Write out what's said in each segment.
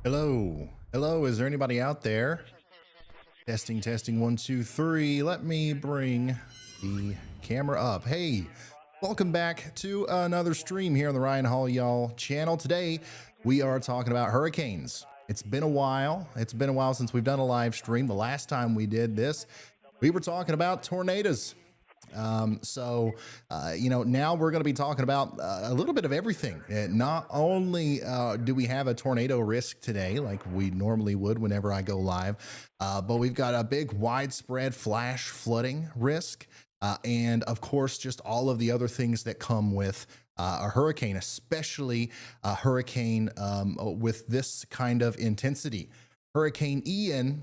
Hello. Hello. Is there anybody out there? Testing, testing, 1, 2, 3. Let me bring the camera up. Hey, welcome back to another stream here on the Ryan Hall Y'all channel. Today, we are talking about hurricanes. It's been a while. It's been a while since we've done a live stream. The last time we did this, we were talking about tornadoes. You know, now we're going to be talking about a little bit of everything. Not only do we have a tornado risk today, like we normally would whenever I go live, but we've got a big widespread flash flooding risk. And of course, just all of the other things that come with a hurricane, especially a hurricane with this kind of intensity. Hurricane Ian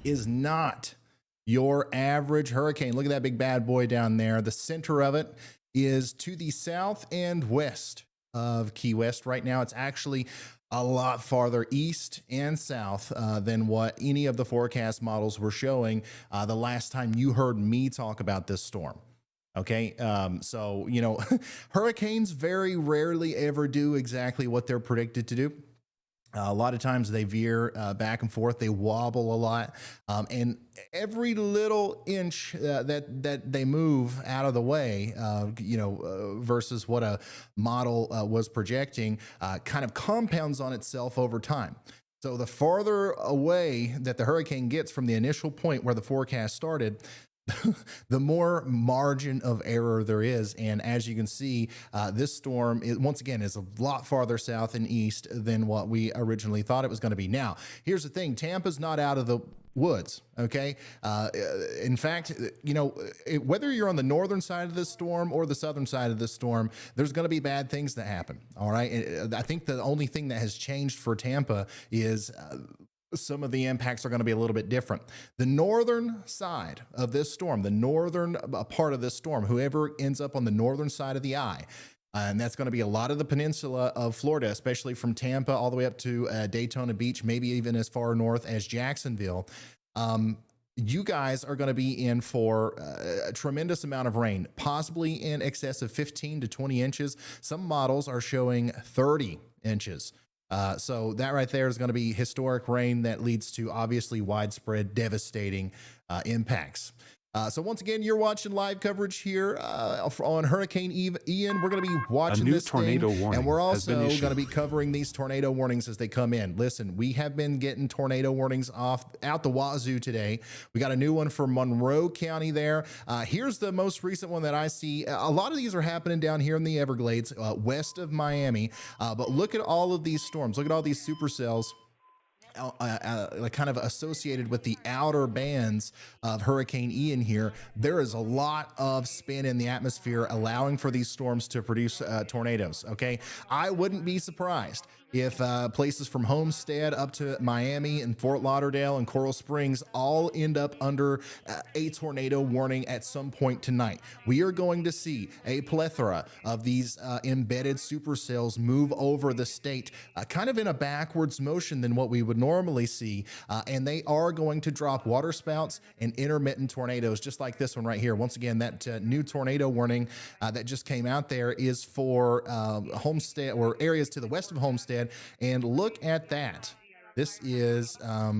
is not your average hurricane. Look at that big bad boy down there. The center of it is to the south and west of Key West. Right now, it's actually a lot farther east and south than what any of the forecast models were showing the last time you heard me talk about this storm. Okay, so, you know, hurricanes very rarely ever do exactly what they're predicted to do. A lot of times they veer back and forth, they wobble a lot, and every little inch that they move out of the way, versus what a model was projecting, kind of compounds on itself over time. So the farther away that the hurricane gets from the initial point where the forecast started, the more margin of error there is. And as you can see, this storm, once again, is a lot farther south and east than what we originally thought it was going to be. Now, here's the thing. Tampa's not out of the woods. Okay. In fact, whether you're on the northern side of this storm or the southern side of this storm, there's going to be bad things that happen. All right. I think the only thing that has changed for Tampa is some of the impacts are going to be a little bit different. The northern side of this storm, the northern part of this storm, whoever ends up on the northern side of the eye, and that's going to be a lot of the peninsula of Florida, especially from Tampa all the way up to Daytona Beach, maybe even as far north as Jacksonville. You guys are going to be in for a tremendous amount of rain, possibly in excess of 15 to 20 inches. Some models are showing 30 inches. So that right there is going to be historic rain that leads to obviously widespread devastating impacts. So once again, you're watching live coverage here on Hurricane Ian. We're going to be watching this tornado warning, and we're also going to be covering these tornado warnings as they come in. Listen, we have been getting tornado warnings out the wazoo today. We got a new one for Monroe County there. Here's the most recent one that I see. A lot of these are happening down here in the Everglades, west of Miami. But look at all of these storms. Look at all these supercells. Kind of associated with the outer bands of Hurricane Ian here. There is a lot of spin in the atmosphere allowing for these storms to produce tornadoes. Okay, I wouldn't be surprised if places from Homestead up to Miami and Fort Lauderdale and Coral Springs all end up under a tornado warning at some point tonight. We are going to see a plethora of these embedded supercells move over the state, kind of in a backwards motion than what we would normally see, and they are going to drop waterspouts and intermittent tornadoes, just like this one right here. Once again, that new tornado warning that just came out there is for Homestead, or areas to the west of Homestead. And look at that. This is, let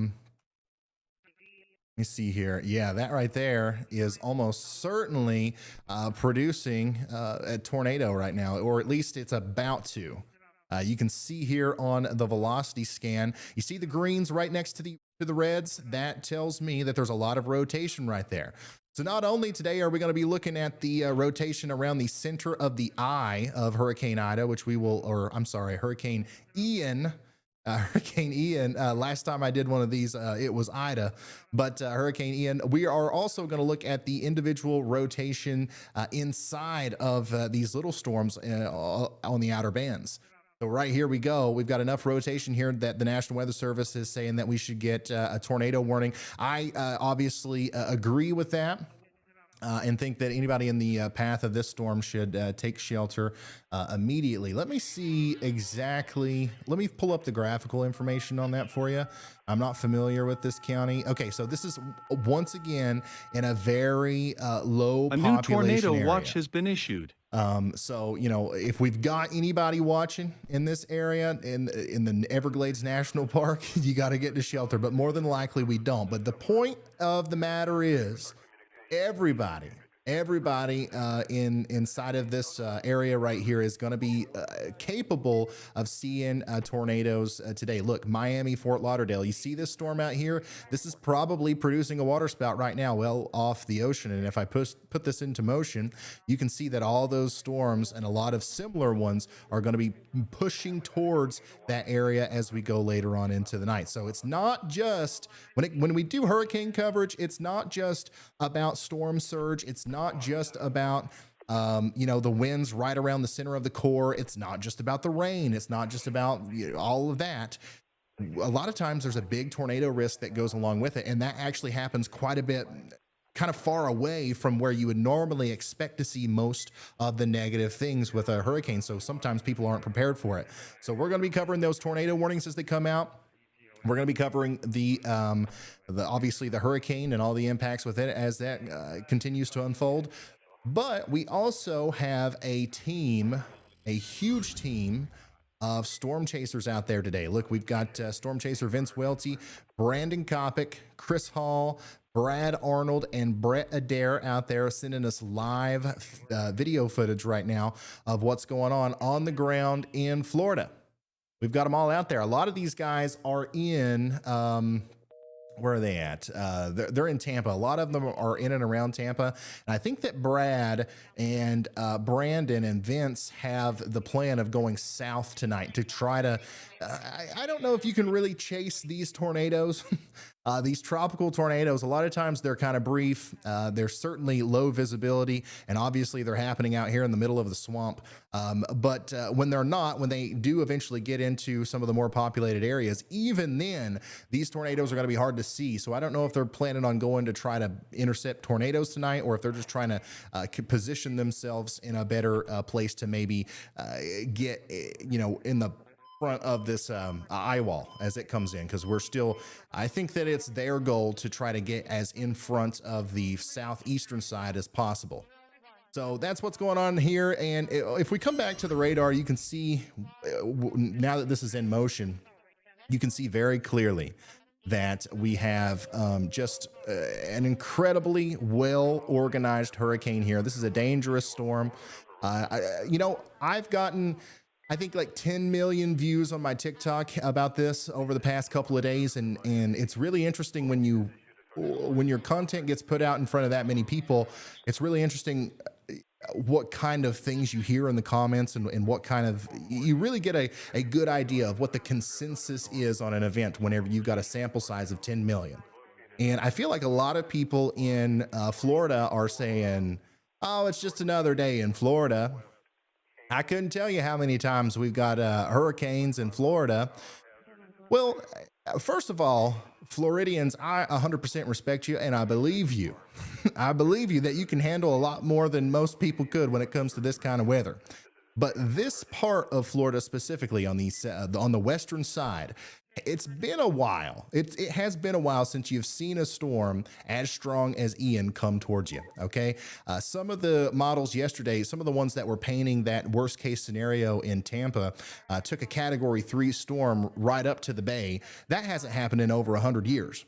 me see here. Yeah, that right there is almost certainly producing a tornado right now, or at least it's about to. You can see here on the velocity scan, you see the greens right next to the reds. That tells me that there's a lot of rotation right there. So not only today are we going to be looking at the rotation around the center of the eye of Hurricane Ida, which we will, or I'm sorry, Hurricane Ian. Hurricane Ian, last time I did one of these, it was Ida, but Hurricane Ian, we are also going to look at the individual rotation inside of these little storms on the outer bands. So right here we go. We've got enough rotation here that the National Weather Service is saying that we should get a tornado warning. I obviously agree with that. And think that anybody in the path of this storm should take shelter immediately. Let me see exactly. Let me pull up the graphical information on that for you. I'm not familiar with this county. Okay, so this is once again in a very low population area. A new tornado watch has been issued. So, if we've got anybody watching in this area in the Everglades National Park, you got to get to shelter, but more than likely we don't. But the point of the matter is, everybody inside of this area right here is going to be capable of seeing tornadoes today. Look, Miami, Fort Lauderdale, you see this storm out here? This is probably producing a waterspout right now well off the ocean. And if I put this into motion, you can see that all those storms and a lot of similar ones are going to be pushing towards that area as we go later on into the night. So it's not just, when we do hurricane coverage, it's not just about storm surge. It's not just about the winds right around the center of the core. It's not just about the rain. It's not just about all of that. A lot of times there's a big tornado risk that goes along with it, and that actually happens quite a bit kind of far away from where you would normally expect to see most of the negative things with a hurricane. So sometimes people aren't prepared for it. So we're going to be covering those tornado warnings as they come out. We're going to be covering the obviously the hurricane and all the impacts with it as that continues to unfold. But we also have a team, a huge team of storm chasers out there today. Look, we've got storm chaser Vince Welty, Brandon Kopic, Chris Hall, Brad Arnold, and Brett Adair out there sending us live video footage right now of what's going on the ground in Florida. We've got them all out there. A lot of these guys are in where are they at? They're in Tampa. A lot of them are in and around Tampa. And I think that Brad and Brandon and Vince have the plan of going south tonight to try to, I don't know if you can really chase these tornadoes. These tropical tornadoes, a lot of times they're kind of brief. They're certainly low visibility, and obviously they're happening out here in the middle of the swamp. But when they're not, when they do eventually get into some of the more populated areas, even then, these tornadoes are going to be hard to see. So I don't know if they're planning on going to try to intercept tornadoes tonight, or if they're just trying to position themselves in a better place to maybe get, in the front of this Eyewall as it comes in, because I think that it's their goal to try to get as in front of the southeastern side as possible. So that's what's going on here. And if we come back to the radar, you can see now that this is in motion, you can see very clearly that we have just an incredibly well organized hurricane here. This is a dangerous storm. I've gotten, I think, like 10 million views on my TikTok about this over the past couple of days. And it's really interesting when your content gets put out in front of that many people. It's really interesting what kind of things you hear in the comments, and what kind of, you really get a good idea of what the consensus is on an event whenever you've got a sample size of 10 million. And I feel like a lot of people in Florida are saying, oh, it's just another day in Florida. I couldn't tell you how many times we've got hurricanes in Florida. Well, first of all, Floridians, I 100% respect you, and I believe you. I believe you that you can handle a lot more than most people could when it comes to this kind of weather. But this part of Florida specifically on the western side, it's been a while. It has been a while since you've seen a storm as strong as Ian come towards you. Okay. Some of the models yesterday, some of the ones that were painting that worst case scenario in Tampa, took a category 3 storm right up to the bay. That hasn't happened in over 100 years.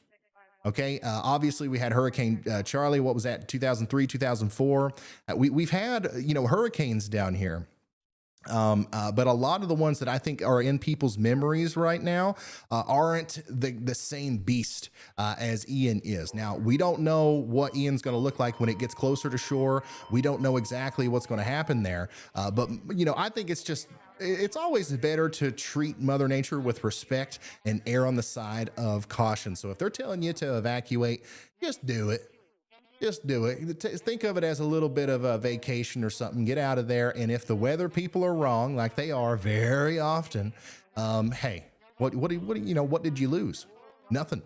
Okay. Obviously we had Hurricane Charlie. What was that? 2003, 2004. We've had, hurricanes down here. But a lot of the ones that I think are in people's memories right now aren't the same beast as Ian is. Now, we don't know what Ian's going to look like when it gets closer to shore. We don't know exactly what's going to happen there. But I think it's always better to treat Mother Nature with respect and err on the side of caution. So if they're telling you to evacuate, just do it. Just do it. Think of it as a little bit of a vacation or something. Get out of there. And if the weather people are wrong, like they are very often, hey, what did you lose? Nothing.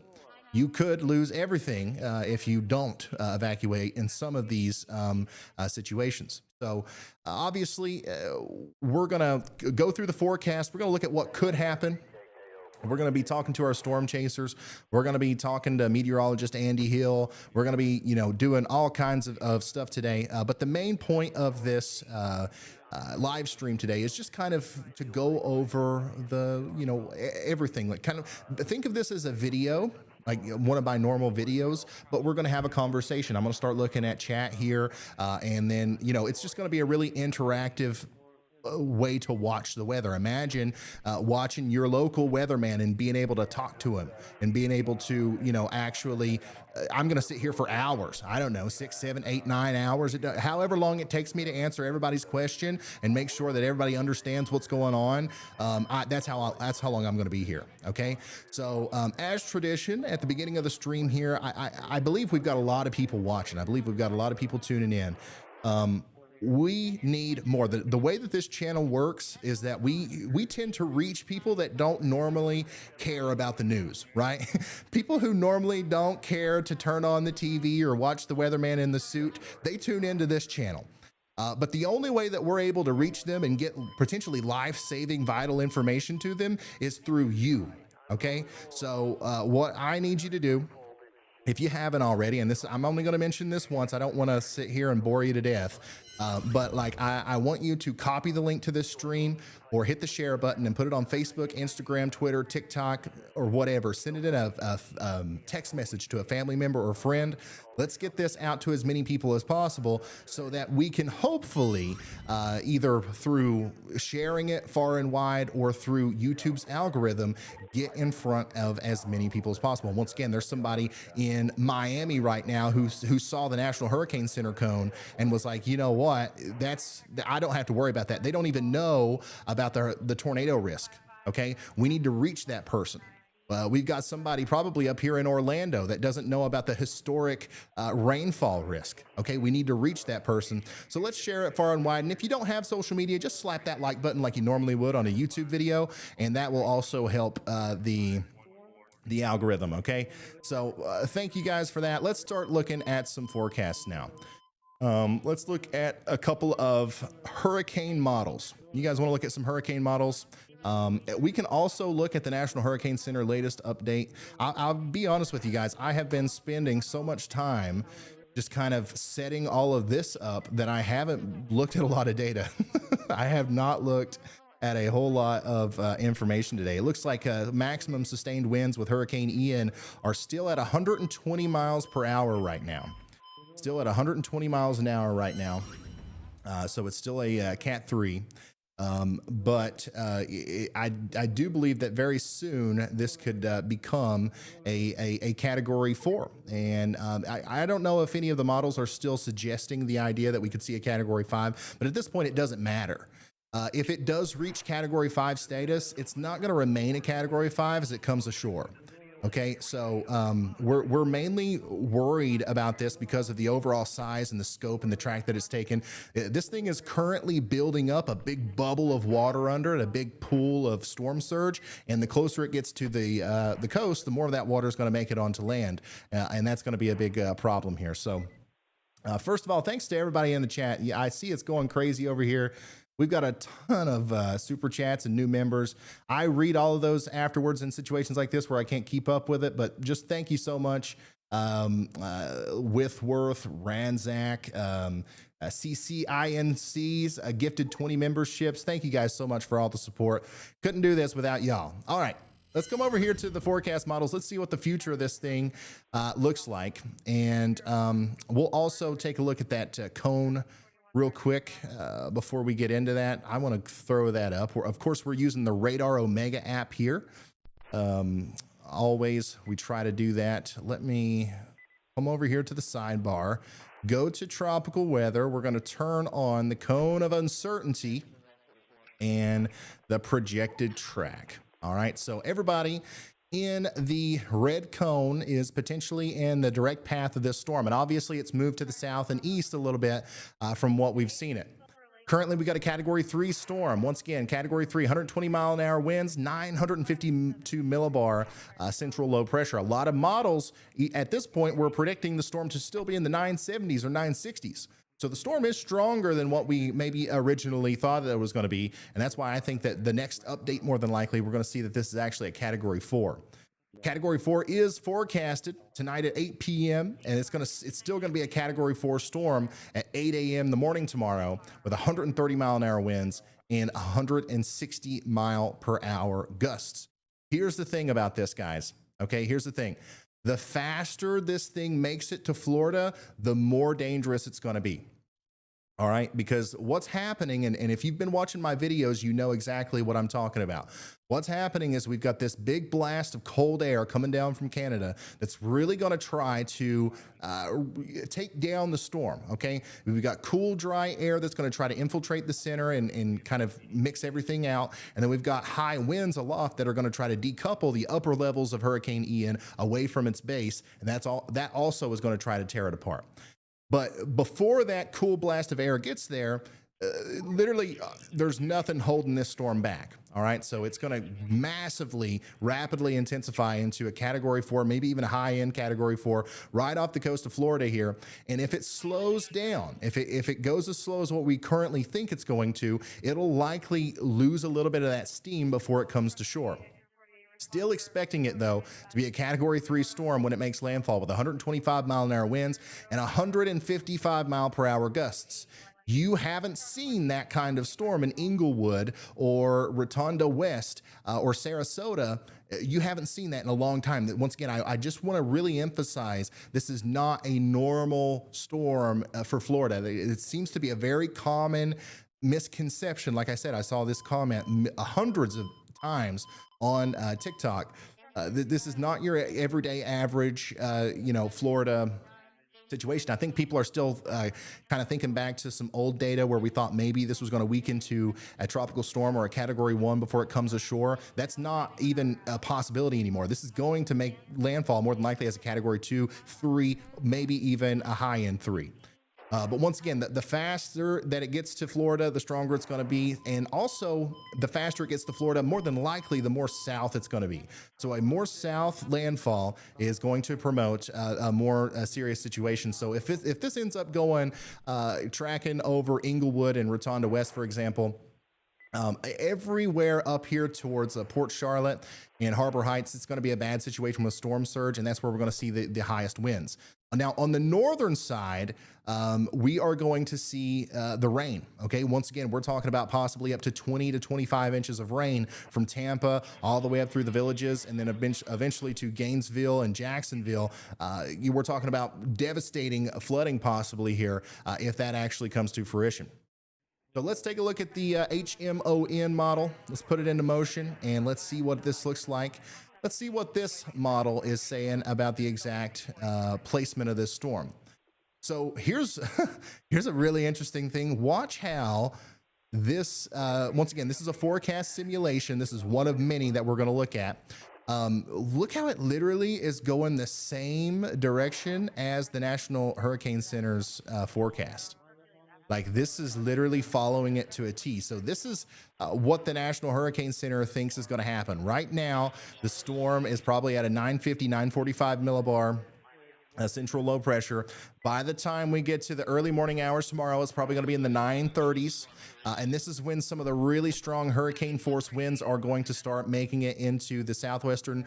You could lose everything if you don't evacuate in some of these situations. So obviously, we're going to go through the forecast. We're going to look at what could happen. We're going to be talking to our storm chasers. We're going to be talking to meteorologist Andy Hill. We're going to be, doing all kinds of stuff today. But the main point of this live stream today is just kind of to go over everything. Like, kind of think of this as a video, like one of my normal videos, but we're going to have a conversation. I'm going to start looking at chat here. And then, it's just going to be a really interactive way to watch the weather. Imagine watching your local weatherman and being able to talk to him and being able to, actually, I'm going to sit here for hours. I don't know, 6, 7, 8, 9 hours, however long it takes me to answer everybody's question and make sure that everybody understands what's going on. That's how long I'm going to be here. Okay. So as tradition at the beginning of the stream here, I believe we've got a lot of people watching. I believe we've got a lot of people tuning in. We need more. The way that this channel works is that we tend to reach people that don't normally care about the news, right? People who normally don't care to turn on the TV or watch the weatherman in the suit, they tune into this channel. But the only way that we're able to reach them and get potentially life-saving vital information to them is through you, okay? So what I need you to do If you haven't already, and this, I'm only going to mention this once, I don't want to sit here and bore you to death, but like I want you to copy the link to this stream or hit the share button and put it on Facebook, Instagram, Twitter, TikTok, or whatever. Send it in a text message to a family member or friend. Let's get this out to as many people as possible so that we can hopefully either through sharing it far and wide or through YouTube's algorithm, get in front of as many people as possible. Once again, there's somebody in Miami right now who saw the National Hurricane Center cone and was like, you know what, I don't have to worry about that. They don't even know about the tornado risk. Okay, we need to reach that person. We've got somebody probably up here in Orlando that doesn't know about the historic rainfall risk. Okay, we need to reach that person. So let's share it far and wide. And if you don't have social media, just slap that like button like you normally would on a YouTube video, and that will also help the algorithm. Okay, so thank you guys for that. Let's start looking at some forecasts now. Let's look at a couple of hurricane models. You guys want to look at some hurricane models? We can also look at the National Hurricane Center latest update. I'll be honest with you guys. I have been spending so much time just kind of setting all of this up that I haven't looked at a lot of data. I have not looked at a whole lot of information today. It looks like maximum sustained winds with Hurricane Ian are still at 120 miles per hour right now. Still at 120 miles an hour right now. So it's still a Cat 3. But I do believe that very soon this could become a Category 4. And I don't know if any of the models are still suggesting the idea that we could see a Category 5, but at this point it doesn't matter. If it does reach Category 5 status, it's not going to remain a Category 5 as it comes ashore. Okay, so we're mainly worried about this because of the overall size and the scope and the track that it's taken. This thing is currently building up a big bubble of water under it, a big pool of storm surge, and the closer it gets to the coast, the more of that water is going to make it onto land, and that's going to be a big problem here. So first of all, thanks to everybody in the chat. Yeah, I see it's going crazy over here. We've got a ton of super chats and new members. I read all of those afterwards in situations like this where I can't keep up with it, but just thank you so much. Withworth, Ranzak, CCINCs, gifted 20 memberships. Thank you guys so much for all the support. Couldn't do this without y'all. All right, let's come over here to the forecast models. Let's see what the future of this thing looks like. And we'll also take a look at that cone real quick before we get into that. I want to throw that up. Of course, we're using the Radar Omega app here. Always, we try to do that. Let me come over here to the sidebar, go to tropical weather. We're going to turn on the cone of uncertainty and the projected track. All right, so everybody in the red cone is potentially in the direct path of this storm. And obviously it's moved to the south and east a little bit from what we've seen it. Currently, we got a Category 3 storm. Once again, Category 3, 120 mile an hour winds, 952 millibar central low pressure. A lot of models at this point were predicting the storm to still be in the 970s or 960s. So the storm is stronger than what we maybe originally thought that it was going to be. And that's why I think that the next update, more than likely, we're going to see that this is actually a Category 4. Category 4 is forecasted tonight at 8 p.m. and it's still going to be a Category 4 storm at 8 a.m. the morning tomorrow with 130 mile an hour winds and 160 mile per hour gusts. Here's the thing about this, guys. Okay, here's the thing. The faster this thing makes it to Florida, the more dangerous it's going to be. All right, because what's happening, and if you've been watching my videos, you know exactly what I'm talking about. What's happening is we've got this big blast of cold air coming down from Canada that's really going to try to take down the storm, okay? We've got cool, dry air that's going to try to infiltrate the center and kind of mix everything out. And then we've got high winds aloft that are going to try to decouple the upper levels of Hurricane Ian away from its base. And that also is going to try to tear it apart. But before that cool blast of air gets there, literally there's nothing holding this storm back. All right, so it's going to massively, rapidly intensify into a Category 4, maybe even a high-end Category 4, right off the coast of Florida here. And if it slows down, if it goes as slow as what we currently think it's going to, it'll likely lose a little bit of that steam before it comes to shore. Still expecting it, though, to be a Category 3 storm when it makes landfall with 125-mile-an-hour winds and 155-mile-per-hour gusts. You haven't seen that kind of storm in Inglewood or Rotonda West or Sarasota. You haven't seen that in a long time. Once again, I just want to really emphasize this is not a normal storm for Florida. It seems to be a very common misconception. Like I said, I saw this comment hundreds of times on TikTok. This is not your everyday average, Florida situation. I think people are still kind of thinking back to some old data where we thought maybe this was going to weaken to a tropical storm or a Category 1 before it comes ashore. That's not even a possibility anymore. This is going to make landfall more than likely as a Category 2, 3, maybe even a high-end 3. But once again, the faster that it gets to Florida, the stronger it's going to be. And also, the faster it gets to Florida, more than likely, the more south it's going to be. So a more south landfall is going to promote a more serious situation. So if this ends up going, tracking over Inglewood and Rotonda West, for example, everywhere up here towards Port Charlotte and Harbor Heights, it's going to be a bad situation with storm surge, and that's where we're going to see the highest winds. Now, on the northern side, we are going to see the rain. Okay, once again, we're talking about possibly up to 20 to 25 inches of rain from Tampa all the way up through the villages, and then eventually to Gainesville and Jacksonville. You were talking about devastating flooding possibly here if that actually comes to fruition. So let's take a look at the HMON model. Let's put it into motion and let's see what this looks like. Let's see what this model is saying about the exact placement of this storm. So here's a really interesting thing. Watch how this, once again, this is a forecast simulation. This is one of many that we're going to look at. Look how it literally is going the same direction as the National Hurricane Center's forecast. Like, this is literally following it to a T. So this is what the National Hurricane Center thinks is going to happen. Right now, the storm is probably at a 950, 945 millibar central low pressure. By the time we get to the early morning hours tomorrow, it's probably going to be in the 930s. And this is when some of the really strong hurricane force winds are going to start making it into the southwestern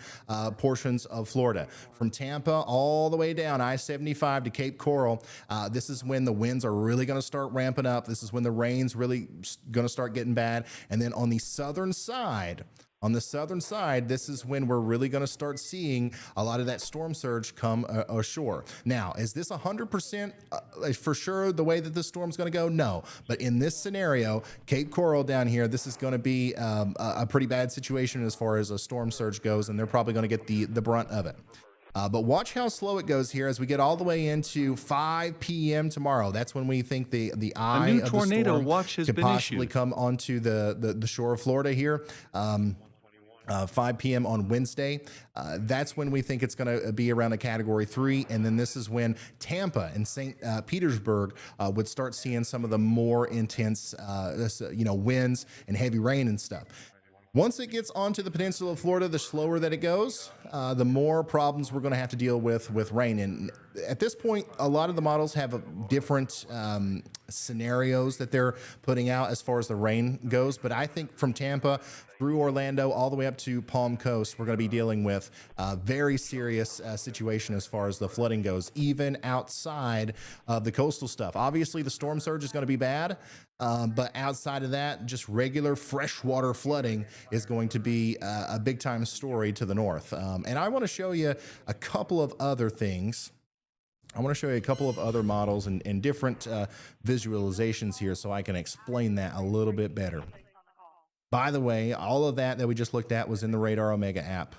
portions of Florida. From Tampa all the way down I-75 to Cape Coral, this is when the winds are really going to start ramping up. This is when the rain's really going to start getting bad. And then on the southern side, this is when we're really going to start seeing a lot of that storm surge come ashore. Now, is this 100% for sure the way that the storm's going to go? No. But in this scenario, Cape Coral down here, this is going to be a pretty bad situation as far as a storm surge goes, and they're probably going to get the brunt of it. But watch how slow it goes here as we get all the way into 5 p.m. tomorrow. That's when we think the eye of the storm could possibly come onto the shore of Florida here. 5 p.m. on Wednesday. That's when we think it's going to be around a Category 3. And then this is when Tampa and St. Petersburg would start seeing some of the more intense, winds and heavy rain and stuff. Once it gets onto the peninsula of Florida, the slower that it goes, the more problems we're going to have to deal with rain. And at this point, a lot of the models have different scenarios that they're putting out as far as the rain goes. But I think from Tampa through Orlando all the way up to Palm Coast, we're going to be dealing with a very serious situation as far as the flooding goes, even outside of the coastal stuff. Obviously, the storm surge is going to be bad, but outside of that, just regular freshwater flooding is going to be a big time story to the north. And I want to show you a couple of other things. I want to show you a couple of other models and different visualizations here so I can explain that a little bit better. By the way, all of that we just looked at was in the Radar Omega app.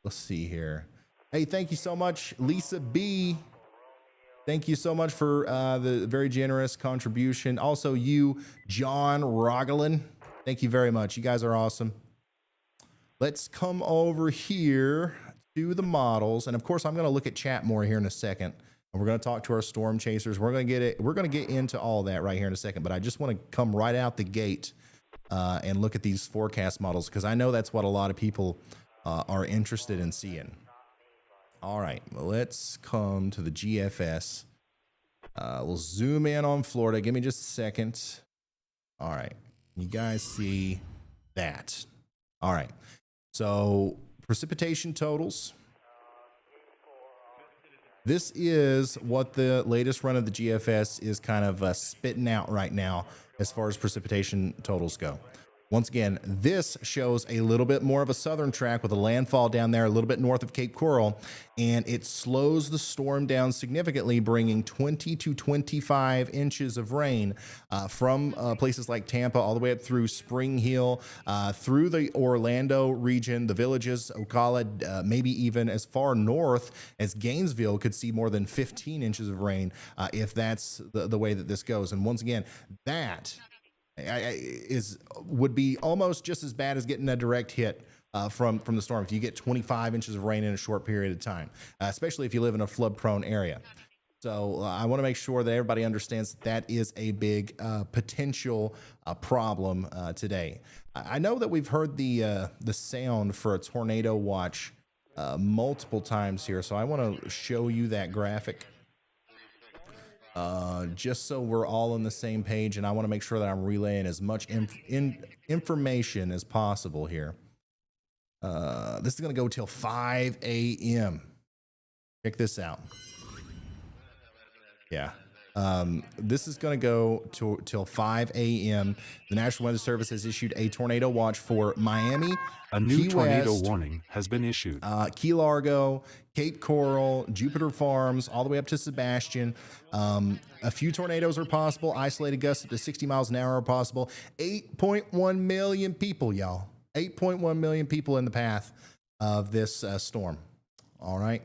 Let's see here. Hey, thank you so much, Lisa B. Thank you so much for the very generous contribution. Also, you, John Rogalin. Thank you very much. You guys are awesome. Let's come over here to the models. And of course, I'm going to look at chat more here in a second. And we're going to talk to our storm chasers. We're going to get into all that right here in a second. But I just want to come right out the gate and look at these forecast models, because I know that's what a lot of people are interested in seeing. All right, let's come to the GFS. We'll zoom in on Florida. Give me just a second. All right, you guys see that? All right. So precipitation totals. This is what the latest run of the GFS is kind of spitting out right now as far as precipitation totals go. Once again, this shows a little bit more of a southern track with a landfall down there a little bit north of Cape Coral, and it slows the storm down significantly, bringing 20 to 25 inches of rain from places like Tampa all the way up through Spring Hill, through the Orlando region, the villages, Ocala, maybe even as far north as Gainesville could see more than 15 inches of rain if that's the way that this goes. And once again, that would be almost just as bad as getting a direct hit from the storm if you get 25 inches of rain in a short period of time, especially if you live in a flood prone area. So I want to make sure that everybody understands that is a big potential problem today. I know that we've heard the sound for a tornado watch multiple times here, so I want to show you that graphic. Just so we're all on the same page, and I want to make sure that I'm relaying as much information as possible here. This is going to go till 5 a.m. Check this out. Yeah. This is going to go till 5 a.m. The National Weather Service has issued a tornado watch for Miami. A new tornado warning has been issued. Key Largo, Cape Coral, Jupiter Farms, all the way up to Sebastian. A few tornadoes are possible. Isolated gusts up to 60 miles an hour are possible. 8.1 million people, y'all. 8.1 million people in the path of this storm. All right.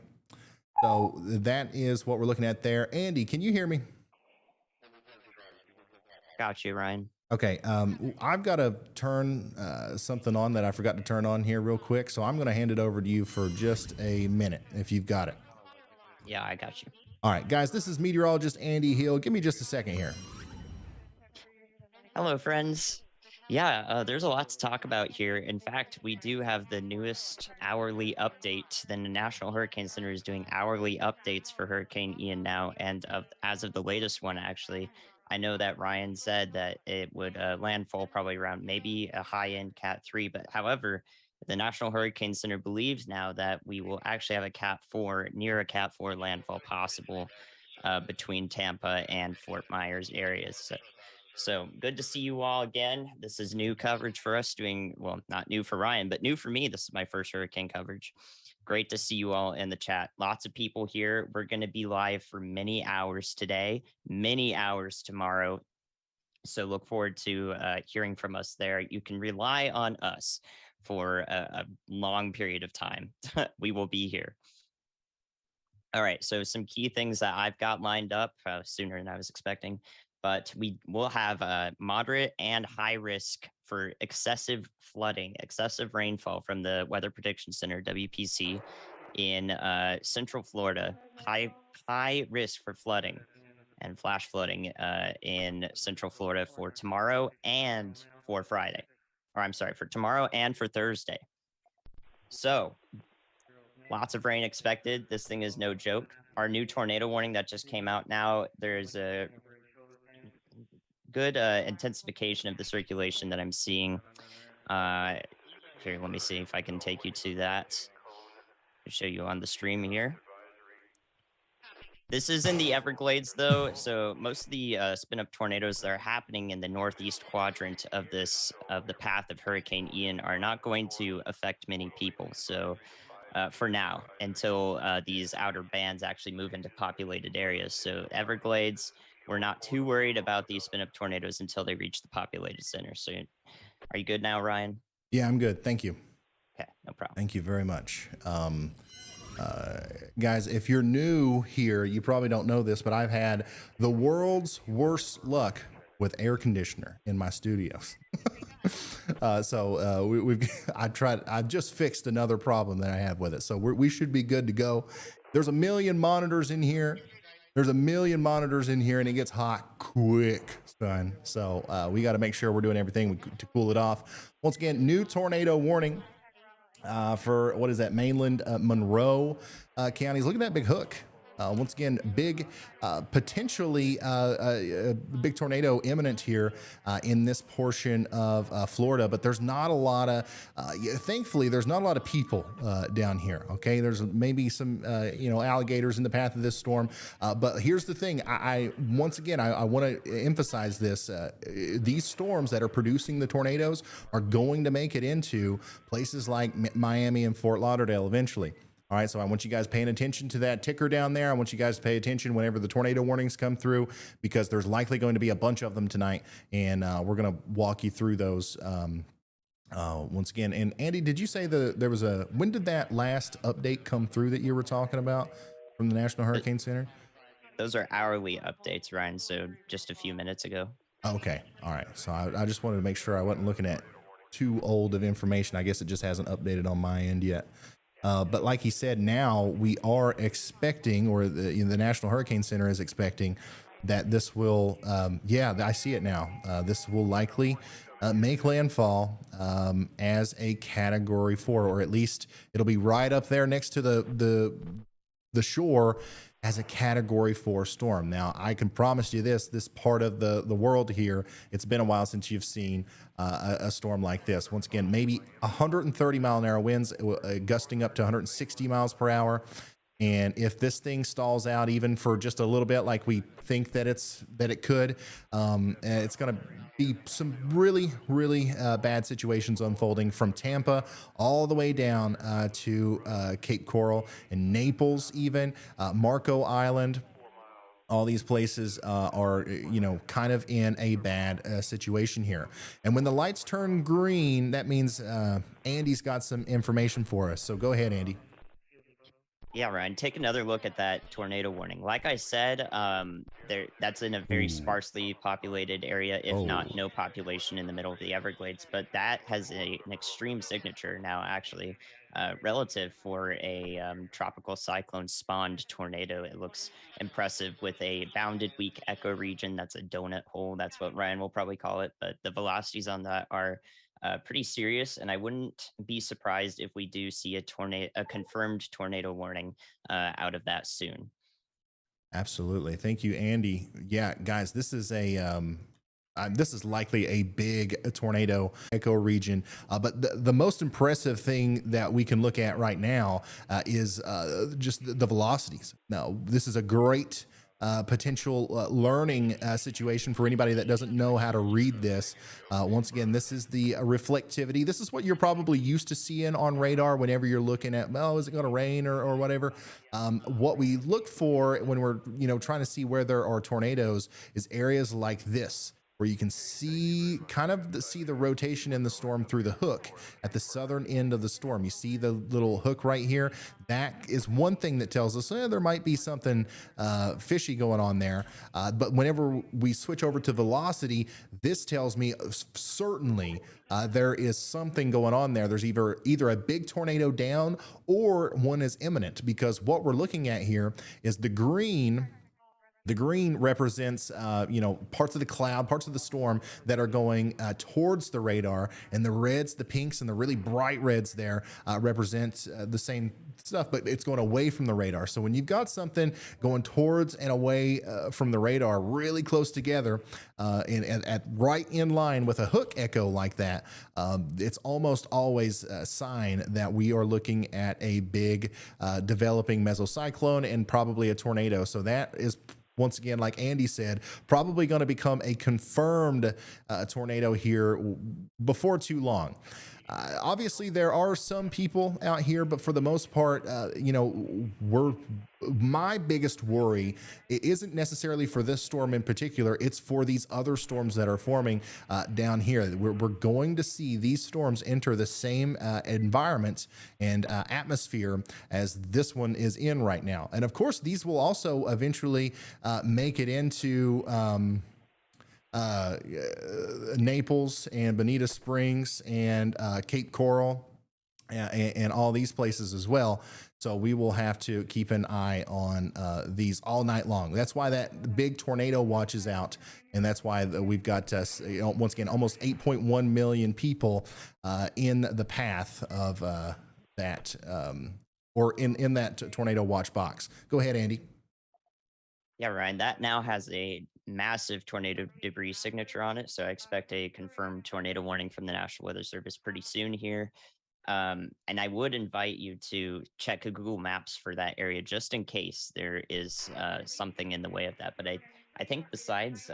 So that is what we're looking at there. Andy, can you hear me? Got you, Ryan. Okay, I've got to turn something on that I forgot to turn on here real quick, so I'm going to hand it over to you for just a minute, if you've got it. Yeah, I got you. All right, guys, this is meteorologist Andy Hill. Give me just a second here. Hello, friends. Yeah, there's a lot to talk about here. In fact, we do have the newest hourly update. The National Hurricane Center is doing hourly updates for Hurricane Ian now, and as of the latest one, actually, I know that Ryan said that it would landfall probably around maybe a high-end Cat 3, but however, the National Hurricane Center believes now that we will actually have a Cat 4, near a Cat 4 landfall possible between Tampa and Fort Myers areas. So good to see you all again. This is new coverage for us doing, well, not new for Ryan, but new for me. This is my first hurricane coverage. Great to see you all in the chat. Lots of people here. We're going to be live for many hours today, many hours tomorrow. So look forward to hearing from us there. You can rely on us for a long period of time. We will be here. All right. So some key things that I've got lined up sooner than I was expecting. But we will have moderate and high risk for excessive flooding, excessive rainfall from the Weather Prediction Center, WPC, in Central Florida. High risk for flooding and flash flooding in Central Florida for tomorrow and for Friday. Or I'm sorry, for tomorrow and for Thursday. So lots of rain expected. This thing is no joke. Our new tornado warning that just came out now, there's a good intensification of the circulation that I'm seeing. Here, let me see if I can take you to that. I'll show you on the stream here. This is in the Everglades, though, so most of the spin-up tornadoes that are happening in the northeast quadrant of the path of Hurricane Ian are not going to affect many people. So for now, until these outer bands actually move into populated areas. So Everglades, we're not too worried about these spin-up tornadoes until they reach the populated center. So are you good now, Ryan? Yeah, I'm good. Thank you. Okay, no problem. Thank you very much. Guys, if you're new here, you probably don't know this, but I've had the world's worst luck with air conditioner in my studio. I've just fixed another problem that I have with it. So we should be good to go. There's a million monitors in here. And it gets hot quick, son. So we got to make sure we're doing everything to cool it off. Once again, new tornado warning for what is that? Mainland Monroe counties. Look at that big hook. Once again, big, potentially big tornado imminent here in this portion of Florida, but there's not a lot of, thankfully, there's not a lot of people down here. Okay, there's maybe some, alligators in the path of this storm, but here's the thing. I once again, I want to emphasize this: these storms that are producing the tornadoes are going to make it into places like Miami and Fort Lauderdale eventually. All right, so I want you guys paying attention to that ticker down there. I want you guys to pay attention whenever the tornado warnings come through, because there's likely going to be a bunch of them tonight, and we're going to walk you through those once again. And Andy, did you say there was when did that last update come through that you were talking about from the National Hurricane Center? Those are hourly updates, Ryan, so just a few minutes ago. Okay, all right. So I just wanted to make sure I wasn't looking at too old of information. I guess it just hasn't updated on my end yet. But like he said, now we are expecting, or the National Hurricane Center is expecting, that this will, I see it now. This will likely make landfall as a Category 4, or at least it'll be right up there next to the shore as a Category 4 storm. Now, I can promise you this part of the world here, it's been a while since you've seen a storm like this. Once again, maybe 130 mile an hour winds, gusting up to 160 miles per hour. And if this thing stalls out even for just a little bit, like we think that it could, it's going to be some really, really bad situations unfolding from Tampa all the way down to Cape Coral and Naples, even Marco Island. All these places are, kind of in a bad situation here. And when the lights turn green, that means Andy's got some information for us. So go ahead, Andy. Yeah, Ryan, take another look at that tornado warning. Like I said, that's in a very sparsely populated area, if not no population in the middle of the Everglades. But that has an extreme signature now, actually, relative for a tropical cyclone spawned tornado. It looks impressive with a bounded weak echo region. That's a donut hole. That's what Ryan will probably call it. But the velocities on that are pretty serious, and I wouldn't be surprised if we do see a confirmed tornado warning out of that soon. Absolutely. Thank you, Andy. Yeah, guys, this is this is likely a big tornado echo region. But the most impressive thing that we can look at right now is just the velocities. Now, this is a great potential learning situation for anybody that doesn't know how to read this. Once again, this is the reflectivity. This is what you're probably used to seeing on radar whenever you're looking at, is it going to rain or whatever. What we look for when we're trying to see where there are tornadoes is areas like this, where you can see see the rotation in the storm through the hook at the southern end of the storm. You see the little hook right here. That is one thing that tells us there might be something fishy going on there. But whenever we switch over to velocity, this tells me certainly there is something going on there. There's either a big tornado down or one is imminent, because what we're looking at here is the green. The green represents, parts of the cloud, parts of the storm that are going towards the radar, and the reds, the pinks, and the really bright reds there represent the same stuff, but it's going away from the radar. So when you've got something going towards and away from the radar, really close together, and right in line with a hook echo like that, it's almost always a sign that we are looking at a big developing mesocyclone and probably a tornado. So that is, once again, like Andy said, probably going to become a confirmed tornado here before too long. Obviously, there are some people out here, but for the most part, my biggest worry isn't necessarily for this storm in particular. It's for these other storms that are forming down here. We're going to see these storms enter the same environment and atmosphere as this one is in right now. And of course, these will also eventually make it into Naples and Bonita Springs and Cape Coral and all these places as well. So we will have to keep an eye on these all night long. That's why that big tornado watch is out. And that's why we've got, once again, almost 8.1 million people in the path of that, or in that tornado watch box. Go ahead, Andy. Yeah, Ryan, that now has a massive tornado debris signature on it. So I expect a confirmed tornado warning from the National Weather Service pretty soon here. And I would invite you to check Google Maps for that area just in case there is something in the way of that. But I think besides,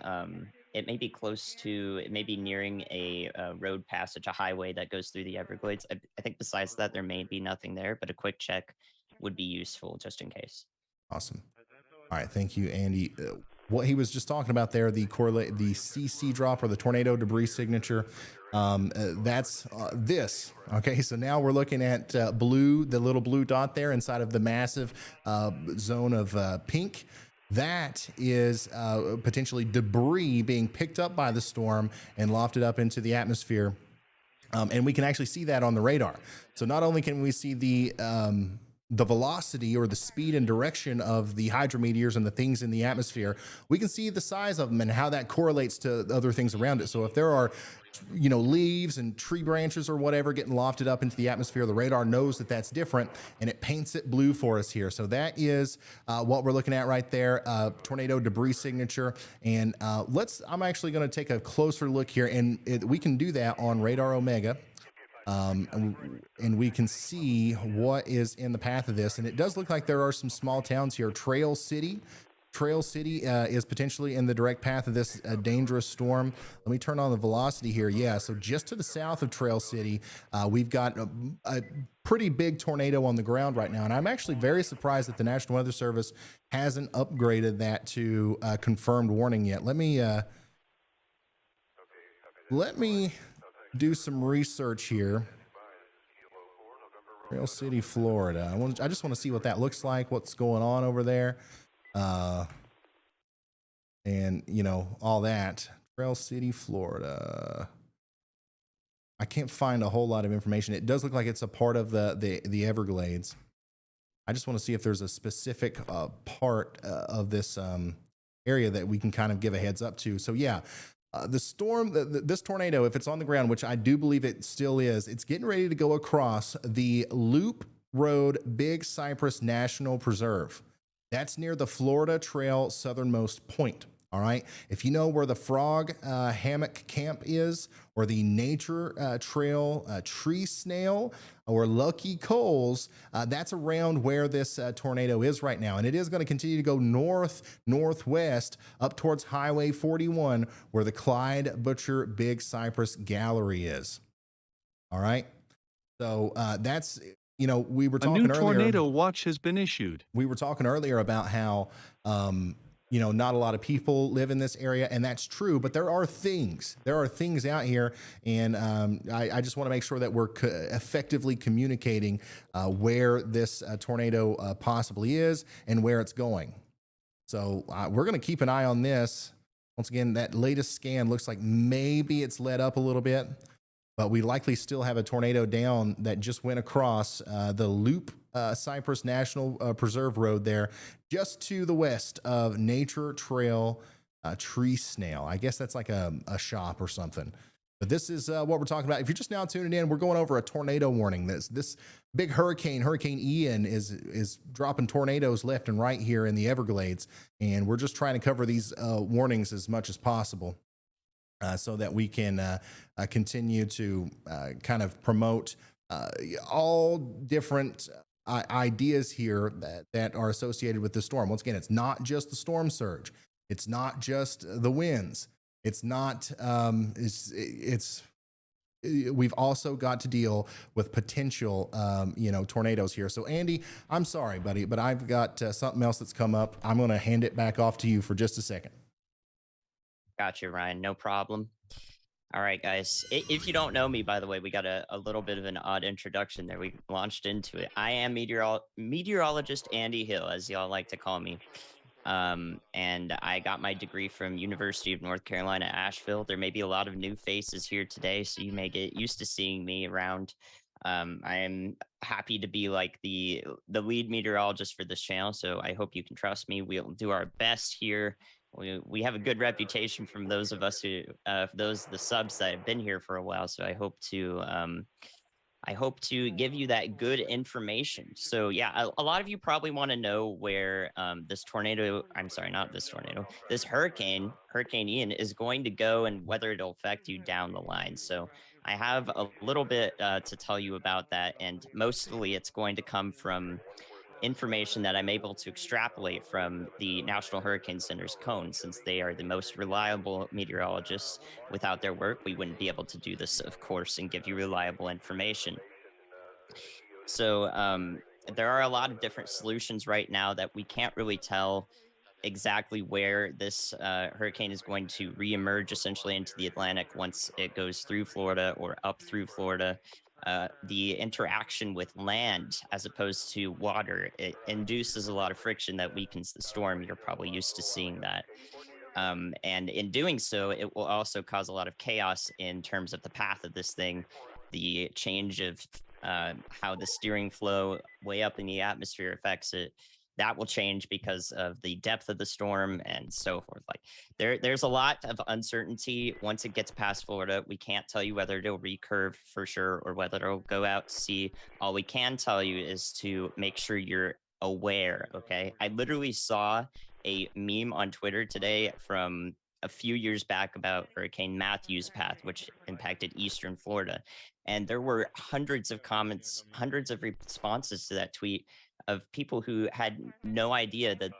it may be close to, it may be nearing a road passage, a highway that goes through the Everglades. I think besides that, there may be nothing there, but a quick check would be useful just in case. Awesome. All right, thank you, Andy. What he was just talking about there, the correlate, the CC drop or the tornado debris signature, that's this. Okay, so now we're looking at blue, the little blue dot there inside of the massive zone of pink. That is potentially debris being picked up by the storm and lofted up into the atmosphere. And we can actually see that on the radar. So not only can we see the velocity or the speed and direction of the hydrometeors and the things in the atmosphere, we can see the size of them and how that correlates to other things around it. So if there are, leaves and tree branches or whatever getting lofted up into the atmosphere, the radar knows that that's different and it paints it blue for us here. So that is what we're looking at right there, tornado debris signature. And I'm actually going to take a closer look here, and we can do that on Radar Omega. And we can see what is in the path of this. And it does look like there are some small towns here. Trail City is potentially in the direct path of this dangerous storm. Let me turn on the velocity here. Yeah, so just to the south of Trail City, we've got a pretty big tornado on the ground right now. And I'm actually very surprised that the National Weather Service hasn't upgraded that to confirmed warning yet. Let me do some research here. Trail City, Florida. I just want to see what that looks like, what's going on over there. And all that. Trail City, Florida. I can't find a whole lot of information. It does look like it's a part of the Everglades. I just want to see if there's a specific part of this area that we can kind of give a heads up to. So yeah, the storm, this tornado, if it's on the ground, which I do believe it still is, it's getting ready to go across the Loop Road Big Cypress National Preserve. That's near the Florida Trail southernmost point. All right. If you know where the Frog Hammock Camp is, or the Nature Trail Tree Snail, or Lucky Coals, that's around where this tornado is right now. And it is going to continue to go northwest up towards Highway 41, where the Clyde Butcher Big Cypress Gallery is. All right. So that's, we were talking earlier. A new tornado watch has been issued. We were talking earlier about how, not a lot of people live in this area, and that's true, but there are things out here. And I just want to make sure that we're effectively communicating where this tornado possibly is and where it's going. So we're going to keep an eye on this. Once again, that latest scan looks like maybe it's let up a little bit, but we likely still have a tornado down that just went across the Loop Cypress National Preserve Road there, just to the west of Nature Trail Tree Snail. I guess that's like a shop or something. But this is what we're talking about. If you're just now tuning in, we're going over a tornado warning. This big Hurricane Ian, is dropping tornadoes left and right here in the Everglades, and we're just trying to cover these warnings as much as possible. So that we can continue to kind of promote all different ideas here that are associated with the storm. Once again, it's not just the storm surge. It's not just the winds. It's not, we've also got to deal with potential, tornadoes here. So Andy, I'm sorry, buddy, but I've got something else that's come up. I'm going to hand it back off to you for just a second. Gotcha, Ryan. No problem. All right, guys. If you don't know me, by the way, we got a little bit of an odd introduction there. We launched into it. I am meteorologist Andy Hill, as y'all like to call me. And I got my degree from University of North Carolina, Asheville. There may be a lot of new faces here today, so you may get used to seeing me around. I am happy to be like the lead meteorologist for this channel, so I hope you can trust me. We'll do our best here. We have a good reputation from those of us the subs that have been here for a while. So I hope to I hope to give you that good information. So yeah, a lot of you probably want to know where this tornado, I'm sorry, not this tornado, this Hurricane Ian is going to go and whether it'll affect you down the line. So I have a little bit to tell you about that, and mostly it's going to come from information that I'm able to extrapolate from the National Hurricane Center's cone, since they are the most reliable meteorologists. Without their work, we wouldn't be able to do this, of course, and give you reliable information. So there are a lot of different solutions right now that we can't really tell exactly where this hurricane is going to reemerge essentially into the Atlantic once it goes through Florida or up through Florida. The interaction with land as opposed to water, it induces a lot of friction that weakens the storm. You're probably used to seeing that. And in doing so, it will also cause a lot of chaos in terms of the path of this thing, the change of how the steering flow way up in the atmosphere affects it. That will change because of the depth of the storm and so forth. Like there's a lot of uncertainty once it gets past Florida. We can't tell you whether it'll recurve for sure or whether it'll go out to sea. All we can tell you is to make sure you're aware. Okay. I literally saw a meme on Twitter today from a few years back about Hurricane Matthew's path, which impacted eastern Florida. And there were hundreds of comments, hundreds of responses to that tweet of people who had no idea that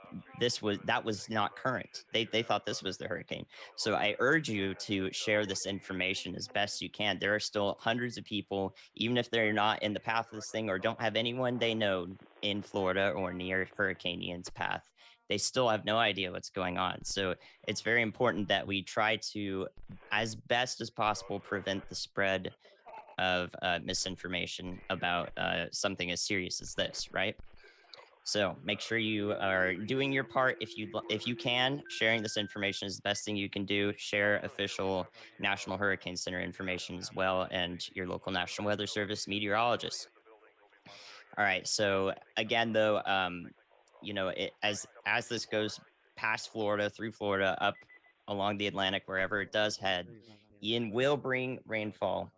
that was not current. They thought this was the hurricane. So I urge you to share this information as best you can. There are still hundreds of people, even if they're not in the path of this thing or don't have anyone they know in Florida or near Hurricane Ian's path, they still have no idea what's going on. So it's very important that we try to, as best as possible, prevent the spread of misinformation about something as serious as this, right? So make sure you are doing your part. If you can, sharing this information is the best thing you can do. Share official National Hurricane Center information as well, and your local National Weather Service meteorologists. All right. So again, though, as this goes past Florida, through Florida, up along the Atlantic, wherever it does head, Ian will bring rainfall,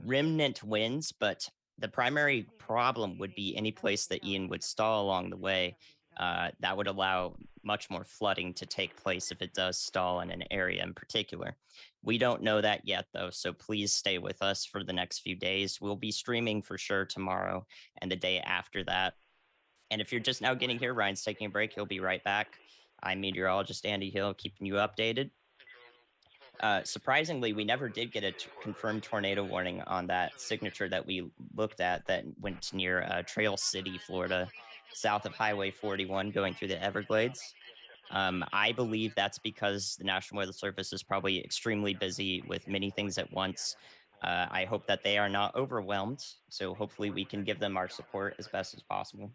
remnant winds, but the primary problem would be any place that Ian would stall along the way. That would allow much more flooding to take place if it does stall in an area in particular. We don't know that yet, though, so please stay with us for the next few days. We'll be streaming for sure tomorrow and the day after that. And if you're just now getting here, Ryan's taking a break. He'll be right back. I'm meteorologist Andy Hill, keeping you updated. Surprisingly, we never did get a confirmed tornado warning on that signature that we looked at that went near Trail City, Florida, south of Highway 41 going through the Everglades. I believe that's because the National Weather Service is probably extremely busy with many things at once. I hope that they are not overwhelmed. So hopefully we can give them our support as best as possible.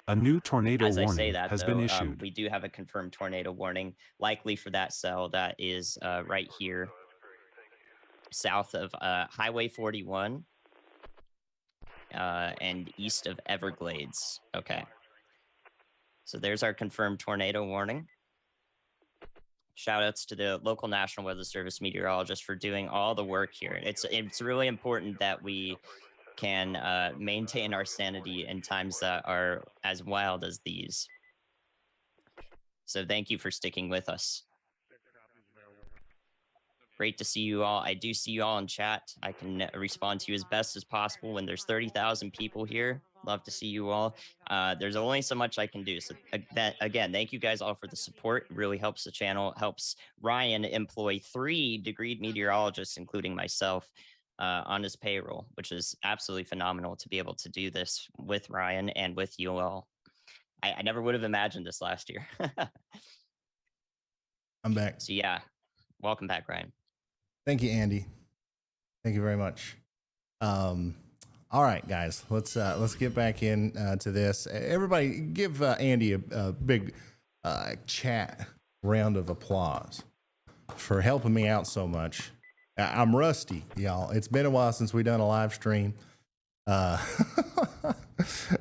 A new tornado As I say warning that, has though, been issued. we do have a confirmed tornado warning, likely for that cell that is right here, south of Highway 41 and east of Everglades. Okay. So there's our confirmed tornado warning. Shout outs to the local National Weather Service meteorologists for doing all the work here. It's really important that we can maintain our sanity in times that are as wild as these. So thank you for sticking with us. Great to see you all. I do see you all in chat. I can respond to you as best as possible when there's 30,000 people here. Love to see you all. There's only so much I can do. So again, thank you guys all for the support. It really helps the channel, helps Ryan employ 3 degreed meteorologists, including myself, on his payroll, which is absolutely phenomenal to be able to do this with Ryan and with you all. I never would have imagined this last year. I'm back. So yeah, welcome back, Ryan. Thank you, Andy. Thank you very much. All right, guys, let's get back in to this. Everybody, give Andy a big chat round of applause for helping me out so much. I'm rusty, y'all. It's been a while since we done a live stream.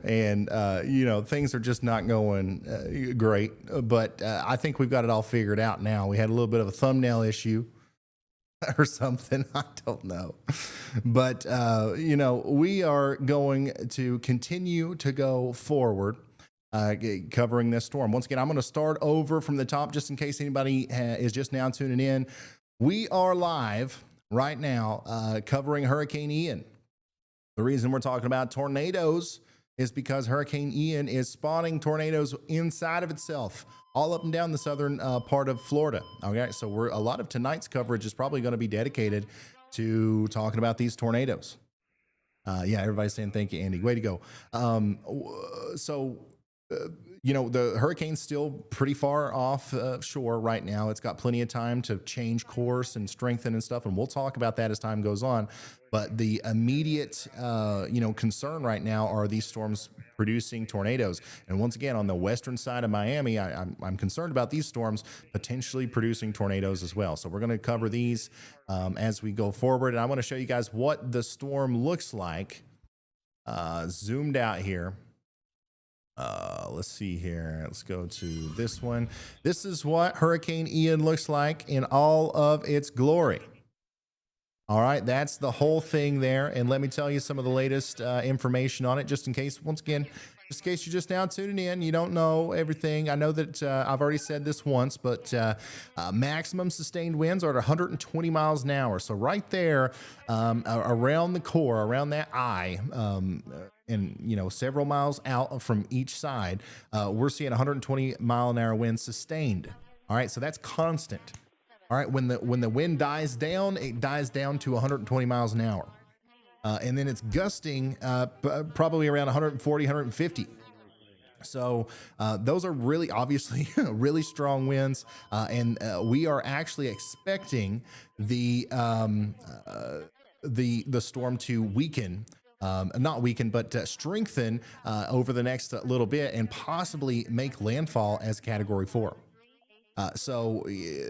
And things are just not going great, but I think we've got it all figured out now. We had a little bit of a thumbnail issue or something. I don't know. But, we are going to continue to go forward. Covering this storm. Once again, I'm going to start over from the top just in case anybody is just now tuning in. We are live right now covering Hurricane Ian. The reason we're talking about tornadoes is because Hurricane Ian is spawning tornadoes inside of itself, all up and down the southern part of Florida. Okay, so a lot of tonight's coverage is probably going to be dedicated to talking about these tornadoes. Yeah, everybody's saying thank you, Andy. Way to go. The hurricane's still pretty far off shore right now. It's got plenty of time to change course and strengthen and stuff, and we'll talk about that as time goes on. But the immediate, concern right now are these storms producing tornadoes. And once again, on the western side of Miami, I'm concerned about these storms potentially producing tornadoes as well. So we're going to cover these as we go forward. And I want to show you guys what the storm looks like zoomed out here. Let's see here. Let's go to this one. This is what Hurricane Ian looks like in all of its glory. All right, that's the whole thing there. And let me tell you some of the latest information on it, just in case, once again, just in case you're just now tuning in, you don't know everything. I know that I've already said this once, but maximum sustained winds are at 120 miles an hour. So right there around the core, around that eye, and several miles out from each side, we're seeing 120 mile an hour winds sustained. All right, so that's constant. All right, when the wind dies down, it dies down to 120 miles an hour. And then it's gusting probably around 140, 150. So those are really obviously really strong winds. And we are actually expecting the storm to weaken. Not weaken, but strengthen over the next little bit and possibly make landfall as Category 4. So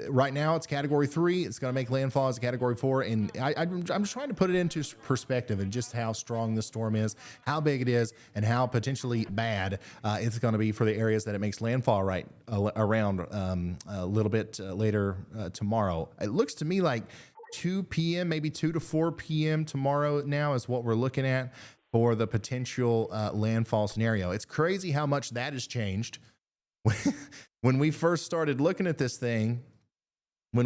right now it's Category 3. It's going to make landfall as a Category 4. And I'm just trying to put it into perspective and just how strong the storm is, how big it is, and how potentially bad it's going to be for the areas that it makes landfall right around a little bit later tomorrow. It looks to me like 2 p.m., maybe 2 to 4 p.m. tomorrow now is what we're looking at for the potential landfall scenario. It's crazy how much that has changed. When we first started looking at this thing, I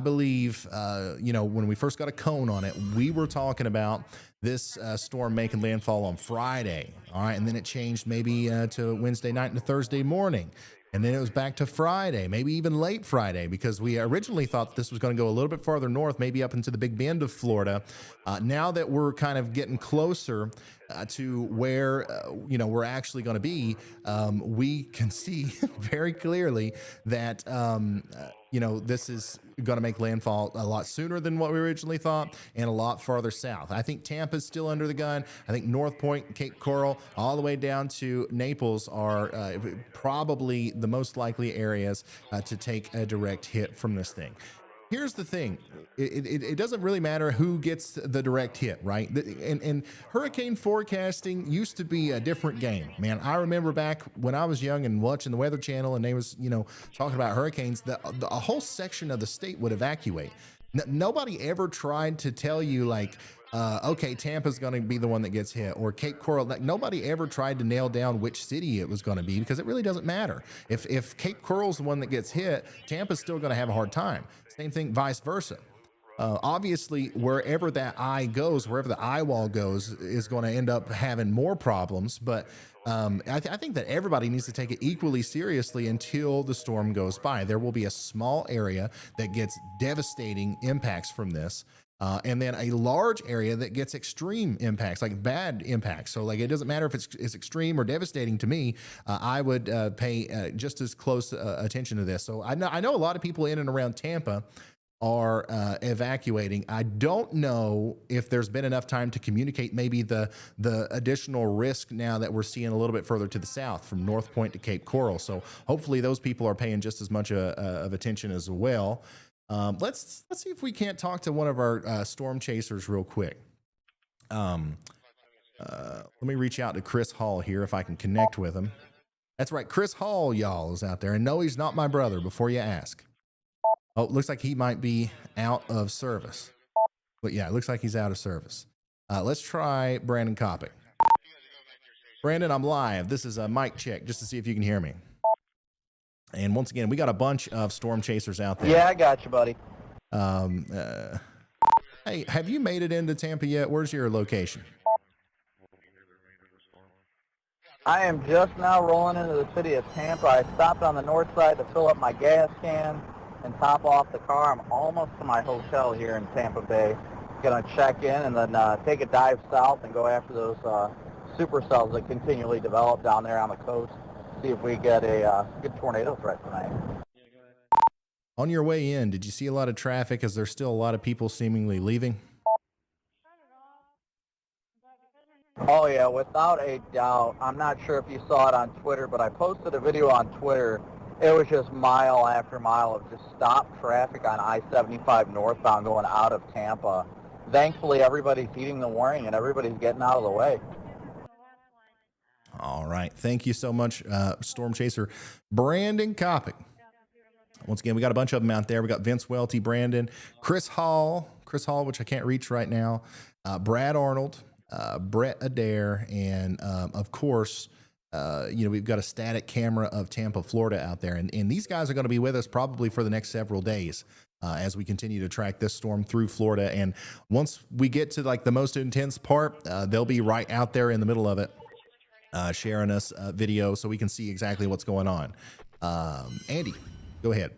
believe, when we first got a cone on it, we were talking about this storm making landfall on Friday. All right. And then it changed maybe to Wednesday night and to Thursday morning. And then it was back to Friday, maybe even late Friday, because we originally thought this was going to go a little bit farther north, maybe up into the Big Bend of Florida. Now that we're kind of getting closer to where, we're actually going to be, we can see very clearly that, this is going to make landfall a lot sooner than what we originally thought and a lot farther south. I think Tampa's still under the gun. I think North Point, Cape Coral, all the way down to Naples are probably the most likely areas to take a direct hit from this thing. Here's the thing. It doesn't really matter who gets the direct hit, right? And hurricane forecasting used to be a different game, man. I remember back when I was young and watching the Weather Channel and they was, talking about hurricanes, a whole section of the state would evacuate. Nobody ever tried to tell you like, okay, Tampa's going to be the one that gets hit, or Cape Coral. Like, nobody ever tried to nail down which city it was going to be, because it really doesn't matter. If Cape Coral's the one that gets hit, Tampa's still going to have a hard time. Same thing, vice versa. Obviously, wherever that eye goes, wherever the Eyewall goes, is going to end up having more problems. But I think that everybody needs to take it equally seriously until the storm goes by. There will be a small area that gets devastating impacts from this. And then a large area that gets extreme impacts, like bad impacts. So like, it doesn't matter if it's extreme or devastating to me. I would pay just as close attention to this. So I know a lot of people in and around Tampa are evacuating. I don't know if there's been enough time to communicate maybe the additional risk now that we're seeing a little bit further to the south from North Point to Cape Coral. So hopefully those people are paying just as much of attention as well. Let's see if we can't talk to one of our storm chasers real quick. Let me reach out to Chris Hall here if I can connect with him. That's right, Chris Hall, y'all, is out there. And no, he's not my brother, before you ask. Oh, looks like he might be out of service. But yeah, it looks like he's out of service. Let's try Brandon Kopic. Brandon, I'm live. This is a mic check just to see if you can hear me. And once again, we got a bunch of storm chasers out there. Yeah, I got you, buddy. Hey, have you made it into Tampa yet? Where's your location? I am just now rolling into the city of Tampa. I stopped on the north side to fill up my gas can and top off the car. I'm almost to my hotel here in Tampa Bay. Gonna check in and then take a dive south and go after those supercells that continually develop down there on the coast. See if we get a good tornado threat tonight. On your way in, did you see a lot of traffic? Is there still a lot of people seemingly leaving? Oh yeah, without a doubt. I'm not sure if you saw it on Twitter, but I posted a video on Twitter. It was just mile after mile of just stopped traffic on I-75 northbound going out of Tampa. Thankfully, everybody's heeding the warning and everybody's getting out of the way. All right. Thank you so much, Storm Chaser Brandon Kopic. Once again, we got a bunch of them out there. We got Vince Welty, Brandon, Chris Hall, which I can't reach right now, Brad Arnold, Brett Adair, and of course, we've got a static camera of Tampa, Florida out there. And these guys are going to be with us probably for the next several days as we continue to track this storm through Florida. And once we get to like the most intense part, they'll be right out there in the middle of it, sharing us video so we can see exactly what's going on. Andy, go ahead.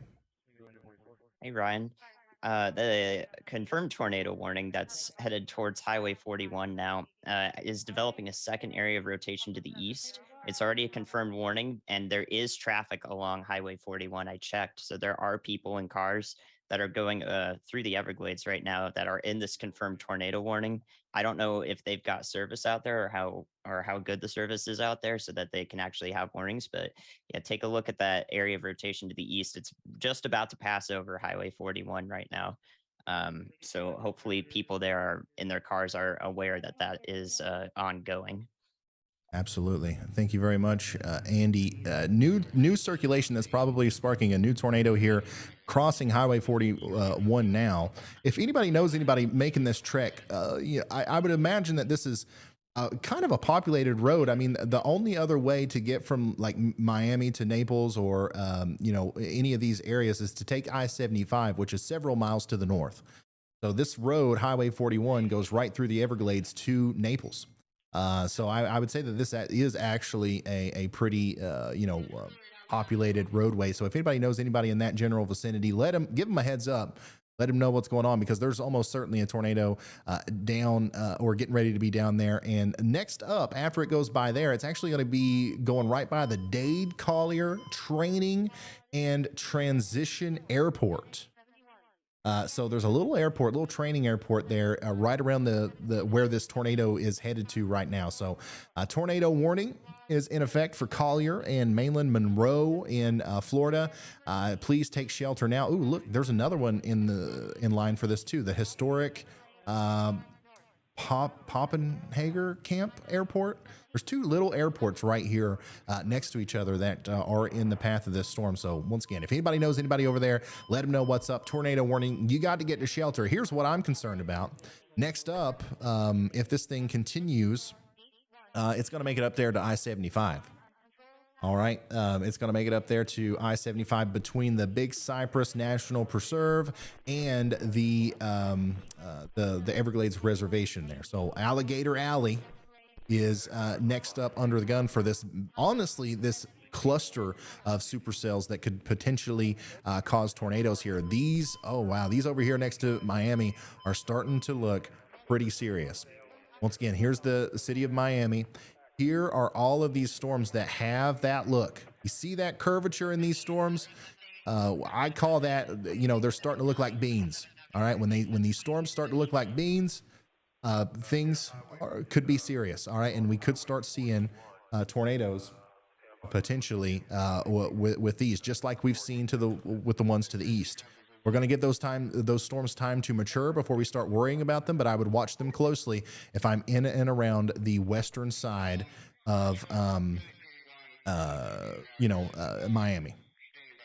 Hey, Ryan. The confirmed tornado warning that's headed towards Highway 41 now is developing a second area of rotation to the east. It's already a confirmed warning, and there is traffic along Highway 41. I checked. So there are people and cars that are going through the Everglades right now that are in this confirmed tornado warning. I don't know if they've got service out there or how good the service is out there so that they can actually have warnings. But yeah, take a look at that area of rotation to the east. It's just about to pass over Highway 41 right now. So hopefully people there are in their cars are aware that that is ongoing. Absolutely. Thank you very much, Andy. New circulation that's probably sparking a new tornado here crossing Highway 41 now. If anybody knows anybody making this trek, I would imagine that this is kind of a populated road. I mean, the only other way to get from like Miami to Naples or, any of these areas is to take I-75, which is several miles to the north. So this road, Highway 41, goes right through the Everglades to Naples. So I would say that this is actually a pretty, populated roadway. So if anybody knows anybody in that general vicinity, give them a heads up. Let them know what's going on because there's almost certainly a tornado down or getting ready to be down there. And next up, after it goes by there, it's actually going to be going right by the Dade Collier Training and Transition Airport. So there's a little training airport there right around the where this tornado is headed to right now. So tornado warning is in effect for Collier and mainland Monroe in Florida. Please take shelter now. Ooh, look, there's another one in line for this too. The historic Poppenhager Camp Airport. There's two little airports right here next to each other that are in the path of this storm. So once again, if anybody knows anybody over there, let them know what's up. Tornado warning. You got to get to shelter. Here's what I'm concerned about. Next up, if this thing continues, it's going to make it up there to I-75. All right. It's going to make it up there to I-75 between the Big Cypress National Preserve and the Everglades Reservation there. So Alligator Alley is next up under the gun for this, honestly, this cluster of supercells that could potentially cause tornadoes here. These over here next to Miami are starting to look pretty serious. Once again, here's the city of Miami. Here are all of these storms that have that look. You see that curvature in these storms? I call that, they're starting to look like beans. All right. When these storms start to look like beans, things could be serious. All right. And we could start seeing tornadoes potentially with these, just like we've seen with the ones to the east. We're going to give those storms time to mature before we start worrying about them, but I would watch them closely if I'm in and around the western side of, Miami.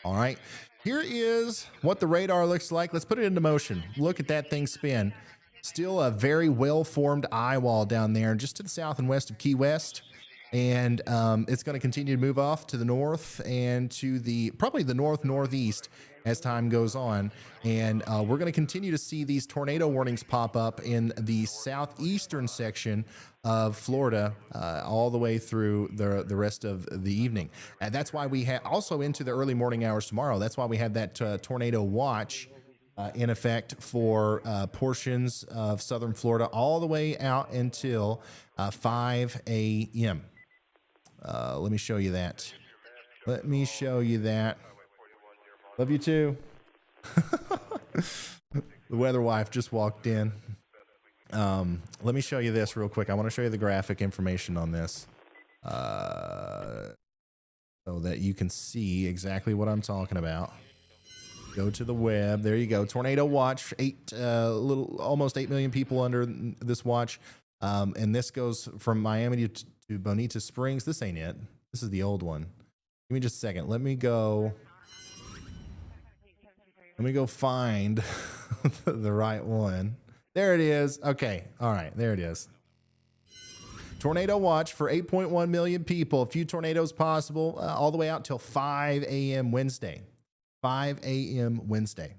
All right, here is what the radar looks like. Let's put it into motion. Look at that thing spin. Still a very well-formed eye wall down there, just to the south and west of Key West. And it's going to continue to move off to the north and to the probably the northeast as time goes on. And we're going to continue to see these tornado warnings pop up in the southeastern section of Florida all the way through the rest of the evening. And that's why we have also into the early morning hours tomorrow. That's why we have that tornado watch in effect for portions of southern Florida all the way out until 5 a.m. Let me show you that. Let me show you that. Love you too. The weather wife just walked in. Let me show you this real quick. I want to show you the graphic information on this so that you can see exactly what I'm talking about. Go to the web. There you go. Tornado watch. Almost 8 million people under this watch. And this goes from Miami to Bonita Springs. This ain't it. This is the old one. Give me just a second. Let me go find the right one. There it is. Okay. All right. There it is. Tornado watch for 8.1 million people. A few tornadoes possible all the way out till 5 a.m. Wednesday. 5 a.m. Wednesday.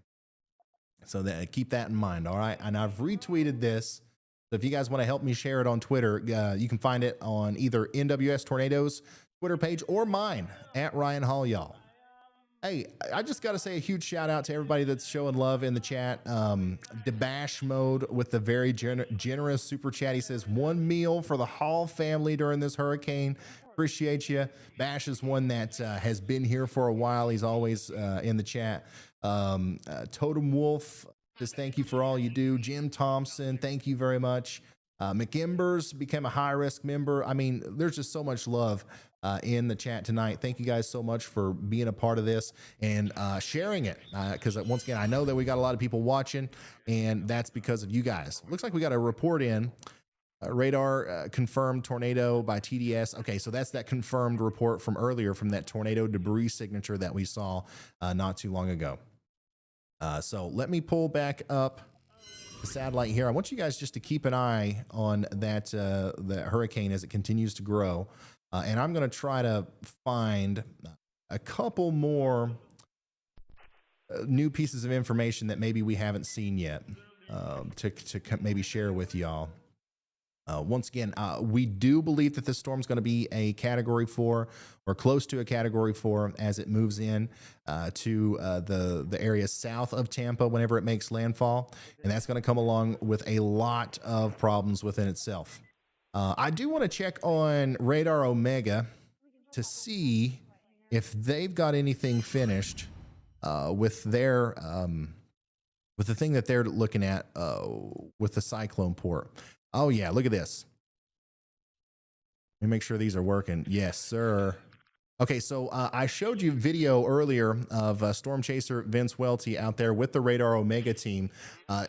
So keep that in mind. All right. And I've retweeted this. So if you guys want to help me share it on Twitter, you can find it on either NWS Tornadoes Twitter page or mine at Ryan Hall, y'all. Hey, I just got to say a huge shout out to everybody that's showing love in the chat. Debash Mode with the very generous super chat. He says 1 meal for the Hall family during this hurricane. Appreciate you. Bash is one that has been here for a while. He's always in the chat. Totem Wolf says thank you for all you do. Jim Thompson, thank you very much. McEmbers became a high-risk member. I mean, there's just so much love in the chat tonight. Thank you guys so much for being a part of this and sharing it. Because once again, I know that we got a lot of people watching, and that's because of you guys. Looks like we got a report in. Radar confirmed tornado by TDS. Okay, so that's that confirmed report from earlier from that tornado debris signature that we saw not too long ago. So let me pull back up the satellite here. I want you guys just to keep an eye on that hurricane as it continues to grow. And I'm going to try to find a couple more new pieces of information that maybe we haven't seen yet to maybe share with y'all. Once again, we do believe that this storm is going to be a Category 4 or close to a Category 4 as it moves in to the area south of Tampa whenever it makes landfall. And that's going to come along with a lot of problems within itself. I do want to check on Radar Omega to see if they've got anything finished with their with the thing that they're looking at with the cyclone port. Oh yeah, look at this. Let me make sure these are working. Yes, sir. Okay, so I showed you video earlier of Storm Chaser Vince Welty out there with the Radar Omega team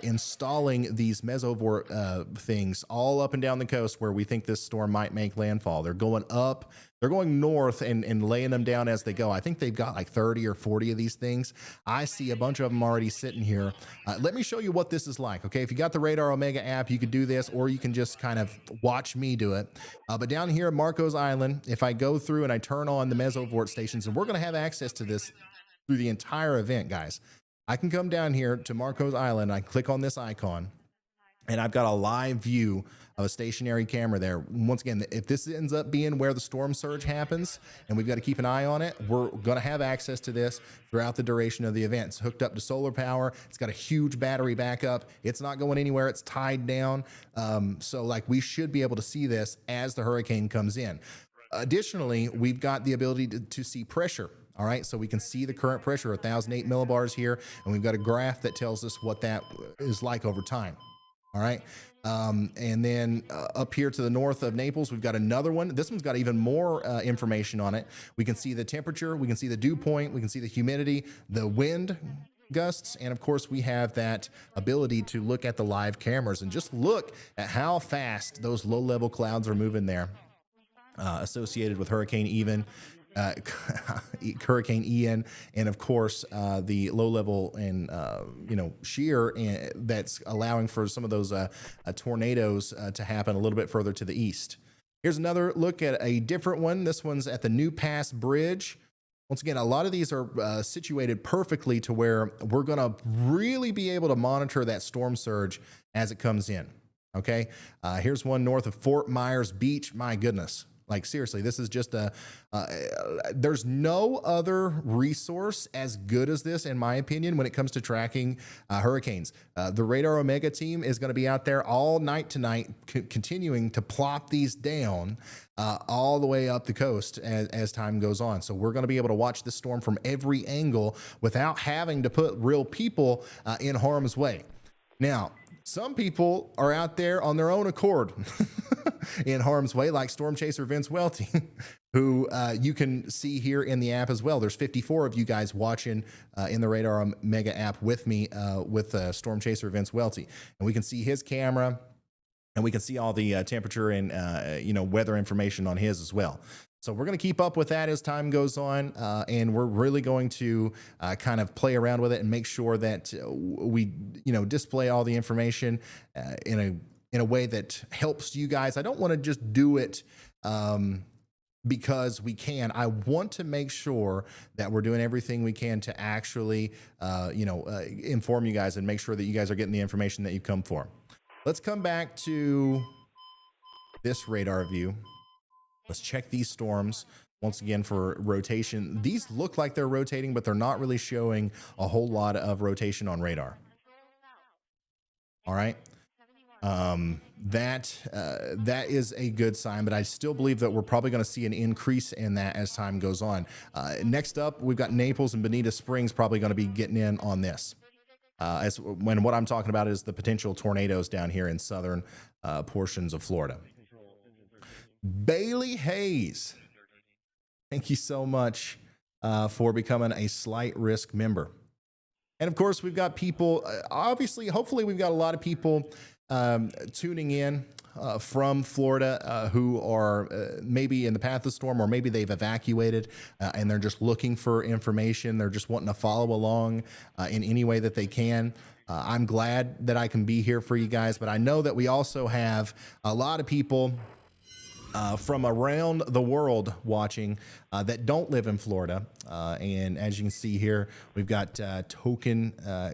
installing these mesovort things all up and down the coast where we think this storm might make landfall. They're going up, they're going north and laying them down as they go. I think they've got like 30 or 40 of these things. I see a bunch of them already sitting here. Let me show you what this is like. Okay, if you got the Radar Omega app, you could do this, or you can just kind of watch me do it. But down here at Marcos Island, if I go through and I turn on the mesovort stations, and we're going to have access to this through the entire event, guys. I can come down here to Marcos Island, I click on this icon, and I've got a live view of a stationary camera there. Once again, if this ends up being where the storm surge happens and we've got to keep an eye on it, we're going to have access to this throughout the duration of the event. It's hooked up to solar power. It's got a huge battery backup. It's not going anywhere. It's tied down. So like we should be able to see this as the hurricane comes in. Additionally, we've got the ability to see pressure. All right, so we can see the current pressure, 1,008 millibars here, and we've got a graph that tells us what that is like over time. All right, and then up here to the north of Naples, we've got another one. This one's got even more information on it. We can see the temperature, we can see the dew point, we can see the humidity, the wind gusts, and of course we have that ability to look at the live cameras and just look at how fast those low-level clouds are moving there associated with Hurricane Even. uh, Hurricane Ian, and of course the low level and shear that's allowing for some of those tornadoes to happen a little bit further to the east. Here's another look at a different one. This one's at the New Pass Bridge. Once again, a lot of these are situated perfectly to where we're going to really be able to monitor that storm surge as it comes in. Okay, here's one north of Fort Myers Beach. My goodness. Like seriously, this is just there's no other resource as good as this, in my opinion, when it comes to tracking hurricanes. The Radar Omega team is going to be out there all night tonight, continuing to plop these down all the way up the coast as time goes on. So we're going to be able to watch this storm from every angle without having to put real people in harm's way. Now, some people are out there on their own accord in harm's way, like Storm Chaser Vince Welty, who you can see here in the app as well. There's 54 of you guys watching in the Radar Mega app with me with Storm Chaser Vince Welty. And we can see his camera, and we can see all the temperature and weather information on his as well. So we're going to keep up with that as time goes on, and we're really going to kind of play around with it and make sure that we, display all the information in a way that helps you guys. I don't want to just do it because we can. I want to make sure that we're doing everything we can to actually, inform you guys and make sure that you guys are getting the information that you come for. Let's come back to this radar view. Let's check these storms once again for rotation. These look like they're rotating, but they're not really showing a whole lot of rotation on radar. All right. That is a good sign, but I still believe that we're probably going to see an increase in that as time goes on. Next up, we've got Naples and Bonita Springs probably going to be getting in on this. When what I'm talking about is the potential tornadoes down here in southern portions of Florida. Bailey Hayes, thank you so much for becoming a Slight Risk member. And of course, we've got people, hopefully we've got a lot of people tuning in from Florida who are maybe in the path of the storm, or maybe they've evacuated and they're just looking for information. They're just wanting to follow along in any way that they can. I'm glad that I can be here for you guys, but I know that we also have a lot of people from around the world watching that don't live in Florida. And as you can see here, we've got Token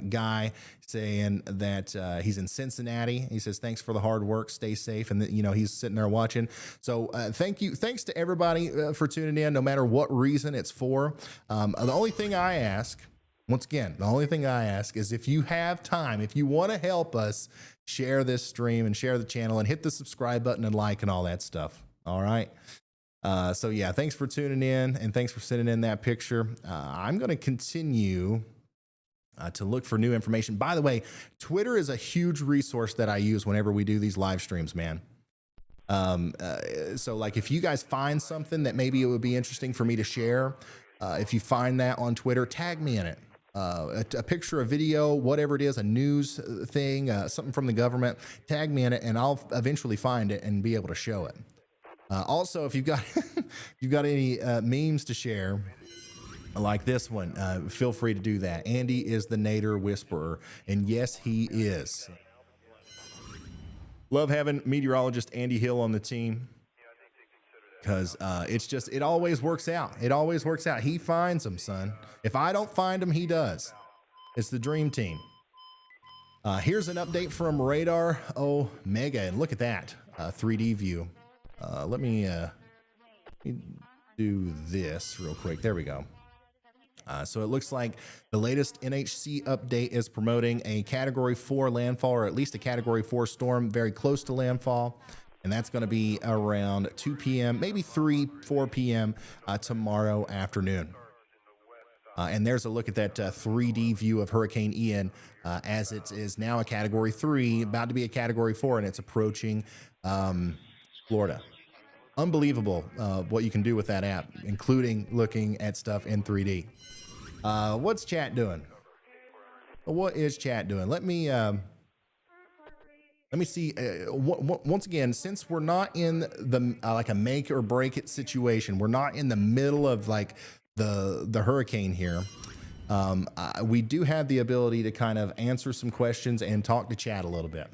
Guy saying that he's in Cincinnati. He says, thanks for the hard work. Stay safe. And, he's sitting there watching. So thanks to everybody for tuning in, no matter what reason it's for. The only thing I ask, once again, is if you have time, if you want to help us, share this stream and share the channel and hit the subscribe button and like and all that stuff. All right. So yeah, thanks for tuning in and thanks for sending in that picture. I'm going to continue to look for new information. By the way, Twitter is a huge resource that I use whenever we do these live streams, man. So like if you guys find something that maybe it would be interesting for me to share, if you find that on Twitter, tag me in it. A picture, a video, whatever it is, a news thing, something from the government, tag me in it and I'll eventually find it and be able to show it. Also, if you've got any memes to share, like this one, feel free to do that. Andy is the Nader Whisperer, and yes, he is. Love having meteorologist Andy Hill on the team because it always works out. It always works out. He finds them, son. If I don't find them, he does. It's the dream team. Here's an update from Radar Omega, and look at that 3D view. Let me do this real quick. There we go. So it looks like the latest NHC update is promoting a Category 4 landfall, or at least a Category 4 storm very close to landfall. And that's going to be around 2 p.m., maybe 4 p.m. Tomorrow afternoon. And there's a look at that 3D view of Hurricane Ian as it is now a Category 3, about to be a Category 4, and it's approaching Florida. Unbelievable what you can do with that app, including looking at stuff in 3D. What's chat doing? What is chat doing? Let me Let me see. Once again, since we're not in the like a make or break it situation, we're not in the middle of like the hurricane here. We do have the ability to kind of answer some questions and talk to chat a little bit.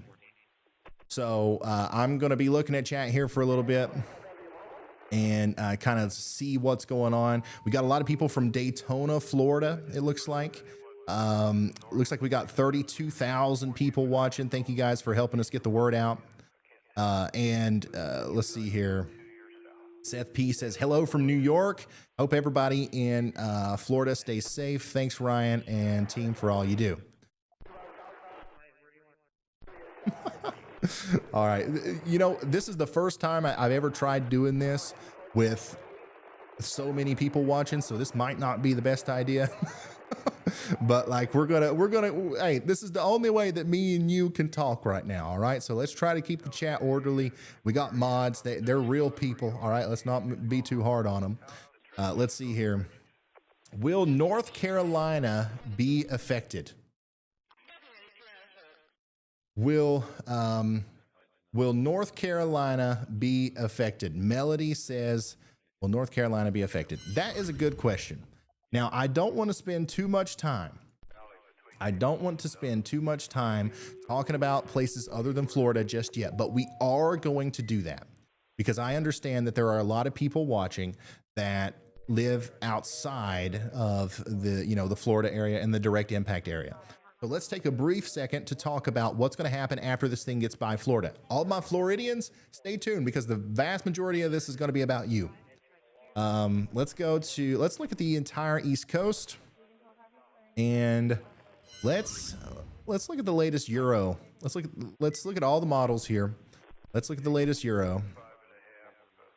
So I'm going to be looking at chat here for a little bit and kind of see what's going on. We got a lot of people from Daytona, Florida, it looks like. Looks like we got 32,000 people watching. Thank you guys for helping us get the word out. Let's see here. Seth P says, hello from New York. Hope everybody in Florida stays safe. Thanks, Ryan and team, for all you do. All right. You know, this is the first time I've ever tried doing this with so many people watching, so this might not be the best idea. But like we're gonna hey, this is the only way that me and you can talk right now. All right, so let's try to keep the chat orderly. We got mods, they're real people. All right, let's not be too hard on them. Let's see here. Will North Carolina be affected? Will North Carolina be affected? Melody says, will North Carolina be affected? That is a good question. Now, I don't want to spend too much time. I don't want to spend too much time talking about places other than Florida just yet, but we are going to do that because I understand that there are a lot of people watching that live outside of the, you know, the Florida area and the direct impact area. So let's take a brief second to talk about what's going to happen after this thing gets by Florida. All my Floridians, stay tuned because the vast majority of this is going to be about you. Let's look at the entire East Coast and let's look at the latest Euro. Let's look at all the models here. Let's look at the latest Euro.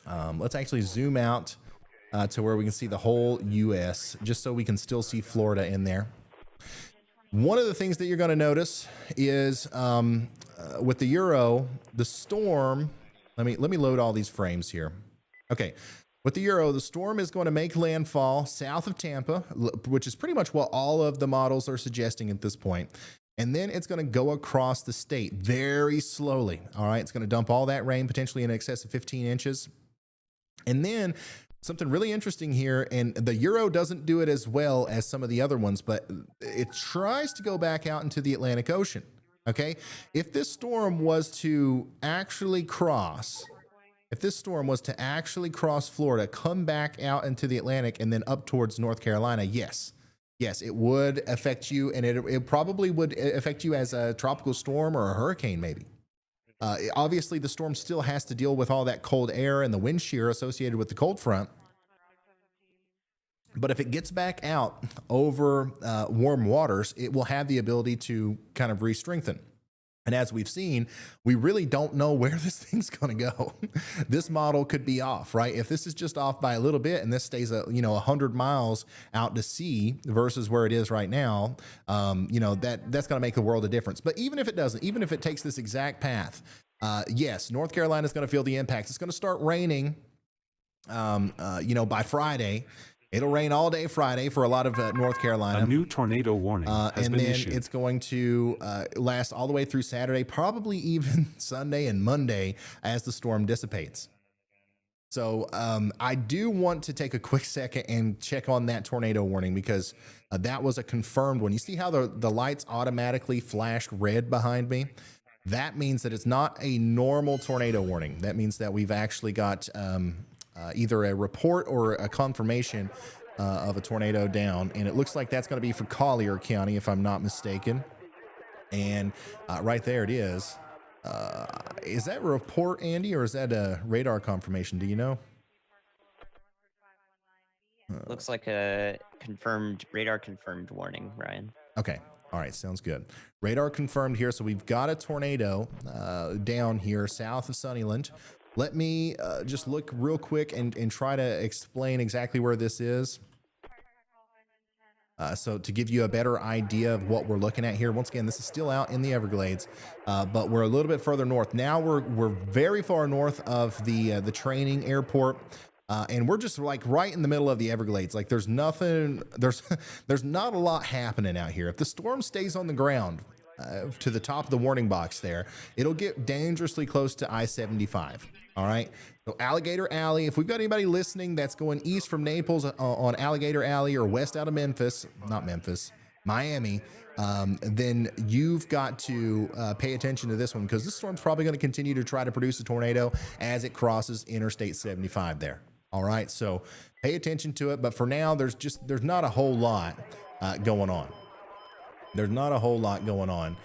Let's actually zoom out to where we can see the whole US just so we can still see Florida in there. One of the things that you're going to notice is with the Euro, the storm, let me load all these frames here. Okay. With the Euro, the storm is going to make landfall south of Tampa, which is pretty much what all of the models are suggesting at this point. And then it's going to go across the state very slowly. All right. It's going to dump all that rain, potentially in excess of 15 inches. And then something really interesting here, and the Euro doesn't do it as well as some of the other ones, but it tries to go back out into the Atlantic Ocean. Okay. If this storm was to actually cross Florida, come back out into the Atlantic and then up towards North Carolina, yes, it would affect you, and it probably would affect you as a tropical storm or a hurricane maybe. Obviously, the storm still has to deal with all that cold air and the wind shear associated with the cold front. But if it gets back out over warm waters, it will have the ability to kind of re-strengthen. And as we've seen, we really don't know where this thing's going to go. This model could be off, right? If this is just off by a little bit and this stays, 100 miles out to sea versus where it is right now, that's going to make a world of difference. But even if it doesn't, even if it takes this exact path, yes, North Carolina is going to feel the impact. It's going to start raining, by Friday. It'll rain all day Friday for a lot of North Carolina. A new tornado warning has been issued. And then it's going to last all the way through Saturday, probably even Sunday and Monday as the storm dissipates. So I do want to take a quick second and check on that tornado warning because that was a confirmed one. You see how the lights automatically flashed red behind me? That means that it's not a normal tornado warning. That means that we've actually got either a report or a confirmation of a tornado down. And it looks like that's going to be for Collier County, if I'm not mistaken. And right there it is. Is that a report, Andy, or is that a radar confirmation? Do you know? Looks like a radar confirmed warning, Ryan. Okay. All right. Sounds good. Radar confirmed here. So we've got a tornado down here south of Sunnyland. Let me just look real quick and try to explain exactly where this is. So to give you a better idea of what we're looking at here, once again, this is still out in the Everglades, but we're a little bit further north. Now we're very far north of the training airport, and we're just like right in the middle of the Everglades. Like there's nothing, there's not a lot happening out here. If the storm stays on the ground, to the top of the warning box there, it'll get dangerously close to I-75. All right. So Alligator Alley, if we've got anybody listening that's going east from Naples on Alligator Alley or west out of Miami, then you've got to pay attention to this one, because this storm's probably going to continue to try to produce a tornado as it crosses Interstate 75 there. All right. So pay attention to it. But for now, there's not a whole lot going on. There's not a whole lot going on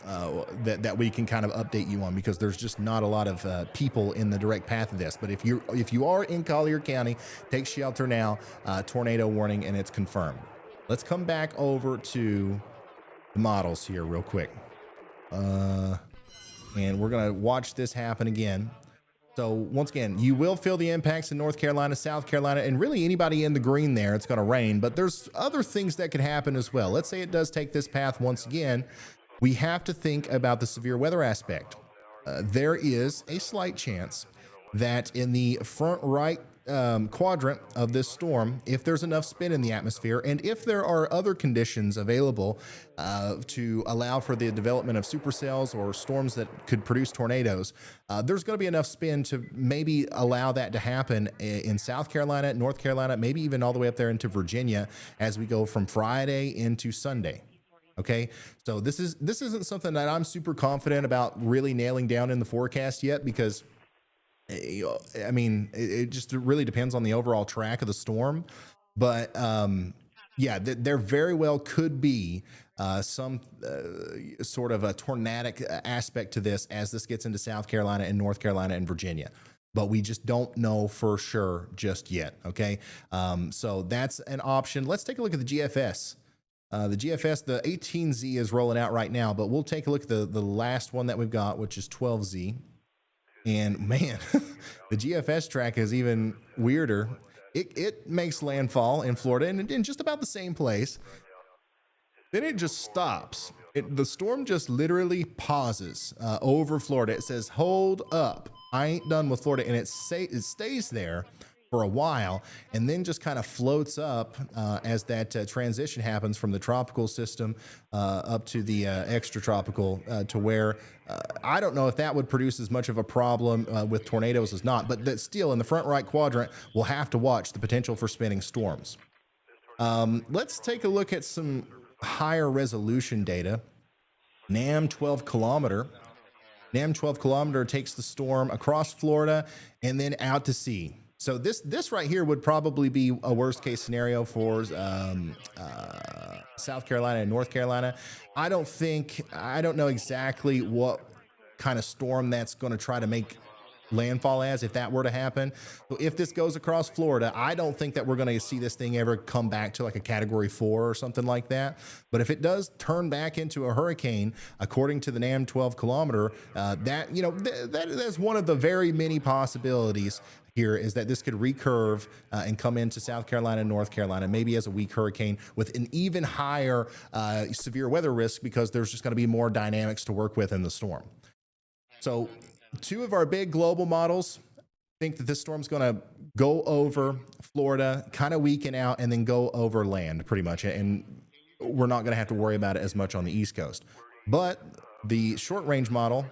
that we can kind of update you on, because there's just not a lot of people in the direct path of this. But if you are in Collier County, take shelter now. Tornado warning, and it's confirmed. Let's come back over to the models here real quick, and we're gonna watch this happen again. So once again, you will feel the impacts in North Carolina, South Carolina, and really anybody in the green there. It's going to rain, but there's other things that could happen as well. Let's say it does take this path once again. We have to think about the severe weather aspect. There is a slight chance that in the front right quadrant of this storm, if there's enough spin in the atmosphere, and if there are other conditions available to allow for the development of supercells or storms that could produce tornadoes, there's going to be enough spin to maybe allow that to happen in South Carolina, North Carolina, maybe even all the way up there into Virginia as we go from Friday into Sunday. Okay, so this isn't something that I'm super confident about really nailing down in the forecast yet, because I mean, it just really depends on the overall track of the storm. But yeah, there very well could be some sort of a tornadic aspect to this as this gets into South Carolina and North Carolina and Virginia. But we just don't know for sure just yet. Okay, so that's an option. Let's take a look at the GFS. The GFS, the 18Z is rolling out right now, but we'll take a look at the last one that we've got, which is 12Z. And man, the GFS track is even weirder. It makes landfall in Florida and in just about the same place. Then it just stops. The storm just literally pauses over Florida. It says, hold up, I ain't done with Florida. And it stays there for a while, and then just kind of floats up as that transition happens from the tropical system up to the extratropical, to where I don't know if that would produce as much of a problem with tornadoes as not, but that still in the front right quadrant, we'll have to watch the potential for spinning storms. Let's take a look at some higher resolution data. NAM 12 kilometer. NAM 12 kilometer takes the storm across Florida and then out to sea. So this right here would probably be a worst case scenario for South Carolina and North Carolina. I don't know exactly what kind of storm that's going to try to make landfall as, if that were to happen. So if this goes across Florida, I don't think that we're going to see this thing ever come back to like a category 4 or something like that. But if it does turn back into a hurricane, according to the NAM 12 kilometer, that is one of the very many possibilities here, is that this could recurve and come into South Carolina and North Carolina, maybe as a weak hurricane with an even higher severe weather risk, because there's just going to be more dynamics to work with in the storm. So two of our big global models think that this storm's going to go over Florida, kind of weaken out, and then go over land pretty much. And we're not going to have to worry about it as much on the East Coast. But the short range model,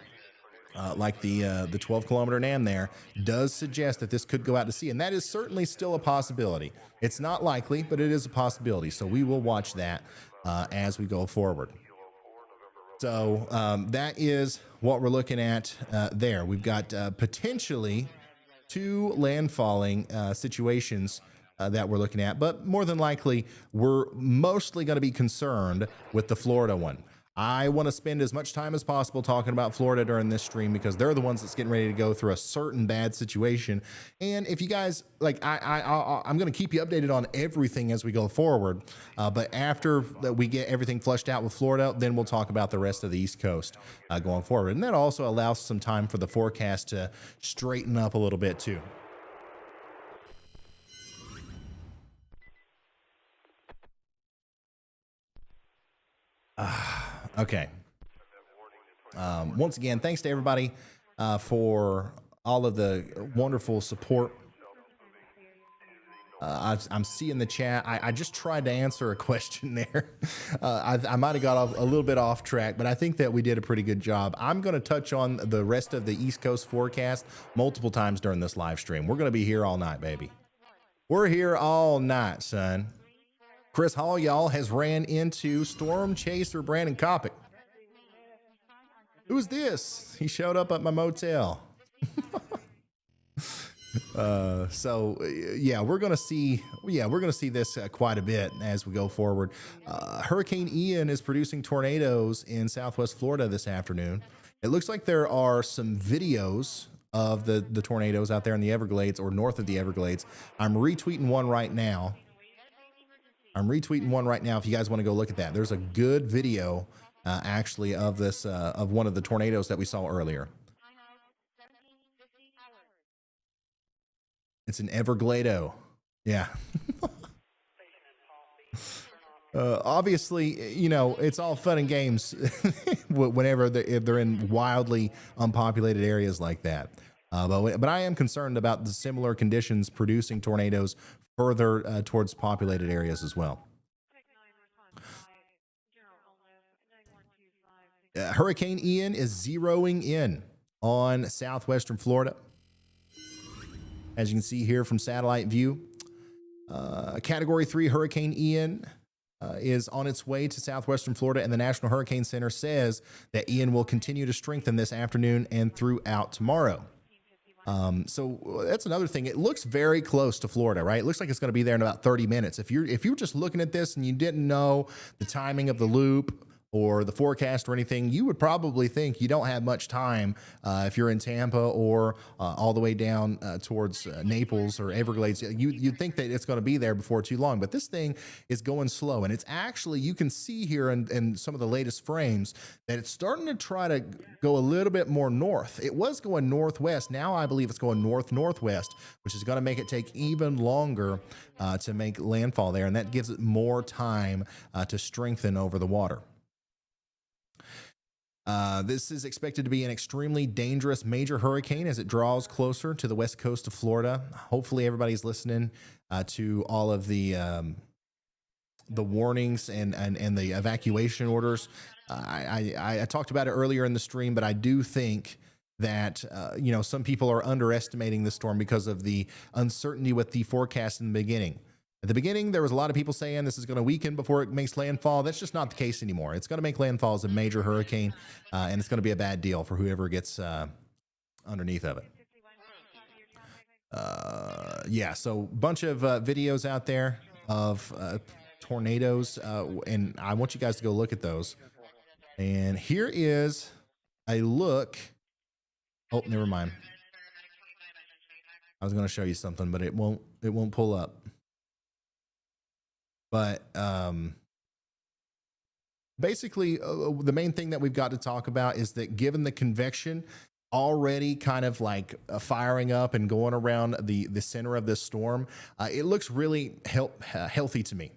like the 12 kilometer NAM there, does suggest that this could go out to sea. And that is certainly still a possibility. It's not likely, but it is a possibility. So we will watch that as we go forward. So that is what we're looking at there. We've got potentially 2 landfalling situations that we're looking at, but more than likely, we're mostly going to be concerned with the Florida one. I want to spend as much time as possible talking about Florida during this stream, because they're the ones that's getting ready to go through a certain bad situation. And if you guys like, I'm going to keep you updated on everything as we go forward. But after we get everything flushed out with Florida, then we'll talk about the rest of the East Coast going forward. And that also allows some time for the forecast to straighten up a little bit too. Okay. Once again, thanks to everybody for all of the wonderful support I'm seeing the chat. I just tried to answer a question there. I might have got off a little bit off track, but I think that we did a pretty good job. I'm going to touch on the rest of the East Coast forecast multiple times during this live stream. We're going to be here all night, baby. We're here all night, son. Chris Hall, y'all, has ran into Storm Chaser Brandon Kopic. Who's this? He showed up at my motel. Yeah, we're gonna see this quite a bit as we go forward. Hurricane Ian is producing tornadoes in Southwest Florida this afternoon. It looks like there are some videos of the tornadoes out there in the Everglades or north of the Everglades. I'm retweeting one right now. If you guys want to go look at that. There's a good video actually of this of one of the tornadoes that we saw earlier. It's an Everglado. Yeah. Obviously, you know, it's all fun and games whenever they're in wildly unpopulated areas like that. But I am concerned about the similar conditions producing tornadoes further towards populated areas as well. Hurricane Ian is zeroing in on southwestern Florida. As you can see here from satellite view, Category 3 Hurricane Ian is on its way to southwestern Florida, and the National Hurricane Center says that Ian will continue to strengthen this afternoon and throughout tomorrow. So that's another thing. It looks very close to Florida, right? It looks like it's going to be there in about 30 minutes. If you're just looking at this and you didn't know the timing of the loop or the forecast or anything, you would probably think you don't have much time if you're in Tampa or all the way down towards Naples or Everglades. You'd think that it's going to be there before too long, but this thing is going slow. And it's actually, you can see here in some of the latest frames that it's starting to try to go a little bit more north. It was going northwest. Now I believe it's going north-northwest, which is going to make it take even longer to make landfall there. And that gives it more time to strengthen over the water. This is expected to be an extremely dangerous major hurricane as it draws closer to the west coast of Florida. Hopefully everybody's listening to all of the warnings and the evacuation orders. I talked about it earlier in the stream, but I do think that some people are underestimating the storm because of the uncertainty with the forecast in the beginning. At the beginning, there was a lot of people saying this is going to weaken before it makes landfall. That's just not the case anymore. It's going to make landfall as a major hurricane, and it's going to be a bad deal for whoever gets underneath of it. Yeah, so bunch of videos out there of tornadoes, and I want you guys to go look at those. And here is a look. Oh, never mind. I was going to show you something, but it won't pull up. But basically, the main thing that we've got to talk about is that given the convection already kind of like firing up and going around the center of this storm, it looks really healthy to me.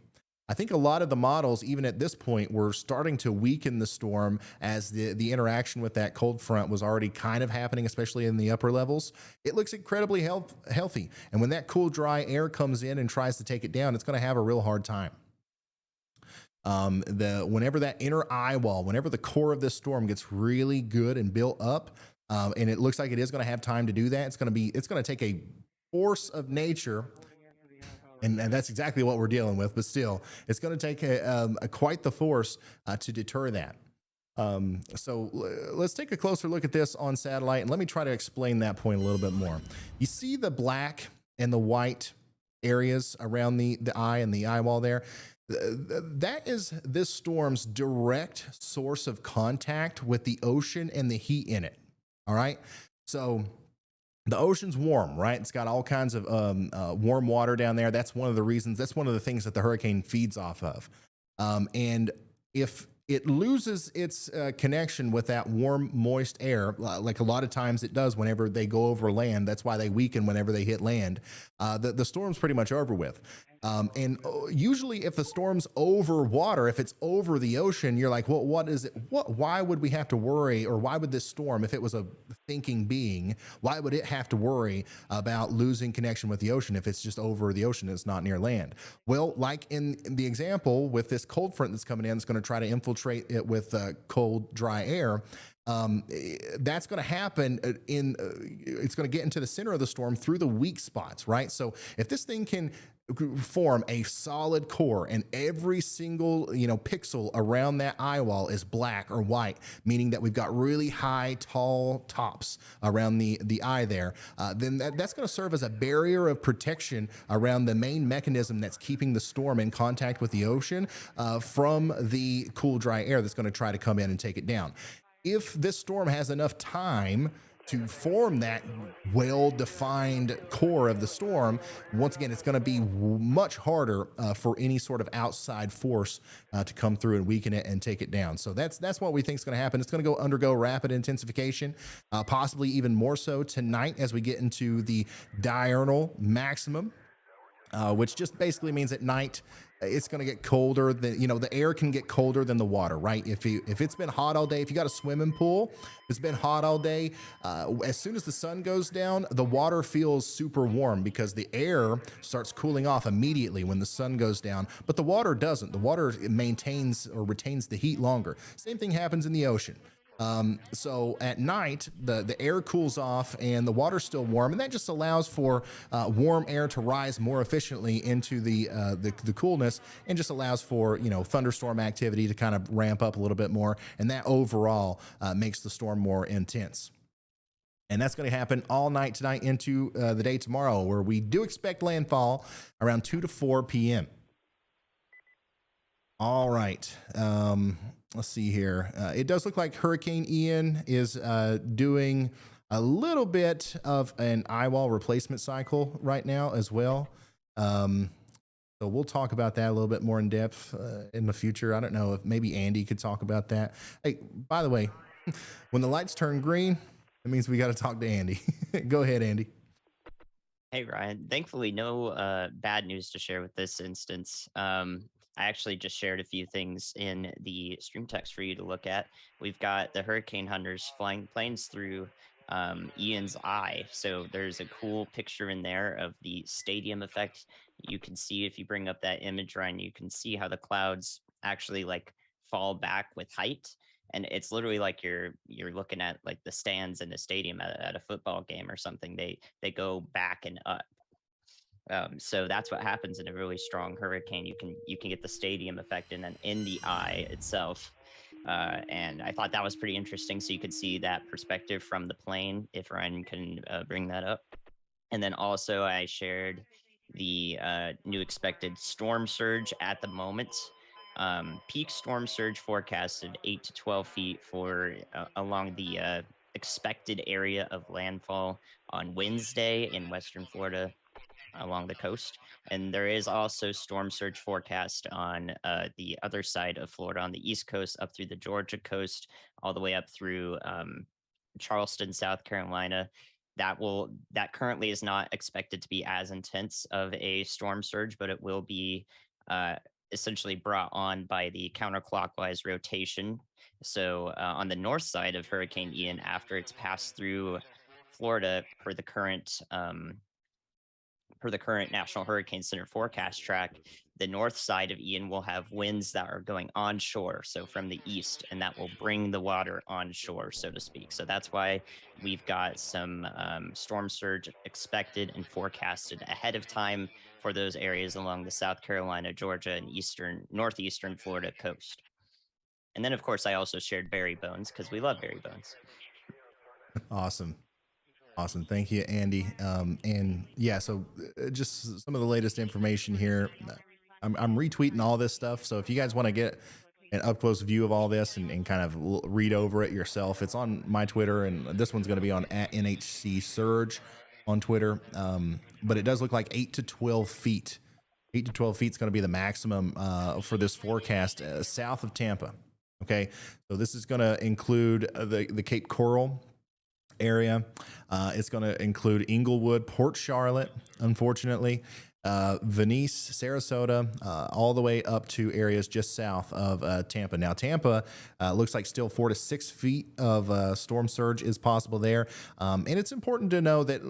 I think a lot of the models, even at this point, were starting to weaken the storm as the interaction with that cold front was already kind of happening, especially in the upper levels. It looks incredibly healthy. And when that cool, dry air comes in and tries to take it down, it's going to have a real hard time. Whenever that inner eyewall, whenever the core of this storm gets really good and built up, and it looks like it is going to have time to do that, it's going to take a force of nature. And that's exactly what we're dealing with, but still, it's going to take quite the force to deter that. So let's take a closer look at this on satellite, and let me try to explain that point a little bit more. You see the black and the white areas around the eye and the eyewall there? That is this storm's direct source of contact with the ocean and the heat in it. All right? So the ocean's warm, right? It's got all kinds of warm water down there. That's one of the reasons. That's one of the things that the hurricane feeds off of. And if it loses its connection with that warm, moist air, like a lot of times it does whenever they go over land, that's why they weaken whenever they hit land, the storm's pretty much over with. And usually if the storm's over water, if it's over the ocean, you're like, well, what is it? Why would we have to worry? Or why would this storm, if it was a thinking being, why would it have to worry about losing connection with the ocean if it's just over the ocean, it's not near land? Well, like in the example with this cold front that's coming in, it's going to try to infiltrate it with cold, dry air. That's going to happen it's going to get into the center of the storm through the weak spots, right? So if this thing can form a solid core and every single pixel around that eye wall is black or white, meaning that we've got really high tall tops around the eye there, then that's going to serve as a barrier of protection around the main mechanism that's keeping the storm in contact with the ocean from the cool dry air that's going to try to come in and take it down. If this storm has enough time to form that well-defined core of the storm, once again, it's going to be much harder for any sort of outside force to come through and weaken it and take it down. So that's what we think is going to happen. It's going to undergo rapid intensification, possibly even more so tonight as we get into the diurnal maximum, which just basically means at night it's going to get colder than, the air can get colder than the water, right? If it's been hot all day, if you got a swimming pool, it's been hot all day, as soon as the sun goes down, the water feels super warm because the air starts cooling off immediately when the sun goes down, but the water doesn't. The water maintains or retains the heat longer. Same thing happens in the ocean. So at night, the air cools off and the water's still warm, and that just allows for warm air to rise more efficiently into the coolness, and just allows for thunderstorm activity to kind of ramp up a little bit more, and that overall makes the storm more intense. And that's going to happen all night tonight into the day tomorrow, where we do expect landfall around 2 to 4 p.m. All right. Let's see here. It does look like Hurricane Ian is doing a little bit of an eyewall replacement cycle right now as well. So we'll talk about that a little bit more in depth in the future. I don't know if maybe Andy could talk about that. Hey, by the way, when the lights turn green, it means we got to talk to Andy. Go ahead, Andy. Hey, Ryan. Thankfully, no bad news to share with this instance. I actually just shared a few things in the stream text for you to look at. We've got the hurricane hunters flying planes through Ian's eye. So there's a cool picture in there of the stadium effect. You can see, if you bring up that image, Ryan, you can see how the clouds actually like fall back with height. And it's literally like you're looking at like the stands in a stadium at a football game or something. They go back and up. So that's what happens in a really strong hurricane. You can get the stadium effect in the eye itself. And I thought that was pretty interesting. So you could see that perspective from the plane, if Ryan can bring that up. And then also I shared the new expected storm surge at the moment. Peak storm surge forecasted 8 to 12 feet for along the expected area of landfall on Wednesday in Western Florida, along the coast. And there is also storm surge forecast on the other side of Florida, on the East Coast, up through the Georgia coast, all the way up through Charleston, South Carolina. That currently is not expected to be as intense of a storm surge, but it will be essentially brought on by the counterclockwise rotation. So on the north side of Hurricane Ian, after it's passed through Florida, per the current National Hurricane Center forecast track, the north side of Ian will have winds that are going onshore, so from the east, and that will bring the water onshore, so to speak. So that's why we've got some storm surge expected and forecasted ahead of time for those areas along the South Carolina, Georgia, and northeastern Florida coast. And then, of course, I also shared berry bones because we love berry bones. Awesome. Thank you, Andy. And yeah, so just some of the latest information here. I'm retweeting all this stuff. So if you guys want to get an up close view of all this and kind of read over it yourself, it's on my Twitter, and this one's going to be on @NHC Surge on Twitter. But it does look like 8 to 12 feet. 8 to 12 feet is going to be the maximum for this forecast south of Tampa. Okay, so this is going to include the Cape Coral area. It's going to include Inglewood, Port Charlotte, unfortunately. Venice, Sarasota, all the way up to areas just south of Tampa. Now, Tampa looks like still 4 to 6 feet of storm surge is possible there. And it's important to know that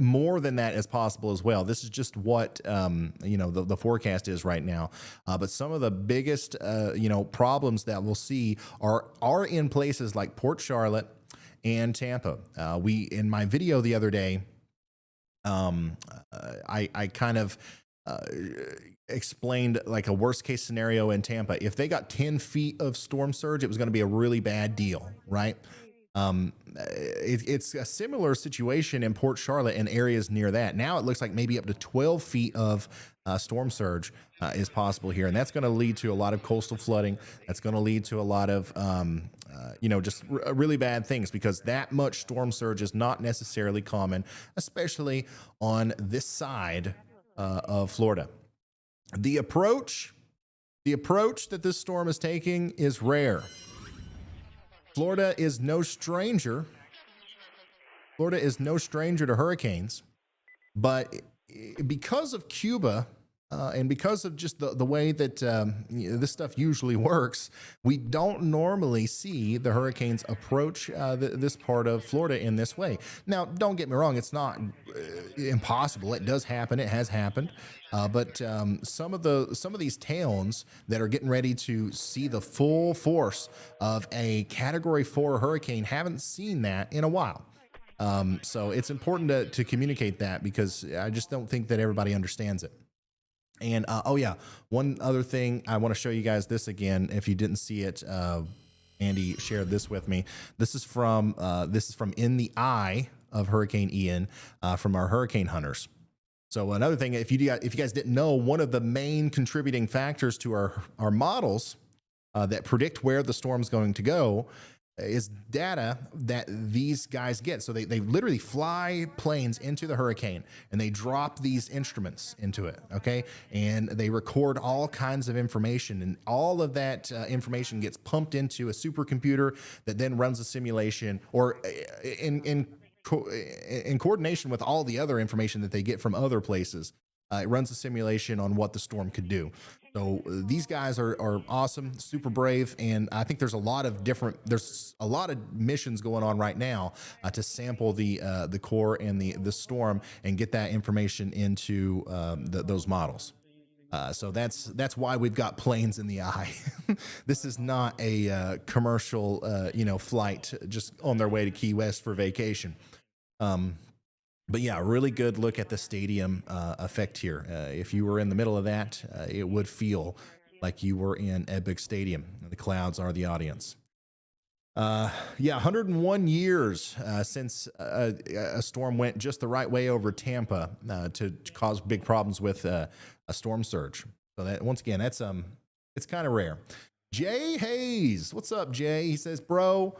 more than that is possible as well. This is just what, the forecast is right now. But some of the biggest, problems that we'll see are in places like Port Charlotte and Tampa. In my video the other day, I kind of explained like a worst case scenario in Tampa. If they got 10 feet of storm surge, it was going to be a really bad deal, right? It's a similar situation in Port Charlotte and areas near that. Now it looks like maybe up to 12 feet of storm surge is possible here. And that's going to lead to a lot of coastal flooding. That's going to lead to a lot of, just really bad things, because that much storm surge is not necessarily common, especially on this side of Florida. The approach that this storm is taking is rare. Florida is no stranger. Florida is no stranger to hurricanes, but because of Cuba and because of just the way that this stuff usually works, we don't normally see the hurricanes approach this part of Florida in this way. Now, don't get me wrong; it's not impossible. It does happen. It has happened. But some of these towns that are getting ready to see the full force of a Category 4 hurricane haven't seen that in a while. So it's important to communicate that, because I just don't think that everybody understands it. And one other thing, I want to show you guys this again. If you didn't see it, Andy shared this with me. This is from In the Eye of Hurricane Ian from our hurricane hunters. So another thing, if you guys didn't know, one of the main contributing factors to our models that predict where the storm's going to go is data that these guys get. So they literally fly planes into the hurricane and they drop these instruments into it, okay? And they record all kinds of information, and all of that information gets pumped into a supercomputer that then runs a simulation, or in coordination with all the other information that they get from other places. It runs a simulation on what the storm could do. So these guys are awesome, super brave, and I think there's a lot of missions going on right now to sample the core and the storm and get that information into those models. So that's why we've got planes in the eye. This is not a commercial flight just on their way to Key West for vacation. But yeah, really good look at the stadium effect here. If you were in the middle of that, it would feel like you were in Epic Stadium. The clouds are the audience. 101 years since a storm went just the right way over Tampa to cause big problems with a storm surge. So that, once again, that's it's kind of rare. Jay Hayes, what's up, Jay? He says, bro.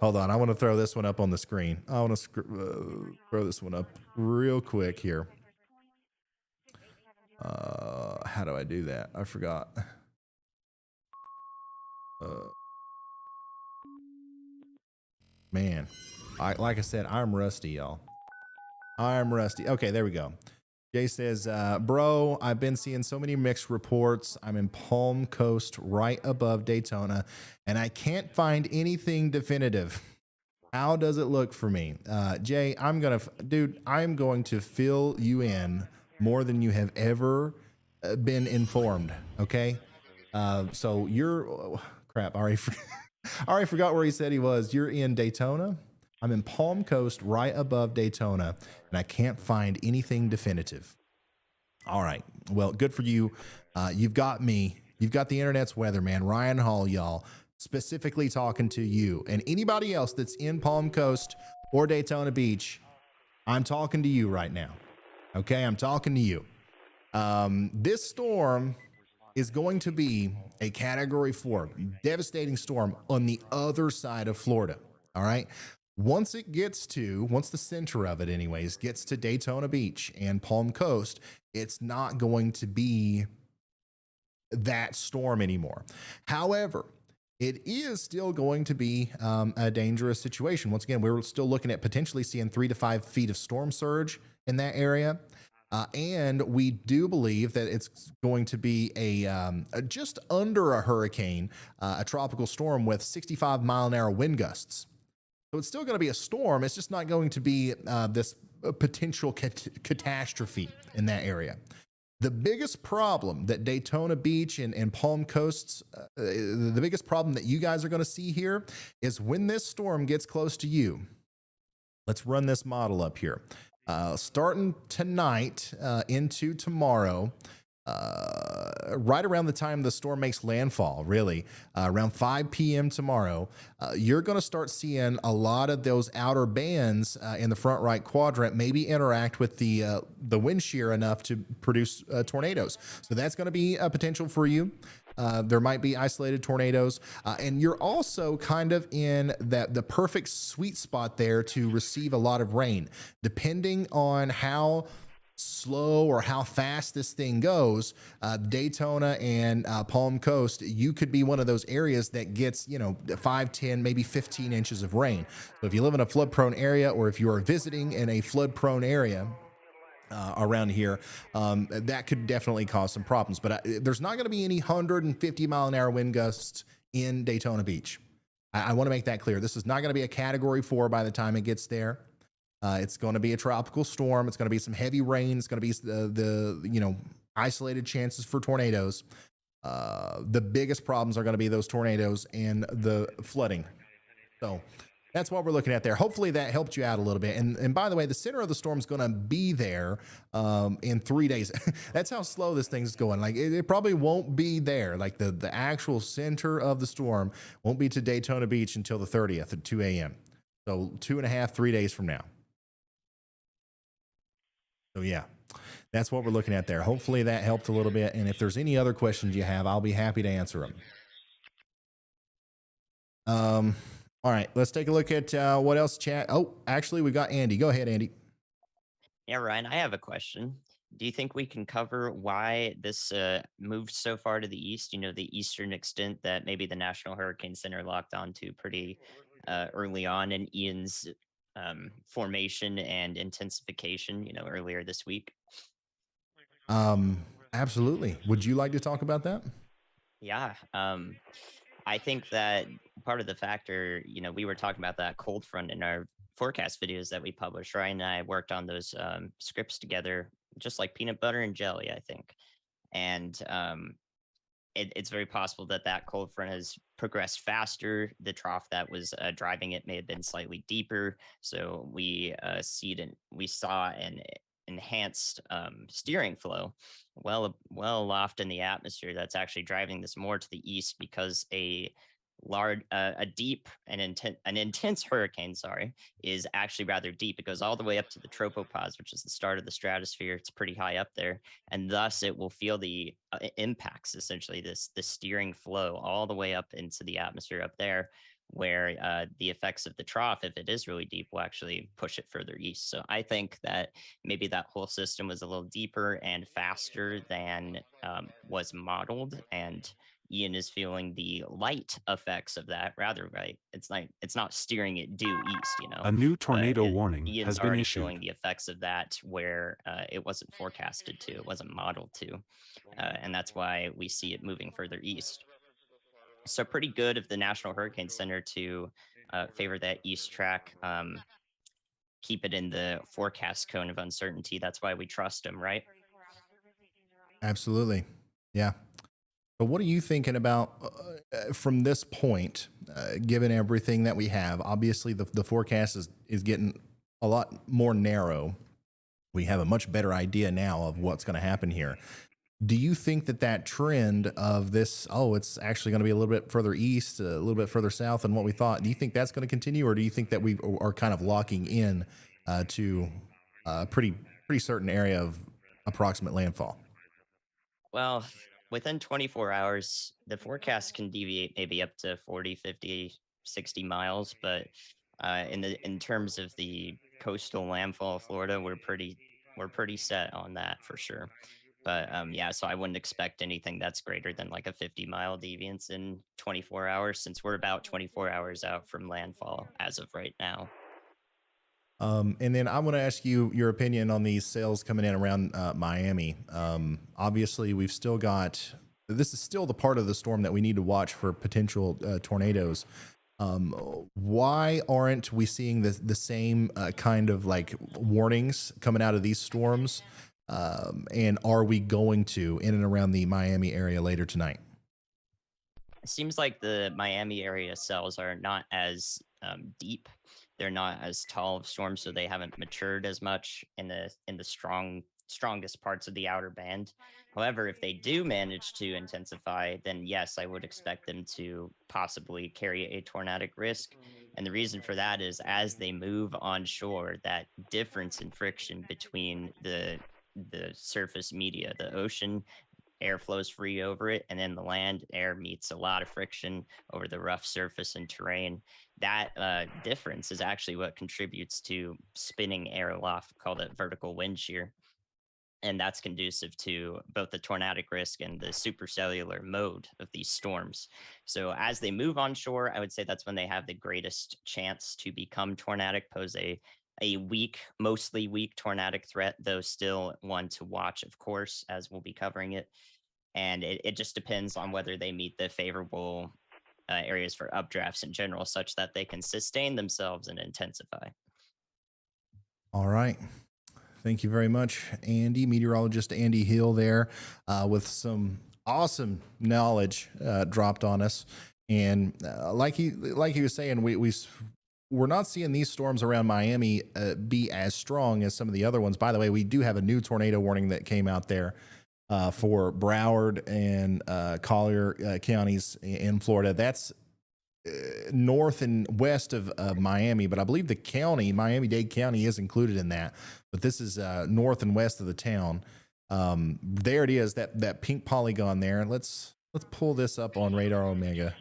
Hold on, I want to throw this one up on the screen. I want to throw this one up real quick here. How do I do that? I forgot. Man, like I said, I'm rusty, y'all. I'm rusty. Okay, there we go. Jay says, bro, I've been seeing so many mixed reports. I'm in Palm Coast right above Daytona, and I can't find anything definitive. How does it look for me? Jay, I'm going to fill you in more than you have ever been informed. Okay. So crap. I already forgot where he said he was. You're in Daytona. I'm in Palm Coast right above Daytona, and I can't find anything definitive. All right. Well, good for you. You've got me. You've got the internet's weatherman, Ryan Hall, y'all, specifically talking to you. And anybody else that's in Palm Coast or Daytona Beach, I'm talking to you right now. Okay? I'm talking to you. This storm is going to be a Category 4, devastating storm on the other side of Florida. All right? Once the center of it anyways, gets to Daytona Beach and Palm Coast, it's not going to be that storm anymore. However, it is still going to be a dangerous situation. Once again, we're still looking at potentially seeing 3 to 5 feet of storm surge in that area. And we do believe that it's going to be a just under a hurricane, a tropical storm with 65-mile-an-hour wind gusts. So it's still going to be a storm. It's just not going to be this potential catastrophe in that area. The biggest problem that Daytona Beach and Palm Coasts, the biggest problem that you guys are going to see here is when this storm gets close to you. Let's run this model up here. Starting tonight into tomorrow, right around the time the storm makes landfall, really, around 5 p.m. tomorrow, you're going to start seeing a lot of those outer bands in the front right quadrant maybe interact with the wind shear enough to produce tornadoes. So that's going to be a potential for you. There might be isolated tornadoes, and you're also kind of in the perfect sweet spot there to receive a lot of rain, depending on how slow or how fast this thing goes. Daytona and Palm Coast, you could be one of those areas that gets 5, 10, maybe 15 inches of rain. So if you live in a flood prone area, or if you are visiting in a flood prone area around here, that could definitely cause some problems. But there's not going to be any 150-mile-an-hour wind gusts in Daytona Beach. I want to make that clear. This is not going to be a Category 4 by the time it gets there. It's going to be a tropical storm. It's going to be some heavy rain. It's going to be the isolated chances for tornadoes. The biggest problems are going to be those tornadoes and the flooding. So that's what we're looking at there. Hopefully that helped you out a little bit. And by the way, the center of the storm is going to be there in 3 days. That's how slow this thing's going. Like it probably won't be there. Like the actual center of the storm won't be to Daytona Beach until the 30th at 2 a.m. So 2.5, 3 days from now. So yeah, that's what we're looking at there. Hopefully that helped a little bit. And if there's any other questions you have, I'll be happy to answer them. All right, let's take a look at what else chat. Oh, actually, we got Andy. Go ahead, Andy. Yeah, Ryan, I have a question. Do you think we can cover why this moved so far to the east? The eastern extent that maybe the National Hurricane Center locked onto pretty early on in Ian's formation and intensification, earlier this week. Absolutely. Would you like to talk about that? Yeah. I think that part of the factor, we were talking about that cold front in our forecast videos that we published. Ryan and I worked on those scripts together, just like peanut butter and jelly, I think. And it's very possible that cold front has progressed faster. The trough that was driving it may have been slightly deeper. So we saw an enhanced steering flow well aloft in the atmosphere that's actually driving this more to the east, because a deep and intense hurricane, is actually rather deep. It goes all the way up to the tropopause, which is the start of the stratosphere. It's pretty high up there, and thus it will feel the impacts, essentially the steering flow all the way up into the atmosphere up there, where the effects of the trough, if it is really deep, will actually push it further east. So I think that maybe that whole system was a little deeper and faster than was modeled, and Ian is feeling the light effects of that rather, right? It's not steering it due east, A new tornado warning Ian's has been already issued. feeling the effects of that where it wasn't forecasted to, it wasn't modeled to, and that's why we see it moving further east. So pretty good of the National Hurricane Center to favor that east track. Keep it in the forecast cone of uncertainty. That's why we trust them, right? Absolutely. Yeah. But what are you thinking about from this point, given everything that we have? Obviously, the forecast is getting a lot more narrow. We have a much better idea now of what's going to happen here. Do you think that trend of this, it's actually going to be a little bit further east, a little bit further south than what we thought, do you think that's going to continue, or do you think that we are kind of locking in to a pretty certain area of approximate landfall? Well, within 24 hours, the forecast can deviate maybe up to 40, 50, 60 miles. But in terms of the coastal landfall of Florida, we're pretty set on that for sure. But yeah, so I wouldn't expect anything that's greater than like a 50-mile deviance in 24 hours, since we're about 24 hours out from landfall as of right now. And then I want to ask you your opinion on these sales coming in around Miami. Obviously, we've still got, this is still the part of the storm that we need to watch for potential tornadoes. Why aren't we seeing the same kind of like warnings coming out of these storms? And are we going to in and around the Miami area later tonight? It seems like the Miami area cells are not as deep. They're not as tall of storms, so they haven't matured as much in the strongest parts of the outer band. However, if they do manage to intensify, then yes, I would expect them to possibly carry a tornadic risk. And the reason for that is as they move onshore, that difference in friction between the surface media, the ocean air flows free over it, and then the land air meets a lot of friction over the rough surface and terrain. That difference is actually what contributes to spinning air aloft, called a vertical wind shear. And that's conducive to both the tornadic risk and the supercellular mode of these storms. So as they move onshore, I would say that's when they have the greatest chance to become tornadic, pose a weak, mostly weak tornadic threat, though still one to watch, of course, as we'll be covering it. And it just depends on whether they meet the favorable areas for updrafts in general, such that they can sustain themselves and intensify. All right. Thank you very much, Andy, meteorologist Andy Hill there, with some awesome knowledge dropped on us. And like he was saying, we're not seeing these storms around Miami be as strong as some of the other ones. By the way, we do have a new tornado warning that came out there for Broward and Collier counties in Florida. That's north and west of Miami, but I believe the county, Miami-Dade County, is included in that. But this is north and west of the town. There it is, that pink polygon there. Let's pull this up on Radar Omega.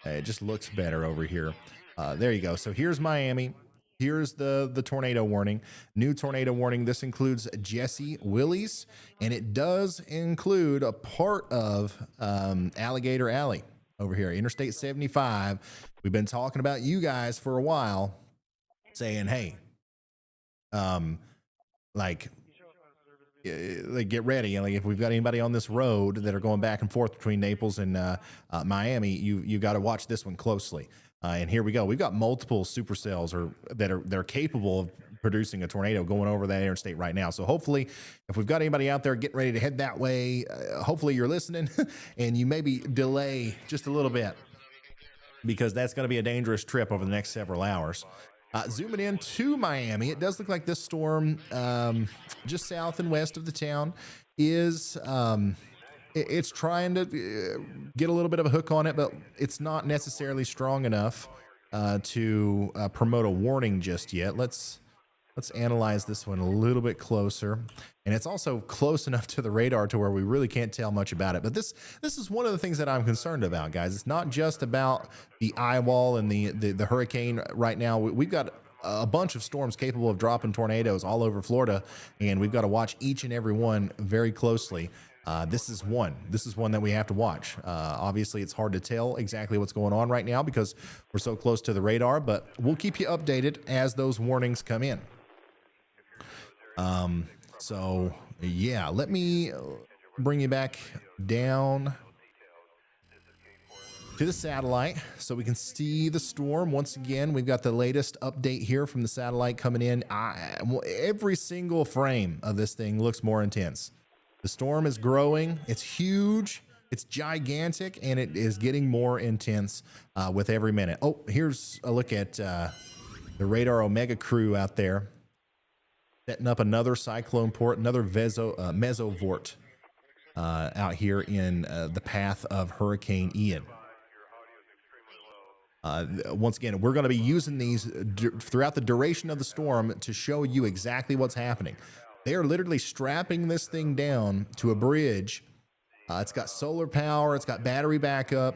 It just looks better over here. There you go. So here's Miami. Here's the tornado warning. New tornado warning. This includes Jesse Willys, and it does include a part of Alligator Alley over here, Interstate 75. We've been talking about you guys for a while, saying, hey, like get ready. And like, if we've got anybody on this road that are going back and forth between Naples and Miami, you got to watch this one closely. And here we go. We've got multiple supercells that are capable of producing a tornado going over that interstate right now. So hopefully, if we've got anybody out there getting ready to head that way, hopefully you're listening and you maybe delay just a little bit, because that's going to be a dangerous trip over the next several hours. Zooming in to Miami, it does look like this storm just south and west of the town is it's trying to get a little bit of a hook on it, but it's not necessarily strong enough to promote a warning just yet. Let's analyze this one a little bit closer. And it's also close enough to the radar to where we really can't tell much about it. But this is one of the things that I'm concerned about, guys. It's not just about the Eyewall and the hurricane right now. We've got a bunch of storms capable of dropping tornadoes all over Florida, and we've got to watch each and every one very closely. This is one that we have to watch. Obviously, it's hard to tell exactly what's going on right now because we're so close to the radar, but we'll keep you updated as those warnings come in. So yeah, let me bring you back down to the satellite so we can see the storm. Once again, we've got the latest update here from the satellite coming in. Every single frame of this thing looks more intense. The storm is growing. It's huge. It's gigantic, and it is getting more intense with every minute. Oh, here's a look at the Radar Omega crew out there, setting up another cyclone port, another mesovort out here in the path of Hurricane Ian. Once again, we're going to be using these throughout the duration of the storm to show you exactly what's happening. They are literally strapping this thing down to a bridge. It's got solar power. It's got battery backup.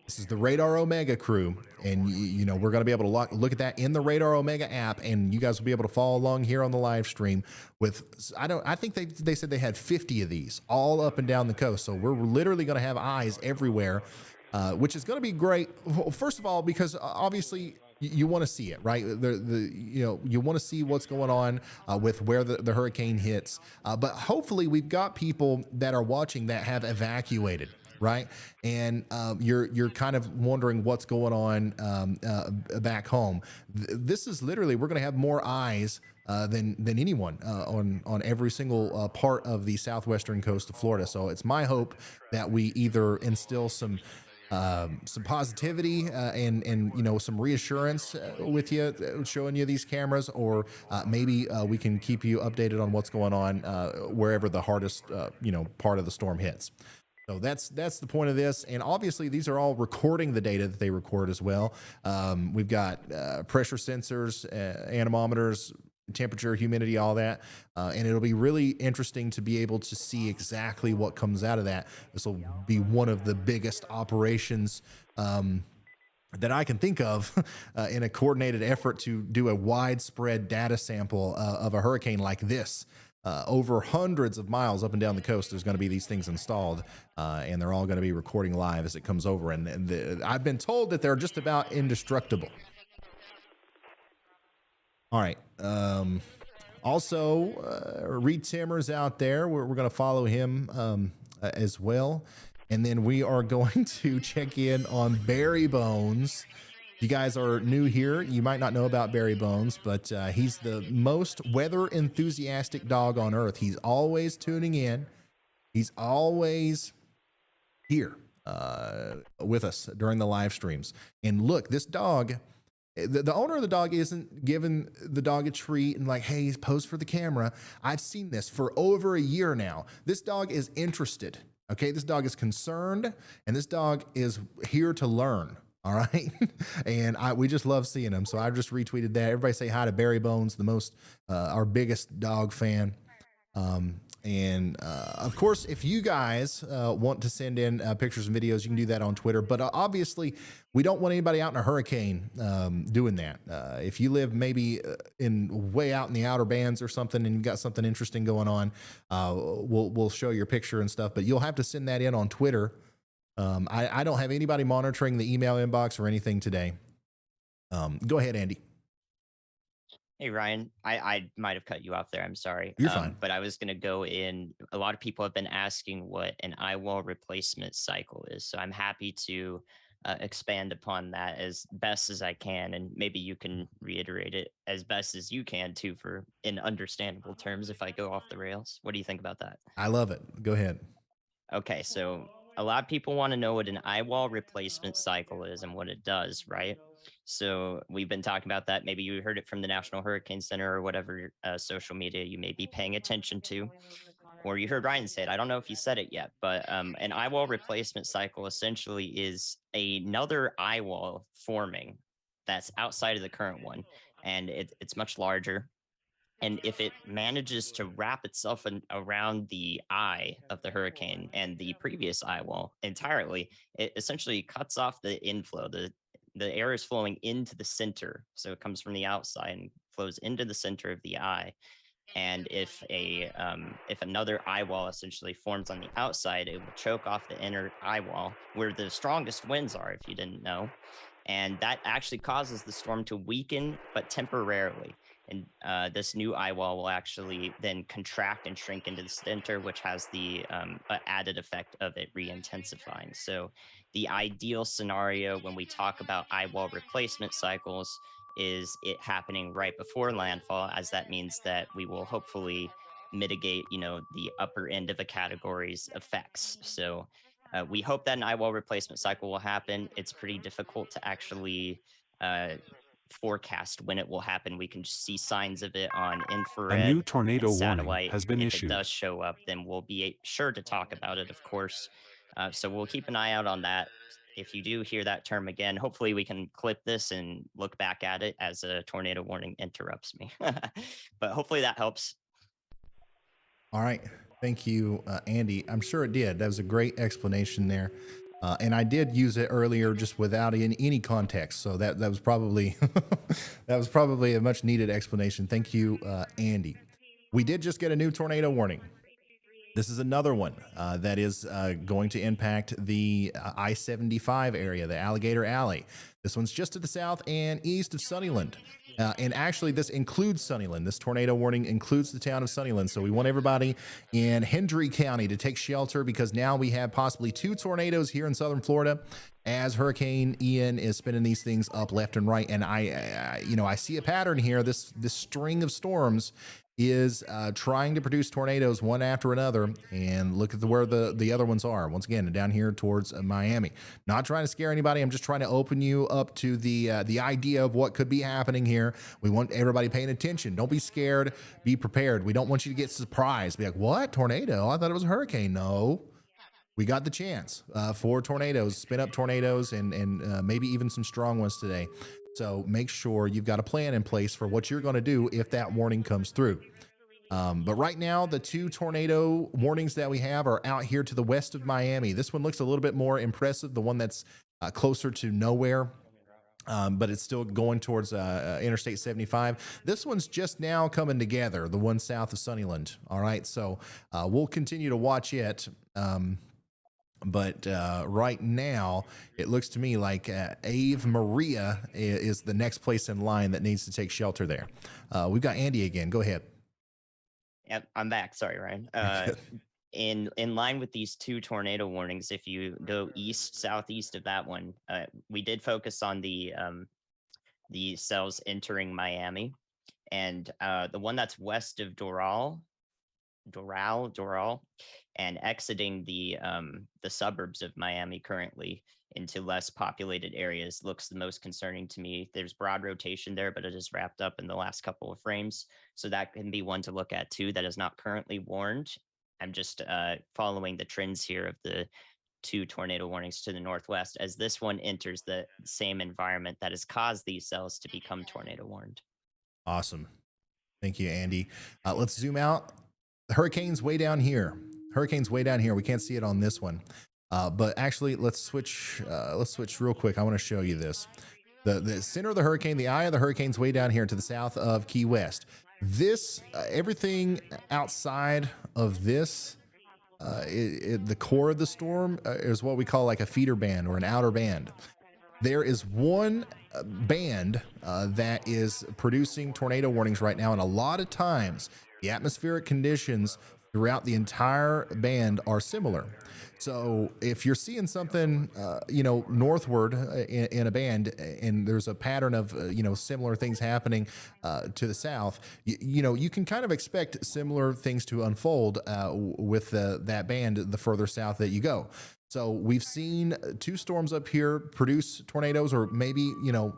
This is the Radar Omega crew. And, you know, we're going to be able to look at that in the Radar Omega app. And you guys will be able to follow along here on the live stream with, I think they said they had 50 of these all up and down the coast. So we're literally going to have eyes everywhere, which is going to be great. First of all, because obviously you want to see it, right? You want to see what's going on with where the hurricane hits. But hopefully we've got people that are watching that have evacuated, right? And you're kind of wondering what's going on back home. This is literally, we're going to have more eyes than anyone on every single part of the southwestern coast of Florida. So it's my hope that we either instill some positivity and some reassurance with you, showing you these cameras, or maybe we can keep you updated on what's going on wherever the hardest part of the storm hits. So that's the point of this. And obviously these are all recording the data that they record as well. We've got pressure sensors, anemometers, temperature, humidity, all that. And it'll be really interesting to be able to see exactly what comes out of that. This will be one of the biggest operations that I can think of in a coordinated effort to do a widespread data sample of a hurricane like this. Over hundreds of miles up and down the coast, there's going to be these things installed, and they're all going to be recording live as it comes over. And I've been told that they're just about indestructible. All right. Also, Reed Timmer's out there. We're going to follow him as well. And then we are going to check in on Barry Bones. If you guys are new here, you might not know about Barry Bones, but he's the most weather enthusiastic dog on earth. He's always tuning in. He's always here with us during the live streams. And look, this dog, the owner of the dog isn't giving the dog a treat and like, hey, pose for the camera. I've seen this for over a year now. This dog is interested. Okay, this dog is concerned, and this dog is here to learn. All right, and we just love seeing him. So I just retweeted that. Everybody say hi to Barry Bones, our biggest dog fan. Of course, if you guys want to send in pictures and videos, you can do that on Twitter. But obviously, we don't want anybody out in a hurricane doing that. If you live maybe way out in the outer bands or something, and you've got something interesting going on, we'll show your picture and stuff. But you'll have to send that in on Twitter. I don't have anybody monitoring the email inbox or anything today. Go ahead, Andy. Hey, Ryan, I might have cut you off there. I'm sorry. You're fine. But I was going to go in. A lot of people have been asking what an eyewall replacement cycle is. So I'm happy to expand upon that as best as I can. And maybe you can reiterate it as best as you can, too, in understandable terms if I go off the rails. What do you think about that? I love it. Go ahead. Okay, so a lot of people want to know what an eyewall replacement cycle is and what it does, right? So we've been talking about that. Maybe you heard it from the National Hurricane Center or whatever social media you may be paying attention to, or you heard Ryan say it. I don't know if he said it yet, but an eyewall replacement cycle essentially is another eyewall forming that's outside of the current one, and it's much larger. And if it manages to wrap itself around the eye of the hurricane and the previous eye wall entirely, it essentially cuts off the inflow. The air is flowing into the center, so it comes from the outside and flows into the center of the eye. And if another eye wall essentially forms on the outside, it will choke off the inner eye wall where the strongest winds are, if you didn't know. And that actually causes the storm to weaken, but temporarily. And this new eye wall will actually then contract and shrink into the center, which has the added effect of it re-intensifying. So the ideal scenario when we talk about eye wall replacement cycles is it happening right before landfall, as that means that we will hopefully mitigate, the upper end of a category's effects. So we hope that an eye wall replacement cycle will happen. It's pretty difficult to actually forecast when it will happen. We can just see signs of it on infrared. A new tornado and warning satellite. has been if issued. If it does show up, then we'll be sure to talk about it, of course. So we'll keep an eye out on that. If you do hear that term again, hopefully we can clip this and look back at it as a tornado warning interrupts me. But hopefully that helps. All right. Thank you, Andy. I'm sure it did. That was a great explanation there. And I did use it earlier just without any context. So that was probably that was probably a much needed explanation. Thank you, Andy. We did just get a new tornado warning. This is another one that is going to impact the I-75 area, the Alligator Alley. This one's just to the south and east of Sunnyland. And actually, this includes Sunnyland. This tornado warning includes the town of Sunnyland. So we want everybody in Hendry County to take shelter, because now we have possibly 2 tornadoes here in southern Florida as Hurricane Ian is spinning these things up left and right. And I see a pattern here. This string of storms is trying to produce tornadoes one after another, and look at where the other ones are. Once again, down here towards Miami. Not trying to scare anybody. I'm just trying to open you up to the idea of what could be happening here. We want everybody paying attention. Don't be scared. Be prepared. We don't want you to get surprised. Be like, what? Tornado? I thought it was a hurricane. No. We got the chance for tornadoes, spin up tornadoes, and maybe even some strong ones today. So make sure you've got a plan in place for what you're going to do if that warning comes through. But right now, the 2 tornado warnings that we have are out here to the west of Miami. This one looks a little bit more impressive, the one that's closer to nowhere. But it's still going towards Interstate 75. This one's just now coming together, the one south of Sunnyland. All right, so we'll continue to watch it. But right now, it looks to me like Ave Maria is the next place in line that needs to take shelter there. We've got Andy again. Go ahead. Yep, I'm back. Sorry, Ryan. In line with these 2 tornado warnings, if you go southeast of that one, we did focus on the cells entering Miami, and the one that's west of Doral, and exiting the suburbs of Miami currently into less populated areas looks the most concerning to me. There's broad rotation there, but it is wrapped up in the last couple of frames. So that can be one to look at too, that is not currently warned. I'm just following the trends here of the 2 tornado warnings to the northwest, as this one enters the same environment that has caused these cells to become tornado warned. Awesome. Thank you, Andy. Let's zoom out. The hurricane's way down here. We can't see it on this one. But actually, let's switch real quick. I want to show you this. The center of the hurricane, the eye of the hurricane's way down here to the south of Key West. This, everything outside of this, the core of the storm is what we call like a feeder band or an outer band. There is one band that is producing tornado warnings right now, and a lot of times the atmospheric conditions throughout the entire band are similar. So if you're seeing something, northward in a band, and there's a pattern of, similar things happening to the south, you can kind of expect similar things to unfold with that band the further south that you go. So we've seen 2 storms up here produce tornadoes, or maybe,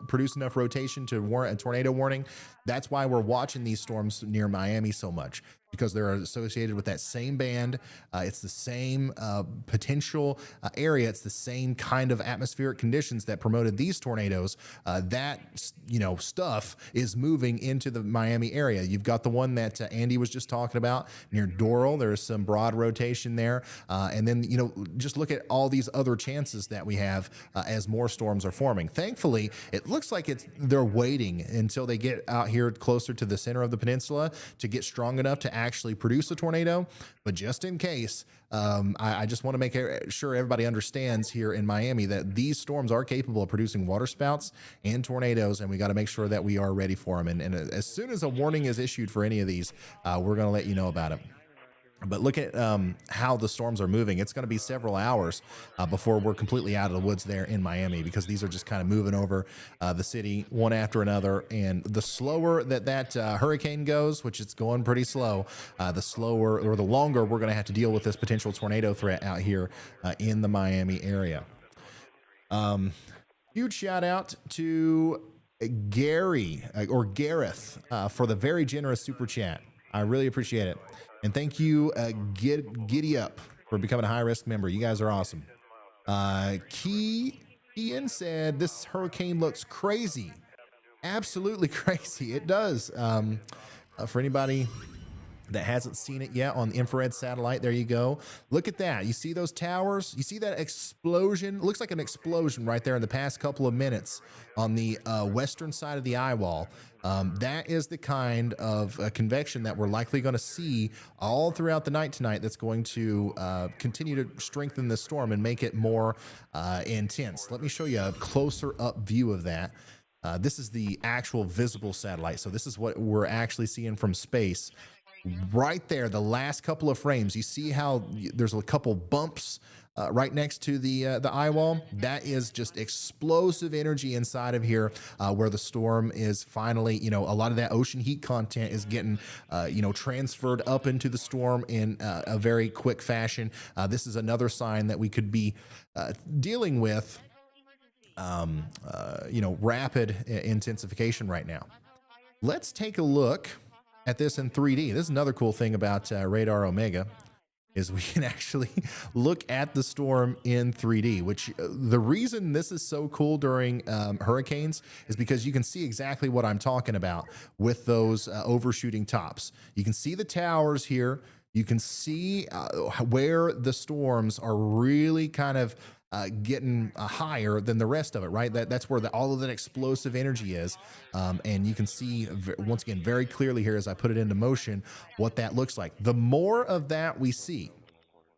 produce enough rotation to warrant a tornado warning. That's why we're watching these storms near Miami so much, because they're associated with that same band. It's the same potential area. It's the same kind of atmospheric conditions that promoted these tornadoes. That stuff is moving into the Miami area. You've got the one that Andy was just talking about near Doral. There's some broad rotation there. And then, just look at all these other chances that we have as more storms are forming. Thankfully, it looks like they're waiting until they get out here closer to the center of the peninsula to get strong enough to actually produce a tornado. But just in case, I just want to make sure everybody understands here in Miami that these storms are capable of producing waterspouts and tornadoes, and we got to make sure that we are ready for them. And as soon as a warning is issued for any of these, we're going to let you know about it. But look at how the storms are moving. It's going to be several hours before we're completely out of the woods there in Miami, because these are just kind of moving over the city one after another. And the slower that hurricane goes, which it's going pretty slow, the slower or the longer we're going to have to deal with this potential tornado threat out here in the Miami area. Huge shout out to Gary or Gareth for the very generous super chat. I really appreciate it. And thank you, Giddy Up, for becoming a high-risk member. You guys are awesome. Ian said, this hurricane looks crazy. Absolutely crazy. It does. For anybody that hasn't seen it yet on the infrared satellite, there you go. Look at that. You see those towers? You see that explosion? It looks like an explosion right there in the past couple of minutes on the western side of the Eyewall. That is the kind of convection that we're likely going to see all throughout the night tonight that's going to continue to strengthen the storm and make it more intense. Let me show you a closer up view of that. This is the actual visible satellite. So this is what we're actually seeing from space. Right there, the last couple of frames, you see how there's a couple bumps right next to the Eyewall. That is just explosive energy inside of here, where the storm is finally, a lot of that ocean heat content is getting, transferred up into the storm in a very quick fashion. This is another sign that we could be dealing with, rapid intensification right now. Let's take a look at this in 3D. This is another cool thing about Radar Omega, is we can actually look at the storm in 3D, which the reason this is so cool during hurricanes is because you can see exactly what I'm talking about with those overshooting tops. You can see the towers here. You can see where the storms are really kind of getting higher than the rest of it, right? That's where all of that explosive energy is. And you can see, once again, very clearly here as I put it into motion, what that looks like. The more of that we see,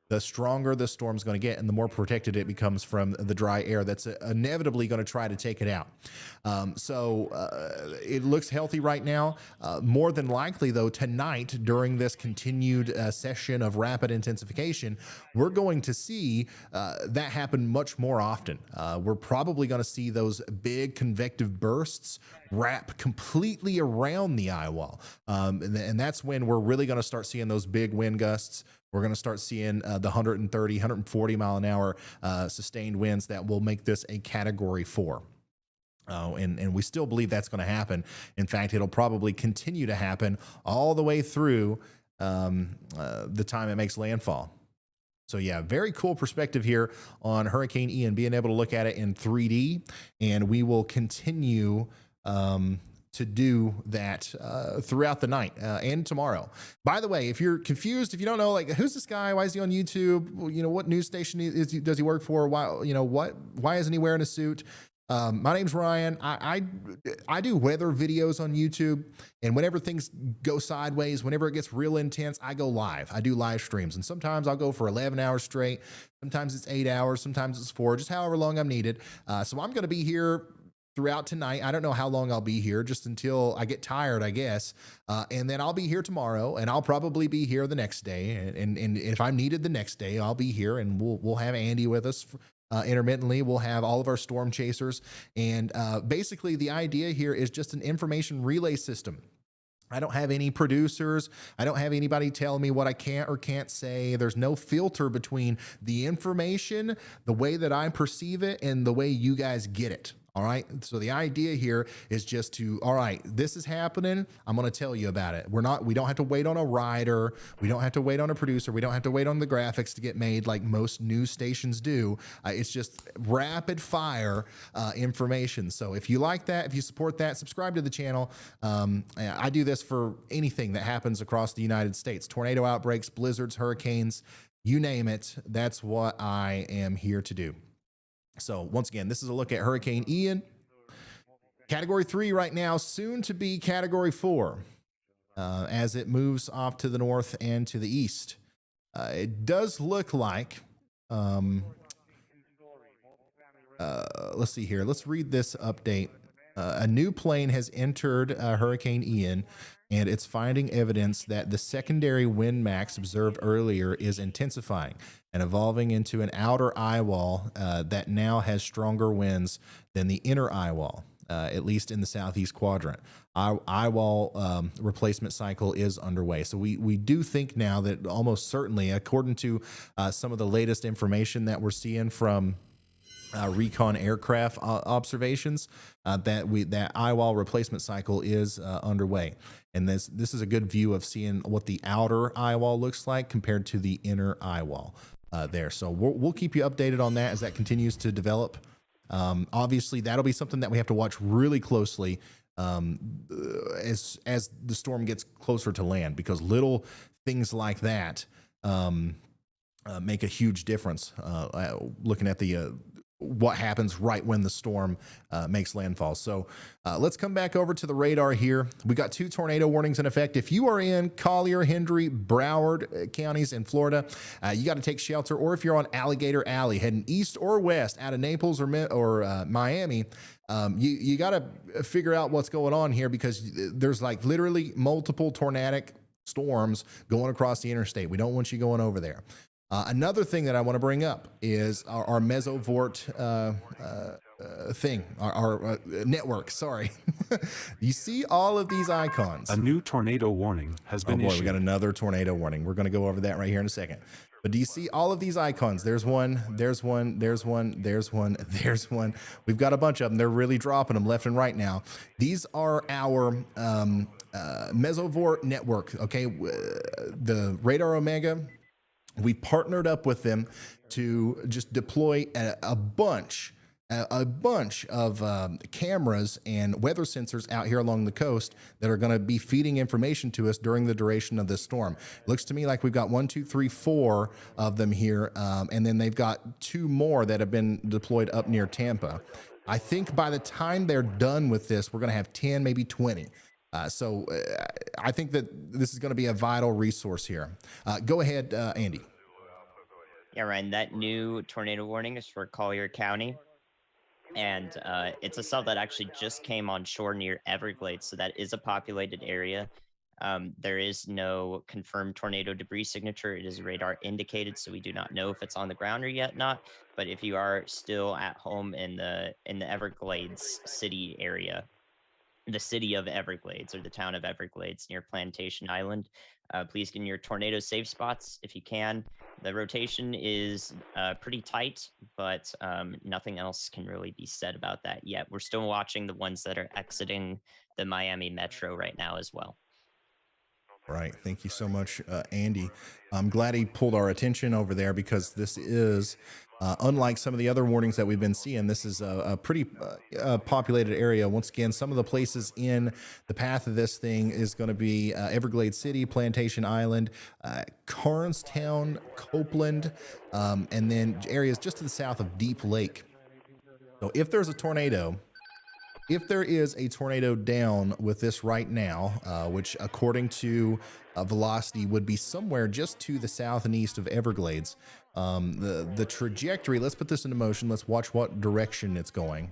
the stronger the storm's going to get and the more protected it becomes from the dry air that's inevitably going to try to take it out. It looks healthy right now. More than likely, though, tonight during this continued session of rapid intensification, we're going to see that happen much more often. We're probably going to see those big convective bursts wrap completely around the Eyewall. And that's when we're really going to start seeing those big wind gusts. We're going to start seeing the 130, 140 mile an hour sustained winds that will make this a Category 4. And we still believe that's going to happen. In fact, it'll probably continue to happen all the way through the time it makes landfall. So yeah, very cool perspective here on Hurricane Ian, being able to look at it in 3D, and we will continue to do that throughout the night and tomorrow. By the way, if you're confused, if you don't know, like, who's this guy? Why is he on YouTube? What news station does he work for? Why isn't he wearing a suit? My name's Ryan. I do weather videos on YouTube, and whenever things go sideways, whenever it gets real intense, I go live. I do live streams, and sometimes I'll go for 11 hours straight. Sometimes it's 8 hours. Sometimes it's 4, just however long I'm needed. So I'm going to be here throughout tonight. I don't know how long I'll be here, just until I get tired, I guess. And then I'll be here tomorrow, and I'll probably be here the next day. And if I'm needed the next day, I'll be here, and we'll have Andy with us intermittently. We'll have all of our storm chasers. And basically the idea here is just an information relay system. I don't have any producers. I don't have anybody tell me what I can or can't say. There's no filter between the information, the way that I perceive it, and the way you guys get it. All right. So the idea here is just to, all right, this is happening. I'm going to tell you about it. We don't have to wait on a writer. We don't have to wait on a producer. We don't have to wait on the graphics to get made like most news stations do. It's just rapid fire information. So if you like that, if you support that, subscribe to the channel. I do this for anything that happens across the United States: tornado outbreaks, blizzards, hurricanes, you name it. That's what I am here to do. So once again, this is a look at Hurricane Ian, Category 3 right now, soon to be Category 4, as it moves off to the north and to the east. It does look like, let's see here. Let's read this update. A new plane has entered Hurricane Ian, and it's finding evidence that the secondary wind max observed earlier is intensifying and evolving into an outer eyewall that now has stronger winds than the inner eyewall, at least in the southeast quadrant. Our eyewall replacement cycle is underway. So we do think now that almost certainly, according to some of the latest information that we're seeing from recon aircraft observations, that eyewall replacement cycle is underway. And this is a good view of seeing what the outer eyewall looks like compared to the inner eyewall there. So we'll keep you updated on that as that continues to develop. Obviously, that'll be something that we have to watch really closely as the storm gets closer to land, because little things like that make a huge difference. Looking at the what happens right when the storm makes landfall. So let's come back over to the radar here. We got 2 tornado warnings in effect. If you are in Collier, Hendry, Broward counties in Florida, you got to take shelter. Or if you're on Alligator Alley heading east or west out of Naples or Miami, you got to figure out what's going on here, because there's like literally multiple tornadic storms going across the interstate. We don't want you going over there. Another thing that I want to bring up is our mesovort thing, our network. Sorry. You see all of these icons. A new tornado warning has been issued. We got another tornado warning. We're going to go over that right here in a second. But do you see all of these icons? There's one, there's one, there's one, there's one, there's one. We've got a bunch of them. They're really dropping them left and right now. These are our mesovort network. Okay. The Radar Omega, we partnered up with them to just deploy a bunch of cameras and weather sensors out here along the coast that are going to be feeding information to us during the duration of this storm. Looks to me like we've got 1, 2, 3, 4 of them here, and then they've got 2 more that have been deployed up near Tampa. I think by the time they're done with this, we're going to have 10, maybe 20. So I think that this is going to be a vital resource here. Go ahead, Andy. Yeah, Ryan, that new tornado warning is for Collier County. And it's a cell that actually just came on shore near Everglades. So that is a populated area. There is no confirmed tornado debris signature. It is radar indicated, so we do not know if it's on the ground or yet not. But if you are still at home in the Everglades city area, the city of Everglades or the town of Everglades near Plantation Island, please get in your tornado safe spots if you can. The rotation is pretty tight, but nothing else can really be said about that yet. We're still watching the ones that are exiting the Miami metro right now as well. Right. Thank you so much, Andy. I'm glad he pulled our attention over there, because this is, unlike some of the other warnings that we've been seeing, this is a pretty populated area. Once again, some of the places in the path of this thing is going to be Everglades City, Plantation Island, Carnstown, Copeland, and then areas just to the south of Deep Lake. So if there's a tornado, if there is a tornado down with this right now, which according to velocity would be somewhere just to the south and east of Everglades, the trajectory, let's put this into motion. Let's watch what direction it's going.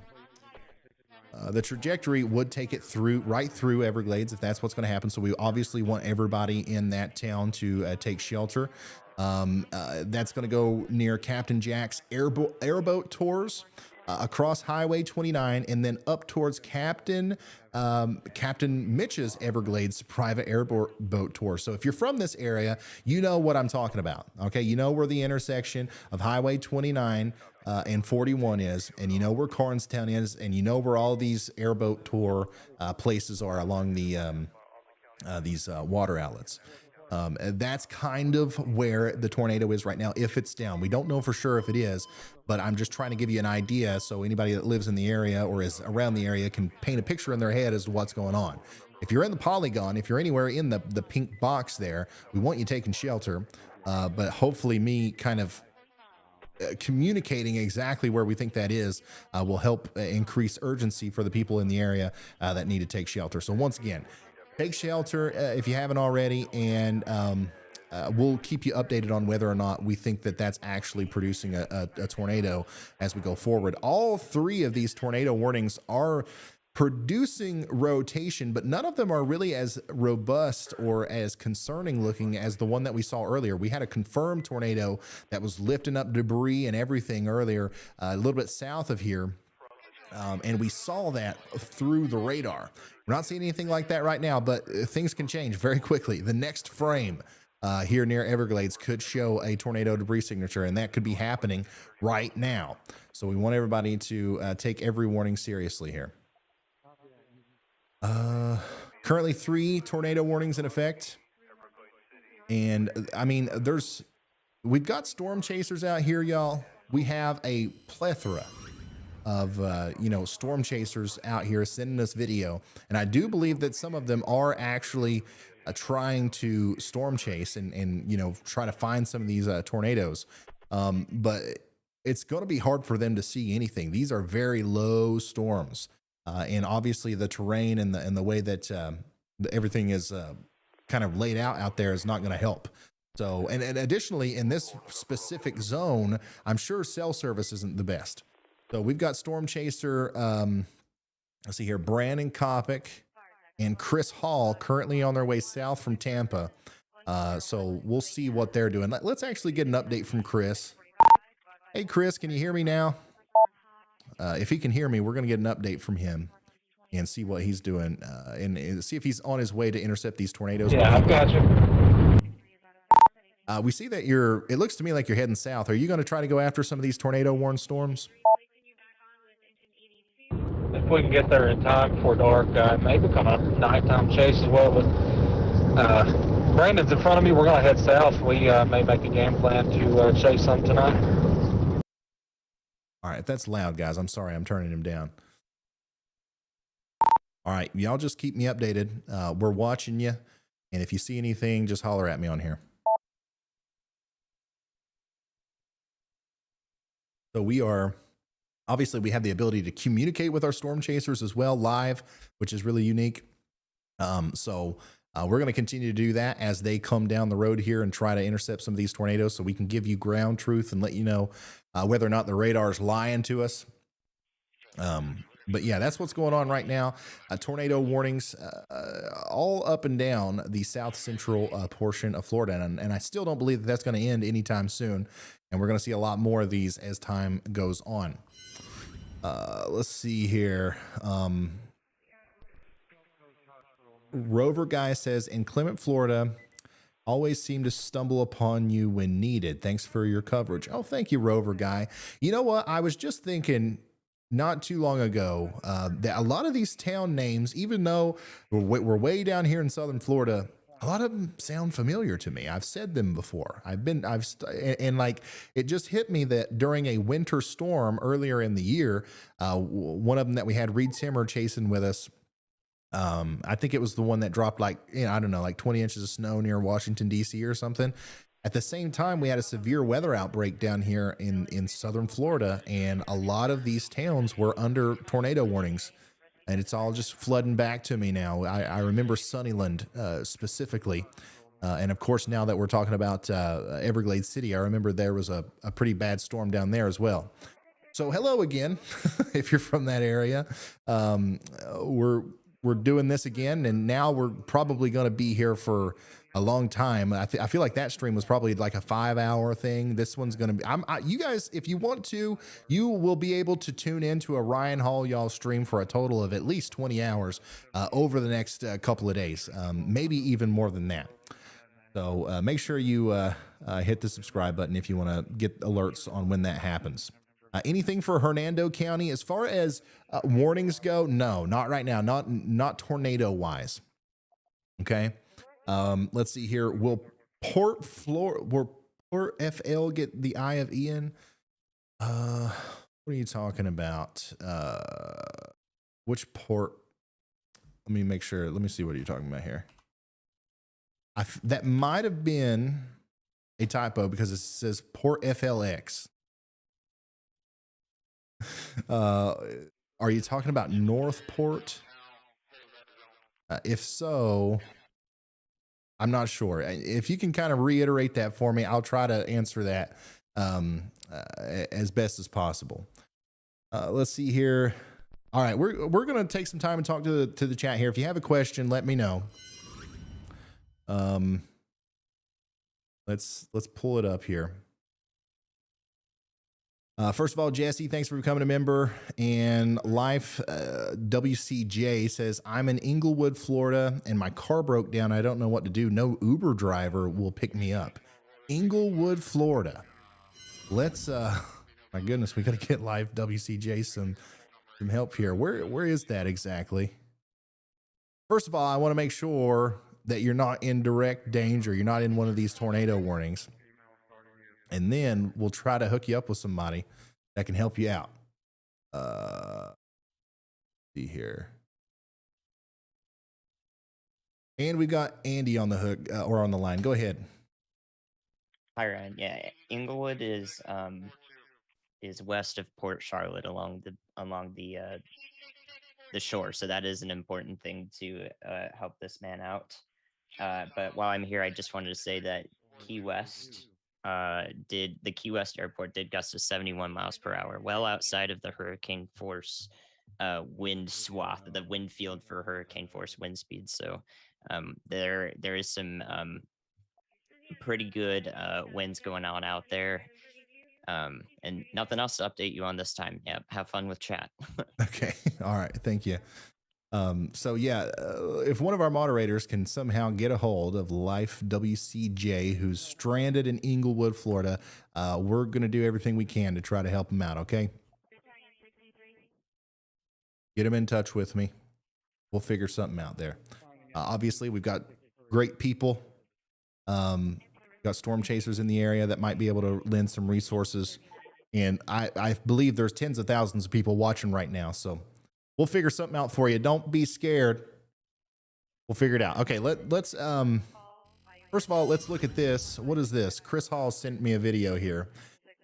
The trajectory would take it right through Everglades, if that's what's going to happen. So we obviously want everybody in that town to take shelter. That's going to go near Captain Jack's airboat tours, across Highway 29, and then up towards Captain Mitch's Everglades private airboat tour. So if you're from this area, you know what I'm talking about. Okay, you know where the intersection of Highway 29 and 41 is, and you know where Carnstown is, and you know where all these airboat tour places are along the these water outlets. That's kind of where the tornado is right now, if it's down. We don't know for sure if it is, but I'm just trying to give you an idea so anybody that lives in the area or is around the area can paint a picture in their head as to what's going on. If you're in the polygon, if you're anywhere in the pink box there, we want you taking shelter, but hopefully me kind of communicating exactly where we think that is will help increase urgency for the people in the area that need to take shelter. So once again, take shelter if you haven't already, and we'll keep you updated on whether or not we think that that's actually producing a tornado as we go forward. All 3 of these tornado warnings are producing rotation, but none of them are really as robust or as concerning looking as the one that we saw earlier. We had a confirmed tornado that was lifting up debris and everything earlier, a little bit south of here. And we saw that through the radar. We're not seeing anything like that right now, but things can change very quickly. The next frame here near Everglades could show a tornado debris signature, and that could be happening right now. So we want everybody to take every warning seriously here. Currently 3 tornado warnings in effect. And I mean, we've got storm chasers out here, y'all. We have a plethora of storm chasers out here sending us video, and I do believe that some of them are actually trying to storm chase and try to find some of these tornadoes, but it's going to be hard for them to see anything. These are very low storms, and obviously the terrain and the way that everything is kind of laid out there is not going to help. So, and additionally, in this specific zone, I'm sure cell service isn't the best. So we've got Storm Chaser, let's see here, Brandon Kopic and Chris Hall currently on their way south from Tampa. So we'll see what they're doing. Let's actually get an update from Chris. Hey, Chris, can you hear me now? If he can hear me, we're going to get an update from him and see what he's doing and see if he's on his way to intercept these tornadoes. Yeah, I've got you. We see that it looks to me like you're heading south. Are you going to try to go after some of these tornado warned storms? If we can get there in time before dark, maybe come a nighttime chase as well. But Brandon's in front of me. We're going to head south. We may make a game plan to chase some tonight. All right, if that's loud, guys, I'm sorry. I'm turning him down. All right, y'all just keep me updated. We're watching you. And if you see anything, just holler at me on here. So we have the ability to communicate with our storm chasers as well live, which is really unique. So we're going to continue to do that as they come down the road here and try to intercept some of these tornadoes so we can give you ground truth and let you know whether or not the radar is lying to us. But yeah, that's what's going on right now. Tornado warnings all up and down the south central portion of Florida. And I still don't believe that that's going to end anytime soon. And we're going to see a lot more of these as time goes on. Let's see here. Rover Guy says, inclement Florida always seem to stumble upon you when needed. Thanks for your coverage. Oh, thank you, Rover Guy. You know what? I was just thinking not too long ago that a lot of these town names, even though we're way down here in southern Florida, a lot of them sound familiar to me. I've said them before. And like, it just hit me that during a winter storm earlier in the year, one of them that we had Reed Timmer chasing with us, I think it was the one that dropped like 20 inches of snow near Washington, D.C. or something. At the same time, we had a severe weather outbreak down here in southern Florida, and a lot of these towns were under tornado warnings. And it's all just flooding back to me now. I remember Sunnyland specifically. And of course, now that we're talking about Everglades City, I remember there was a pretty bad storm down there as well. So hello again, if you're from that area. We're doing this again, and now we're probably going to be here for a long time. I feel like that stream was probably like a 5-hour thing. This one's going to be, you guys, if you want to, you will be able to tune into a Ryan Hall y'all stream for a total of at least 20 hours over the next couple of days, maybe even more than that. So make sure you hit the subscribe button if you want to get alerts on when that happens. Anything for Hernando County as far as warnings go? No, not right now. Not tornado wise. Okay. Let's see here. Will Port FL get the Eye of Ian? What are you talking about? Which port? Let me make sure. Let me see what you're talking about here. That might have been a typo because it says Port FLX. Are you talking about Northport? If so, I'm not sure. If you can kind of reiterate that for me, I'll try to answer that as best as possible. Let's see here. All right, we're going to take some time and talk to the chat here. If you have a question, let me know. Let's pull it up here. First of all, Jesse, thanks for becoming a member. And Life WCJ says, I'm in Inglewood, Florida, and my car broke down. I don't know what to do. No Uber driver will pick me up. Inglewood, Florida. Let's, my goodness, we got to get Life WCJ some help here. Where is that exactly? First of all, I want to make sure that you're not in direct danger. You're not in one of these tornado warnings. And then we'll try to hook you up with somebody that can help you out. See here. And we got Andy on the hook or on the line. Go ahead. Hi, Ryan. Yeah, Inglewood is west of Port Charlotte along the shore, so that is an important thing to help this man out. But while I'm here, I just wanted to say that Key West the Key West airport did gust to 71 miles per hour, well outside of the hurricane force wind swath, the wind field for hurricane force wind speed. So there is some pretty good winds going on out there. And nothing else to update you on this time. Yeah, have fun with chat. Okay. All right. Thank you. So yeah, if one of our moderators can somehow get a hold of Life WCJ, who's stranded in Inglewood, Florida, we're going to do everything we can to try to help him out. Okay. Get him in touch with me. We'll figure something out there. Obviously we've got great people. Got storm chasers in the area that might be able to lend some resources. And I believe there's tens of thousands of people watching right now. So we'll figure something out for you. Don't be scared. We'll figure it out. Okay, let's first of all, let's look at this. What is this? Chris Hall sent me a video here.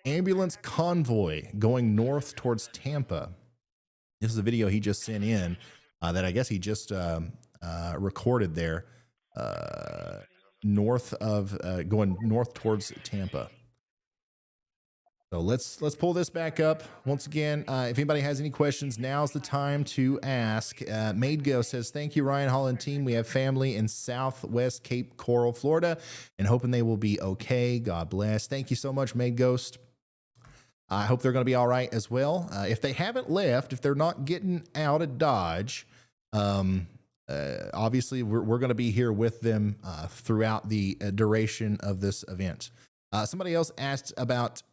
Ambulance convoy going north towards Tampa. This is a video he just sent in that I guess he just recorded there. Going north towards Tampa. So let's pull this back up once again. If anybody has any questions, now's the time to ask. Maid Ghost says, "Thank you, Ryan Hall and team. We have family in Southwest Cape Coral, Florida, and hoping they will be okay. God bless." Thank you so much, Maid Ghost. I hope they're going to be all right as well. If they haven't left, if they're not getting out of Dodge, obviously we're going to be here with them throughout the duration of this event. Somebody else asked about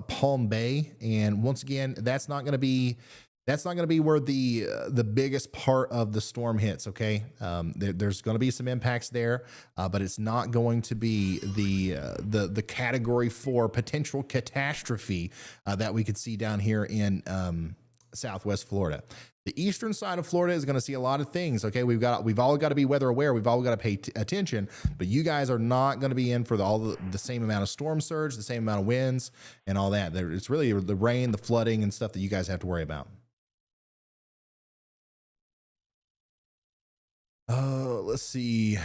Palm Bay, and once again, that's not going to be where the biggest part of the storm hits. Okay, there's going to be some impacts there, but it's not going to be the Category 4 potential catastrophe that we could see down here in Southwest Florida. The eastern side of Florida is going to see a lot of things. Okay, we've all got to be weather aware. We've all got to pay attention. But you guys are not going to be in for all the same amount of storm surge, the same amount of winds, and all that. It's really the rain, the flooding, and stuff that you guys have to worry about. Let's see.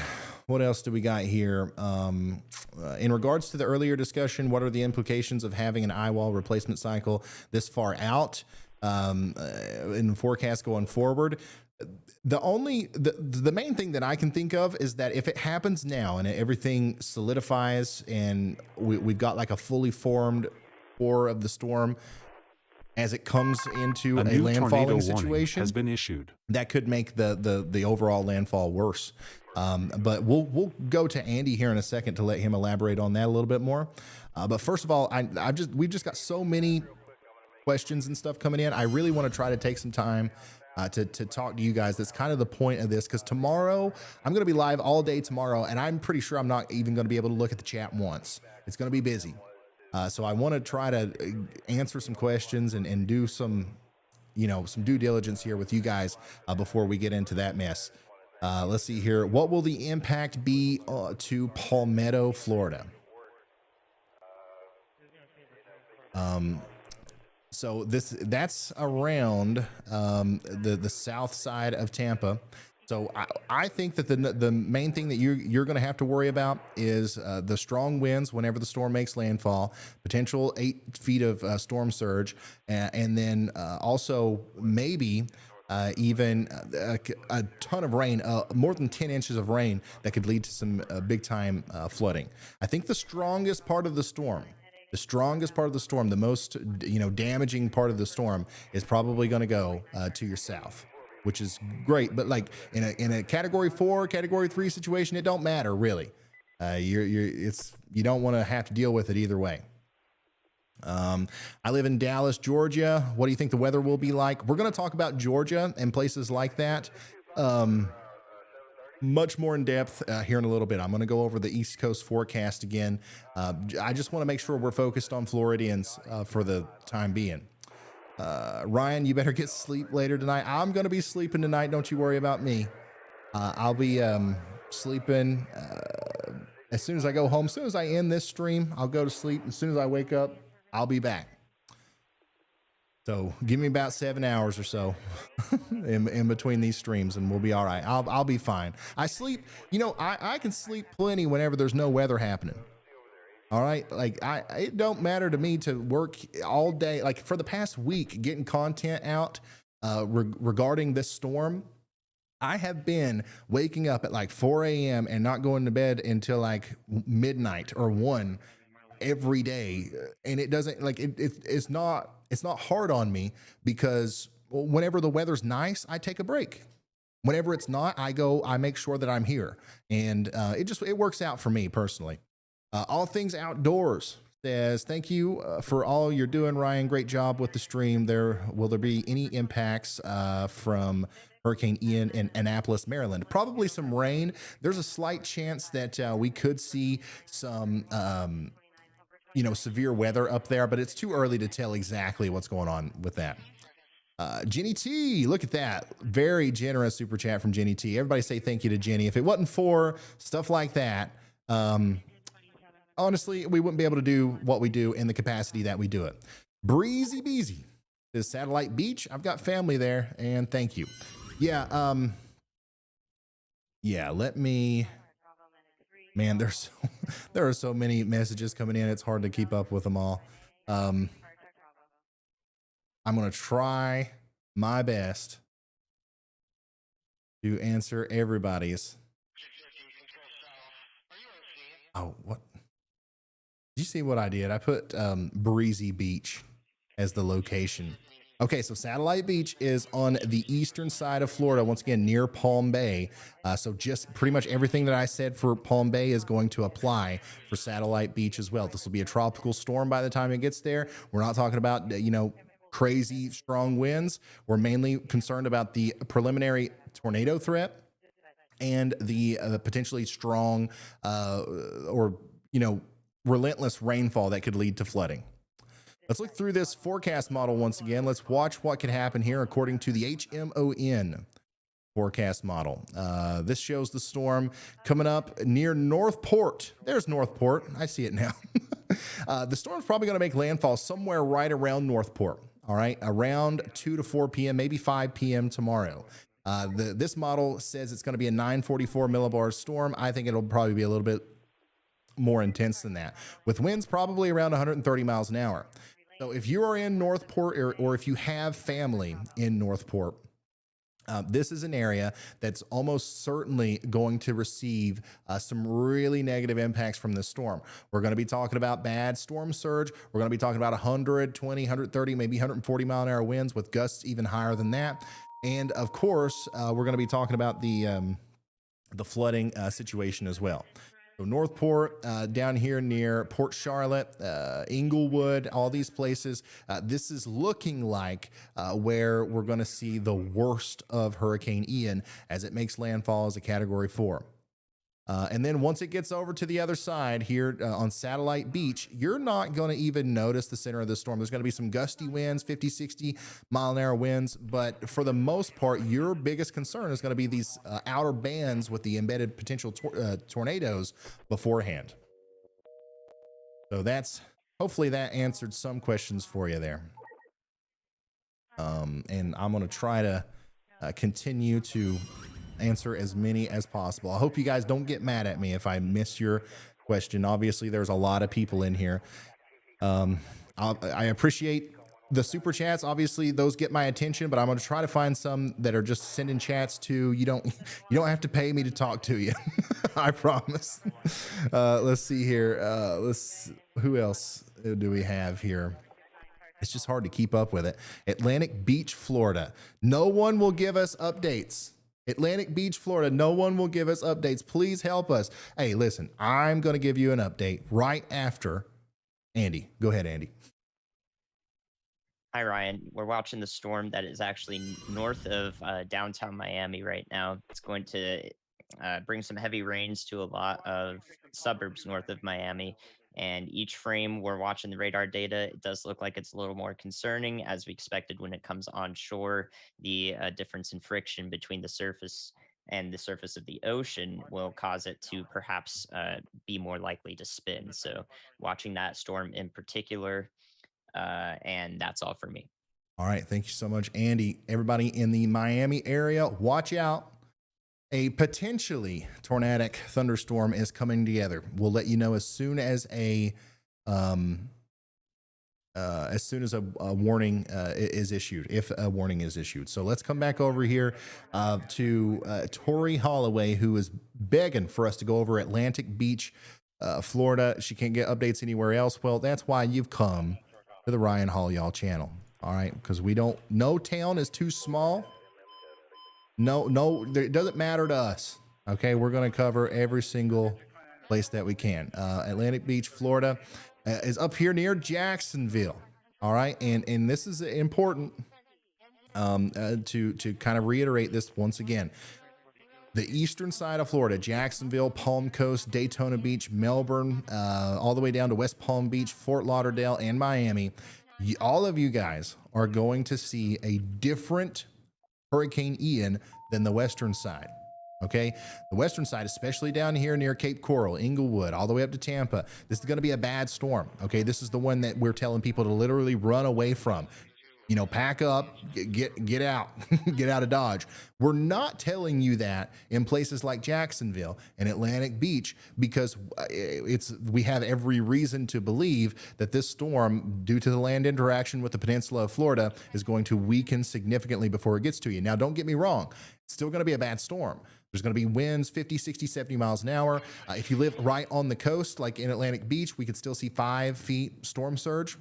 What else do we got here? In regards to the earlier discussion, what are the implications of having an eyewall replacement cycle this far out? In the forecast going forward, the main thing that I can think of is that if it happens now and everything solidifies and we've got like a fully formed core of the storm as it comes into a landfalling situation, has been issued. That could make the overall landfall worse. But we'll go to Andy here in a second to let him elaborate on that a little bit more. But first of all, we've just got so many questions and stuff coming in. I really want to try to take some time to talk to you guys. That's kind of the point of this, because tomorrow I'm going to be live all day tomorrow, and I'm pretty sure I'm not even going to be able to look at the chat once. It's going to be busy. So I want to try to answer some questions and do some due diligence here with you guys before we get into that mess. Let's see here. What will the impact be to Palmetto, Florida? So that's around the south side of Tampa. So I think that the main thing that you're going to have to worry about is the strong winds whenever the storm makes landfall, potential 8 feet of storm surge, and then also maybe even a ton of rain, more than 10 inches of rain that could lead to some big time flooding. I think the strongest part of the storm, the most damaging part of the storm is probably going to go to your south, which is great. But like in a Category 4, Category 3 situation, it don't matter really. You don't want to have to deal with it either way. I live in Dallas, Georgia. What do you think the weather will be like? We're going to talk about Georgia and places like that much more in depth here in a little bit. I'm going to go over the East Coast forecast again. I just want to make sure we're focused on Floridians for the time being. Ryan, you better get sleep later tonight. I'm going to be sleeping tonight. Don't you worry about me. I'll be sleeping as soon as I go home. As soon as I end this stream, I'll go to sleep. As soon as I wake up, I'll be back. So give me about 7 hours or so in between these streams and we'll be all right. I'll be fine. I sleep, you know, I can sleep plenty whenever there's no weather happening. All right. Like it don't matter to me to work all day. Like for the past week, getting content out regarding this storm, I have been waking up at like 4 a.m. and not going to bed until like midnight or 1 every day. And it doesn't like it's not hard on me because whenever the weather's nice, I take a break. Whenever it's not, I make sure that I'm here. And it works out for me personally. All Things Outdoors says, thank you for all you're doing, Ryan. Great job with the stream. Will there be any impacts from Hurricane Ian in Annapolis, Maryland? Probably some rain. There's a slight chance that we could see some severe weather up there, but it's too early to tell exactly what's going on with that. Jenny T, look at that. Very generous super chat from Jenny T. Everybody say thank you to Jenny. If it wasn't for stuff like that, honestly, we wouldn't be able to do what we do in the capacity that we do it. Breezy Beezy is Satellite Beach. I've got family there, and thank you. Yeah, let me... Man, there are so many messages coming in. It's hard to keep up with them all. I'm going to try my best to answer everybody's. Oh, what? Did you see what I did? I put Breezy Beach as the location. Okay, so Satellite Beach is on the eastern side of Florida, once again, near Palm Bay. So just pretty much everything that I said for Palm Bay is going to apply for Satellite Beach as well. This will be a tropical storm by the time it gets there. We're not talking about, crazy strong winds. We're mainly concerned about the preliminary tornado threat and the potentially strong relentless rainfall that could lead to flooding. Let's look through this forecast model once again. Let's watch what could happen here according to the HMON forecast model. This shows the storm coming up near Northport. There's Northport. I see it now. The storm's probably going to make landfall somewhere right around Northport. All right, around 2 to 4 p.m., maybe 5 p.m. tomorrow. This model says it's going to be a 944 millibars storm. I think it'll probably be a little bit more intense than that, with winds probably around 130 miles an hour. So if you are in Northport or if you have family in Northport, this is an area that's almost certainly going to receive some really negative impacts from this storm. We're going to be talking about bad storm surge. We're going to be talking about 120, 130, maybe 140 mile an hour winds with gusts even higher than that. And of course, we're going to be talking about the flooding situation as well. So Northport, down here near Port Charlotte, Inglewood, all these places, this is looking like where we're going to see the worst of Hurricane Ian as it makes landfall as a Category 4. And then once it gets over to the other side here on Satellite Beach, you're not going to even notice the center of the storm. There's going to be some gusty winds, 50, 60 mile an hour winds. But for the most part, your biggest concern is going to be these outer bands with the embedded potential tornadoes beforehand. So hopefully that answered some questions for you there. And I'm going to try to continue to answer as many as possible. I hope you guys don't get mad at me if I miss your question. Obviously, there's a lot of people in here. I appreciate the super chats. Obviously, those get my attention, but I'm going to try to find some that are just sending chats to you. Don't have to pay me to talk to you. I promise. Let's see here. Who else do we have here? It's just hard to keep up with it. Atlantic Beach, Florida. No one will give us updates. Atlantic Beach, Florida. No one will give us updates. Please help us. Hey, listen, I'm going to give you an update right after Andy. Go ahead, Andy. Hi, Ryan. We're watching the storm that is actually north of downtown Miami right now. It's going to bring some heavy rains to a lot of suburbs north of Miami. And each frame we're watching the radar data, it does look like it's a little more concerning, as we expected when it comes onshore. The difference in friction between the surface and the surface of the ocean will cause it to perhaps be more likely to spin. So, watching that storm in particular, and that's all for me. All right. Thank you so much, Andy. Everybody in the Miami area, watch out. A potentially tornadic thunderstorm is coming together. We'll let you know as soon as a warning is issued, if a warning is issued. So let's come back over here to Tori Holloway, who is begging for us to go over Atlantic Beach, Florida. She can't get updates anywhere else. Well, that's why you've come to the Ryan Hall Y'all channel. All right, because no town is too small. No, it doesn't matter to us. Okay, we're going to cover every single place that we can. Atlantic Beach, Florida is up here near Jacksonville. All right, and this is important to kind of reiterate this once again. The eastern side of Florida, Jacksonville, Palm Coast, Daytona Beach, Melbourne, all the way down to West Palm Beach, Fort Lauderdale, and Miami. All of you guys are going to see a different Hurricane Ian than the western side. Okay, the western side, especially down here near Cape Coral, Inglewood, all the way up to Tampa, this is going to be a bad storm. Okay, this is the one that we're telling people to literally run away from. You know, pack up, get out, get out of Dodge. We're not telling you that in places like Jacksonville and Atlantic Beach, because we have every reason to believe that this storm, due to the land interaction with the peninsula of Florida, is going to weaken significantly before it gets to you. Now, don't get me wrong. It's still going to be a bad storm. There's going to be winds 50, 60, 70 miles an hour. If you live right on the coast, like in Atlantic Beach, we could still see 5 feet storm surge.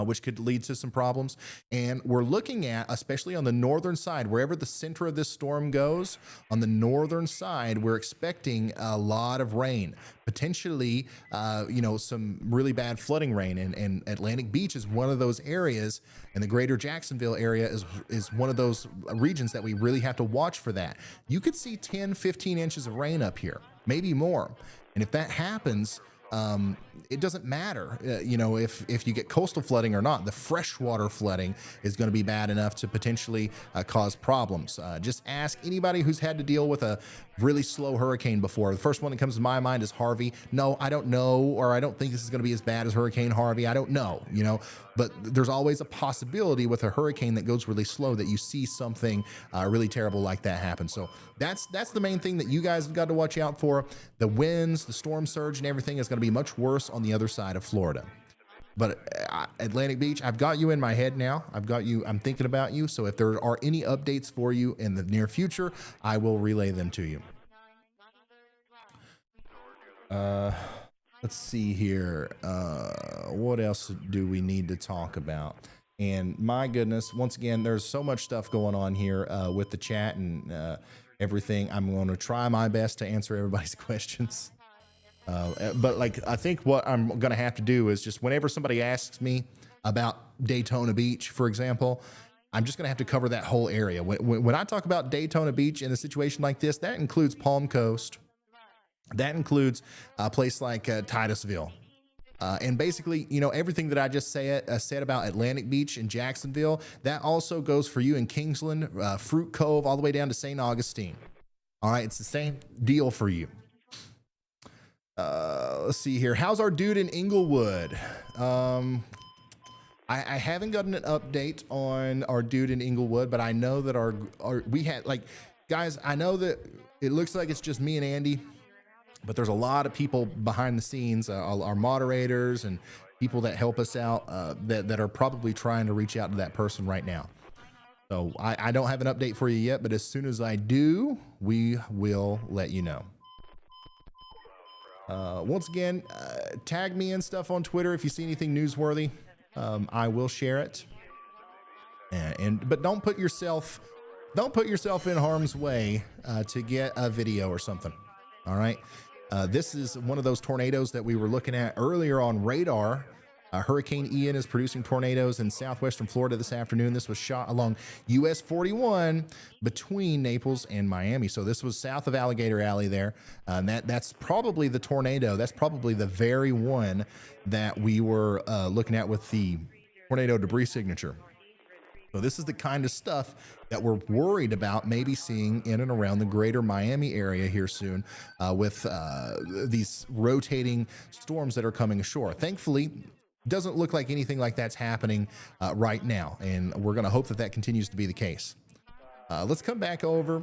Which could lead to some problems. And we're looking at, especially on the northern side, wherever the center of this storm goes, on the northern side, we're expecting a lot of rain, potentially, some really bad flooding rain. And Atlantic Beach is one of those areas, and the greater Jacksonville area is one of those regions that we really have to watch for that. You could see 10, 15 inches of rain up here, maybe more. And if that happens, it doesn't matter, if you get coastal flooding or not. The freshwater flooding is going to be bad enough to potentially cause problems. Just ask anybody who's had to deal with a really slow hurricane before. The first one that comes to my mind is Harvey. No, I don't know, or I don't think this is going to be as bad as Hurricane Harvey. I don't know, but there's always a possibility with a hurricane that goes really slow that you see something really terrible like that happen. So that's the main thing that you guys have got to watch out for. The winds, the storm surge, and everything is going to be much worse on the other side of Florida. But Atlantic Beach, I've got you in my head now. I'm thinking about you. So if there are any updates for you in the near future, I will relay them to you. Let's see here. What else do we need to talk about? And my goodness, once again, there's so much stuff going on here with the chat and everything. I'm going to try my best to answer everybody's questions. But I think what I'm going to have to do is just whenever somebody asks me about Daytona Beach, for example, I'm just going to have to cover that whole area. When I talk about Daytona Beach in a situation like this, that includes Palm Coast. That includes a place like Titusville. And basically, everything that I just said about Atlantic Beach and Jacksonville, that also goes for you in Kingsland, Fruit Cove, all the way down to St. Augustine. All right, it's the same deal for you. Let's see here. How's our dude in Inglewood? I haven't gotten an update on our dude in Inglewood, but I know that we had guys, I know that it looks like it's just me and Andy, but there's a lot of people behind the scenes, our moderators and people that help us out that are probably trying to reach out to that person right now. So I don't have an update for you yet, but as soon as I do, we will let you know. Once again, tag me and stuff on Twitter if you see anything newsworthy. I will share it. But don't put yourself in harm's way to get a video or something. All right. This is one of those tornadoes that we were looking at earlier on radar. Hurricane Ian is producing tornadoes in southwestern Florida this afternoon. This was shot along US 41 between Naples and Miami. So this was south of Alligator Alley there. And that's probably the tornado. That's probably the very one that we were looking at with the tornado debris signature. So this is the kind of stuff that we're worried about maybe seeing in and around the greater Miami area here soon with these rotating storms that are coming ashore. Thankfully, doesn't look like anything like that's happening right now, and we're going to hope that that continues to be the case. Let's come back over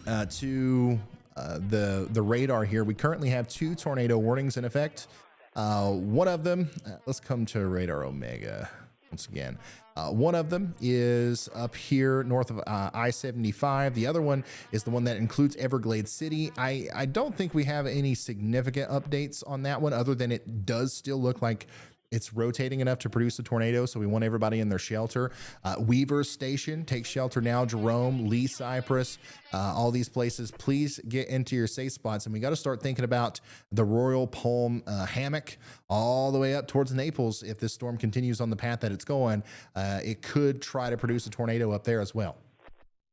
to the radar here. We currently have 2 tornado warnings in effect. One of them, let's come to radar Omega once again. One of them is up here north of I-75. The other one is the one that includes Everglades City. I don't think we have any significant updates on that one, other than it does still look like it's rotating enough to produce a tornado, so we want everybody in their shelter. Weaver Station, take shelter now. Jerome, Lee Cypress, all these places, please get into your safe spots. And we got to start thinking about the Royal Palm Hammock all the way up towards Naples. If this storm continues on the path that it's going, it could try to produce a tornado up there as well.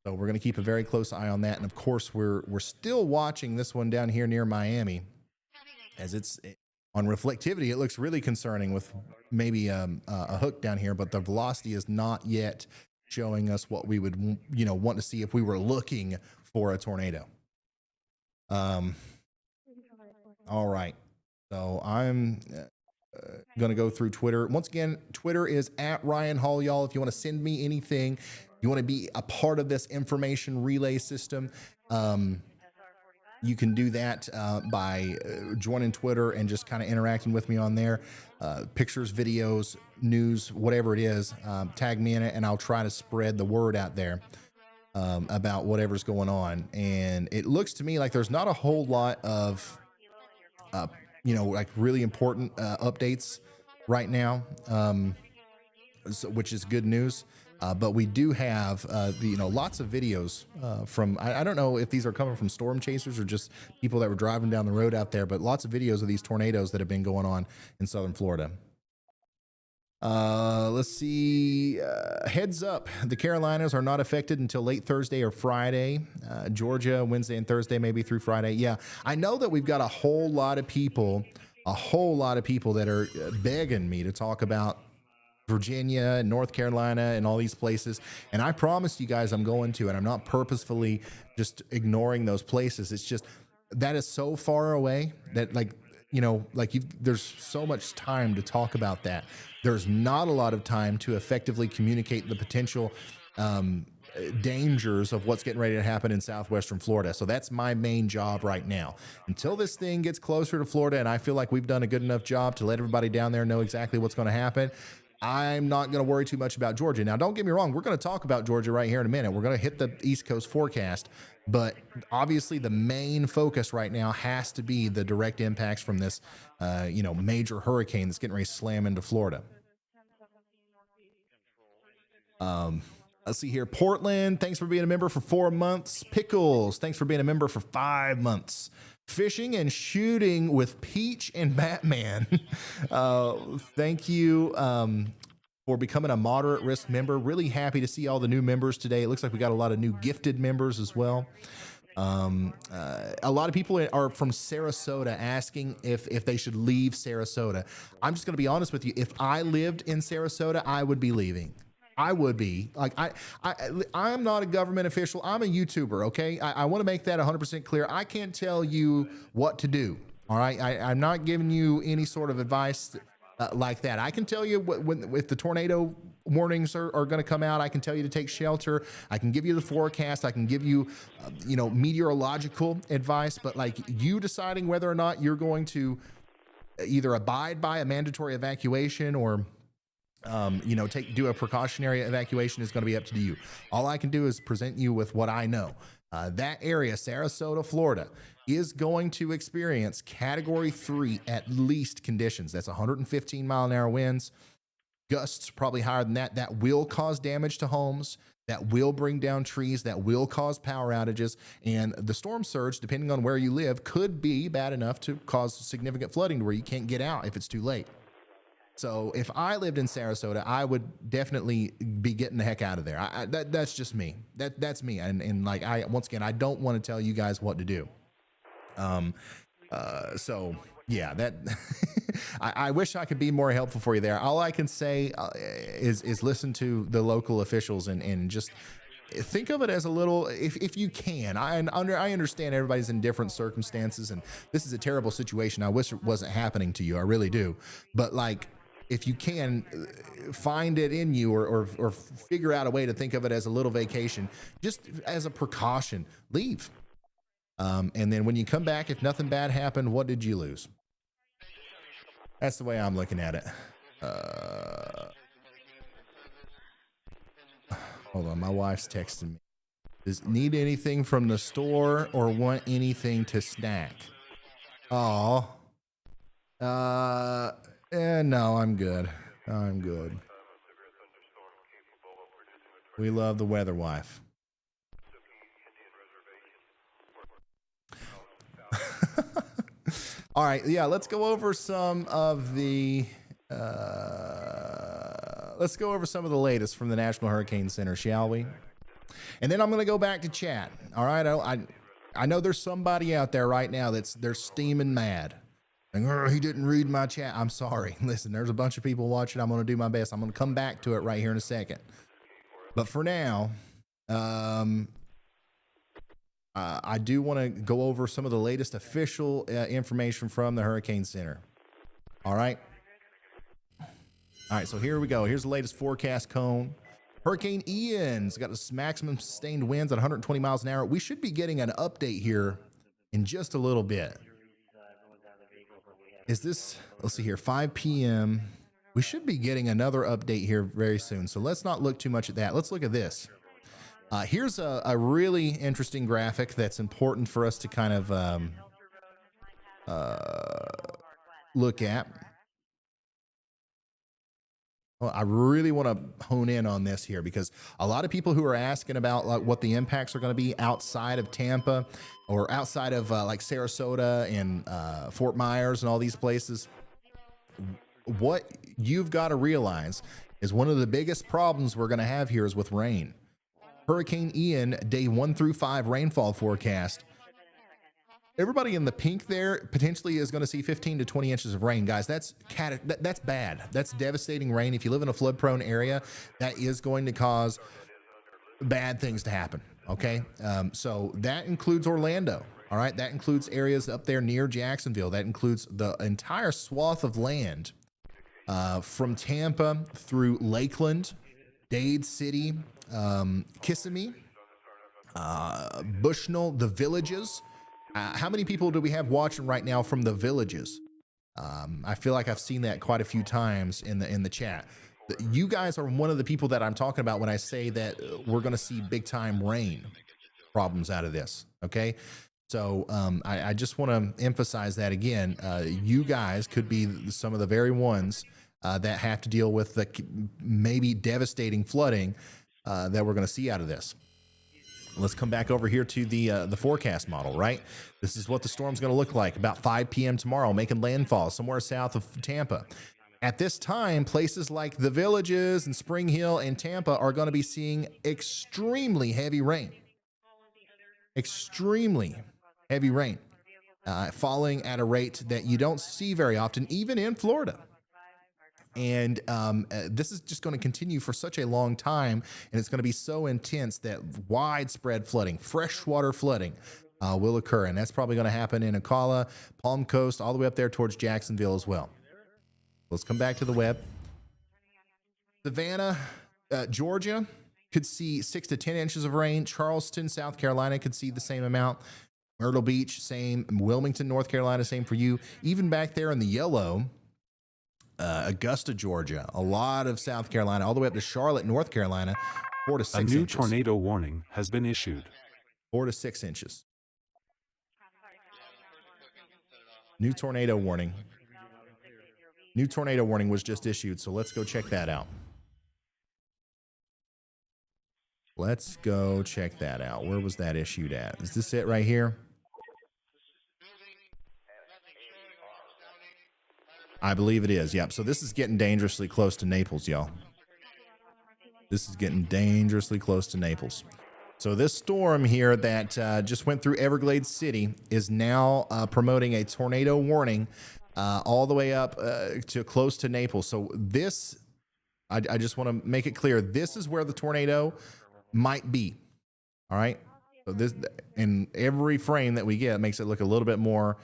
So we're going to keep a very close eye on that. And of course, we're still watching this one down here near Miami, as it's on reflectivity. It looks really concerning with maybe a hook down here, but the velocity is not yet showing us what we would, want to see if we were looking for a tornado. All right. So I'm going to go through Twitter. Once again, Twitter is at Ryan Hall, y'all. If you want to send me anything, you want to be a part of this information relay system, you can do that by joining Twitter and just kind of interacting with me on there. Pictures, videos, news, whatever it is, tag me in it, and I'll try to spread the word out there about whatever's going on. And it looks to me like there's not a whole lot of, like really important updates right now, which is good news. But we do have, lots of videos from, I don't know if these are coming from storm chasers or just people that were driving down the road out there, but lots of videos of these tornadoes that have been going on in southern Florida. Let's see. Heads up. The Carolinas are not affected until late Thursday or Friday. Georgia, Wednesday and Thursday, maybe through Friday. Yeah, I know that we've got a whole lot of people that are begging me to talk about Virginia and North Carolina and all these places. And I promised you guys I'm going to, and I'm not purposefully just ignoring those places. It's just, that is so far away that there's so much time to talk about that. There's not a lot of time to effectively communicate the potential dangers of what's getting ready to happen in southwestern Florida. So that's my main job right now. Until this thing gets closer to Florida and I feel like we've done a good enough job to let everybody down there know exactly what's going to happen, I'm not going to worry too much about Georgia. Now, don't get me wrong. We're going to talk about Georgia right here in a minute. We're going to hit the East Coast forecast, but obviously the main focus right now has to be the direct impacts from this, major hurricane that's getting ready to slam into Florida. Let's see here. Portland, thanks for being a member for 4 months. Pickles, thanks for being a member for 5 months. Fishing and shooting with Peach and Batman. Thank you for becoming a moderate risk member. Really happy to see all the new members today. It looks like we got a lot of new gifted members as well. A lot of people are from Sarasota asking if they should leave Sarasota. I'm just going to be honest with you. If I lived in Sarasota, I would be leaving. I would be like, I'm not a government official. I'm a YouTuber. Okay. I want to make that 100% clear. I can't tell you what to do. All right. I'm not giving you any sort of advice like that. I can tell you if the tornado warnings are going to come out, I can tell you to take shelter. I can give you the forecast. I can give you, meteorological advice, but like you deciding whether or not you're going to either abide by a mandatory evacuation or do a precautionary evacuation is going to be up to you. All I can do is present you with what I know. That area, Sarasota, Florida, is going to experience Category 3 at least conditions. That's 115 mile an hour winds, gusts probably higher than that. That will cause damage to homes. That will bring down trees. That will cause power outages. And the storm surge, depending on where you live, could be bad enough to cause significant flooding to where you can't get out if it's too late. So if I lived in Sarasota, I would definitely be getting the heck out of there. That's just me. That's me. And like, once again, I don't want to tell you guys what to do. So yeah, that I wish I could be more helpful for you there. All I can say is listen to the local officials and just think of it as a little, if you can. I understand everybody's in different circumstances, and this is a terrible situation. I wish it wasn't happening to you. I really do. But like, if you can find it in you or figure out a way to think of it as a little vacation, just as a precaution, leave. And then when you come back, if nothing bad happened, what did you lose? That's the way I'm looking at it. Hold on, my wife's texting me. Does need anything from the store or want anything to snack? Oh. No, I'm good. I'm good. We love the weather wife. All right, yeah, let's go over some of the latest from the National Hurricane Center, shall we? And then I'm going to go back to chat. All right, I know there's somebody out there right now they're steaming mad. And he didn't read my chat. I'm sorry. Listen, there's a bunch of people watching. I'm going to do my best. I'm going to come back to it right here in a second. But for now, I do want to go over some of the latest official information from the Hurricane Center. All right. All right. So here we go. Here's the latest forecast cone. Hurricane Ian's got a maximum sustained winds at 120 miles an hour. We should be getting an update here in just a little bit. Is this, let's see here, 5 p.m. We should be getting another update here very soon. So let's not look too much at that. Let's look at this. Here's a really interesting graphic that's important for us to kind of look at. Well, I really want to hone in on this here because a lot of people who are asking about like what the impacts are going to be outside of Tampa or outside of like Sarasota and Fort Myers and all these places, what you've got to realize is one of the biggest problems we're going to have here is with rain. Hurricane Ian, day 1 through 5 rainfall forecast. Everybody in the pink there potentially is going to see 15 to 20 inches of rain, guys. That's bad. That's devastating rain. If you live in a flood-prone area, that is going to cause bad things to happen. Okay, so that includes Orlando. All right, that includes areas up there near Jacksonville. That includes the entire swath of land from Tampa through Lakeland, Dade City, Kissimmee, Bushnell, the Villages. How many people do we have watching right now from the Villages? I feel like I've seen that quite a few times in the chat. You guys are one of the people that I'm talking about when I say that we're going to see big time rain problems out of this. Okay. So I just want to emphasize that again. You guys could be some of the very ones that have to deal with the maybe devastating flooding that we're going to see out of this. Let's come back over here to the forecast model, right? This is what the storm's going to look like about 5 p.m. tomorrow, making landfall somewhere south of Tampa. At this time, places like the Villages and Spring Hill and Tampa are going to be seeing extremely heavy rain. Extremely heavy rain, falling at a rate that you don't see very often, even in Florida. And this is just going to continue for such a long time, and it's going to be so intense that widespread flooding, freshwater flooding will occur. And that's probably going to happen in Ocala, Palm Coast, all the way up there towards Jacksonville as well. Let's come back to the web. Savannah, Georgia could see 6 to 10 inches of rain. Charleston, South Carolina could see the same amount. Myrtle Beach, same. Wilmington, North Carolina, same for you. Even back there in the yellow, Augusta, Georgia, a lot of South Carolina, all the way up to Charlotte, North Carolina, 4 to 6 inches. A new tornado warning has been issued. 4 to 6 inches. New tornado warning. New tornado warning was just issued, so let's go check that out. Let's go check that out. Where was that issued at? Is this it right here? I believe it is. Yep. So this is getting dangerously close to Naples, y'all. This is getting dangerously close to Naples. So this storm here that just went through Everglades City is now promoting a tornado warning all the way up to close to Naples. So this, I just want to make it clear, this is where the tornado might be. All right. So this, in every frame that we get, makes it look a little bit more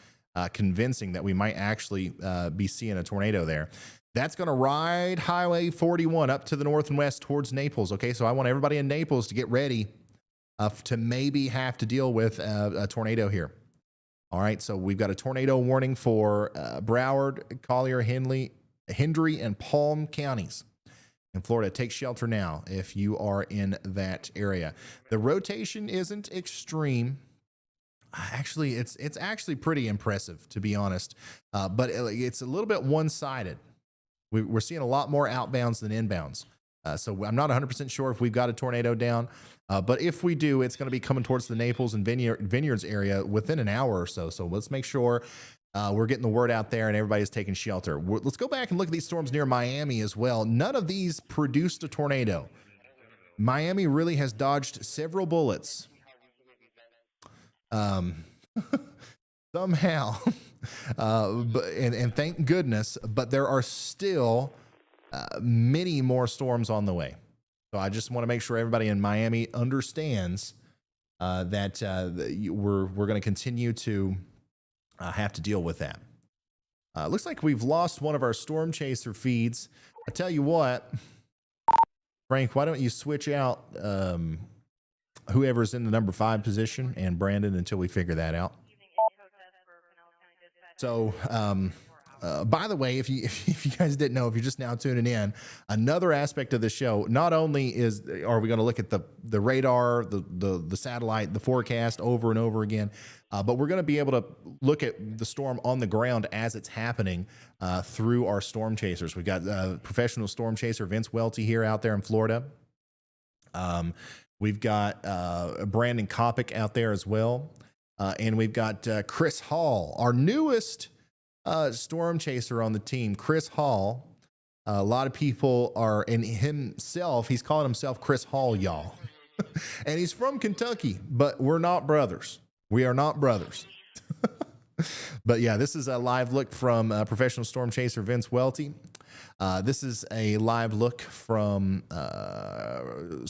convincing that we might actually be seeing a tornado there. That's going to ride Highway 41 up to the north and west towards Naples. Okay, so I want everybody in Naples to get ready to maybe have to deal with a tornado here. All right, so we've got a tornado warning for Broward, Collier, Hendry, and Palm counties in Florida. Take shelter now if you are in that area. The rotation isn't extreme. Actually, it's actually pretty impressive, to be honest, but it's a little bit one-sided. We're seeing a lot more outbounds than inbounds. So I'm not 100% sure if we've got a tornado down, but if we do, it's going to be coming towards the Naples and Vineyards area within an hour or so. So let's make sure we're getting the word out there and everybody's taking shelter. Let's go back and look at these storms near Miami as well. None of these produced a tornado. Miami really has dodged several bullets. Somehow, and thank goodness, but there are still many more storms on the way. So I just want to make sure everybody in Miami understands that we're going to continue to have to deal with that. Looks like we've lost one of our storm chaser feeds. I tell you what, Frank, why don't you switch out whoever's in the number 5 position and Brandon until we figure that out. So, by the way, if you guys didn't know, if you're just now tuning in, another aspect of the show, not only are we going to look at the radar, the satellite, the forecast over and over again, but we're going to be able to look at the storm on the ground as it's happening through our storm chasers. We've got professional storm chaser Vince Welty here out there in Florida. We've got Brandon Kopic out there as well. And we've got Chris Hall, our newest storm chaser on the team. Chris Hall, a lot of people are in himself. He's calling himself Chris Hall, y'all. And he's from Kentucky, but we're not brothers. We are not brothers. But yeah, this is a live look from professional storm chaser Vince Welty. This is a live look from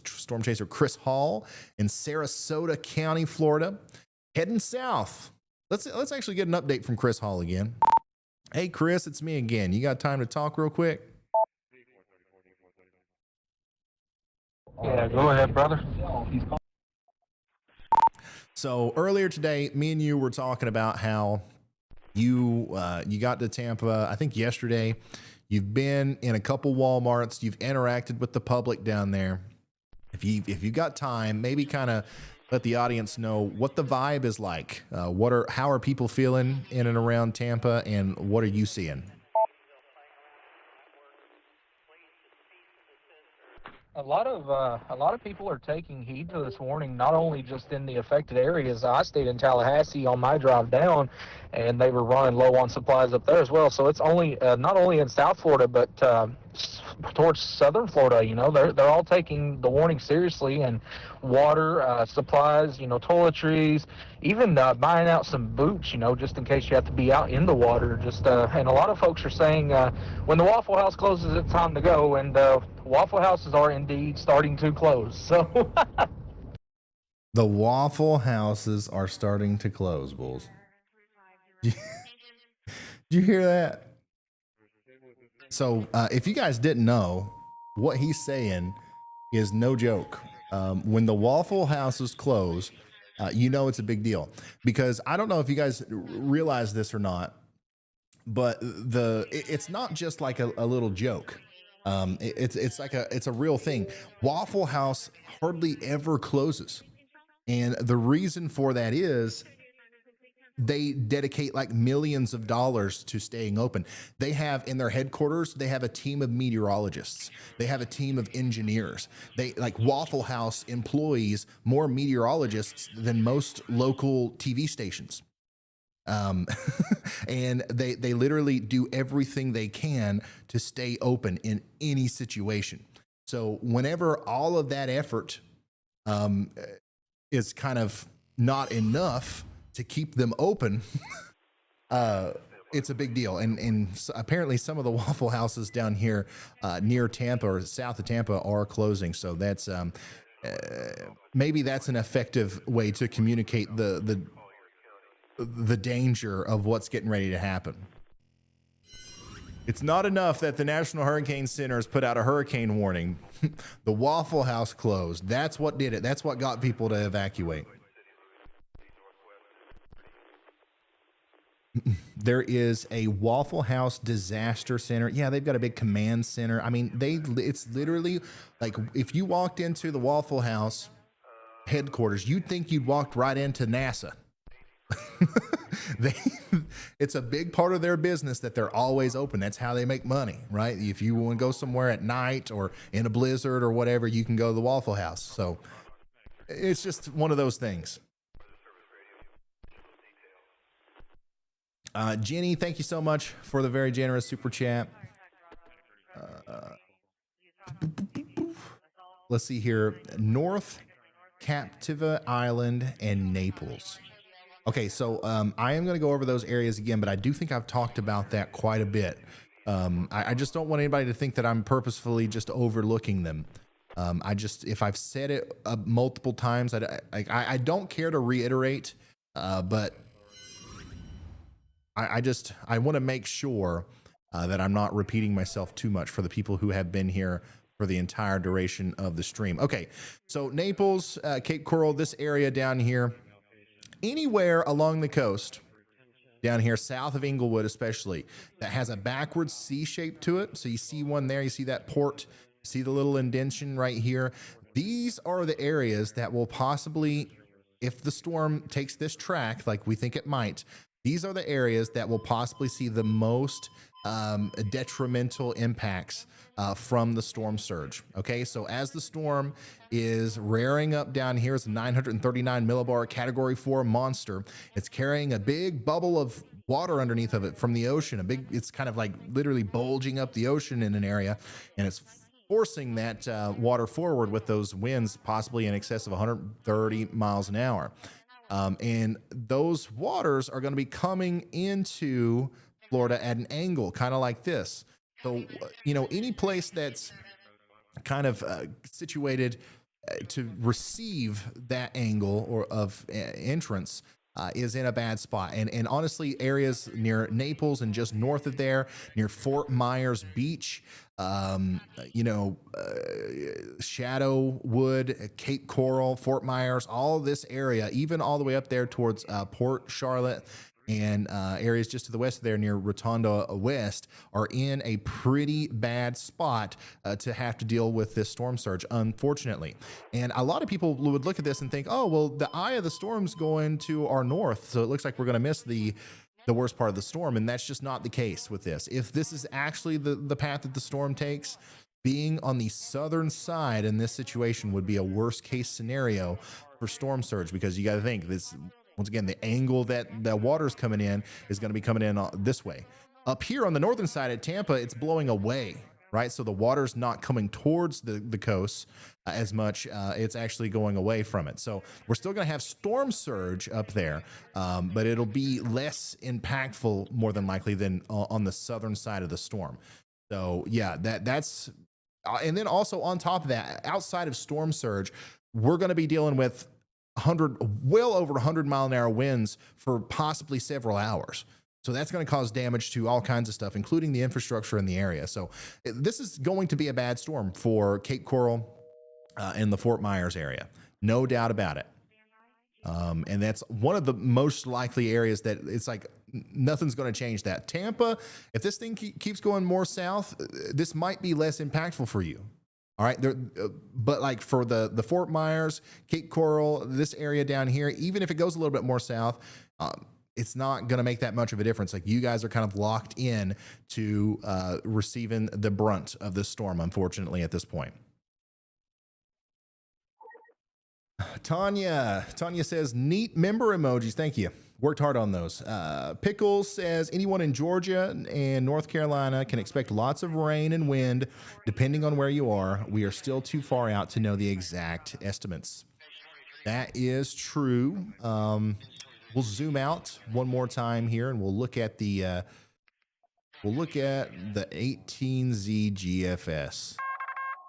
storm chaser Chris Hall in Sarasota County, Florida. Heading south. Let's actually get an update from Chris Hall again. Hey, Chris, it's me again. You got time to talk real quick? Yeah, go ahead, brother. So earlier today, me and you were talking about how you got to Tampa, I think yesterday. You've been in a couple Walmarts. You've interacted with the public down there. If you got time, maybe kind of let the audience know what the vibe is like. How are people feeling in and around Tampa, and what are you seeing? A lot of people are taking heed to this warning, not only just in the affected areas. I stayed in Tallahassee on my drive down, and they were running low on supplies up there as well. So it's only not only in South Florida, but towards Southern Florida. You know, they're all taking the warning seriously, and water, supplies, you know, toiletries, even buying out some boots, you know, just in case you have to be out in the water. And a lot of folks are saying when the Waffle House closes, it's time to go, and Waffle Houses are indeed starting to close. So the Waffle Houses are starting to close, Bulls. Did you hear that? So if you guys didn't know, what he's saying is no joke. When the Waffle Houses close, you know it's a big deal, because I don't know if you guys realize this or not, but it's not just like a little joke. It's a real thing. Waffle House hardly ever closes, and the reason for that is they dedicate like millions of dollars to staying open. They have in their headquarters, they have a team of meteorologists. They have a team of engineers. Waffle House employs more meteorologists than most local TV stations. Um, and they literally do everything they can to stay open in any situation. So whenever all of that effort is kind of not enough to keep them open, it's a big deal. And apparently some of the Waffle Houses down here near Tampa or south of Tampa are closing. So that's maybe that's an effective way to communicate the danger of what's getting ready to happen. It's not enough that the National Hurricane Center has put out a hurricane warning. The Waffle House closed. That's what did it. That's what got people to evacuate. There is a Waffle House disaster center. Yeah, they've got a big command center. I mean, it's literally like if you walked into the Waffle House headquarters, you'd think you'd walked right into NASA. It's a big part of their business that they're always open. That's how they make money, right? If you want to go somewhere at night or in a blizzard or whatever, you can go to the Waffle House. So it's just one of those things. Jenny, thank you so much for the very generous super chat. Let's see here. North Captiva Island and Naples. Okay, so I am going to go over those areas again, but I do think I've talked about that quite a bit. I just don't want anybody to think that I'm purposefully just overlooking them. If I've said it multiple times, I don't care to reiterate, but I want to make sure that I'm not repeating myself too much for the people who have been here for the entire duration of the stream. Okay, so Naples, Cape Coral, this area down here, anywhere along the coast, down here south of Inglewood especially, that has a backwards C shape to it. So you see one there, you see that port, see the little indentation right here. These are the areas that will possibly, if the storm takes this track like we think it might, these are the areas that will possibly see the most detrimental impacts from the storm surge. Okay, so as the storm is rearing up down here, it's a 939 millibar category 4 monster. It's carrying a big bubble of water underneath of it from the ocean. It's kind of like literally bulging up the ocean in an area, and it's forcing that water forward with those winds possibly in excess of 130 miles an hour. And those waters are going to be coming into Florida at an angle, kind of like this. So, any place that's kind of situated to receive that angle or of entrance is in a bad spot. And honestly, areas near Naples and just north of there, near Fort Myers Beach, Shadowwood, Cape Coral, Fort Myers, all this area, even all the way up there towards Port Charlotte and areas just to the west of there near Rotonda West are in a pretty bad spot to have to deal with this storm surge, unfortunately. And a lot of people would look at this and think, oh, well, the eye of the storm's going to our north, so it looks like we're going to miss the worst part of the storm. And that's just not the case with this. If this is actually the path that the storm takes, being on the southern side in this situation would be a worst case scenario for storm surge, because you got to think this. Once again, the angle that the water's coming in is going to be coming in this way. Up here on the northern side at Tampa, it's blowing away, right? So the water's not coming towards the coast as much. It's actually going away from it. So we're still going to have storm surge up there, but it'll be less impactful more than likely than on the southern side of the storm. So yeah, that's and then also on top of that, outside of storm surge, we're going to be dealing with well over 100 mile an hour winds for possibly several hours. So that's going to cause damage to all kinds of stuff, including the infrastructure in the area. So this is going to be a bad storm for Cape Coral and the Fort Myers area. No doubt about it. And that's one of the most likely areas that it's like nothing's going to change that. Tampa, if this thing keeps going more south, this might be less impactful for you. All right, but like for the Fort Myers, Cape Coral, this area down here, even if it goes a little bit more south, it's not going to make that much of a difference. Like you guys are kind of locked in to receiving the brunt of this storm, unfortunately, at this point. Tanya says, neat member emojis. Thank you. worked hard on those. Pickles says anyone in Georgia and North Carolina can expect lots of rain and wind depending on where you are. We are still too far out to know the exact estimates. That is true. We'll zoom out one more time here and we'll look at the 18Z GFS.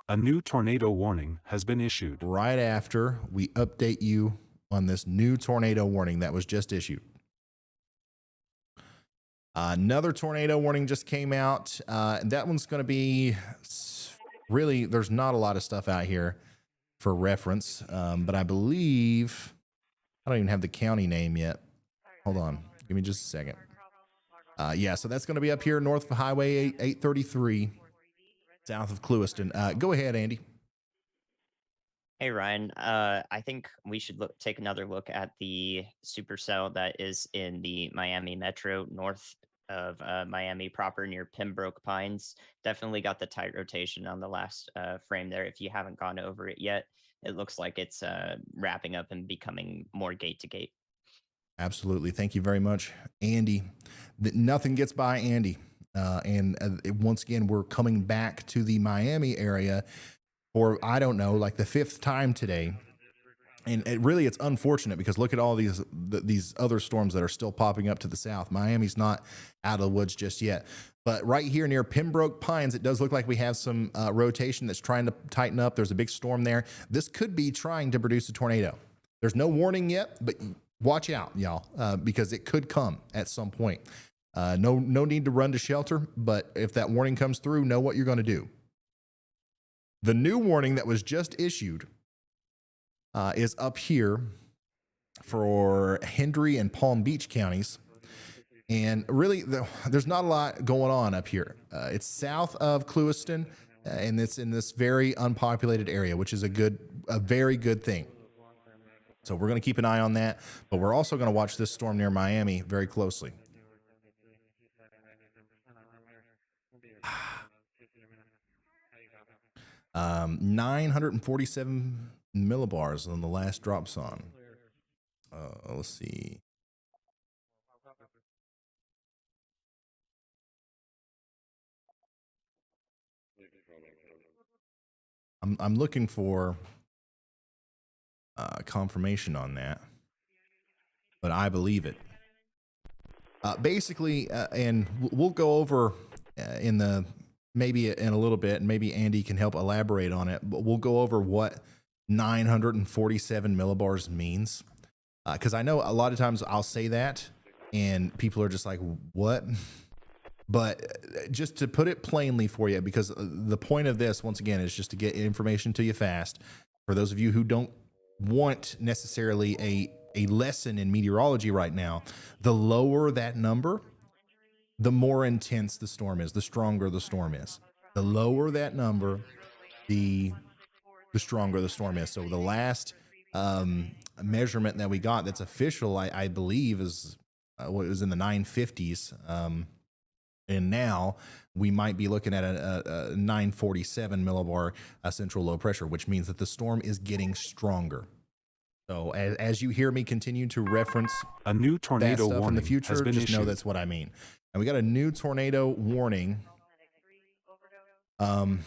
A new tornado warning has been issued. Right after we update you on this new tornado warning that was just issued. Another tornado warning just came out. That one's going to be really, there's not a lot of stuff out here for reference, but I believe, I don't even have the county name yet. Hold on. Give me just a second. Yeah, so that's going to be up here north of Highway 833, south of Clewiston. Go ahead, Andy. Hey Ryan, I think we should take another look at the supercell that is in the Miami Metro, north of Miami proper, near Pembroke Pines. Definitely got the tight rotation on the last frame there. If you haven't gone over it yet, it looks like it's wrapping up and becoming more gate to gate. Absolutely. Thank you very much, Andy. Nothing gets by Andy. Once again, we're coming back to the Miami area for, I don't know, like the 5th time today. And it's unfortunate because look at all these other storms that are still popping up to the south. Miami's not out of the woods just yet. But right here near Pembroke Pines, it does look like we have some rotation that's trying to tighten up. There's a big storm there. This could be trying to produce a tornado. There's no warning yet, but watch out, y'all, because it could come at some point. No need to run to shelter, but if that warning comes through, know what you're going to do. The new warning that was just issued is up here for Hendry and Palm Beach counties. And really, there's not a lot going on up here. It's south of Clewiston, and it's in this very unpopulated area, which is a very good thing. So we're going to keep an eye on that, but we're also going to watch this storm near Miami very closely. 947 millibars on the last drop song. Let's see. I'm looking for confirmation on that, but I believe it. Basically, and we'll go over maybe in a little bit, and maybe Andy can help elaborate on it, but we'll go over what 947 millibars means. Because I know a lot of times I'll say that and people are just like, what? But just to put it plainly for you, because the point of this, once again, is just to get information to you fast. For those of you who don't want necessarily a lesson in meteorology right now, the lower that number, the more intense the storm is, the stronger the storm is. The lower that number, the stronger the storm is. So the last measurement that we got that's official, I believe, is what was in the 950s. And now we might be looking at a 947 millibar central low pressure, which means that the storm is getting stronger. So as you hear me continue to reference a new tornado warning in the future, has been just know issued. that's what I mean. And we got a new tornado warning. And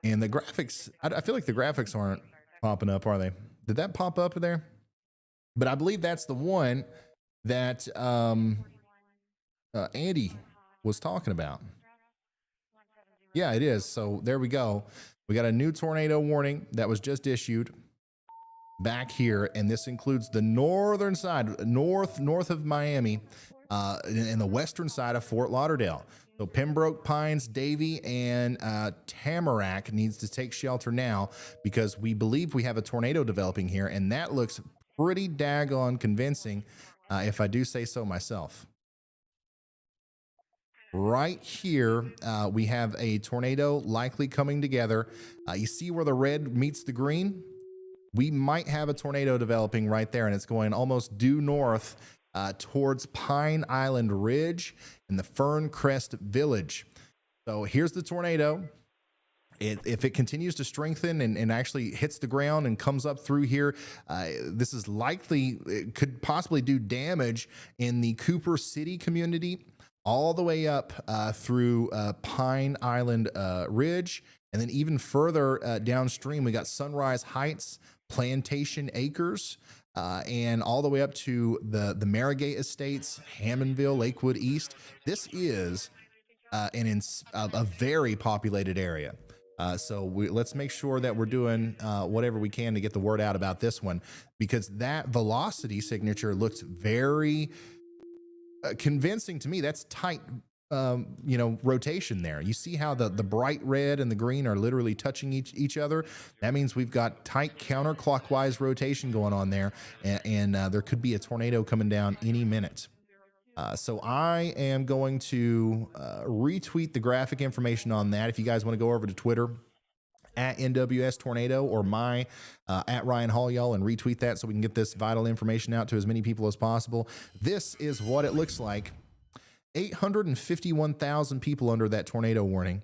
the graphics, I feel like the graphics aren't popping up, are they? Did that pop up there? But I believe that's the one that Andy was talking about. Yeah, it is. So there we go. We got a new tornado warning that was just issued back here, and this includes the northern side, north of Miami, and the western side of Fort Lauderdale. So Pembroke Pines, Davie, and Tamarack needs to take shelter now because we believe we have a tornado developing here, and that looks pretty daggone convincing, if I do say so myself. Right here, we have a tornado likely coming together. You see where the red meets the green? We might have a tornado developing right there, and it's going almost due north towards Pine Island Ridge and the Fern Crest Village. So here's the tornado. If it continues to strengthen and actually hits the ground and comes up through here, this is likely, it could possibly do damage in the Cooper City community, all the way up through Pine Island Ridge. And then even further downstream, we got Sunrise Heights, Plantation Acres, and all the way up to the Marigate Estates, Hammondville, Lakewood East. This is a very populated area. So let's make sure that we're doing whatever we can to get the word out about this one, because that velocity signature looks very convincing to me. That's tight, rotation there. You see how the bright red and the green are literally touching each other. That means we've got tight counterclockwise rotation going on there, and there could be a tornado coming down any minute. So I am going to retweet the graphic information on that. If you guys want to go over to Twitter at NWS Tornado or at Ryan Hall, y'all, and retweet that so we can get this vital information out to as many people as possible. This is what it looks like. 851,000 people under that tornado warning,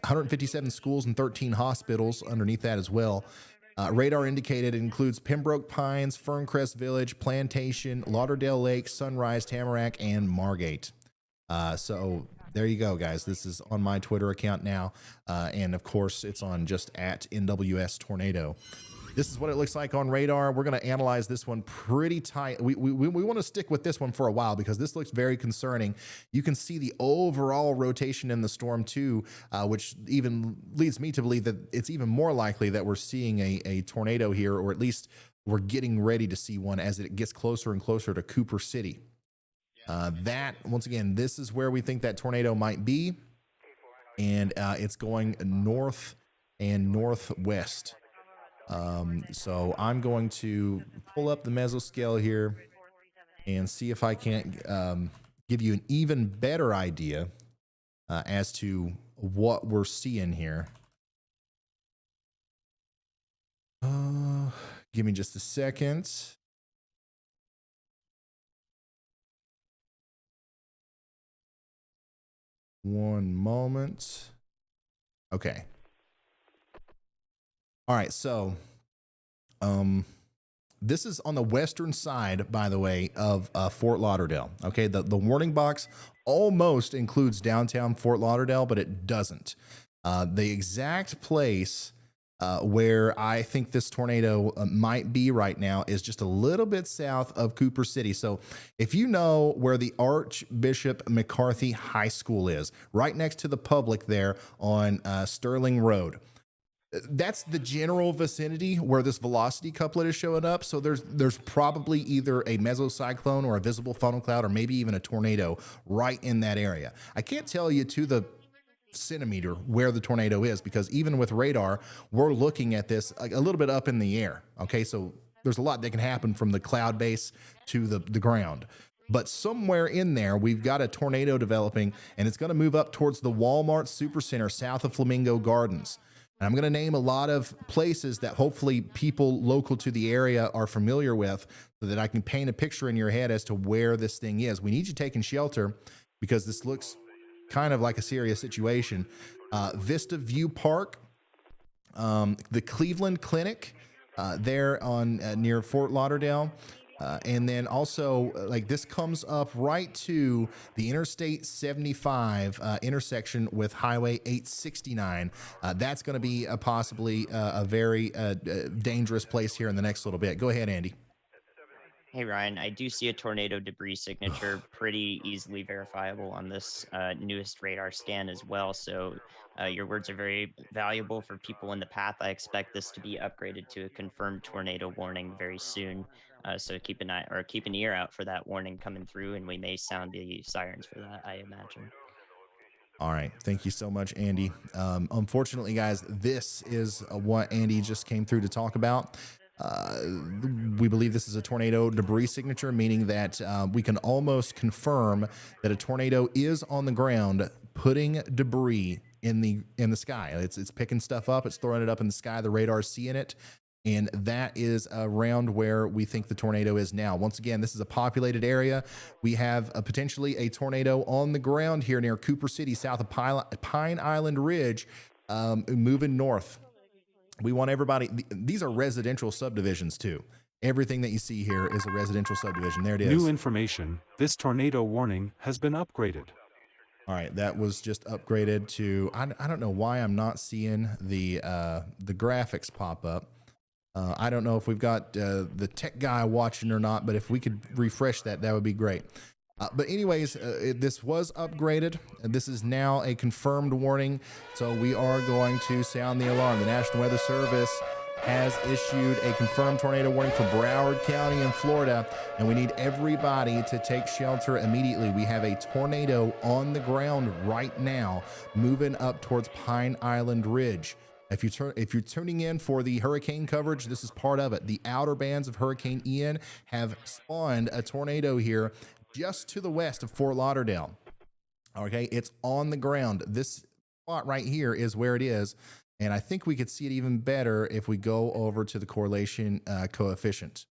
157 schools and 13 hospitals underneath that as well. Radar indicated it includes Pembroke Pines, Ferncrest Village, Plantation, Lauderdale Lake, Sunrise, Tamarack, and Margate. So there you go, guys. This is on my Twitter account now. And of course, it's on just at NWS Tornado. This is what it looks like on radar. We're going to analyze this one pretty tight. We want to stick with this one for a while because this looks very concerning. You can see the overall rotation in the storm too, which even leads me to believe that it's even more likely that we're seeing a tornado here, or at least we're getting ready to see one as it gets closer and closer to Cooper City. That, once again, this is where we think that tornado might be, and it's going north and northwest. So I'm going to pull up the mesoscale here and see if I can't give you an even better idea as to what we're seeing here. Give me just a second. One moment. Okay. All right, so this is on the western side, by the way, of Fort Lauderdale. Okay, the warning box almost includes downtown Fort Lauderdale, but it doesn't. The exact place where I think this tornado might be right now is just a little bit south of Cooper City. So if you know where the Archbishop McCarthy High School is, right next to the public there on Sterling Road, that's the general vicinity where this velocity couplet is showing up. So there's probably either a mesocyclone or a visible funnel cloud or maybe even a tornado right in that area. I can't tell you to the centimeter where the tornado is because even with radar, we're looking at this a little bit up in the air. Okay, so there's a lot that can happen from the cloud base to the ground. But somewhere in there, we've got a tornado developing, and it's going to move up towards the Walmart Supercenter south of Flamingo Gardens. And I'm going to name a lot of places that hopefully people local to the area are familiar with so that I can paint a picture in your head as to where this thing is. We need you taking shelter because this looks kind of like a serious situation. Vista View Park, the Cleveland Clinic there on near Fort Lauderdale. And then also, like, this comes up right to the Interstate 75 intersection with Highway 869. That's going to be possibly a very dangerous place here in the next little bit. Go ahead, Andy. Hey, Ryan, I do see a tornado debris signature pretty easily verifiable on this newest radar scan as well. So your words are very valuable for people in the path. I expect this to be upgraded to a confirmed tornado warning very soon. So keep an eye or keep an ear out for that warning coming through, and we may sound the sirens for that, I imagine. All right. Thank you so much, Andy. Unfortunately, guys, this is what Andy just came through to talk about. We believe this is a tornado debris signature, meaning that we can almost confirm that a tornado is on the ground putting debris in the sky. It's picking stuff up, it's throwing it up in the sky, the radar's seeing it, and that is around where we think the tornado is now. Once again, this is a populated area. We have potentially a tornado on the ground here near Cooper City, south of Pine Island Ridge. moving north. We want everybody. These are residential subdivisions too. Everything that you see here is a residential subdivision. There it is. New information. This tornado warning has been upgraded. All right, that was just upgraded to. I don't know why I'm not seeing the graphics pop up. I don't know if we've got the tech guy watching or not, but if we could refresh that, that would be great. But anyways, this was upgraded. This is now a confirmed warning. So we are going to sound the alarm. The National Weather Service has issued a confirmed tornado warning for Broward County in Florida, and we need everybody to take shelter immediately. We have a tornado on the ground right now, moving up towards Pine Island Ridge. If you're tuning in for the hurricane coverage, this is part of it. The outer bands of Hurricane Ian have spawned a tornado here just to the west of Fort Lauderdale. Okay, it's on the ground. This spot right here is where it is. And I think we could see it even better if we go over to the correlation coefficient.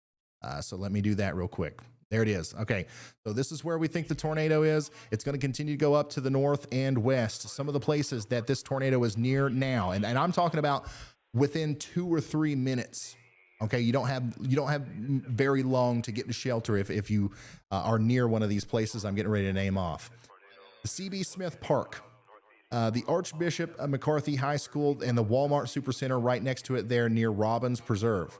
So let me do that real quick. There it is. Okay, so this is where we think the tornado is. It's going to continue to go up to the north and west. Some of the places that this tornado is near now, and I'm talking about within 2 or 3 minutes. Okay, you don't have very long to get to shelter if you are near one of these places I'm getting ready to name off. The C.B. Smith Park, the Archbishop McCarthy High School, and the Walmart Supercenter right next to it there near Robbins Preserve.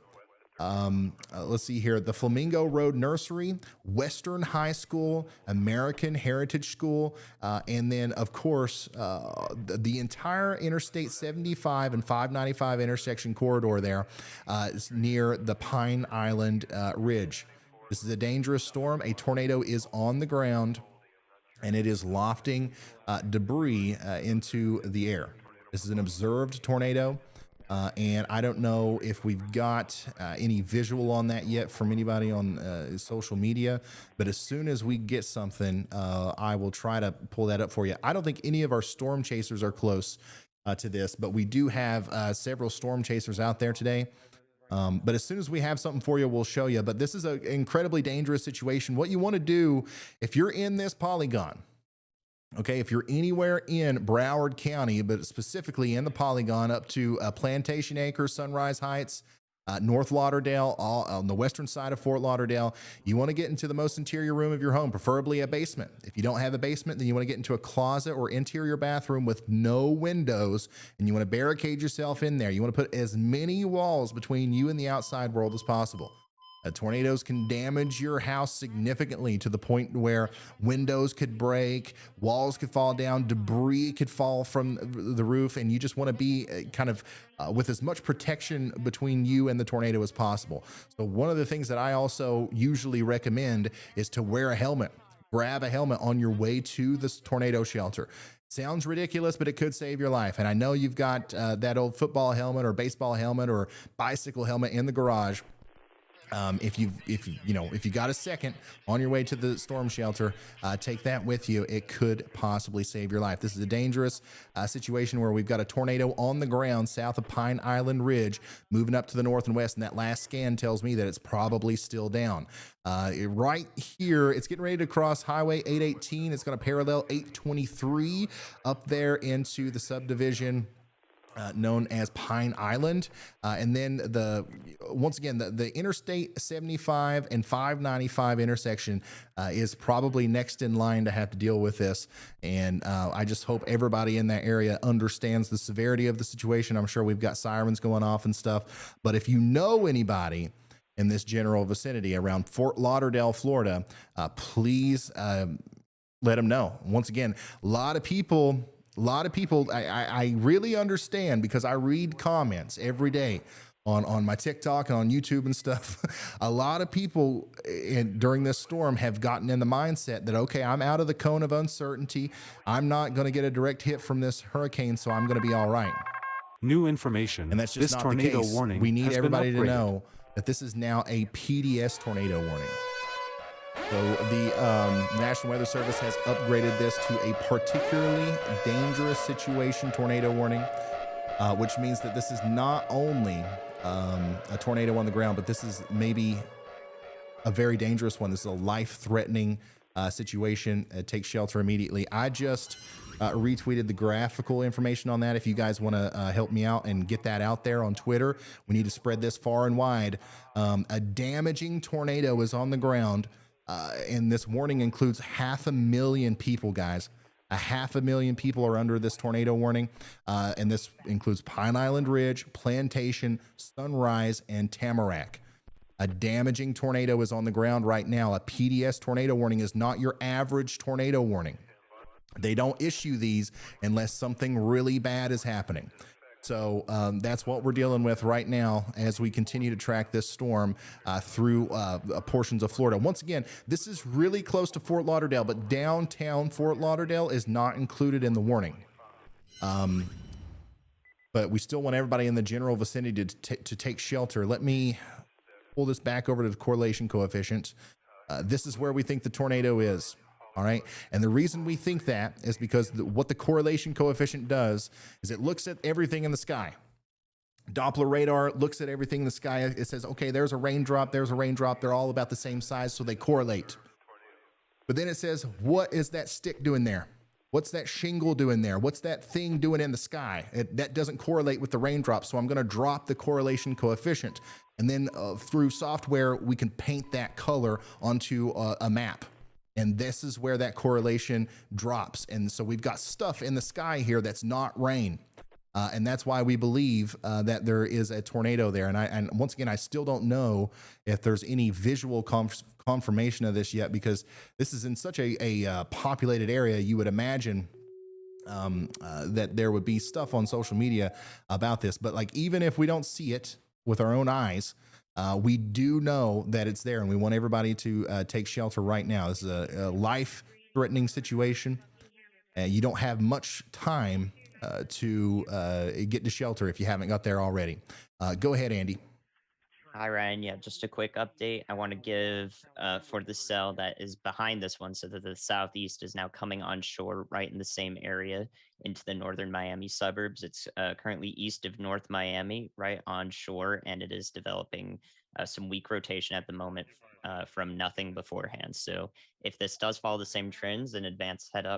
Let's see here. The Flamingo Road Nursery, Western High School, American Heritage School, and then, of course, the entire Interstate 75 and 595 intersection corridor there is near the Pine Island Ridge. This is a dangerous storm. A tornado is on the ground, and it is lofting debris into the air. This is an observed tornado. And I don't know if we've got any visual on that yet from anybody on social media, but as soon as we get something, I will try to pull that up for you. I don't think any of our storm chasers are close to this, but we do have several storm chasers out there today. But as soon as we have something for you, we'll show you. But this is an incredibly dangerous situation. What you want to do if you're in this polygon, okay, if you're anywhere in Broward County, but specifically in the polygon up to Plantation Acres, Sunrise Heights, North Lauderdale, all on the western side of Fort Lauderdale, you want to get into the most interior room of your home, preferably a basement. If you don't have a basement, then you want to get into a closet or interior bathroom with no windows, and you want to barricade yourself in there. You want to put as many walls between you and the outside world as possible. Tornadoes can damage your house significantly to the point where windows could break, walls could fall down, debris could fall from the roof, and you just want to be kind of with as much protection between you and the tornado as possible. So one of the things that I also usually recommend is to wear a helmet. Grab a helmet on your way to this tornado shelter. Sounds ridiculous, but it could save your life. And I know you've got that old football helmet or baseball helmet or bicycle helmet in the garage. If you got a second on your way to the storm shelter, take that with you. It could possibly save your life. This is a dangerous situation where we've got a tornado on the ground south of Pine Island Ridge, moving up to the north and west. And that last scan tells me that it's probably still down. Right here, it's getting ready to cross Highway 818. It's going to parallel 823 up there into the subdivision known as Pine Island. And then once again, the Interstate 75 and 595 intersection is probably next in line to have to deal with this. And I just hope everybody in that area understands the severity of the situation. I'm sure we've got sirens going off and stuff, but if you know anybody in this general vicinity around Fort Lauderdale, Florida, please let them know. Once again, a lot of people, I really understand because I read comments every day on my TikTok and on YouTube and stuff. A lot of people during this storm have gotten in the mindset that, okay, I'm out of the cone of uncertainty. I'm not going to get a direct hit from this hurricane, so I'm going to be all right. New information. And that's just this not tornado the case. warning. We need everybody to upgraded. know that this is now a PDS tornado warning. So the National Weather Service has upgraded this to a particularly dangerous situation tornado warning, which means that this is not only a tornado on the ground, but this is maybe a very dangerous one. This is a life-threatening situation. Take shelter immediately. I just retweeted the graphical information on that. If you guys want to help me out and get that out there on Twitter, we need to spread this far and wide. A damaging tornado is on the ground, and this warning includes 500,000 people, guys. 500,000 people are under this tornado warning, and this includes Pine Island Ridge, Plantation, Sunrise, and Tamarack. A damaging tornado is on the ground right now. A PDS tornado warning is not your average tornado warning. They don't issue these unless something really bad is happening. So that's what we're dealing with right now as we continue to track this storm through portions of Florida. Once again, this is really close to Fort Lauderdale, but downtown Fort Lauderdale is not included in the warning. But we still want everybody in the general vicinity to take shelter. Let me pull this back over to the correlation coefficient. This is where we think the tornado is. All right. And the reason we think that is because what the correlation coefficient does is it looks at everything in the sky. Doppler radar looks at everything in the sky. It says, okay, there's a raindrop. There's a raindrop. They're all about the same size. So they correlate. But then it says, what is that stick doing there? What's that shingle doing there? What's that thing doing in the sky? That doesn't correlate with the raindrop. So I'm going to drop the correlation coefficient. And then through software, we can paint that color onto a map. And this is where that correlation drops. And so we've got stuff in the sky here that's not rain. And that's why we believe that there is a tornado there. And once again, I still don't know if there's any visual confirmation of this yet, because this is in such a populated area. You would imagine that there would be stuff on social media about this. But like, even if we don't see it with our own eyes, we do know that it's there, and we want everybody to take shelter right now. This is a life-threatening situation. You don't have much time to get to shelter if you haven't got there already. Go ahead, Andy. Hi, Ryan. Yeah, just a quick update. I want to give for the cell that is behind this one, so that the southeast is now coming on shore right in the same area into the northern Miami suburbs. It's currently east of North Miami, right on shore, and it is developing some weak rotation at the moment from nothing beforehand. So if this does follow the same trends, then advance heads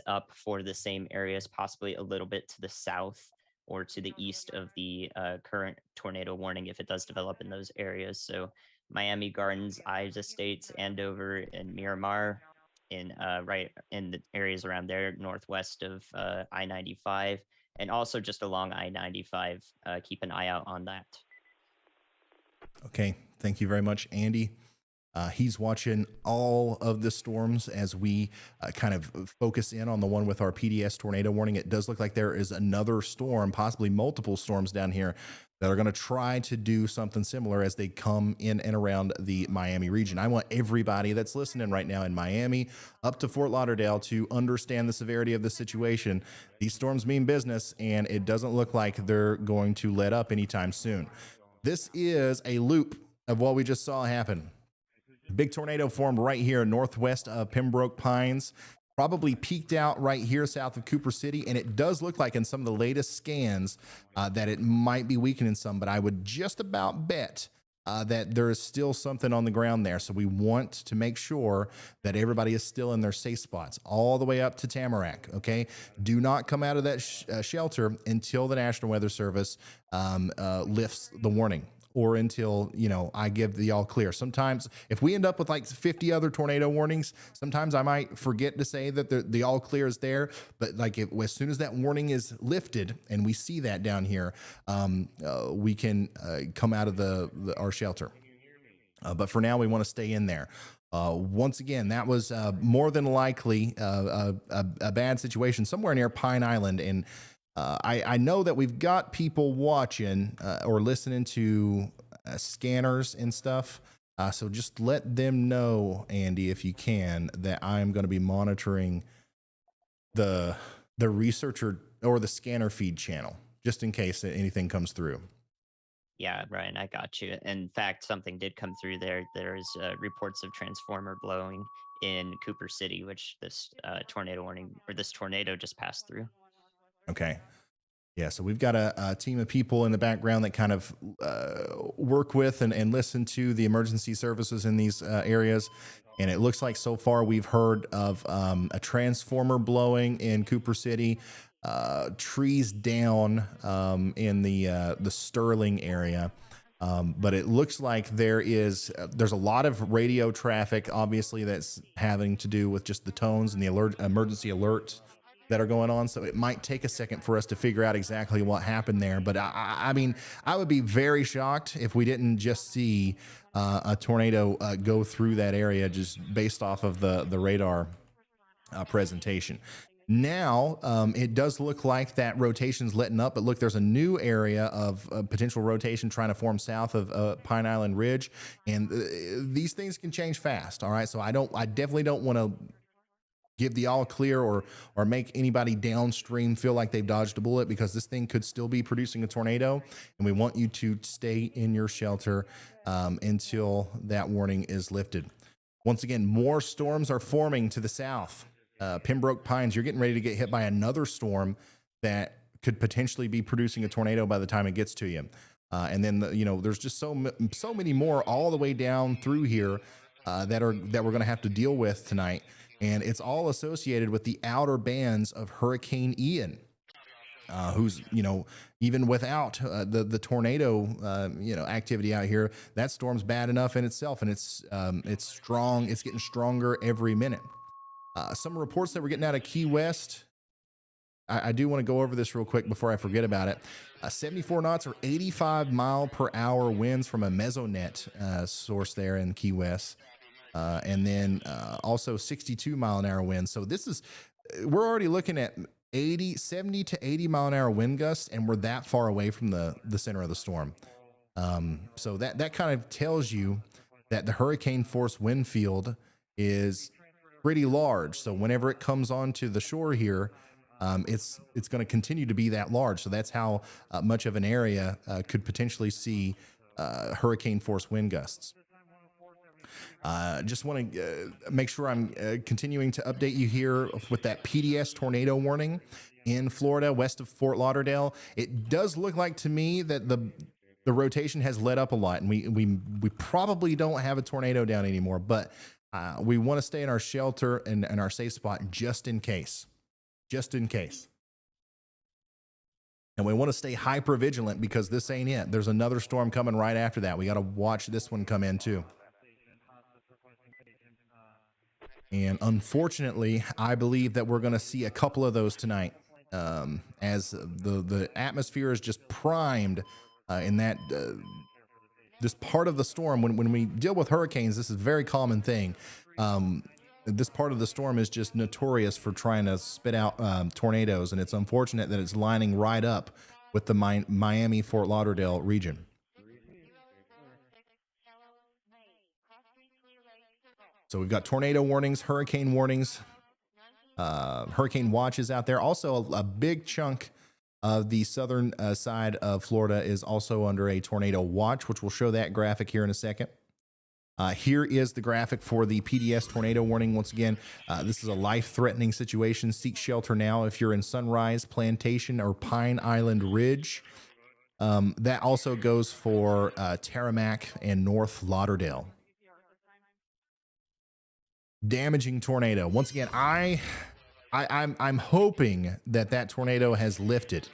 up for the same areas, possibly a little bit to the south or to the east of the current tornado warning if it does develop in those areas. So Miami Gardens, Ives Estates, Andover, and Miramar, in right in the areas around there, northwest of I-95, and also just along I-95. Keep an eye out on that. Okay, thank you very much, Andy. He's watching all of the storms as we kind of focus in on the one with our PDS tornado warning. It does look like there is another storm, possibly multiple storms down here that are going to try to do something similar as they come in and around the Miami region. I want everybody that's listening right now in Miami up to Fort Lauderdale to understand the severity of the situation. These storms mean business, and it doesn't look like they're going to let up anytime soon. This is a loop of what we just saw happen. Big tornado formed right here northwest of Pembroke Pines, probably peaked out right here south of Cooper City, and it does look like in some of the latest scans that it might be weakening some, but I would just about bet that there is still something on the ground there. So we want to make sure that everybody is still in their safe spots all the way up to Tamarack, okay? Do not come out of that shelter until the National Weather Service lifts the warning, or until, I give the all clear. Sometimes if we end up with like 50 other tornado warnings, sometimes I might forget to say that the all clear is there. But like as soon as that warning is lifted and we see that down here, we can come out of our shelter. But for now, we want to stay in there. Once again, that was more than likely a bad situation somewhere near Pine Island. And I know that we've got people watching or listening to scanners and stuff. So just let them know, Andy, if you can, that I'm going to be monitoring the researcher or the scanner feed channel, just in case anything comes through. Yeah, Ryan, I got you. In fact, something did come through there. There's reports of transformer blowing in Cooper City, which this tornado warning, or this tornado just passed through. Okay. Yeah, so we've got a team of people in the background that kind of work with and listen to the emergency services in these areas. And it looks like so far we've heard of a transformer blowing in Cooper City, trees down in the Sterling area. But it looks like there's a lot of radio traffic, obviously, that's having to do with just the tones and the emergency alerts that are going on. So it might take a second for us to figure out exactly what happened there. But I mean, I would be very shocked if we didn't just see a tornado go through that area just based off of the radar presentation. Now, it does look like that rotation's letting up, but look, there's a new area of potential rotation trying to form south of Pine Island Ridge, and these things can change fast. All right, so I definitely don't want to give the all clear or make anybody downstream feel like they've dodged a bullet, because this thing could still be producing a tornado, and we want you to stay in your shelter until that warning is lifted. Once again, more storms are forming to the south. Pembroke Pines, you're getting ready to get hit by another storm that could potentially be producing a tornado by the time it gets to you. And then, there's just so many more all the way down through here that we're going to have to deal with tonight. And it's all associated with the outer bands of Hurricane Ian, who's, even without the tornado, activity out here, that storm's bad enough in itself. And it's strong. It's getting stronger every minute. Some reports that we're getting out of Key West. I do want to go over this real quick before I forget about it. 74 knots or 85 mile per hour winds from a mesonet source there in Key West. And then also 62 mile an hour winds. So we're already looking at 70 to 80 mile an hour wind gusts, and we're that far away from the center of the storm. So that kind of tells you that the hurricane force wind field is pretty large. So whenever it comes onto the shore here, it's going to continue to be that large. So that's how much of an area could potentially see hurricane force wind gusts. Just want to make sure I'm continuing to update you here with that PDS tornado warning in Florida, west of Fort Lauderdale. It does look like to me that the rotation has let up a lot, and we probably don't have a tornado down anymore, but we want to stay in our shelter and our safe spot just in case. And we want to stay hyper vigilant, because this ain't it. There's another storm coming right after that. We got to watch this one come in too. And unfortunately, I believe that we're going to see a couple of those tonight, as the atmosphere is just primed in that this part of the storm. When we deal with hurricanes, this is a very common thing. This part of the storm is just notorious for trying to spit out tornadoes, and it's unfortunate that it's lining right up with the Miami, Fort Lauderdale region. So we've got tornado warnings, hurricane warnings, hurricane watches out there. Also, a big chunk of the southern side of Florida is also under a tornado watch, which we'll show that graphic here in a second. Here is the graphic for the PDS tornado warning. Once again, this is a life-threatening situation. Seek shelter now if you're in Sunrise, Plantation, or Pine Island Ridge. That also goes for Tarmac and North Lauderdale. Damaging tornado. Once again, I'm hoping that tornado has lifted,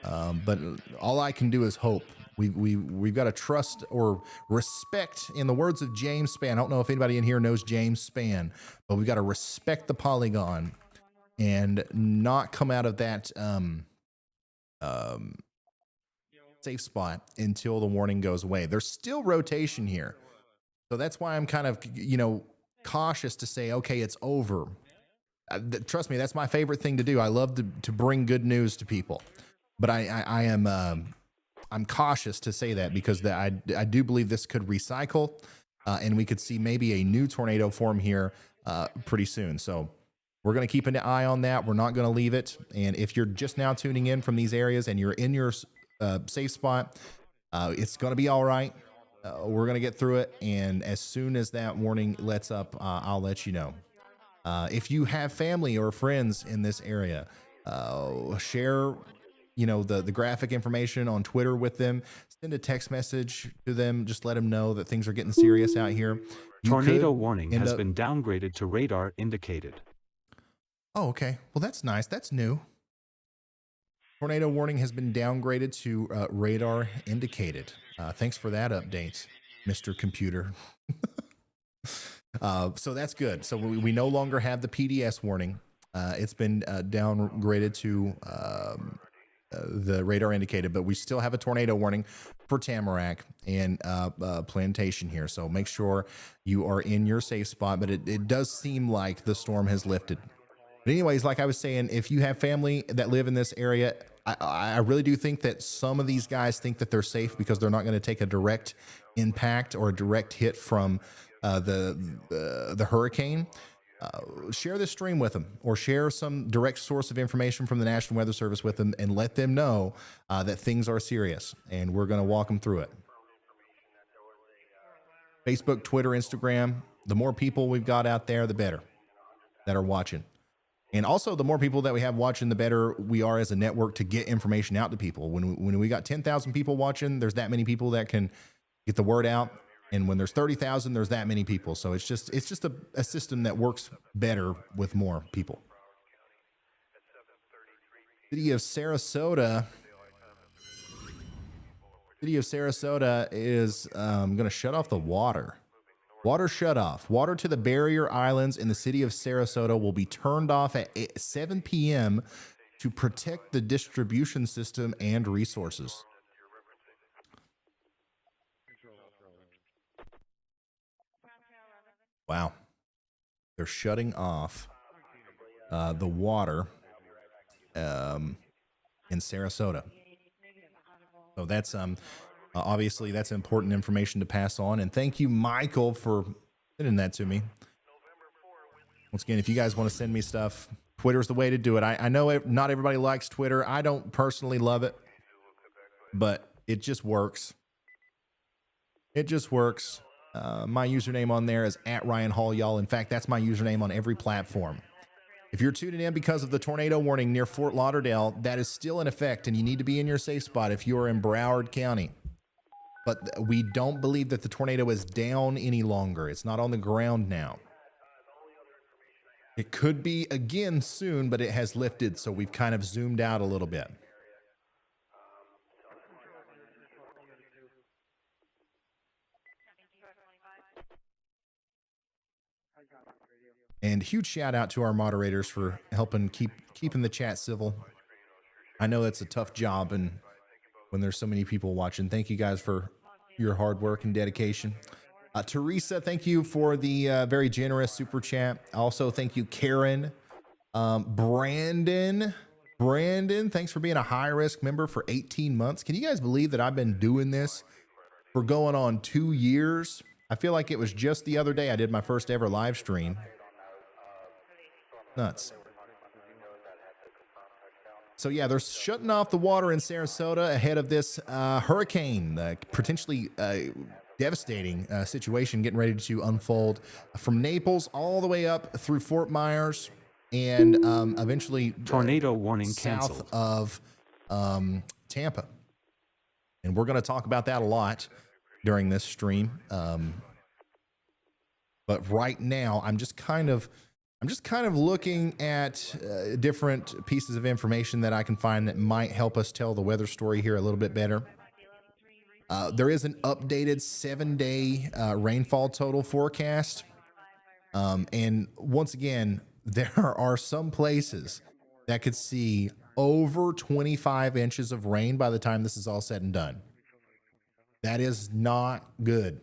but all I can do is hope. We've got to trust or respect, in the words of James Spann. I don't know if anybody in here knows James Spann, but we've got to respect the polygon and not come out of that safe spot until the warning goes away. There's still rotation here, so that's why I'm kind of cautious to say, okay, it's over. Trust me, that's my favorite thing to do. I love to bring good news to people, but I'm cautious to say that, because I do believe this could recycle, and we could see maybe a new tornado form here pretty soon. So we're going to keep an eye on that. We're not going to leave it. And if you're just now tuning in from these areas and you're in your safe spot, it's going to be all right. We're going to get through it. And as soon as that warning lets up, I'll let you know. If you have family or friends in this area, share the graphic information on Twitter with them. Send a text message to them. Just let them know that things are getting serious out here. You Tornado could warning end has up- been downgraded to radar indicated. Oh, okay. Well, that's nice. That's new. Tornado warning has been downgraded to radar indicated. Thanks for that update, Mr. Computer. So that's good. So we no longer have the PDS warning. It's been downgraded to the radar indicated, but we still have a tornado warning for Tamarack and Plantation here. So make sure you are in your safe spot, but it does seem like the storm has lifted. But anyways, like I was saying, if you have family that live in this area, I really do think that some of these guys think that they're safe because they're not going to take a direct impact or a direct hit from the hurricane. Share this stream with them, or share some direct source of information from the National Weather Service with them, and let them know that things are serious, and we're going to walk them through it. Facebook, Twitter, Instagram, the more people we've got out there, the better that are watching. And also, the more people that we have watching, the better we are as a network to get information out to people. When we got 10,000 people watching, there's that many people that can get the word out. And when there's 30,000, there's that many people. So it's just a system that works better with more people. City of Sarasota is going to shut off the water. Water shut off. Water to the barrier islands in the city of Sarasota will be turned off at 7 p.m. to protect the distribution system and resources. Wow. They're shutting off the water in Sarasota. So that's obviously that's important information to pass on. And thank you, Michael, for sending that to me. Once again, if you guys want to send me stuff, Twitter's the way to do it. I know not everybody likes Twitter. I don't personally love it, but it just works. It just works. My username on there is @RyanHall, y'all. In fact, that's my username on every platform. If you're tuning in because of the tornado warning near Fort Lauderdale, that is still in effect, and you need to be in your safe spot if you are in Broward County. But we don't believe that the tornado is down any longer. It's not on the ground now. It could be again soon, but it has lifted, so we've kind of zoomed out a little bit. And huge shout out to our moderators for helping keeping the chat civil. I know that's a tough job, and when there's so many people watching, thank you guys for your hard work and dedication. Teresa, thank you for the very generous super chat. Also, thank you, Karen. Brandon, thanks for being a high risk member for 18 months. Can you guys believe that I've been doing this for going on 2 years? I feel like it was just the other day I did my first ever live stream. Nuts. So yeah, they're shutting off the water in Sarasota ahead of this hurricane, potentially devastating situation getting ready to unfold from Naples all the way up through Fort Myers and eventually Tornado warning south canceled. of Tampa. And we're going to talk about that a lot during this stream. But right now, I'm just kind of looking at different pieces of information that I can find that might help us tell the weather story here a little bit better. There is an updated 7-day rainfall total forecast. And once again, there are some places that could see over 25 inches of rain by the time this is all said and done. That is not good.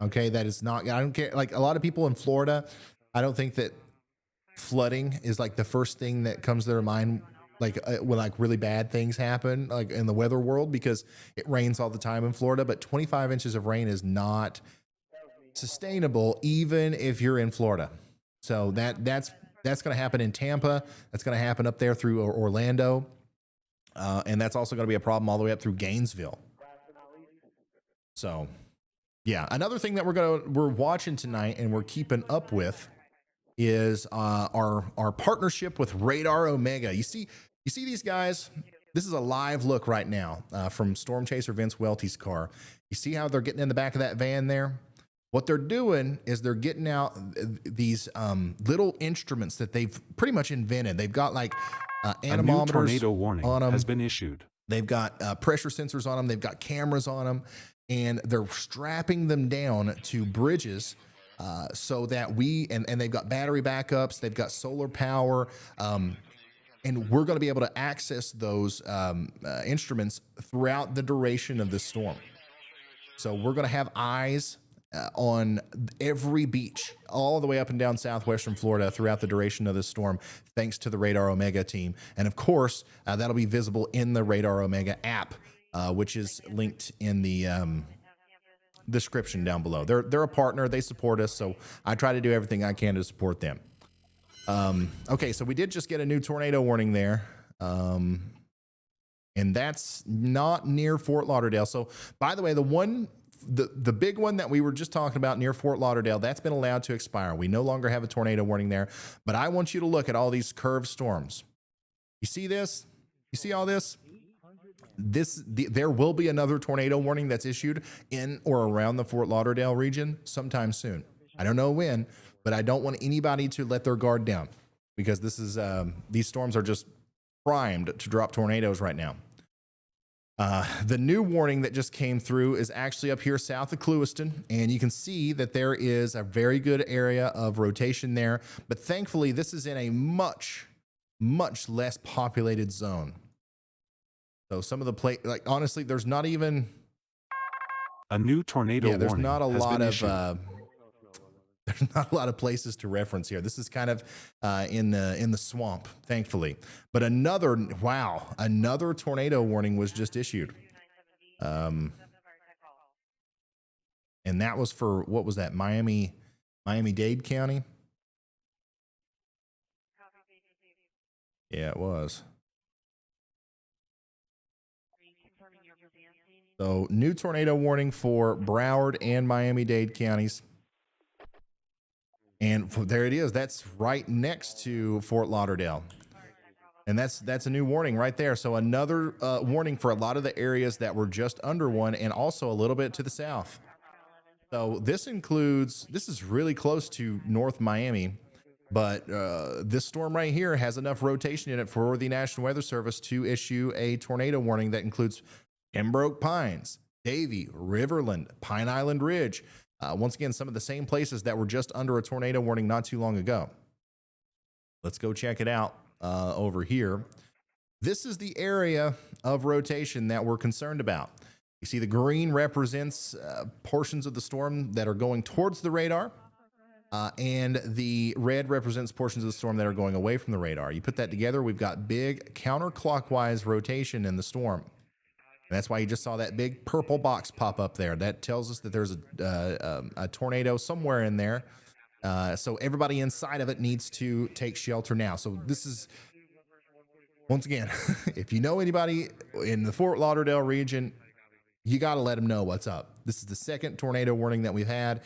Okay, that is not, I don't care. Like a lot of people in Florida, I don't think that flooding is like the first thing that comes to their mind, like when like really bad things happen, like in the weather world, because it rains all the time in Florida. But 25 inches of rain is not sustainable, even if you're in Florida. So that's going to happen in Tampa. That's going to happen up there through Orlando, and that's also going to be a problem all the way up through Gainesville. So, yeah, another thing that we're watching tonight and we're keeping up with is our partnership with Radar Omega. You see these guys, This is a live look right now from Storm Chaser Vince Welty's car. You see how they're getting in the back of that van there? What they're doing is they're getting out these little instruments that they've pretty much invented. They've got like A new anemometers tornado warning on them. has been issued. They've got pressure sensors on them. They've got cameras on them, and they're strapping them down to bridges so that and they've got battery backups. They've got solar power. And we're going to be able to access those instruments throughout the duration of this storm. So we're going to have eyes on every beach all the way up and down southwestern Florida throughout the duration of this storm, thanks to the Radar Omega team. And of course, that'll be visible in the Radar Omega app, which is linked in the description down below. They're a partner. They support us. So I try to do everything I can to support them. Okay, so we did just get a new tornado warning there. And that's not near Fort Lauderdale. So by the way, the big one that we were just talking about near Fort Lauderdale, that's been allowed to expire. We no longer have a tornado warning there, but I want you to look at all these curved storms. You see this? You see all this? There will be another tornado warning that's issued in or around the Fort Lauderdale region sometime soon. I don't know when, but I don't want anybody to let their guard down because these storms are just primed to drop tornadoes right now. The new warning that just came through is actually up here south of Clewiston, and you can see that there is a very good area of rotation there, but thankfully this is in a much, much less populated zone. So some of the like honestly, there's not even a new tornado warning. There's not a has lot been of issued. there's not a lot of places to reference here. This is kind of in the swamp, thankfully. But another tornado warning was just issued. And that was for, what was that? Miami-Dade County? Yeah, it was. So new tornado warning for Broward and Miami-Dade counties. And there it is. That's right next to Fort Lauderdale. And that's a new warning right there. So another warning for a lot of the areas that were just under one and also a little bit to the south. So this is really close to North Miami, but this storm right here has enough rotation in it for the National Weather Service to issue a tornado warning that includes Pembroke Pines, Davie, Riverland, Pine Island Ridge. Once again, some of the same places that were just under a tornado warning not too long ago. Let's go check it out over here. This is the area of rotation that we're concerned about. You see the green represents portions of the storm that are going towards the radar, and the red represents portions of the storm that are going away from the radar. You put that together, we've got big counterclockwise rotation in the storm. And that's why you just saw that big purple box pop up there. That tells us that there's a tornado somewhere in there. So everybody inside of it needs to take shelter now. So this is, once again, if you know anybody in the Fort Lauderdale region, you got to let them know what's up. This is the second tornado warning that we've had.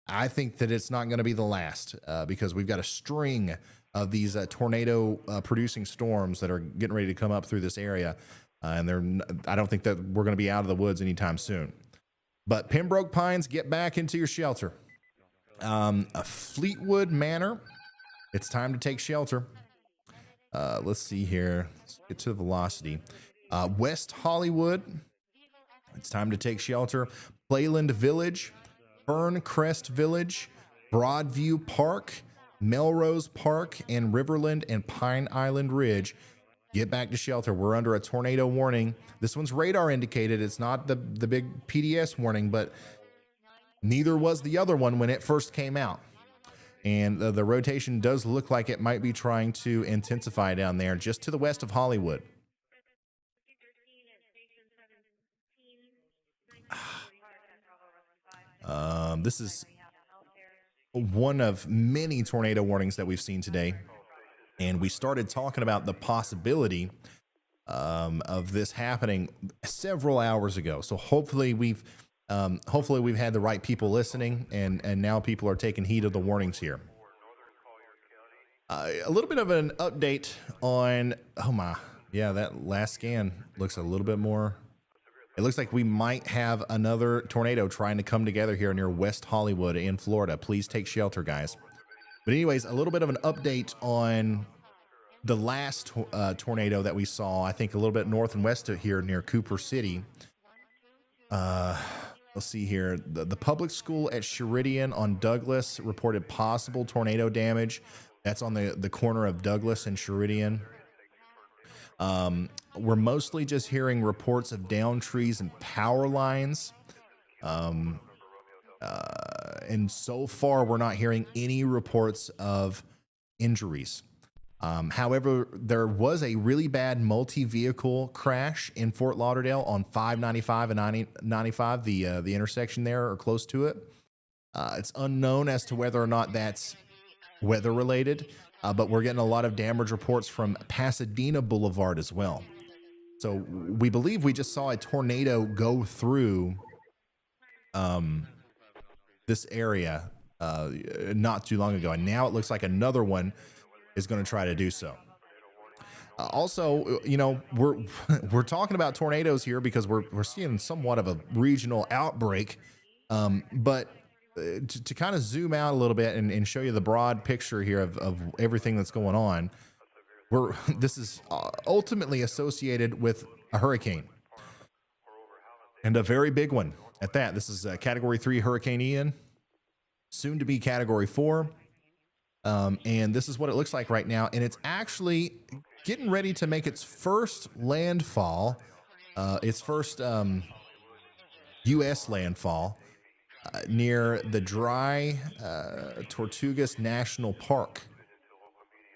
I think that it's not going to be the last because we've got a string of these tornado producing storms that are getting ready to come up through this area. And I don't think that we're going to be out of the woods anytime soon. But Pembroke Pines, get back into your shelter. Fleetwood Manor, it's time to take shelter. Let's see here. Let's get to the velocity. West Hollywood, it's time to take shelter. Playland Village, Ferncrest Village, Broadview Park, Melrose Park, and Riverland and Pine Island Ridge. Get back to shelter. We're under a tornado warning. This one's radar indicated. It's not the big PDS warning, but neither was the other one when it first came out. And the rotation does look like it might be trying to intensify down there just to the west of Hollywood. This is one of many tornado warnings that we've seen today. And we started talking about the possibility of this happening several hours ago. So hopefully we've had the right people listening, and now people are taking heed of the warnings here. A little bit of an update on, Yeah, that last scan looks a little bit more. It looks like we might have another tornado trying to come together here near West Hollywood in Florida. Please take shelter, guys. But anyways, a little bit of an update on the last tornado that we saw, I think a little bit north and west of here near Cooper City. Let's see here. The public school at Sheridan on Douglas reported possible tornado damage. That's on the corner of Douglas and Sheridan. We're mostly just hearing reports of downed trees and power lines. And so far, we're not hearing any reports of injuries. However, there was a really bad multi-vehicle crash in Fort Lauderdale on 595 and 95, the intersection there or close to it. It's unknown as to whether or not that's weather related, but we're getting a lot of damage reports from Pasadena Boulevard as well. So we believe we just saw a tornado go through this area not too long ago, and now it looks like another one is going to try to do so. Also, you know, we're talking about tornadoes here because we're seeing somewhat of a regional outbreak, but to kind of zoom out a little bit and show you the broad picture here of everything that's going on, this is ultimately associated with a hurricane, and a very big one at that. This is Category 3 Hurricane Ian, soon to be Category 4. And this is what it looks like right now. And it's actually getting ready to make its first landfall, its first U.S. landfall near the dry Tortugas National Park.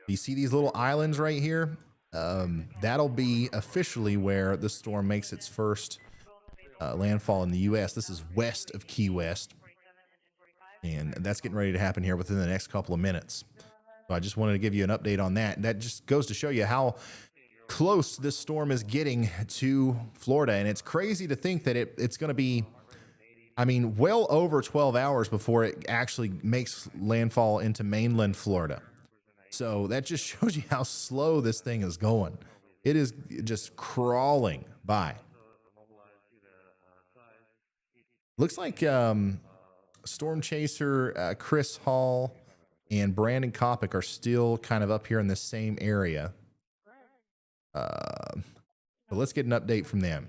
You see these little islands right here? That'll be officially where the storm makes its first landfall in the U.S. This is west of Key West. And that's getting ready to happen here within the next couple of minutes. So I just wanted to give you an update on that. That just goes to show you how close this storm is getting to Florida. And it's crazy to think that it's going to be, I mean, well over 12 hours before it actually makes landfall into mainland Florida. So that just shows you how slow this thing is going. It is just crawling by. Looks like Storm Chaser Chris Hall and Brandon Kopic are still kind of up here in the same area. So let's get an update from them.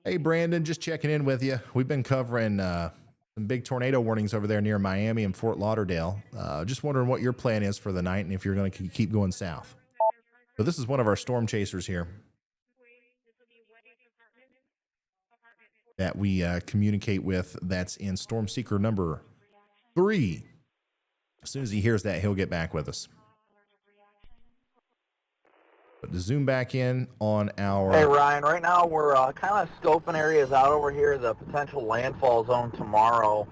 Hey, Brandon, just checking in with you. We've been covering some big tornado warnings over there near Miami and Fort Lauderdale. Just wondering what your plan is for the night and if you're going to keep going south. So this is one of our storm chasers here that we communicate with. That's in Storm Seeker number 3. As soon as he hears that, he'll get back with us. But to zoom back in on our... Hey, Ryan, right now we're kind of scoping areas out over here, the potential landfall zone tomorrow.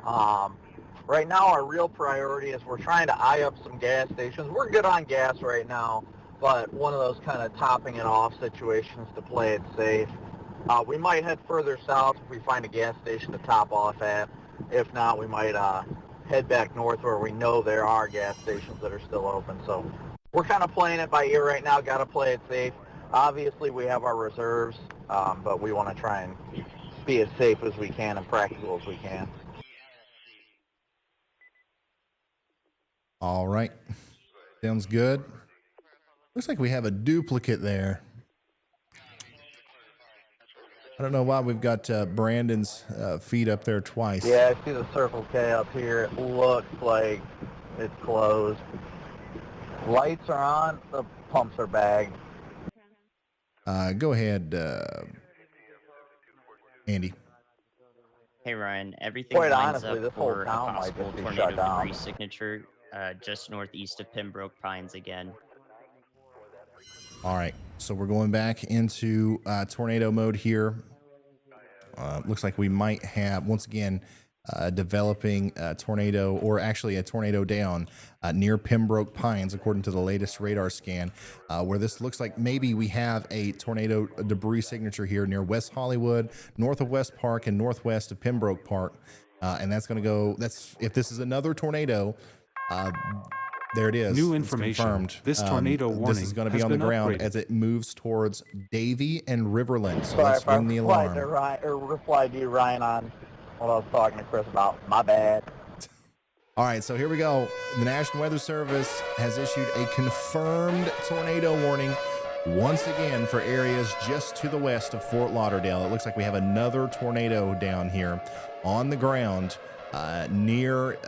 Right now our real priority is we're trying to eye up some gas stations. We're good on gas right now, but one of those kind of topping it off situations to play it safe. We might head further south if we find a gas station to top off at. If not, we might head back north where we know there are gas stations that are still open. So we're kind of playing it by ear right now, got to play it safe. Obviously, we have our reserves, but we want to try and be as safe as we can and practical as we can. All right. Sounds good. Looks like we have a duplicate there. I don't know why we've got Brandon's feet up there twice. Yeah, I see the Circle K up here. It looks like it's closed. Lights are on. The pumps are bagged. Go ahead, Andy. Hey Ryan, everything Quite lines honestly, up this whole for a town might possible just be tornado shut down. debris signature just northeast of Pembroke Pines again. All right, so we're going back into tornado mode here. Looks like we might have, once again, developing a tornado, or actually a tornado down near Pembroke Pines, according to the latest radar scan, where this looks like maybe we have a tornado debris signature here near West Hollywood, north of West Park, and northwest of Pembroke Park. And that's going to go, if this is another tornado, There it is. New It's information. confirmed. This tornado This is warning going to be has on the been ground upgraded. as it moves towards Davie and Riverland. So Sorry let's if I ring the replied to alarm. Ryan, or replied to you, Ryan, on what I was talking to Chris about. My bad. All right, so here we go. The National Weather Service has issued a confirmed tornado warning once again for areas just to the west of Fort Lauderdale. It looks like we have another tornado down here on the ground near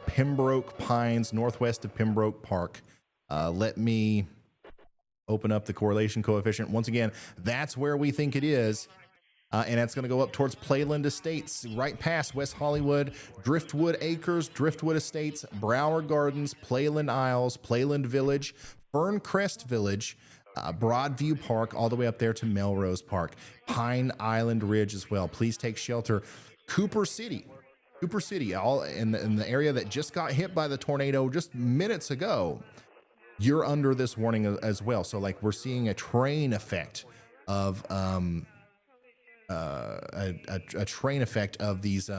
Pembroke Pines, northwest of Pembroke Park. Let me open up the correlation coefficient. Once again, that's where we think it is. And that's going to go up towards Playland Estates, right past West Hollywood, Driftwood Acres, Driftwood Estates, Broward Gardens, Playland Isles, Playland Village, Ferncrest Village, Broadview Park, all the way up there to Melrose Park, Pine Island Ridge as well. Please take shelter. Cooper City, all in the area that just got hit by the tornado just minutes ago. You're under this warning as well. So like we're seeing a train effect of a train effect of these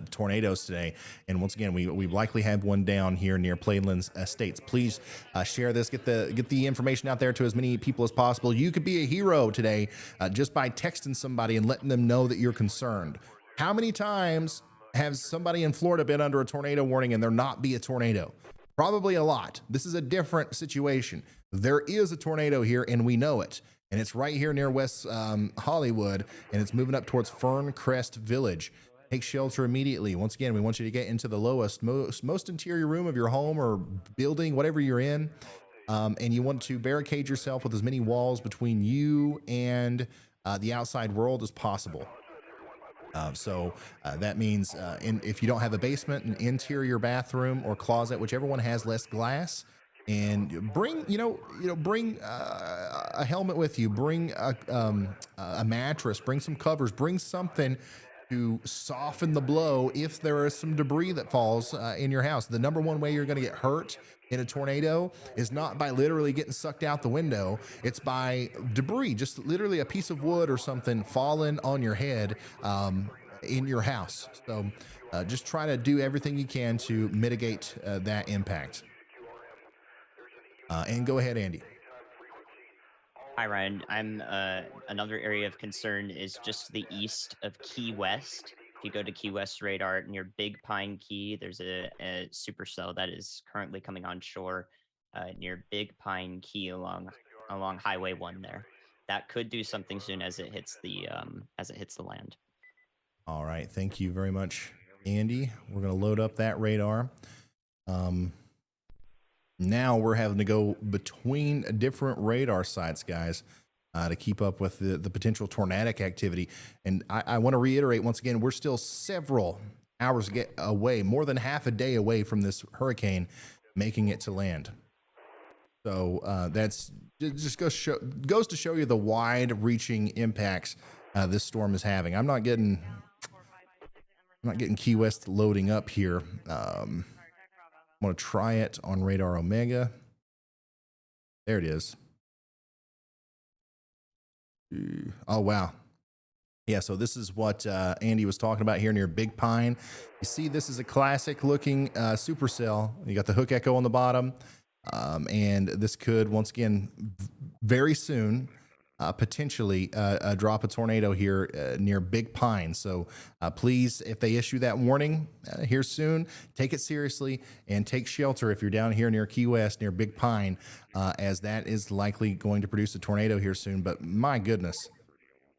tornadoes today. And once again, we likely have one down here near Playland Estates. Please share this, get the information out there to as many people as possible. You could be a hero today just by texting somebody and letting them know that you're concerned. How many times has somebody in Florida been under a tornado warning and there not be a tornado? Probably a lot. This is a different situation. There is a tornado here and we know it. And it's right here near West Hollywood, and it's moving up towards Ferncrest Village. Take shelter immediately. Once again, we want you to get into the lowest, most interior room of your home or building, whatever you're in. And you want to barricade yourself with as many walls between you and the outside world as possible. So that means if you don't have a basement, an interior bathroom or closet, whichever one has less glass, and bring a helmet with you, bring a mattress, bring some covers, bring something to soften the blow if there is some debris that falls in your house. The number one way you're going to get hurt in a tornado is not by literally getting sucked out the window. It's by debris, just literally a piece of wood or something falling on your head in your house. So just try to do everything you can to mitigate that impact. And go ahead, Andy. Hi, Ryan. I'm another area of concern is just to the east of Key West. If you go to Key West radar near Big Pine Key, there's a supercell that is currently coming on shore near Big Pine Key along Highway 1 there. That could do something soon as it hits the land. All right, thank you very much, Andy. We're going to load up that radar. Now we're having to go between different radar sites, guys, to keep up with the potential tornadic activity. And I want to reiterate once again, we're still several hours away, more than half a day away from this hurricane making it to land. So that's just goes to show you the wide-reaching impacts this storm is having. I'm not getting Key West loading up here. I'm going to try it on Radar Omega. There it is. Oh, wow. Yeah, so this is what Andy was talking about here near Big Pine. You see, this is a classic looking supercell. You got the hook echo on the bottom. And this could, once again, very soon, potentially drop a tornado here near Big Pine. So please, if they issue that warning here soon, take it seriously and take shelter if you're down here near Key West, near Big Pine, as that is likely going to produce a tornado here soon. But my goodness,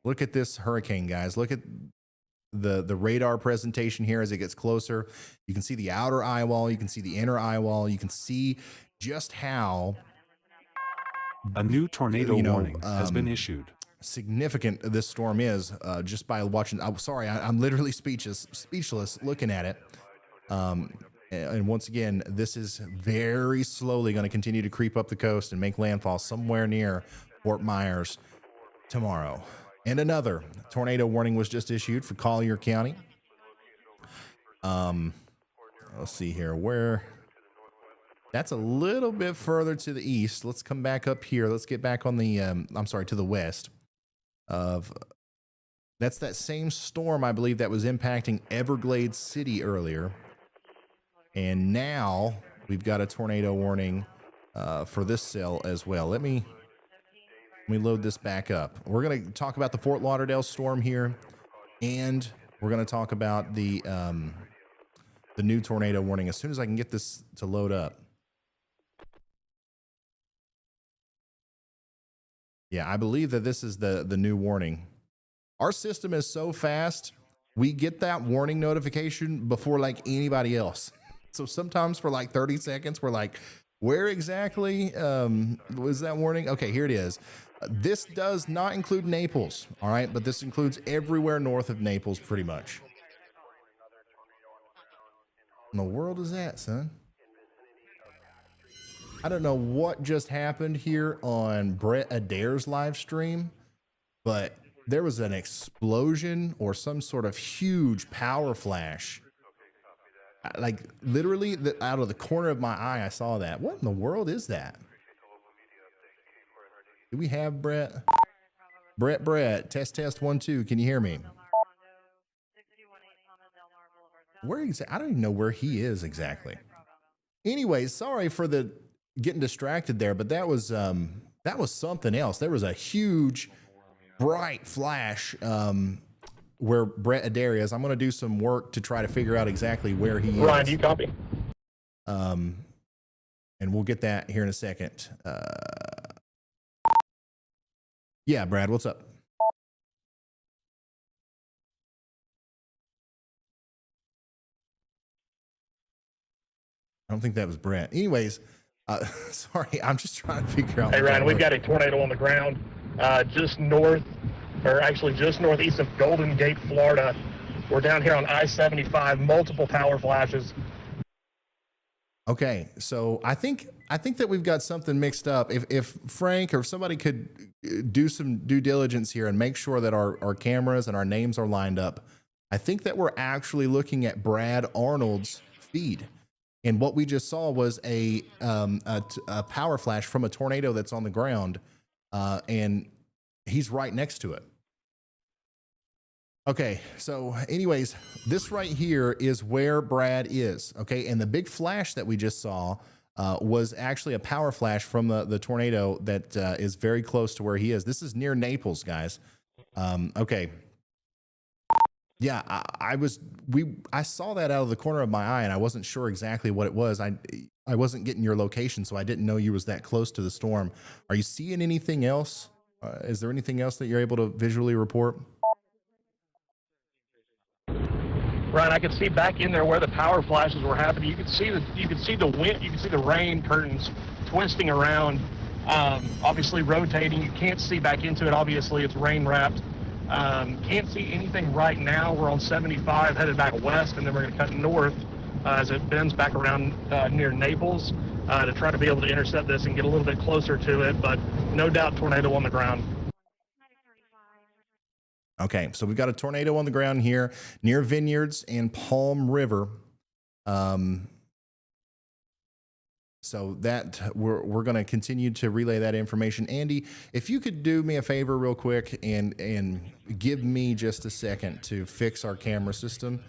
look at this hurricane, guys. Look at the radar presentation here as it gets closer. You can see the outer eye wall. You can see the inner eye wall. You can see just how a new tornado warning has been issued. Significant this storm is just by watching. I'm sorry, I'm literally speechless looking at it. And once again, this is very slowly going to continue to creep up the coast and make landfall somewhere near Fort Myers tomorrow. And another tornado warning was just issued for Collier County. Let's see here where. That's a little bit further to the east. Let's come back up here. Let's get back on the, to the west. That's that same storm, I believe, that was impacting Everglades City earlier. And now we've got a tornado warning for this cell as well. Let me load this back up. We're going to talk about the Fort Lauderdale storm here, and we're going to talk about the new tornado warning as soon as I can get this to load up. Yeah, I believe that this is the new warning. Our system is so fast, we get that warning notification before like anybody else. So sometimes for like 30 seconds, we're like, where exactly was that warning? Okay, here it is. This does not include Naples, all right? But this includes everywhere north of Naples pretty much. In the world is that, son? I don't know what just happened here on Brett Adair's live stream, but there was an explosion or some sort of huge power flash. Like literally out of the corner of my eye, I saw that. What in the world is that? Do we have Brett? Brett, test 1 2. Can you hear me? Where exactly? I don't even know where he is exactly. Anyways, sorry for the getting distracted there, but that was something else. There was a huge bright flash where Brett Adair is. I'm going to do some work to try to figure out exactly where he is. Ryan, do you copy? And we'll get that here in a second. Yeah, Brad, what's up? I don't think that was Brett. Anyways, sorry, I'm just trying to figure out. Hey, Ryan, we've got a tornado on the ground just northeast of Golden Gate, Florida. We're down here on I-75, multiple power flashes. Okay, so I think that we've got something mixed up. If Frank or somebody could do some due diligence here and make sure that our cameras and our names are lined up, I think that we're actually looking at Brad Arnold's feed. And what we just saw was a power flash from a tornado that's on the ground, and he's right next to it. Okay, so anyways, this right here is where Brad is, okay? And the big flash that we just saw was actually a power flash from the tornado that is very close to where he is. This is near Naples, guys. Okay. Yeah, I saw that out of the corner of my eye, and I wasn't sure exactly what it was. I wasn't getting your location, so I didn't know you was that close to the storm. Are you seeing anything else? Is there anything else that you're able to visually report? Ryan, I could see back in there where the power flashes were happening. You could see the wind, you could see the rain curtains twisting around, obviously rotating. You can't see back into it. Obviously, it's rain wrapped. Can't see anything right now. We're on 75 headed back west, and then we're going to cut north as it bends back around near Naples to try to be able to intercept this and get a little bit closer to it. But no doubt, tornado on the ground. Okay, so we've got a tornado on the ground here near Vineyards and Palm River. So that we're going to continue to relay that information. Andy, if you could do me a favor real quick and give me just a second to fix our camera system,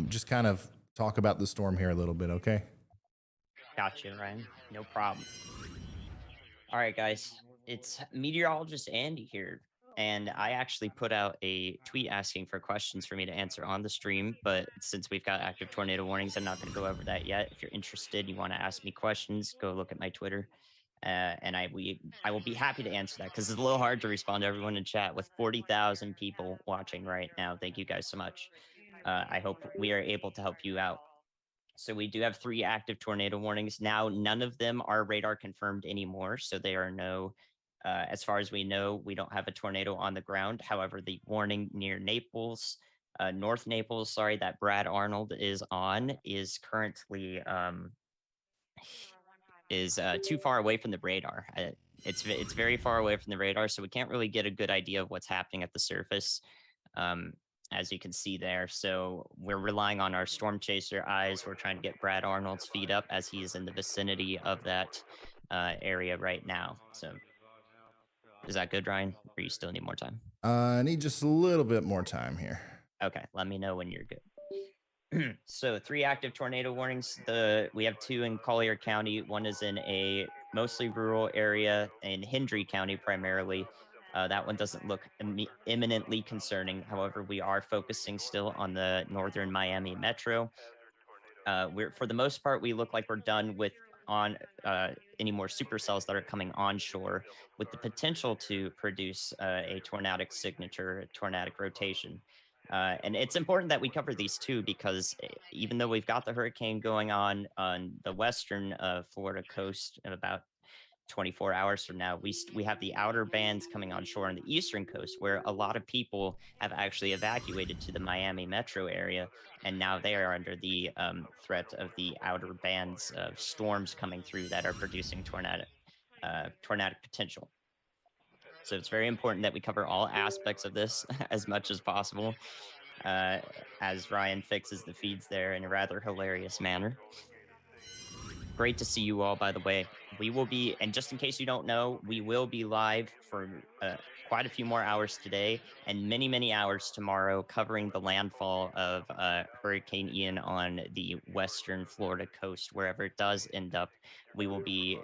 just kind of talk about the storm here a little bit, okay? Gotcha, Ryan. No problem. All right, guys. It's meteorologist Andy here. And I actually put out a tweet asking for questions for me to answer on the stream. But since we've got active tornado warnings, I'm not going to go over that yet. If you're interested, you want to ask me questions, go look at my Twitter. And I will be happy to answer that because it's a little hard to respond to everyone in chat with 40,000 people watching right now. Thank you guys so much. I hope we are able to help you out. So we do have 3 active tornado warnings. Now, none of them are radar confirmed anymore. So there are no... as far as we know, we don't have a tornado on the ground. However, the warning near Naples, North Naples, sorry, that Brad Arnold is on is currently too far away from the radar. It's very far away from the radar, so we can't really get a good idea of what's happening at the surface, as you can see there. So we're relying on our storm chaser eyes. We're trying to get Brad Arnold's feet up as he is in the vicinity of that area right now. So. Is that good, Ryan? Or you still need more time? I need just a little bit more time here. Okay, let me know when you're good. So 3 active tornado warnings. We have 2 in Collier County. One is in a mostly rural area in Hendry County primarily. That one doesn't look imminently concerning. However, we are focusing still on the northern Miami metro. We're for the most part, we look like we're done with on any more supercells that are coming onshore, with the potential to produce a tornadic signature, a tornadic rotation. And it's important that we cover these too, because even though we've got the hurricane going on the western Florida coast in about 24 hours from now, we have the outer bands coming on shore on the eastern coast, where a lot of people have actually evacuated to the Miami metro area, and now they are under the threat of the outer bands of storms coming through that are producing tornadic potential. So it's very important that we cover all aspects of this as much as possible, as Ryan fixes the feeds there in a rather hilarious manner. Great to see you all, by the way. We will be, and just in case you don't know, we will be live for quite a few more hours today and many, many hours tomorrow, covering the landfall of Hurricane Ian on the western Florida coast. Wherever it does end up, we will be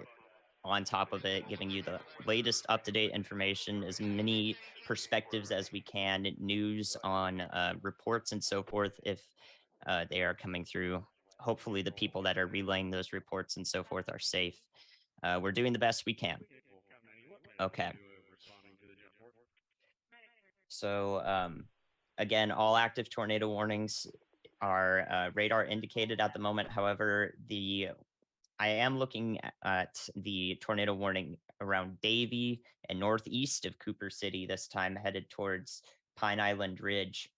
on top of it, giving you the latest up-to-date information, as many perspectives as we can, news on reports and so forth, if they are coming through. Hopefully the people that are relaying those reports and so forth are safe. We're doing the best we can. Okay. So again, all active tornado warnings are radar indicated at the moment. However, I am looking at the tornado warning around Davie and northeast of Cooper City, this time headed towards Pine Island Ridge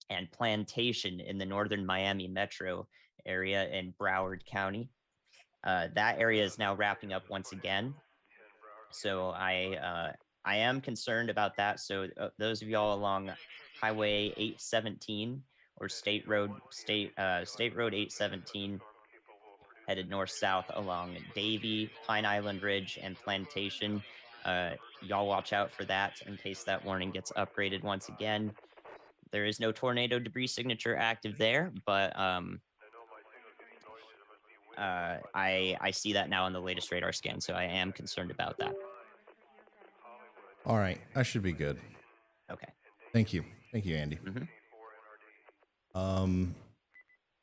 and Plantation in the northern Miami metro area in Broward County. That area is now wrapping up once again. So I am concerned about that. So those of y'all along Highway 817 or State Road 817 headed north-south along Davie, Pine Island Ridge, and Plantation. Y'all watch out for that in case that warning gets upgraded once again. There is no tornado debris signature active there, but I see that now on the latest radar scan, so I am concerned about that. All right, I should be good. Okay. Thank you, Andy. Mm-hmm.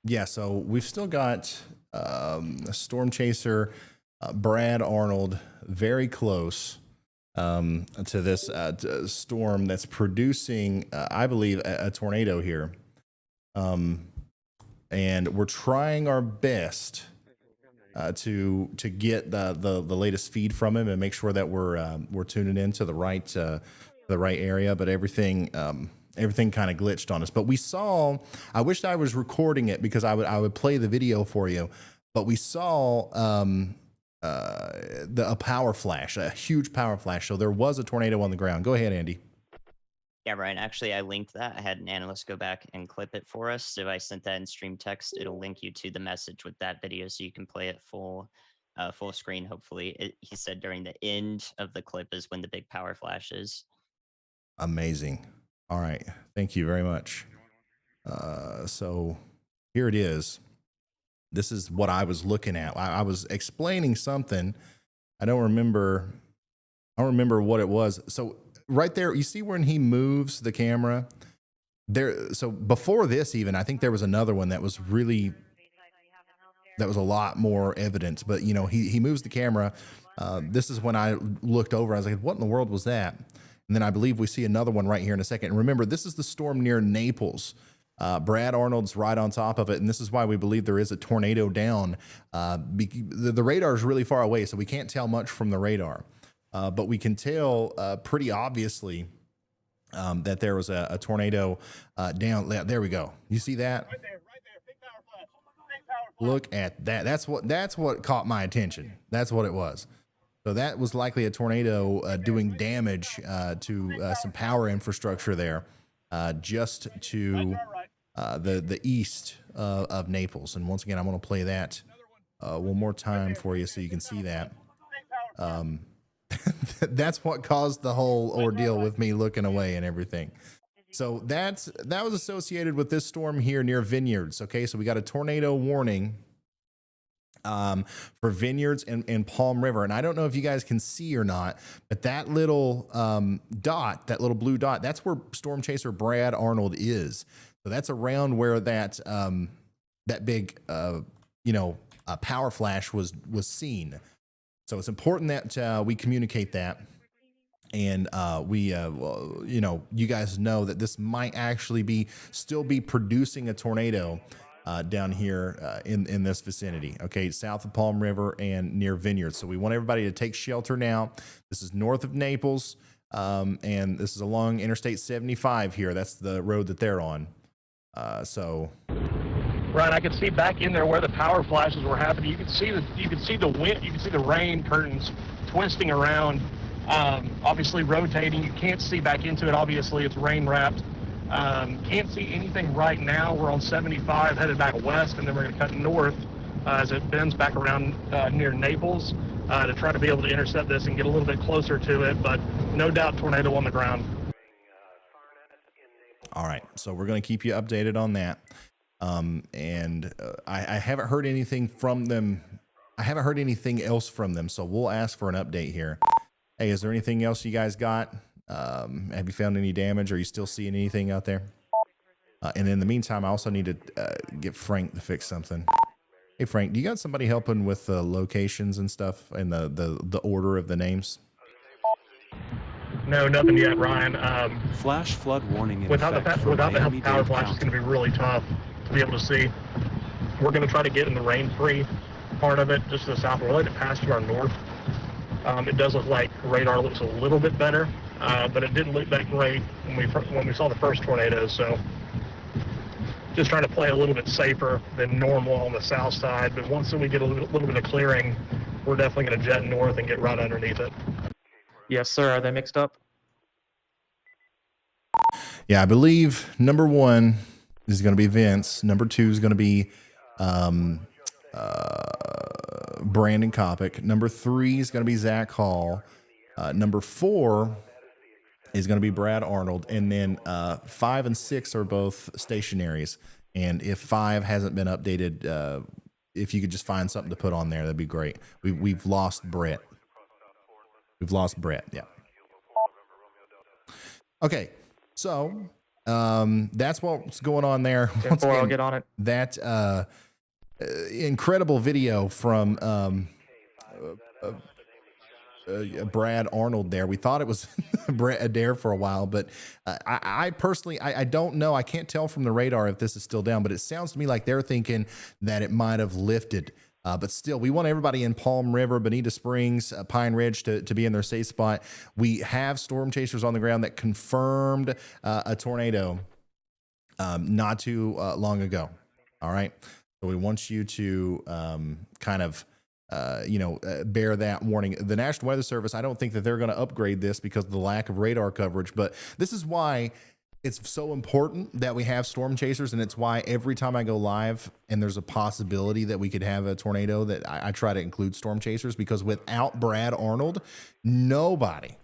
Yeah, so we've still got a storm chaser, Brad Arnold, very close to this storm that's producing, I believe, a tornado here. And we're trying our best to get the latest feed from him and make sure that we're tuning into the right area. But everything kind of glitched on us. But we saw, I wished I was recording it because I would play the video for you. But we saw a power flash, a huge power flash. So there was a tornado on the ground. Go ahead, Andy. Yeah, Ryan, actually, I linked that. I had an analyst go back and clip it for us. So I sent that in stream text. It'll link you to the message with that video so you can play it full screen, hopefully. He said during the end of the clip is when the big power flash is. Amazing. All right. Thank you very much. So here it is. This is what I was looking at. I was explaining something. I don't remember what it was. So right there, you see when he moves the camera there. So before this, even, I think there was another one that was a lot more evident, but you know, he moves the camera. This is when I looked over, I was like, what in the world was that? And then I believe we see another one right here in a second. And remember, this is the storm near Naples. Brad Arnold's right on top of it. And this is why we believe there is a tornado down. The radar is really far away, so we can't tell much from the radar. But we can tell pretty obviously that there was a tornado down. There we go. You see that? Right there. Big power flash. Big power flash. Look at that. That's what caught my attention. That's what it was. So that was likely a tornado doing damage to some power infrastructure there, just to the east of Naples. And once again, I'm going to play that one more time for you so you can see that. That's what caused the whole ordeal with me looking away and everything. So that was associated with this storm here near Vineyards. Okay, so we got a tornado warning for Vineyards and Palm River. And I don't know if you guys can see or not, but that little dot, that little blue dot, that's where Storm Chaser Brad Arnold is. So that's around where that that big power flash was seen. So it's important that we communicate that. And you guys know that this might actually still be producing a tornado down here in this vicinity. Okay, south of Palm River and near Vineyards. So we want everybody to take shelter now. This is north of Naples, and this is along Interstate 75 here. That's the road that they're on. Right, I could see back in there where the power flashes were happening. You could see the wind, you could see the rain curtains twisting around, obviously rotating. You can't see back into it. Obviously, it's rain wrapped. Can't see anything right now. We're on 75 headed back west, and then we're going to cut north as it bends back around near Naples to try to be able to intercept this and get a little bit closer to it. But no doubt, tornado on the ground. All right, so we're going to keep you updated on that. I haven't heard anything from them. I haven't heard anything else from them, so we'll ask for an update here. Hey, is there anything else you guys got? Have you found any damage? Are you still seeing anything out there? And in the meantime, I also need to get Frank to fix something. Hey, Frank, do you got somebody helping with the locations and stuff and the order of the names? No, nothing yet, Ryan. Flash flood warning in without effect for the Miami-Dade power flash, it's County. going to be really tough to be able to see. We're going to try to get in the rain-free part of it, just to the south. We'll let it pass to our north. It does look like radar looks a little bit better, but it didn't look that great when we saw the first tornado. So just trying to play a little bit safer than normal on the south side. But once we get a little bit of clearing, we're definitely going to jet north and get right underneath it. Yes, sir. Are they mixed up? Yeah, I believe number 1 is going to be Vince. Number 2 is going to be Brandon Kopic. Number 3 is going to be Zach Hall. Number 4 is going to be Brad Arnold. And then 5 and 6 are both stationaries. And if 5 hasn't been updated, if you could just find something to put on there, that'd be great. We've lost Brett. We've lost Brett. Yeah. Okay. So that's what's going on there. Once I'll again, get on it. that incredible video from Brad Arnold there. We thought it was Brett Adair for a while, but I personally, I don't know. I can't tell from the radar if this is still down, but it sounds to me like they're thinking that it might have lifted. But still, we want everybody in Palm River, Bonita Springs, Pine Ridge to be in their safe spot. We have storm chasers on the ground that confirmed a tornado not too long ago. All right. So we want you to bear that warning. The National Weather Service, I don't think that they're going to upgrade this because of the lack of radar coverage, but this is why it's so important that we have storm chasers, and it's why every time I go live and there's a possibility that we could have a tornado, that I try to include storm chasers, because without Brad Arnold, nobody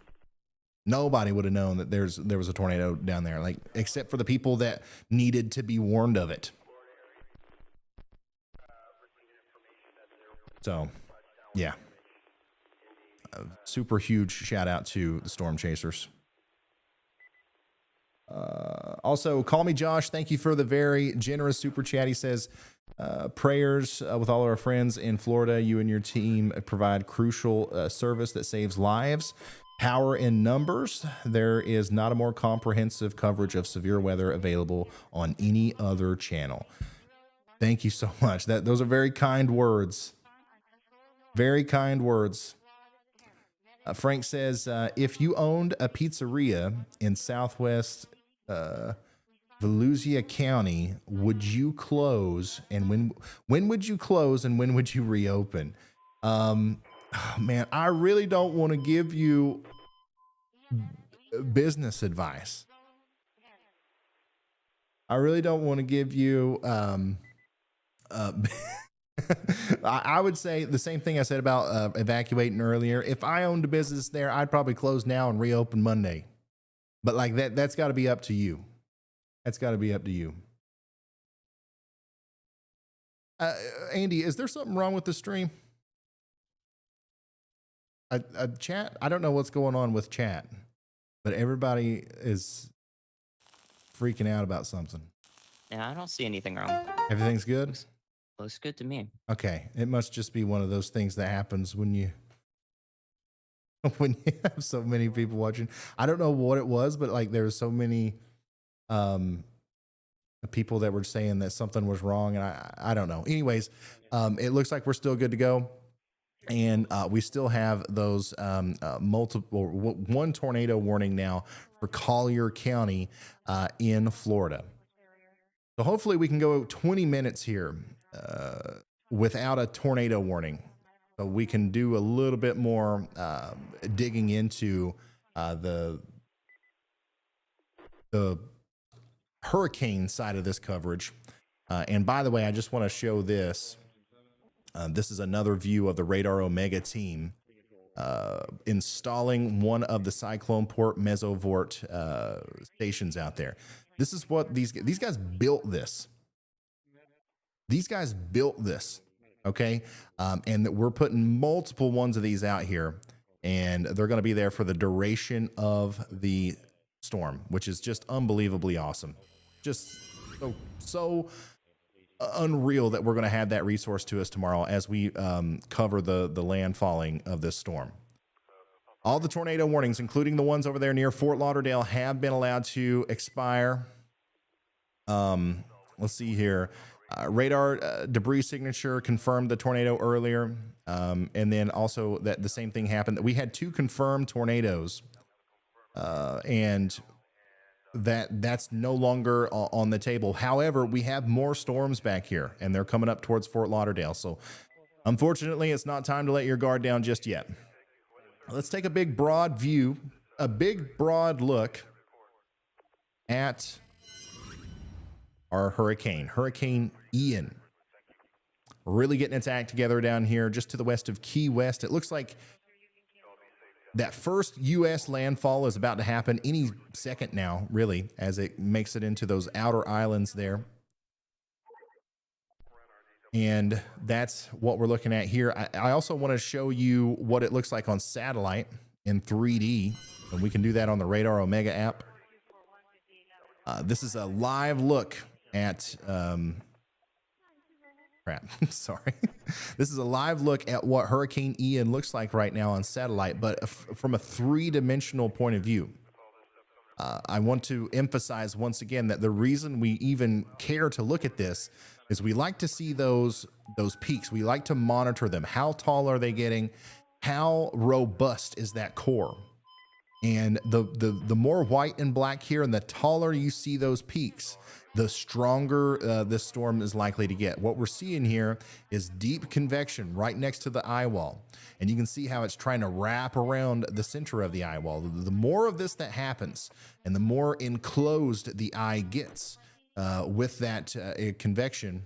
would have known that there was a tornado down there, like, except for the people that needed to be warned of it. So, yeah, super huge shout out to the storm chasers. Also, Call Me Josh, thank you for the very generous super chat. He says, prayers with all of our friends in Florida. You and your team provide crucial service that saves lives. Power in numbers. There is not a more comprehensive coverage of severe weather available on any other channel. Thank you so much. Those are very kind words. Very kind words. Frank says, if you owned a pizzeria in Southwest Volusia County, would you close? And when would you close, and when would you reopen? Man, I really don't want to give you business advice. I really don't want to give you I would say the same thing I said about evacuating earlier. If I owned a business there, I'd probably close now and reopen Monday. But like that's got to be up to you. That's got to be up to you. Andy, is there something wrong with the stream? Chat, I don't know what's going on with chat, but everybody is freaking out about something. Yeah, I don't see anything wrong. Everything's good? Looks good to me. Okay. It must just be one of those things that happens when you have so many people watching. I don't know what it was, but like there's so many people that were saying that something was wrong, and I don't know. Anyways, it looks like we're still good to go. And we still have those one tornado warning now for Collier County in Florida. So hopefully we can go 20 minutes here without a tornado warning. So we can do a little bit more digging into the hurricane side of this coverage. And by the way, I just want to show this. This is another view of the Radar Omega team installing one of the Cyclone Port Mesovort stations out there. This is what these guys built this. These guys built this, okay? And we're putting multiple ones of these out here, and they're going to be there for the duration of the storm, which is just unbelievably awesome. Just so unreal that we're going to have that resource to us tomorrow as we cover the landfalling of this storm. All the tornado warnings, including the ones over there near Fort Lauderdale, have been allowed to expire. Let's see here. Radar debris signature confirmed the tornado earlier. And then also that the same thing happened. We had 2 confirmed tornadoes. And that's no longer on the table. However, we have more storms back here, and they're coming up towards Fort Lauderdale. So unfortunately, it's not time to let your guard down just yet. Let's take a big broad view, a big broad look at our Hurricane Ian. Really getting its act together down here just to the west of Key West. It looks like that first U.S. landfall is about to happen any second now, really, as it makes it into those outer islands there. And that's what we're looking at here. I also want to show you what it looks like on satellite in 3D, and we can do that on the Radar Omega app. This is a live look at sorry. This is a live look at what Hurricane Ian looks like right now on satellite, but from a 3-dimensional point of view. I want to emphasize once again that the reason we even care to look at this is we like to see those peaks. We like to monitor them. How tall are they getting? How robust is that core? And the more white and black here, and the taller you see those peaks, the stronger this storm is likely to get. What we're seeing here is deep convection right next to the eyewall. And you can see how it's trying to wrap around the center of the eyewall. The more of this that happens, and the more enclosed the eye gets with that convection,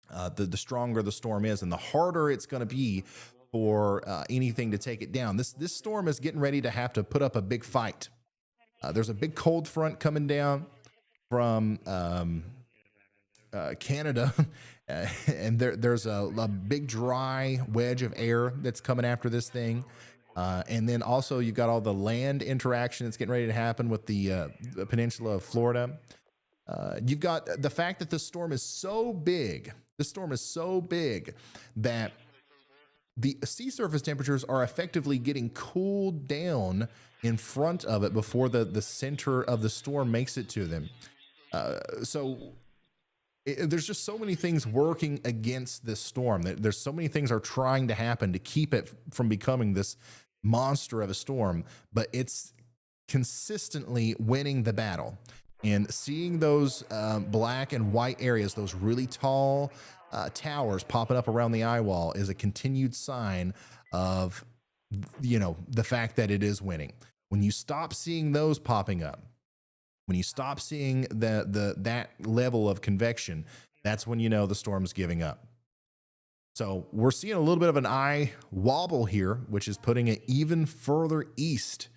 the stronger the storm is, and the harder it's going to be for anything to take it down. This storm is getting ready to have to put up a big fight. There's a big cold front coming down from Canada, and there's a big dry wedge of air that's coming after this thing. And then also you've got all the land interaction that's getting ready to happen with the peninsula of Florida. You've got the fact that this storm is so big. This storm is so big that the sea surface temperatures are effectively getting cooled down in front of it before the center of the storm makes it to them. There's just so many things working against this storm. There's so many things are trying to happen to keep it from becoming this monster of a storm, but it's consistently winning the battle. And seeing those black and white areas, those really tall towers popping up around the eyewall, is a continued sign of, the fact that it is winning. When you stop seeing those popping up, when you stop seeing that level of convection, that's when you know the storm's giving up. So we're seeing a little bit of an eye wobble here, which is putting it even further east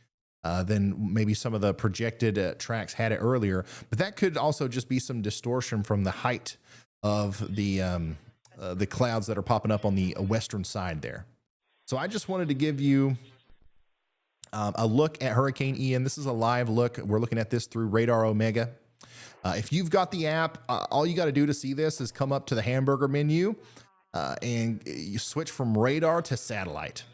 than maybe some of the projected tracks had it earlier. But that could also just be some distortion from the height of the clouds that are popping up on the western side there. So I just wanted to give you a look at Hurricane Ian. This is a live look. We're looking at this through Radar Omega. If you've got the app, all you got to do to see this is come up to the hamburger menu and you switch from radar to satellite.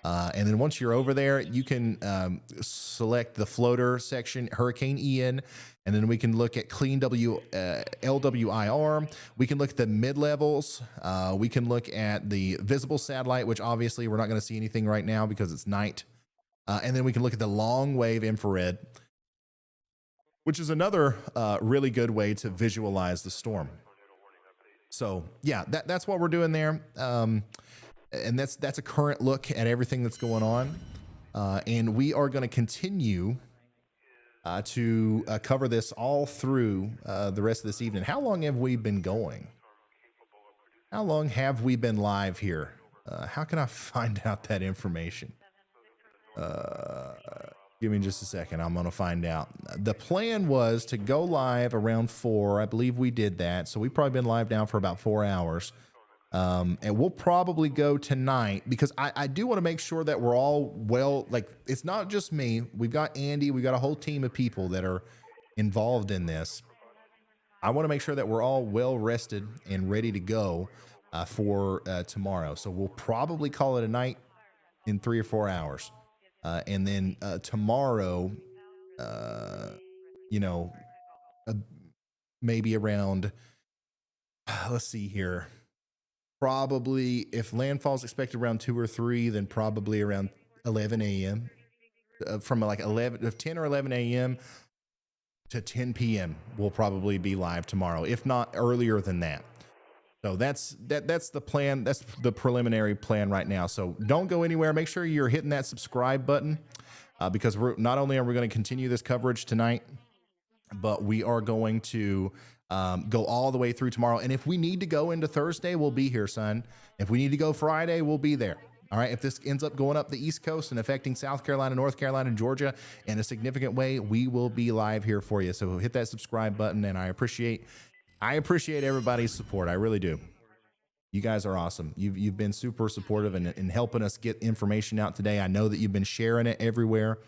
And then once you're over there, you can select the floater section, Hurricane Ian, and then we can look at clean LWIR. We can look at the mid-levels. We can look at the visible satellite, which obviously we're not going to see anything right now because it's night. And then we can look at the long wave infrared, which is another really good way to visualize the storm. So yeah, that's what we're doing there. And that's a current look at everything that's going on. And we are going to continue to cover this all through the rest of this evening. How long have we been going? How long have we been live here? How can I find out that information? Give me just a second. I'm going to find out. The plan was to go live around 4. I believe we did that. So we've probably been live now for about 4 hours. And we'll probably go tonight because I do want to make sure that we're all well, like it's not just me. We've got Andy. We've got a whole team of people that are involved in this. I want to make sure that we're all well rested and ready to go for tomorrow. So we'll probably call it a night in 3 or 4 hours. And then tomorrow, maybe around, let's see here. Probably if landfall is expected around 2 or 3, then probably around 11 a.m. From like 10 or 11 a.m. to 10 p.m. we'll probably be live tomorrow, if not earlier than that. So that's the plan. That's the preliminary plan right now. So don't go anywhere. Make sure you're hitting that subscribe button because we're not only are we going to continue this coverage tonight, but we are going to go all the way through tomorrow. And if we need to go into Thursday, we'll be here, son. If we need to go Friday, we'll be there. All right. If this ends up going up the East Coast and affecting South Carolina, North Carolina, and Georgia in a significant way, we will be live here for you. So hit that subscribe button, and I appreciate everybody's support. I really do. You guys are awesome. You've been super supportive in helping us get information out today. I know that you've been sharing it everywhere.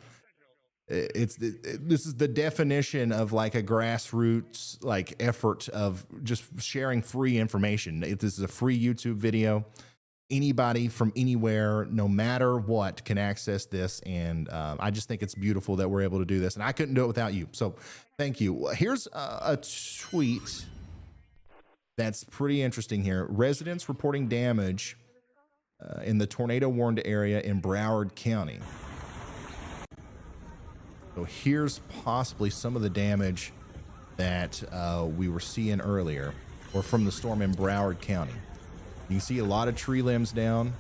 This is the definition of like a grassroots like effort of just sharing free information. This is a free YouTube video. Anybody from anywhere, no matter what, can access this. And I just think it's beautiful that we're able to do this. And I couldn't do it without you. So thank you. Here's a tweet that's pretty interesting here. Residents reporting damage in the tornado warned area in Broward County. So here's possibly some of the damage that we were seeing earlier, or from the storm in Broward County. You can see a lot of tree limbs down,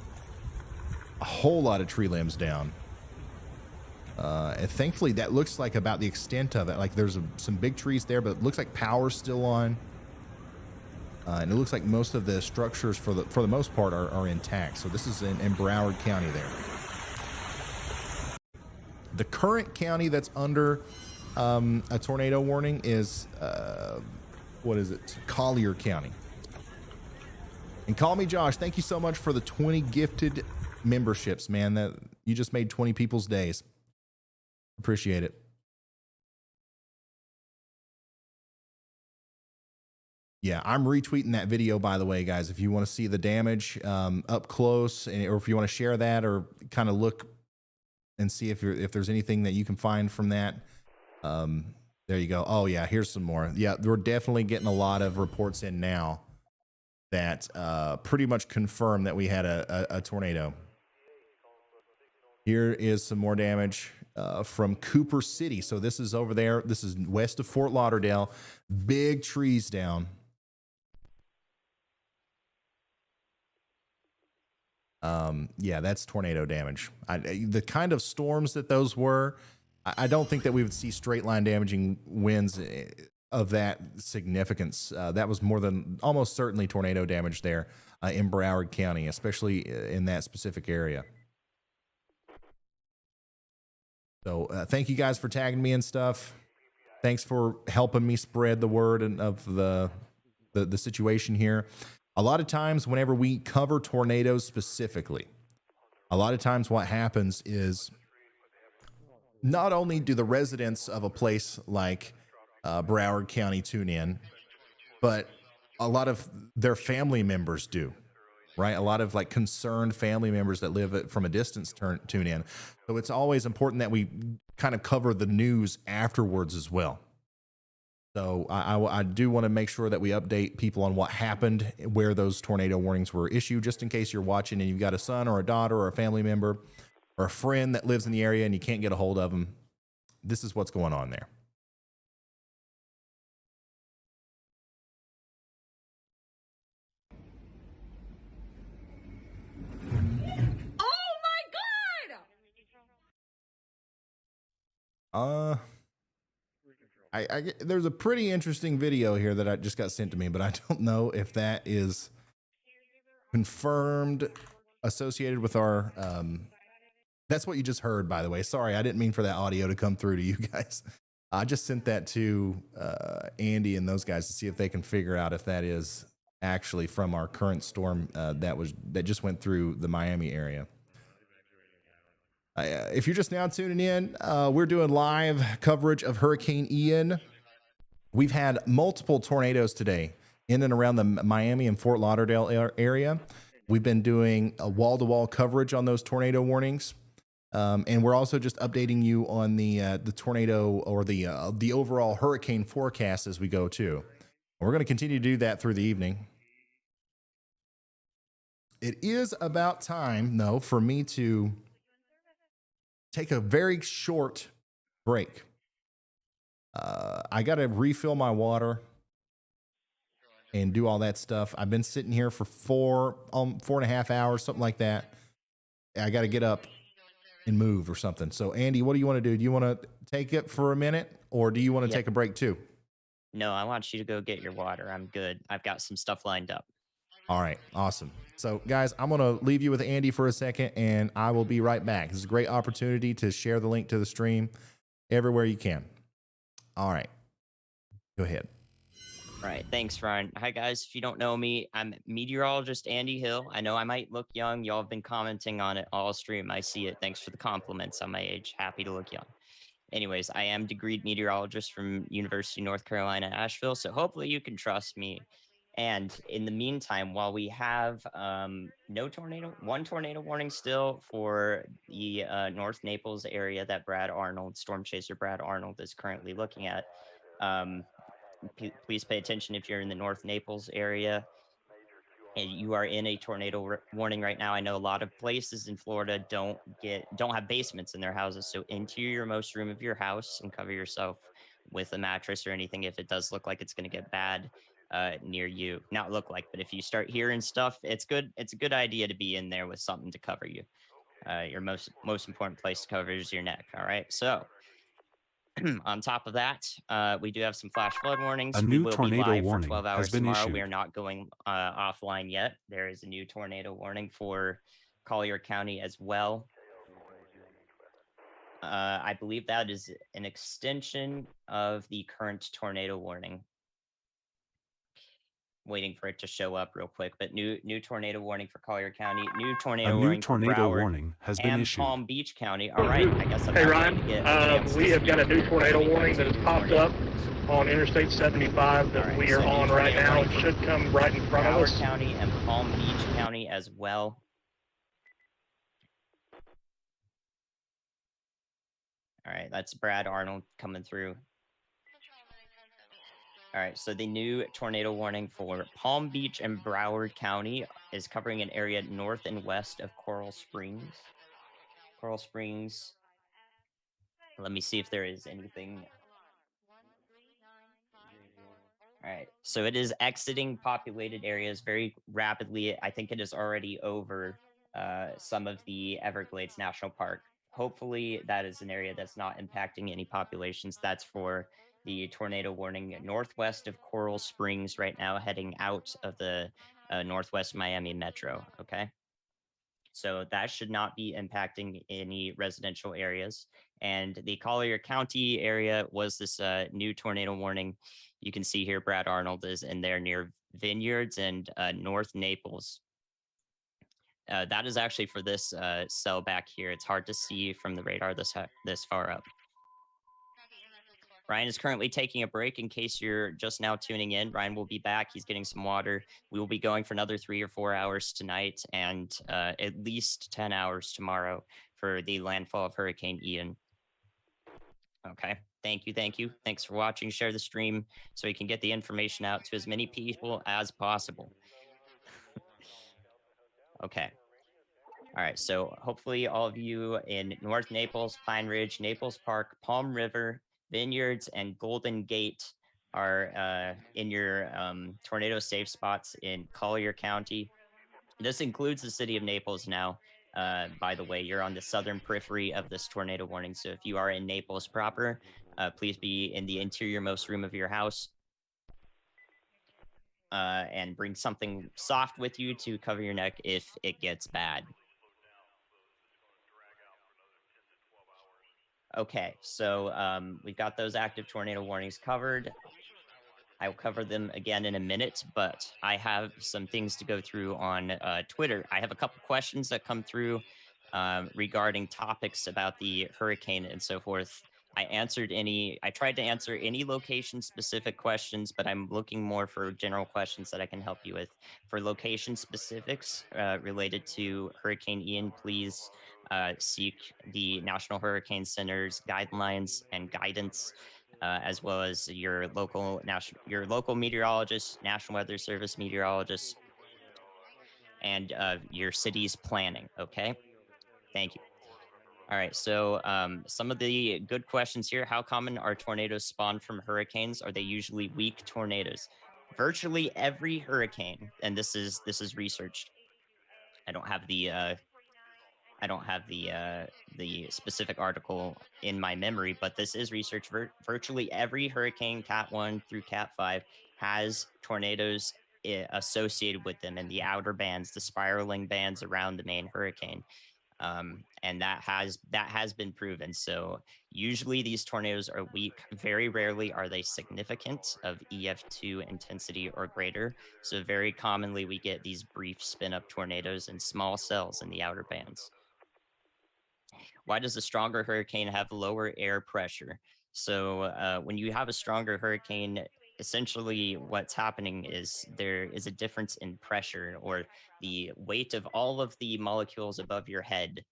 a whole lot of tree limbs down. And thankfully, that looks like about the extent of it. Like there's some big trees there, but it looks like power's still on. And it looks like most of the structures, for the most part, are intact. So this is in Broward County there. The current county that's under a tornado warning is, what is it? Collier County. And call me Josh. Thank you so much for the 20 gifted memberships, man. That you just made 20 people's days. Appreciate it. Yeah, I'm retweeting that video, by the way, guys. If you want to see the damage up close, or if you want to share that, or kind of look and see if there's anything that you can find from that. There you go. Oh yeah, here's some more. Yeah, we're definitely getting a lot of reports in now that pretty much confirm that we had a tornado. Here is some more damage from Cooper City. So this is over there. This is west of Fort Lauderdale. Big trees down. Yeah, that's tornado damage. The kind of storms that those were, I don't think that we would see straight line damaging winds of that significance. That was more than almost certainly tornado damage there in Broward County, especially in that specific area. So thank you guys for tagging me and stuff. Thanks for helping me spread the word and of the situation here. A lot of times whenever we cover tornadoes specifically, a lot of times what happens is not only do the residents of a place like Broward County tune in, but a lot of their family members do, right? A lot of like concerned family members that live from a distance tune in. So it's always important that we kind of cover the news afterwards as well. So I do want to make sure that we update people on what happened, where those tornado warnings were issued, just in case you're watching and you've got a son or a daughter or a family member or a friend that lives in the area and you can't get a hold of them. This is what's going on there. There's a pretty interesting video here that I just got sent to me, but I don't know if that is confirmed associated with our that's what you just heard, by the way. Sorry, I didn't mean for that audio to come through to you guys. I just sent that to Andy and those guys to see if they can figure out if that is actually from our current storm that just went through the Miami area. If you're just now tuning in, we're doing live coverage of Hurricane Ian. We've had multiple tornadoes today in and around the Miami and Fort Lauderdale area. We've been doing a wall-to-wall coverage on those tornado warnings. And we're also just updating you on the tornado or the overall hurricane forecast as we go too. We're going to continue to do that through the evening. It is about time, though, for me to take a very short break. I got to refill my water and do all that stuff. I've been sitting here for 4.5 hours, something like that. I got to get up and move or something. So Andy, what do you want to do? Do you want to take it for a minute or do you want to take a break too? No, I want you to go get your water. I'm good. I've got some stuff lined up. All right. Awesome. So guys, I'm going to leave you with Andy for a second and I will be right back. This is a great opportunity to share the link to the stream everywhere you can. All right. Go ahead. All right. Thanks, Ryan. Hi, guys. If you don't know me, I'm meteorologist Andy Hill. I know I might look young. Y'all have been commenting on it all stream. I see it. Thanks for the compliments on my age. Happy to look young. Anyways, I am degreed meteorologist from University of North Carolina, Asheville. So hopefully you can trust me. And in the meantime, while we have one tornado warning still for the North Naples area that Storm Chaser Brad Arnold is currently looking at, please pay attention if you're in the North Naples area and you are in a tornado warning right now. I know a lot of places in Florida don't have basements in their houses. So interior most room of your house and cover yourself with a mattress or anything if it does look like it's going to get bad near you. Not look like, but if you start hearing stuff, it's a good idea to be in there with something to cover you. Your most important place to cover is your neck. All right. So on top of that, we do have some flash flood warnings. A We new will be tornado live for warning 12 has hours been tomorrow. We issued. are not going offline yet. There is a new tornado warning for Collier County as well. I believe that is an extension of the current tornado warning. Waiting for it to show up real quick, but new tornado warning for Collier County, new tornado warning for Broward has been and issued. Palm Beach County. All right, I guess I'm Hey not Ryan, going to get we have got a new tornado warning that has popped up on Interstate 75 that All right, we so are new on right tornado now. warning It should come right in front of Broward us. County and Palm Beach County as well. All right, that's Brad Arnold coming through. All right, so the new tornado warning for Palm Beach and Broward County is covering an area north and west of Coral Springs. Coral Springs. Let me see if there is anything. All right, so it is exiting populated areas very rapidly. I think it is already over some of the Everglades National Park. Hopefully that is an area that's not impacting any populations. That's for the tornado warning northwest of Coral Springs right now, heading out of the Northwest Miami Metro, okay? So that should not be impacting any residential areas. And the Collier County area was this new tornado warning. You can see here Brad Arnold is in there near Vineyards and North Naples. That is actually for this cell back here. It's hard to see from the radar this far up. Ryan is currently taking a break in case you're just now tuning in. Ryan will be back. He's getting some water. We will be going for another 3 or 4 hours tonight and at least 10 hours tomorrow for the landfall of Hurricane Ian. Okay. Thank you. Thank you. Thanks for watching. Share the stream so we can get the information out to as many people as possible. Okay. All right. So hopefully all of you in North Naples, Pine Ridge, Naples Park, Palm River, Vineyards, and Golden Gate are in your tornado safe spots in Collier County. This includes the city of Naples now. By the way, you're on the southern periphery of this tornado warning. So if you are in Naples proper, please be in the interior-most room of your house and bring something soft with you to cover your neck if it gets bad. Okay, so we've got those active tornado warnings covered. I will cover them again in a minute, but I have some things to go through on Twitter. I have a couple questions that come through regarding topics about the hurricane and so forth. I tried to answer any location-specific questions, but I'm looking more for general questions that I can help you with. For location specifics related to Hurricane Ian, please seek the National Hurricane Center's guidelines and guidance, as well as your local meteorologist, National Weather Service meteorologist, and your city's planning. Okay, thank you. All right, so some of the good questions here. How common are tornadoes spawned from hurricanes? Are they usually weak tornadoes? Virtually every hurricane, and this is researched. I don't have the specific article in my memory, but this is research. Virtually every hurricane, Cat 1 through Cat 5, has tornadoes associated with them in the outer bands, the spiraling bands around the main hurricane. And that has been proven. So usually these tornadoes are weak. Very rarely are they significant of EF2 intensity or greater. So very commonly we get these brief spin-up tornadoes in small cells in the outer bands. Why does a stronger hurricane have lower air pressure? So when you have a stronger hurricane, essentially what's happening is there is a difference in pressure, or the weight of all of the molecules above your head.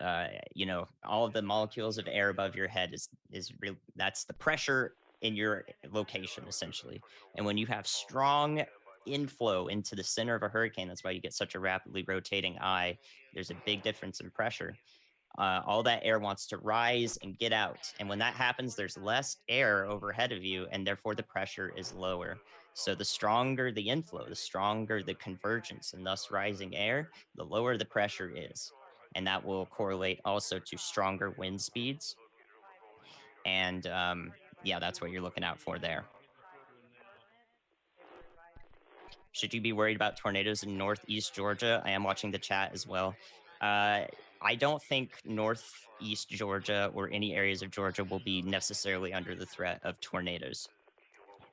All of the molecules of air above your head is real. That's the pressure in your location, essentially. And when you have strong inflow into the center of a hurricane, that's why you get such a rapidly rotating eye. There's a big difference in pressure. All that air wants to rise and get out. And when that happens, there's less air overhead of you, and therefore the pressure is lower. So the stronger the inflow, the stronger the convergence, and thus rising air, the lower the pressure is. And that will correlate also to stronger wind speeds. And yeah, that's what you're looking out for there. Should you be worried about tornadoes in northeast Georgia? I am watching the chat as well. I don't think northeast Georgia or any areas of Georgia will be necessarily under the threat of tornadoes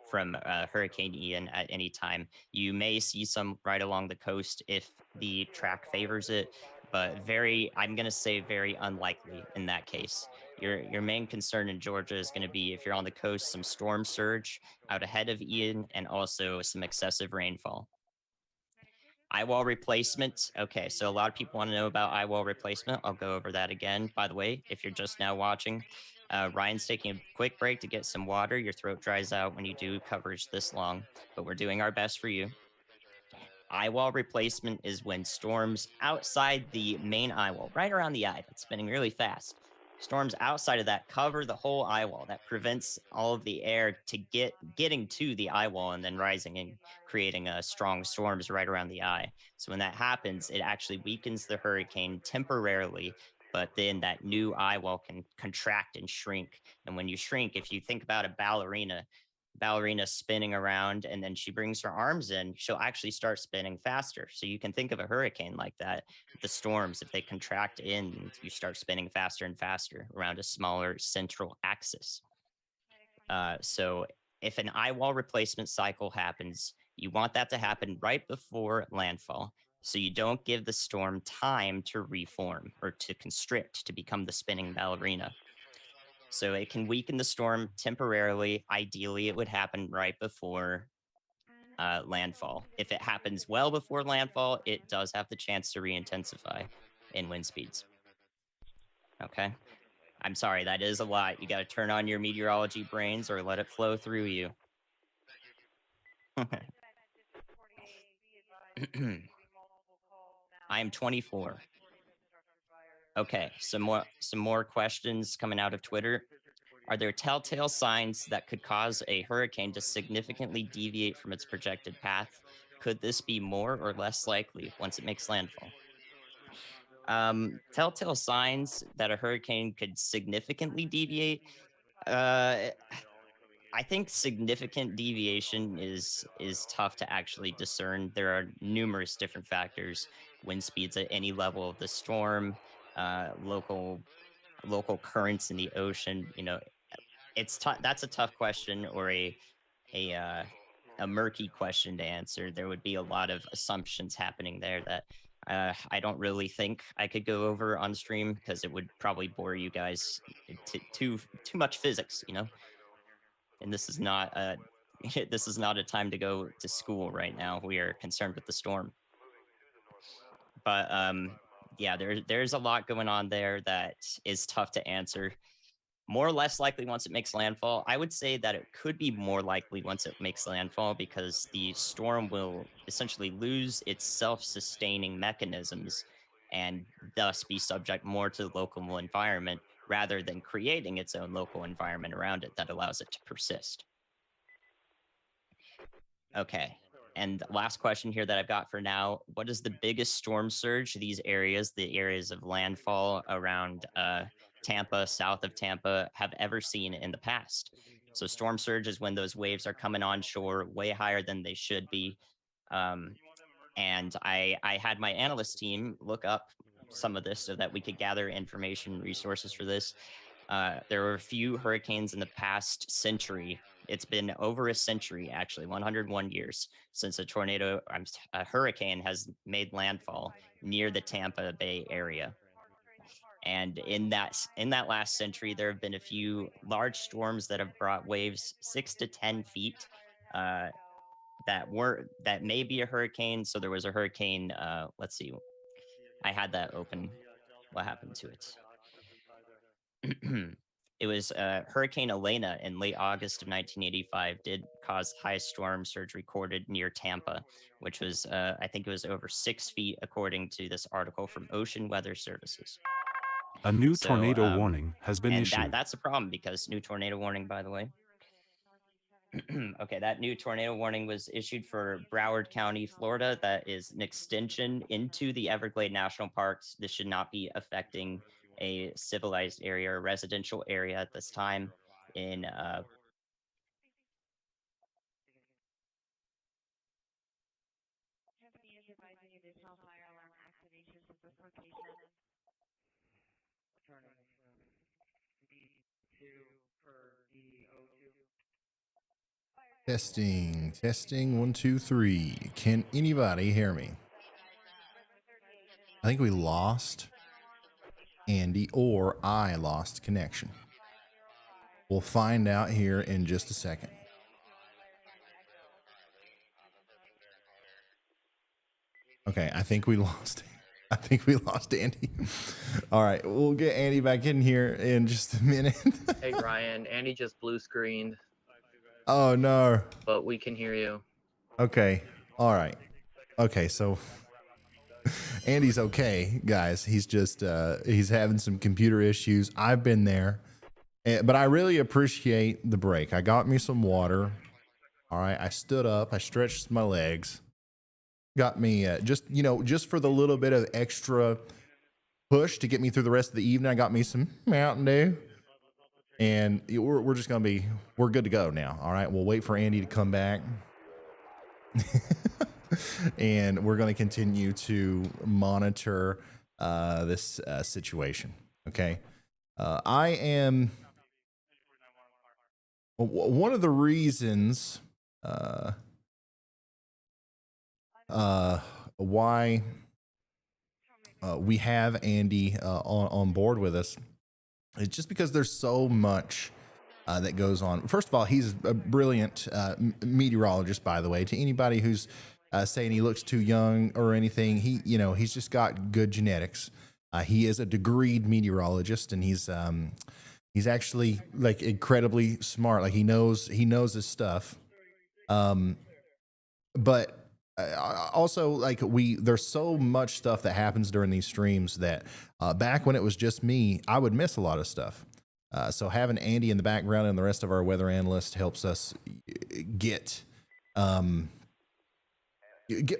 from Hurricane Ian at any time. You may see some right along the coast if the track favors it, but I'm going to say very unlikely in that case. Your main concern in Georgia is going to be, if you're on the coast, some storm surge out ahead of Ian, and also some excessive rainfall. Eyewall replacement. Okay, so a lot of people want to know about eyewall replacement. I'll go over that again. By the way, if you're just now watching, Ryan's taking a quick break to get some water. Your throat dries out when you do coverage this long, but we're doing our best for you. Eyewall replacement is when storms outside the main eyewall, right around the eye, that's spinning really fast. Storms outside of that cover the whole eyewall. That prevents all of the air to getting to the eyewall and then rising and creating strong storms right around the eye. So when that happens, it actually weakens the hurricane temporarily, but then that new eyewall can contract and shrink. And when you shrink, if you think about a ballerina, ballerina spinning around, and then she brings her arms in, she'll actually start spinning faster. So you can think of a hurricane like that. The storms, if they contract in, you start spinning faster and faster around a smaller central axis. So if an eyewall replacement cycle happens, you want that to happen right before landfall, so you don't give the storm time to reform or to constrict to become the spinning ballerina. So it can weaken the storm temporarily. Ideally, it would happen right before landfall. If it happens well before landfall, it does have the chance to re-intensify in wind speeds. Okay. I'm sorry, that is a lot. You got to turn on your meteorology brains or let it flow through you. I am 24. Okay, some more questions coming out of Twitter. Are there telltale signs that could cause a hurricane to significantly deviate from its projected path? Could this be more or less likely once it makes landfall? Telltale signs that a hurricane could significantly deviate. Uh, I think significant deviation is tough to actually discern. There are numerous different factors: wind speeds at any level of the storm, local currents in the ocean. You know, it's that's a tough question, or a uh, a murky question to answer. There would be a lot of assumptions happening there that I don't really think I could go over on stream because it would probably bore you guys too much physics, you know. And this is not this is not a time to go to school right now. We are concerned with the storm. But yeah, there's a lot going on there that is tough to answer. More or less likely once it makes landfall. I would say that it could be more likely once it makes landfall because the storm will essentially lose its self-sustaining mechanisms and thus be subject more to the local environment rather than creating its own local environment around it that allows it to persist. Okay. And last question here that I've got for now. What is the biggest storm surge these areas, the areas of landfall around Tampa, south of Tampa, have ever seen in the past? So storm surge is when those waves are coming onshore way higher than they should be. And I had my analyst team look up some of this so that we could gather information, resources for this. There were a few hurricanes in the past century. It's been over a century, actually, 101 years since a hurricane has made landfall near the Tampa Bay area. And in that last century, there have been a few large storms that have brought waves 6 to 10 feet. That may be a hurricane. So there was a hurricane. Let's see, I had that open. What happened to it? It was Hurricane Elena in late August of 1985 did cause highest storm surge recorded near Tampa, which was, I think it was over 6 feet, according to this article from Ocean Weather Services. A new tornado warning has been issued. And that's a problem because new tornado warning, by the way. Okay, that new tornado warning was issued for Broward County, Florida. That is an extension into the Everglades National Parks. This should not be affecting a civilized area or residential area at this time in Testing 1 2 3. Can anybody hear me? I think we lost Andy, or I lost connection. We'll find out here in just a second. Okay, I think we lost Andy. All right, we'll get Andy back in here in just a minute. Hey Ryan, Andy just blue screened. Oh no. But we can hear you. Okay. All right. Okay, so Andy's okay, guys. He's just he's having some computer issues. I've been there. But I really appreciate the break. I got me some water. All right, I stood up, I stretched my legs. Got me just for the little bit of extra push to get me through the rest of the evening. I got me some Mountain Dew. And we're just going to be, we're good to go now. All right. We'll wait for Andy to come back. And we're going to continue to monitor this situation. Okay. I am one of the reasons why we have Andy on board with us. It's just because there's so much that goes on. First of all, he's a brilliant meteorologist, by the way. To anybody who's saying he looks too young or anything, he's just got good genetics. He is a degreed meteorologist, and he's actually like incredibly smart. Like he knows his stuff. But also, like there's so much stuff that happens during these streams that back when it was just me, I would miss a lot of stuff. So having Andy in the background and the rest of our weather analyst helps us get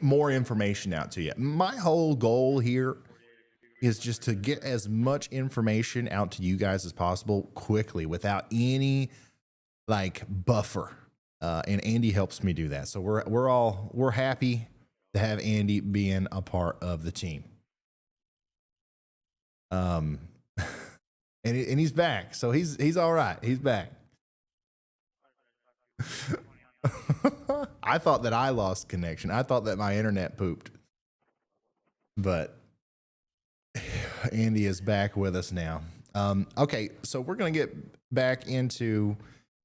more information out to you. My whole goal here is just to get as much information out to you guys as possible quickly without any like buffer. And Andy helps me do that. So we're happy to have Andy being a part of the team. And he's back. So he's all right. He's back. I thought that I lost connection. I thought that my internet pooped. But Andy is back with us now. Okay, so we're going to get back into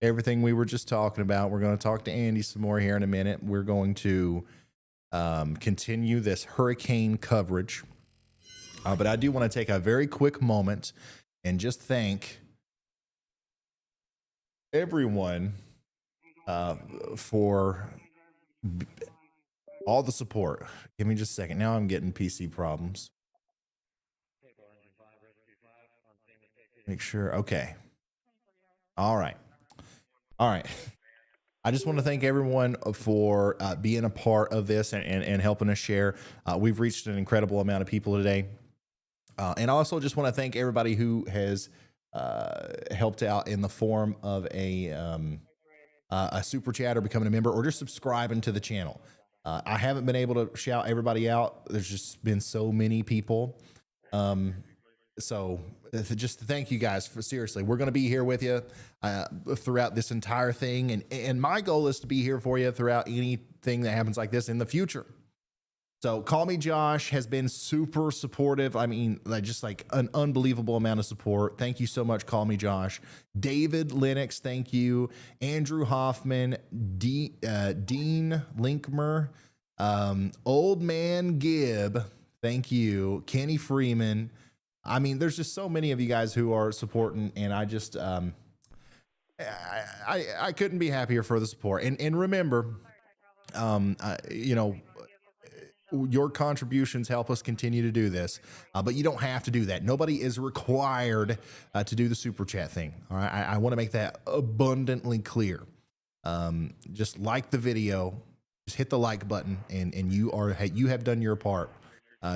everything we were just talking about. We're going to talk to Andy some more here in a minute. We're going to continue this hurricane coverage. But I do want to take a very quick moment and just thank everyone for all the support. Give me just a second. Now I'm getting PC problems. Make sure. Okay. All right. I just want to thank everyone for being a part of this and helping us share. We've reached an incredible amount of people today. And I also just want to thank everybody who has helped out in the form of a super chat or becoming a member or just subscribing to the channel. I haven't been able to shout everybody out. There's just been so many people. So just thank you guys for seriously. We're going to be here with you throughout this entire thing. And my goal is to be here for you throughout anything that happens like this in the future. So Call Me Josh has been super supportive. I mean, just like an unbelievable amount of support. Thank you so much, Call Me Josh. David Lennox, thank you. Andrew Hoffman, Dean Linkmer, Old Man Gibb, thank you. Kenny Freeman. I mean, there's just so many of you guys who are supporting, and I just, I couldn't be happier for the support. And remember, your contributions help us continue to do this, but you don't have to do that. Nobody is required to do the super chat thing. All right. I want to make that abundantly clear. Just like the video, just hit the like button and you have done your part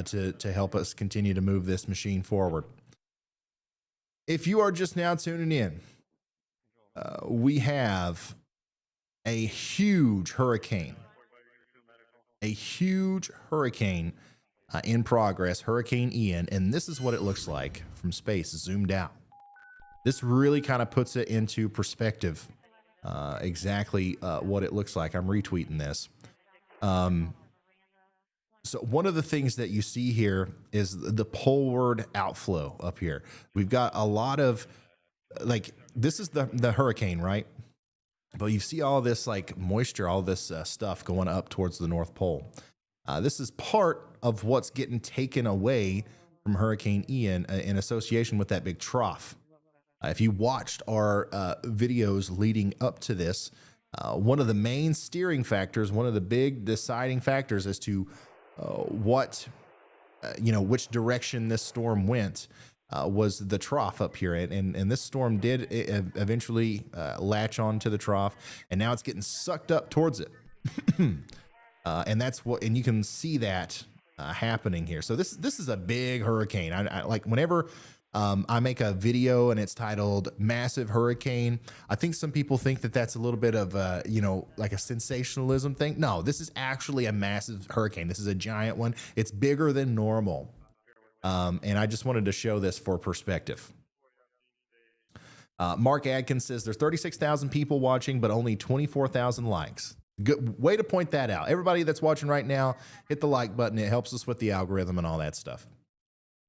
to help us continue to move this machine forward. If you are just now tuning in, we have a huge hurricane in progress, Hurricane Ian, and this is what it looks like from space, zoomed out. This really kind of puts it into perspective, exactly what it looks like. I'm retweeting this. So one of the things that you see here is the poleward outflow up here. We've got a lot of, like, this is the hurricane, right? But you see all this like moisture, all this stuff going up towards the North Pole. This is part of what's getting taken away from Hurricane Ian in association with that big trough. If you watched our videos leading up to this, one of the main steering factors, one of the big deciding factors as to which direction this storm went was the trough up here. And this storm did eventually latch on to the trough, and now it's getting sucked up towards it. And that's and you can see that happening here. So this is a big hurricane. I like whenever I make a video and it's titled Massive Hurricane. I think some people think that that's a little bit of a, like a sensationalism thing. No, this is actually a massive hurricane. This is a giant one. It's bigger than normal. And I just wanted to show this for perspective. Mark Adkins says there's 36,000 people watching, but only 24,000 likes. Good way to point that out. Everybody that's watching right now, hit the like button. It helps us with the algorithm and all that stuff.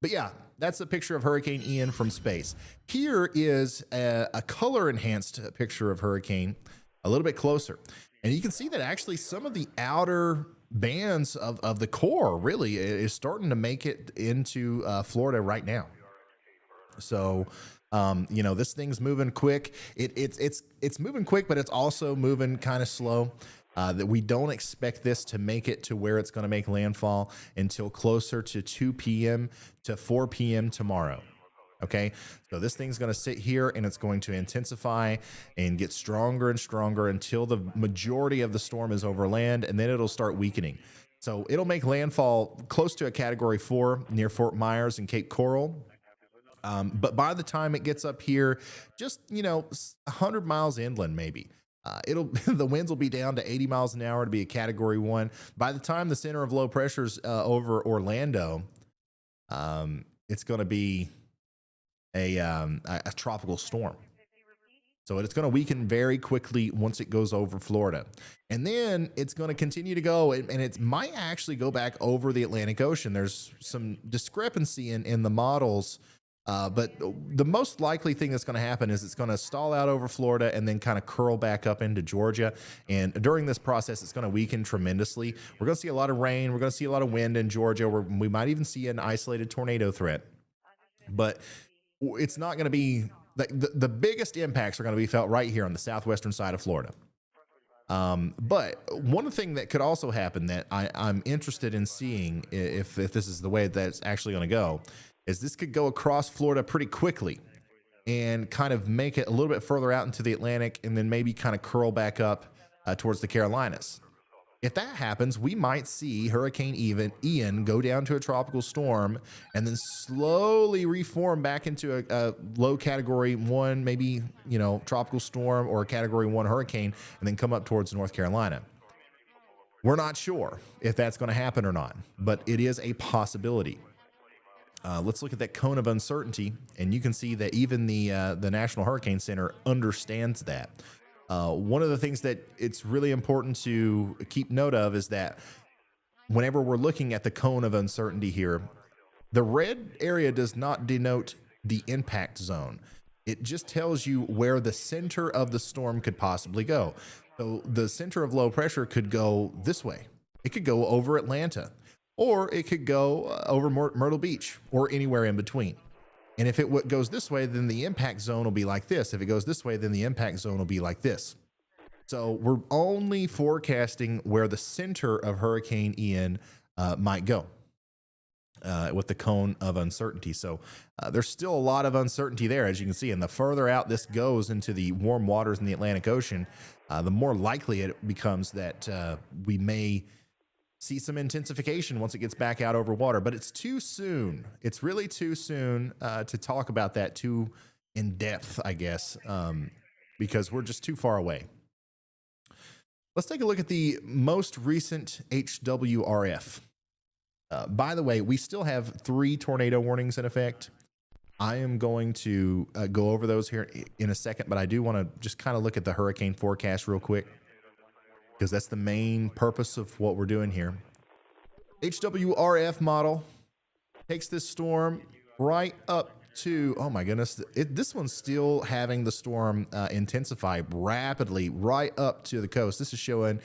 But yeah, that's a picture of Hurricane Ian from space. Here is a color enhanced picture of Hurricane a little bit closer. And you can see that actually some of the outer bands of the core really is starting to make it into Florida right now. So, this thing's moving quick. It's moving quick, but it's also moving kind of slow. That we don't expect this to make it to where it's going to make landfall until closer to 2 p.m. to 4 p.m. tomorrow. Okay, so this thing's going to sit here and it's going to intensify and get stronger and stronger until the majority of the storm is over land, and then it'll start weakening. So it'll make landfall close to a Category 4 near Fort Myers and Cape Coral. But by the time it gets up here, just 100 miles inland, maybe. The winds will be down to 80 miles an hour to be a Category 1. By the time the center of low pressure's over Orlando, it's going to be a tropical storm. So it's going to weaken very quickly once it goes over Florida. And then it's going to continue to go, and it might actually go back over the Atlantic Ocean. There's some discrepancy in the models. But the most likely thing that's going to happen is it's going to stall out over Florida and then kind of curl back up into Georgia. And during this process, it's going to weaken tremendously. We're going to see a lot of rain. We're going to see a lot of wind in Georgia. We might even see an isolated tornado threat. But it's not going to be the biggest impacts are going to be felt right here on the southwestern side of Florida. But one thing that could also happen that I'm interested in seeing if this is the way that it's actually going to go is this could go across Florida pretty quickly and kind of make it a little bit further out into the Atlantic and then maybe kind of curl back up towards the Carolinas. If that happens, we might see Hurricane Ian go down to a tropical storm and then slowly reform back into a low Category 1, maybe, tropical storm or a Category 1 hurricane, and then come up towards North Carolina. We're not sure if that's going to happen or not, but it is a possibility. Let's look at that cone of uncertainty, and you can see that even the National Hurricane Center understands that. One of the things that it's really important to keep note of is that whenever we're looking at the cone of uncertainty here, the red area does not denote the impact zone. It just tells you where the center of the storm could possibly go. So the center of low pressure could go this way. It could go over Atlanta, or it could go over Myrtle Beach, or anywhere in between. And if it goes this way, then the impact zone will be like this. If it goes this way, then the impact zone will be like this. So we're only forecasting where the center of Hurricane Ian might go with the cone of uncertainty. So there's still a lot of uncertainty there, as you can see. And the further out this goes into the warm waters in the Atlantic Ocean, the more likely it becomes that we may see some intensification once it gets back out over water. But it's too soon. It's really too soon to talk about that too in depth, I guess, because we're just too far away. Let's take a look at the most recent HWRF. By the way, we still have 3 tornado warnings in effect. I am going to go over those here in a second, but I do want to just kind of look at the hurricane forecast real quick, because that's the main purpose of what we're doing here. HWRF model takes this storm right up to, oh my goodness, this one's still having the storm intensify rapidly right up to the coast. This is showing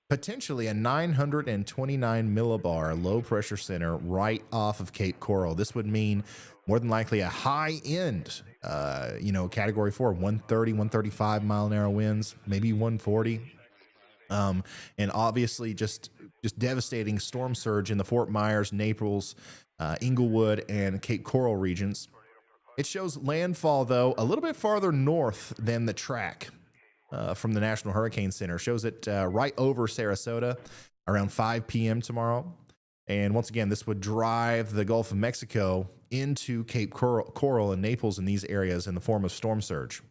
potentially a 929 millibar low pressure center right off of Cape Coral. This would mean more than likely a high end, Category 4, 130, 135 mile an hour winds, maybe 140. And obviously just devastating storm surge in the Fort Myers, Naples, Inglewood, and Cape Coral regions. It shows landfall, though, a little bit farther north than the track from the National Hurricane Center. Shows it right over Sarasota around 5 p.m. tomorrow. And once again, this would drive the Gulf of Mexico into Cape Coral and Naples and these areas in the form of storm surge.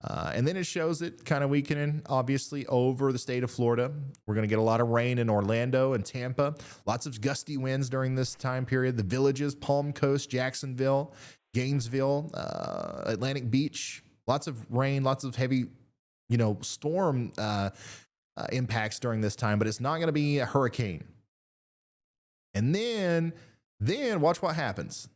And then it shows it kind of weakening, obviously, over the state of Florida. We're going to get a lot of rain in Orlando and Tampa. Lots of gusty winds during this time period. The Villages, Palm Coast, Jacksonville, Gainesville, Atlantic Beach. Lots of rain, lots of heavy, storm impacts during this time. But it's not going to be a hurricane. And then watch what happens.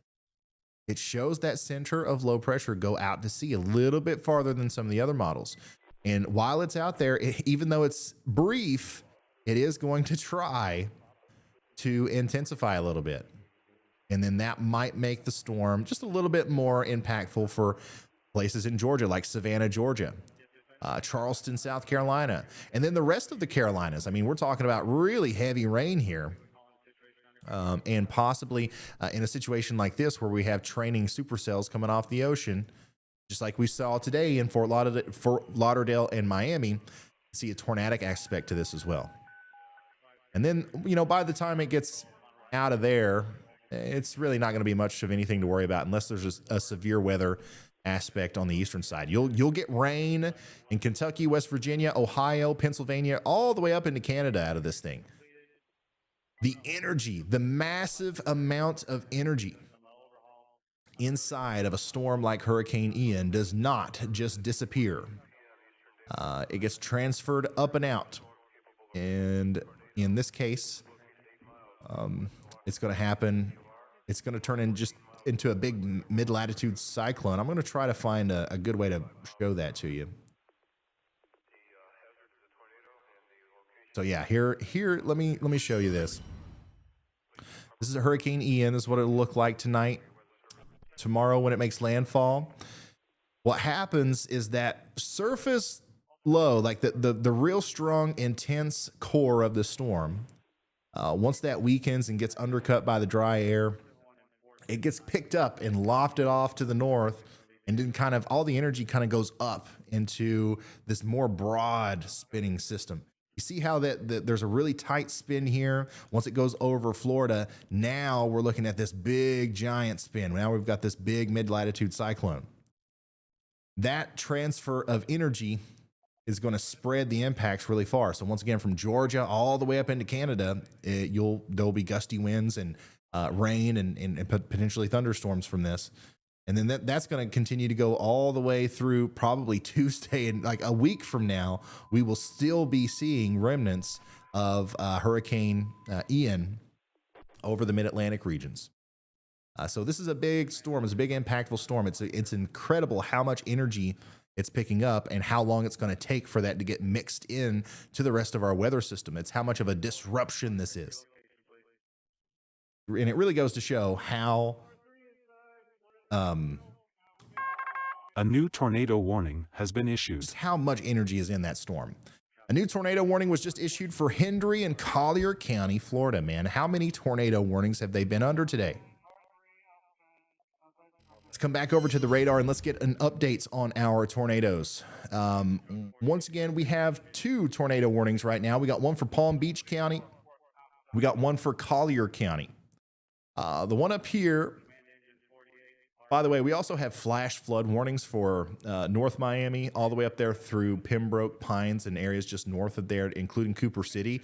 It shows that center of low pressure go out to sea a little bit farther than some of the other models. And while it's out there, even though it's brief, it is going to try to intensify a little bit. And then that might make the storm just a little bit more impactful for places in Georgia, like Savannah, Georgia, Charleston, South Carolina, and then the rest of the Carolinas. I mean, we're talking about really heavy rain here. And possibly in a situation like this where we have training supercells coming off the ocean, just like we saw today in Fort Lauderdale and Miami, see a tornadic aspect to this as well. And then, by the time it gets out of there, it's really not going to be much of anything to worry about unless there's a severe weather aspect on the eastern side. You'll get rain in Kentucky, West Virginia, Ohio, Pennsylvania, all the way up into Canada out of this thing. The energy, the massive amount of energy inside of a storm like Hurricane Ian does not just disappear. It gets transferred up and out. And in this case, it's going to happen. It's going to turn into a big mid-latitude cyclone. I'm going to try to find a good way to show that to you. So yeah, here, let me show you this. This is a Hurricane Ian. This is what it'll look like tonight. Tomorrow when it makes landfall. What happens is that surface low, like the real strong, intense core of the storm, once that weakens and gets undercut by the dry air, it gets picked up and lofted off to the north, and then kind of all the energy kind of goes up into this more broad spinning system. You see how that there's a really tight spin here. Once it goes over Florida, now we're looking at this big giant spin. Now we've got this big mid-latitude cyclone. That transfer of energy is going to spread the impacts really far. So once again, from Georgia all the way up into Canada, there'll be gusty winds and rain and potentially thunderstorms from this. And then that's going to continue to go all the way through probably Tuesday, and like a week from now, we will still be seeing remnants of Hurricane Ian over the mid-Atlantic regions. So this is a big storm. It's a big impactful storm. It's incredible how much energy it's picking up and how long it's going to take for that to get mixed in to the rest of our weather system. It's how much of a disruption this is. And it really goes to show how a new tornado warning has been issued. Just how much energy is in that storm. A new tornado warning was just issued for Hendry and Collier County, Florida, man. How many tornado warnings have they been under today? Let's come back over to the radar and let's get an updates on our tornadoes. Once again, we have 2 tornado warnings right now. We got one for Palm Beach County. We got one for Collier County. The one up here, by the way, we also have flash flood warnings for North Miami, all the way up there through Pembroke, Pines, and areas just north of there, including Cooper City.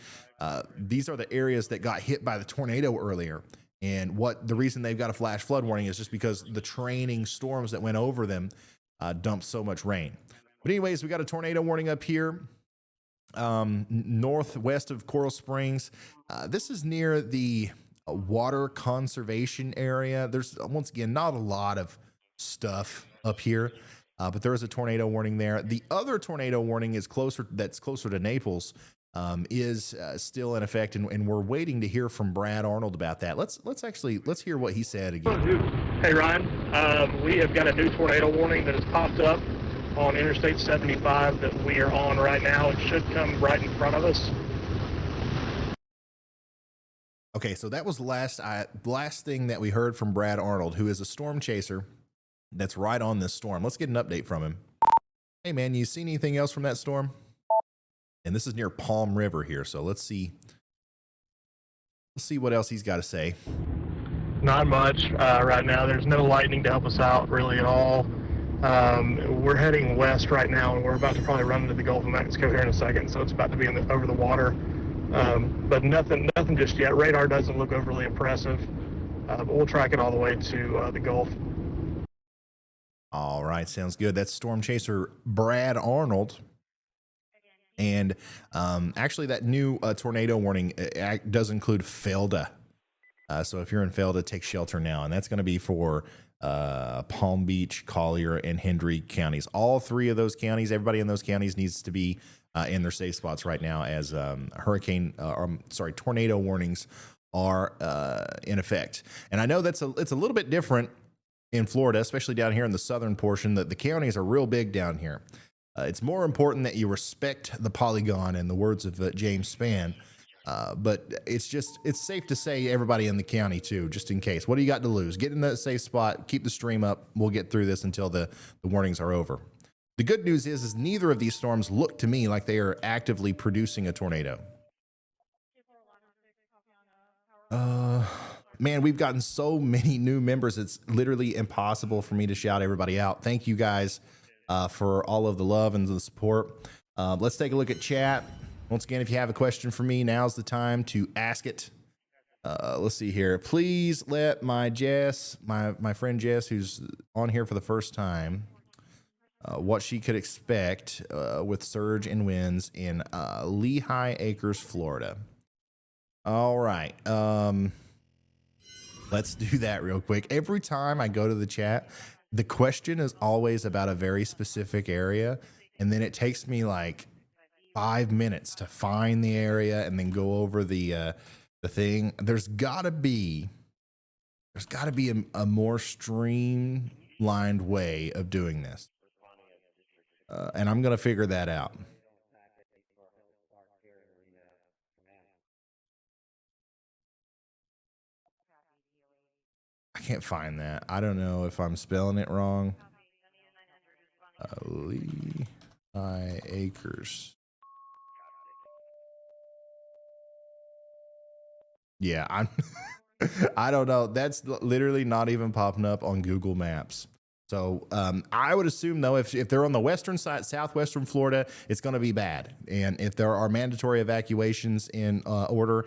These are the areas that got hit by the tornado earlier. And the reason they've got a flash flood warning is just because the training storms that went over them dumped so much rain. But anyways, we got a tornado warning up here, northwest of Coral Springs. This is near the water conservation area. There's, once again, not a lot of stuff up here, but there is a tornado warning there. The other tornado warning is closer to Naples, is still in effect, and we're waiting to hear from Brad Arnold about that. Let's hear what he said again. Hey Ryan, we have got a new tornado warning that has popped up on Interstate 75 that we are on right now. It should come right in front of us. Okay, so that was the last thing that we heard from Brad Arnold, who is a storm chaser that's right on this storm. Let's get an update from him. Hey man, you seen anything else from that storm? And this is near Palm River here, so let's see what else he's got to say. Not much right now. There's no lightning to help us out really at all. We're heading west right now, and we're about to probably run into the Gulf of Mexico here in a second, so it's about to be over the water. But nothing just yet. Radar doesn't look overly impressive, but we'll track it all the way to the Gulf. All right, sounds good. That's Storm Chaser Brad Arnold. And actually, that new tornado warning does include Felda. So if you're in Felda, take shelter now. And that's going to be for Palm Beach, Collier, and Hendry counties. All three of those counties, everybody in those counties needs to be in their safe spots right now as tornado warnings are in effect. And I know it's a little bit different in Florida, especially down here in the southern portion, that the counties are real big down here. It's more important that you respect the polygon, in the words of James Spann. But it's safe to say everybody in the county too, just in case. What do you got to lose? Get in that safe spot, keep the stream up. We'll get through this until the warnings are over. The good news is neither of these storms look to me like they are actively producing a tornado. Man, we've gotten so many new members. It's literally impossible for me to shout everybody out. Thank you guys for all of the love and the support. Let's take a look at chat. Once again, if you have a question for me, now's the time to ask it. Let's see here. Please let my friend Jess, who's on here for the first time, what she could expect with surge and winds in Lehigh Acres, Florida. All right. Let's do that real quick. Every time I go to the chat, the question is always about a very specific area, and then it takes me like 5 minutes to find the area and then go over the thing. There's gotta be a more streamlined way of doing this, and I'm gonna figure that out. I can't find that. I don't know if I'm spelling it wrong. Lehigh Acres. Yeah, I don't know. That's literally not even popping up on Google Maps. So I would assume, though, if they're on the western side, southwestern Florida, it's going to be bad. And if there are mandatory evacuations in order,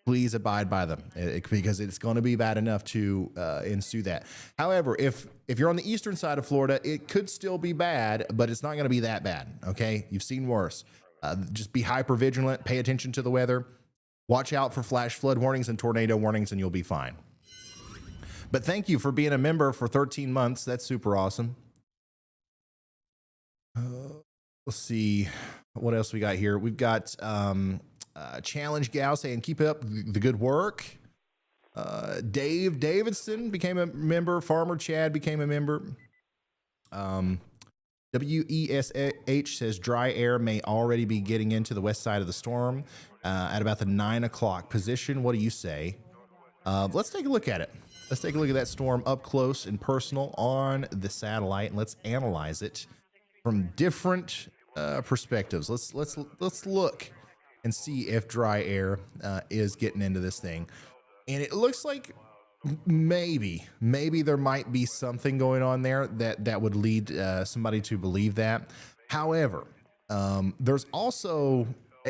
please abide by them, because it's going to be bad enough to ensue that. However, if you're on the eastern side of Florida, it could still be bad, but it's not going to be that bad. Okay, you've seen worse. Just be hyper vigilant. Pay attention to the weather. Watch out for flash flood warnings and tornado warnings, and you'll be fine. But thank you for being a member for 13 months. That's super awesome. Let's see what else we got here. We've got Challenge Gal saying, keep up the good work. Dave Davidson became a member. Farmer Chad became a member. WESH says dry air may already be getting into the west side of the storm at about the 9 o'clock position. What do you say? Let's take a look at it. Let's take a look at that storm up close and personal on the satellite, and let's analyze it from different perspectives. Let's look and see if dry air is getting into this thing. And it looks like maybe there might be something going on there that would lead somebody to believe that. However, there's also,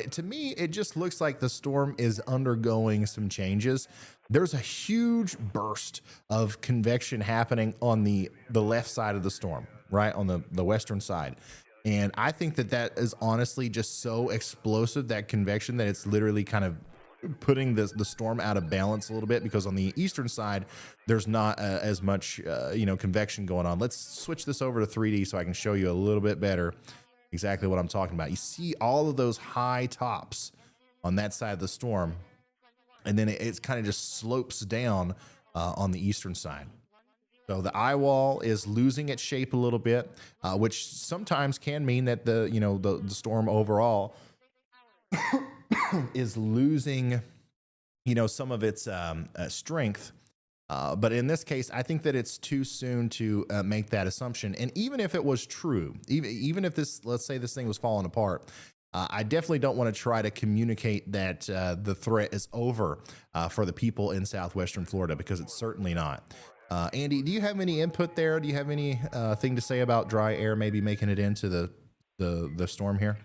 to me, it just looks like the storm is undergoing some changes. There's a huge burst of convection happening on the left side of the storm, right on the western side. And I think that is honestly just so explosive, that convection, that it's literally kind of putting the storm out of balance a little bit, because on the eastern side, there's not as much, convection going on. Let's switch this over to 3D so I can show you a little bit better exactly what I'm talking about. You see all of those high tops on that side of the storm, and then it's kind of just slopes down on the eastern side. So the eyewall is losing its shape a little bit, which sometimes can mean that the storm overall is losing, some of its strength. But in this case, I think that it's too soon to make that assumption. And even if it was true, even if let's say this thing was falling apart, I definitely don't want to try to communicate that the threat is over for the people in southwestern Florida, because it's certainly not. Andy, do you have any input there? Do you have any thing to say about dry air maybe making it into the storm here?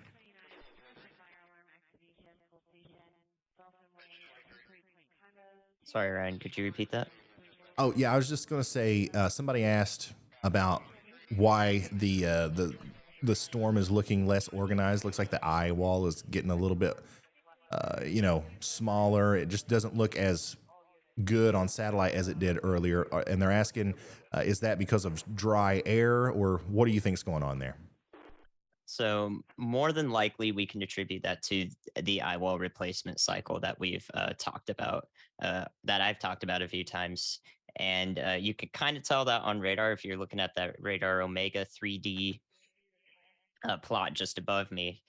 Sorry, Ryan, could you repeat that? Oh yeah, I was just gonna say somebody asked about why the storm is looking less organized. Looks like the eye wall is getting a little bit smaller. It just doesn't look as good on satellite as it did earlier. And they're asking, is that because of dry air, or what do you think's going on there? So more than likely, we can attribute that to the eyewall replacement cycle that we've talked about, that I've talked about a few times. And you can kind of tell that on radar if you're looking at that radar Omega 3D plot just above me.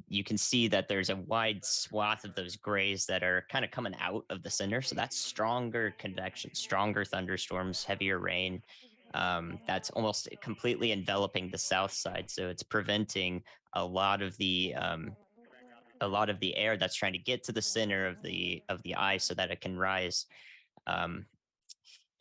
You can see that there's a wide swath of those grays that are kind of coming out of the center. So that's stronger convection, stronger thunderstorms, heavier rain. That's almost completely enveloping the south side. So it's preventing a lot of the air that's trying to get to the center of the eye so that it can rise. Um,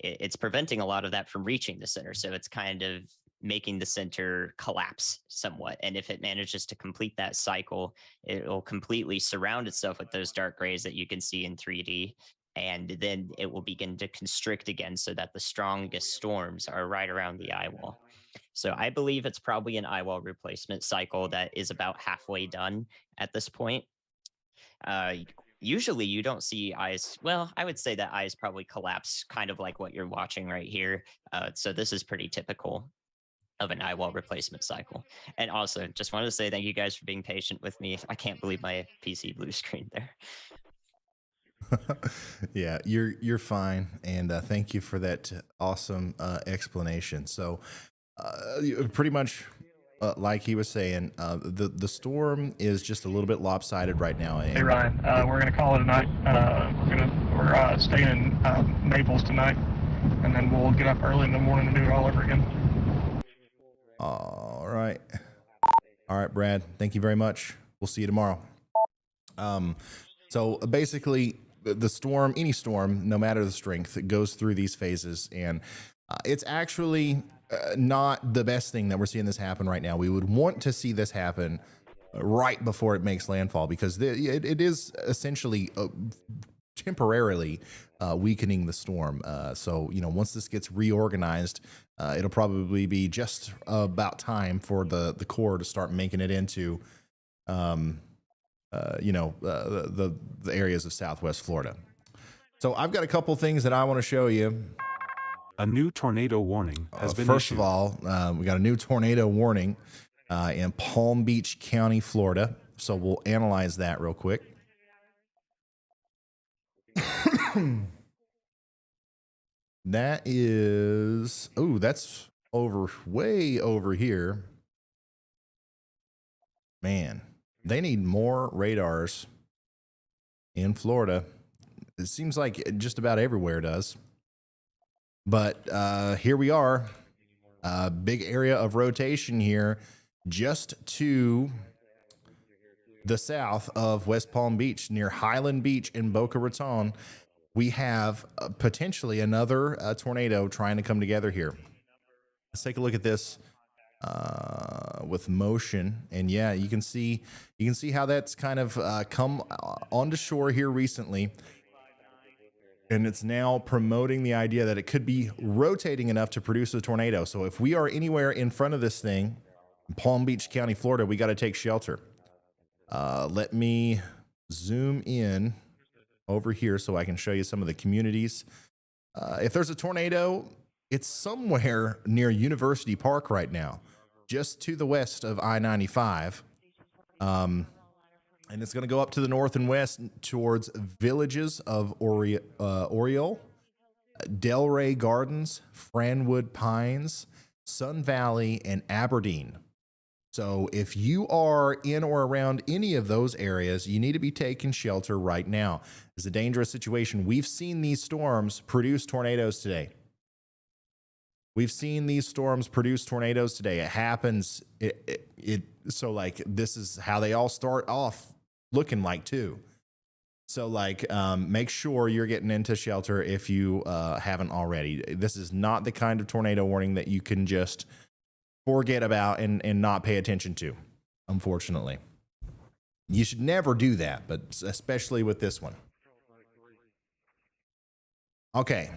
it's preventing a lot of that from reaching the center. So it's kind of making the center collapse somewhat. And if it manages to complete that cycle, it'll completely surround itself with those dark grays that you can see in 3D. And then it will begin to constrict again so that the strongest storms are right around the eye wall. So I believe it's probably an eye wall replacement cycle that is about halfway done at this point. Uh, Usually you don't see eyes. Well, I would say that eyes probably collapse kind of like what you're watching right here. So this is pretty typical of an eyewall replacement cycle. And also, just wanted to say thank you guys for being patient with me. I can't believe my PC blue screen there. Yeah, you're fine, and thank you for that awesome explanation. So, pretty much. Like he was saying, the storm is just a little bit lopsided right now. Hey Ryan, we're gonna call it a night. We're staying in Naples tonight, and then we'll get up early in the morning and do it all over again. All right, Brad. Thank you very much. We'll see you tomorrow. So basically, the storm, any storm, no matter the strength, it goes through these phases, and it's actually not the best thing that we're seeing this happen right now. We would want to see this happen right before it makes landfall, because it is essentially temporarily weakening the storm. So, once this gets reorganized, it'll probably be just about time for the core to start making it into, the areas of Southwest Florida. So I've got a couple things that I want to show you. A new tornado warning has been First issued. of all, we got a new tornado warning in Palm Beach County, Florida. So we'll analyze that real quick. That is, that's way over here. Man, they need more radars in Florida. It seems like just about everywhere does. But here we are, big area of rotation here, just to the south of West Palm Beach, near Highland Beach in Boca Raton. We have potentially another tornado trying to come together here. Let's take a look at this with motion, and yeah, you can see how that's kind of come onto shore here recently. And it's now promoting the idea that it could be rotating enough to produce a tornado. So if we are anywhere in front of this thing, Palm Beach County, Florida, we got to take shelter. Let me zoom in over here so I can show you some of the communities. If there's a tornado, it's somewhere near University Park right now, just to the west of I-95. And it's going to go up to the north and west towards villages of Oriole, Delray Gardens, Franwood Pines, Sun Valley, and Aberdeen. So if you are in or around any of those areas, you need to be taking shelter right now. It's a dangerous situation. We've seen these storms produce tornadoes today. It happens. so like this is how they all start off looking like too. So like make sure you're getting into shelter if you haven't already. This is not the kind of tornado warning that you can just forget about and not pay attention to, unfortunately. You should never do that, but especially with this one. Okay.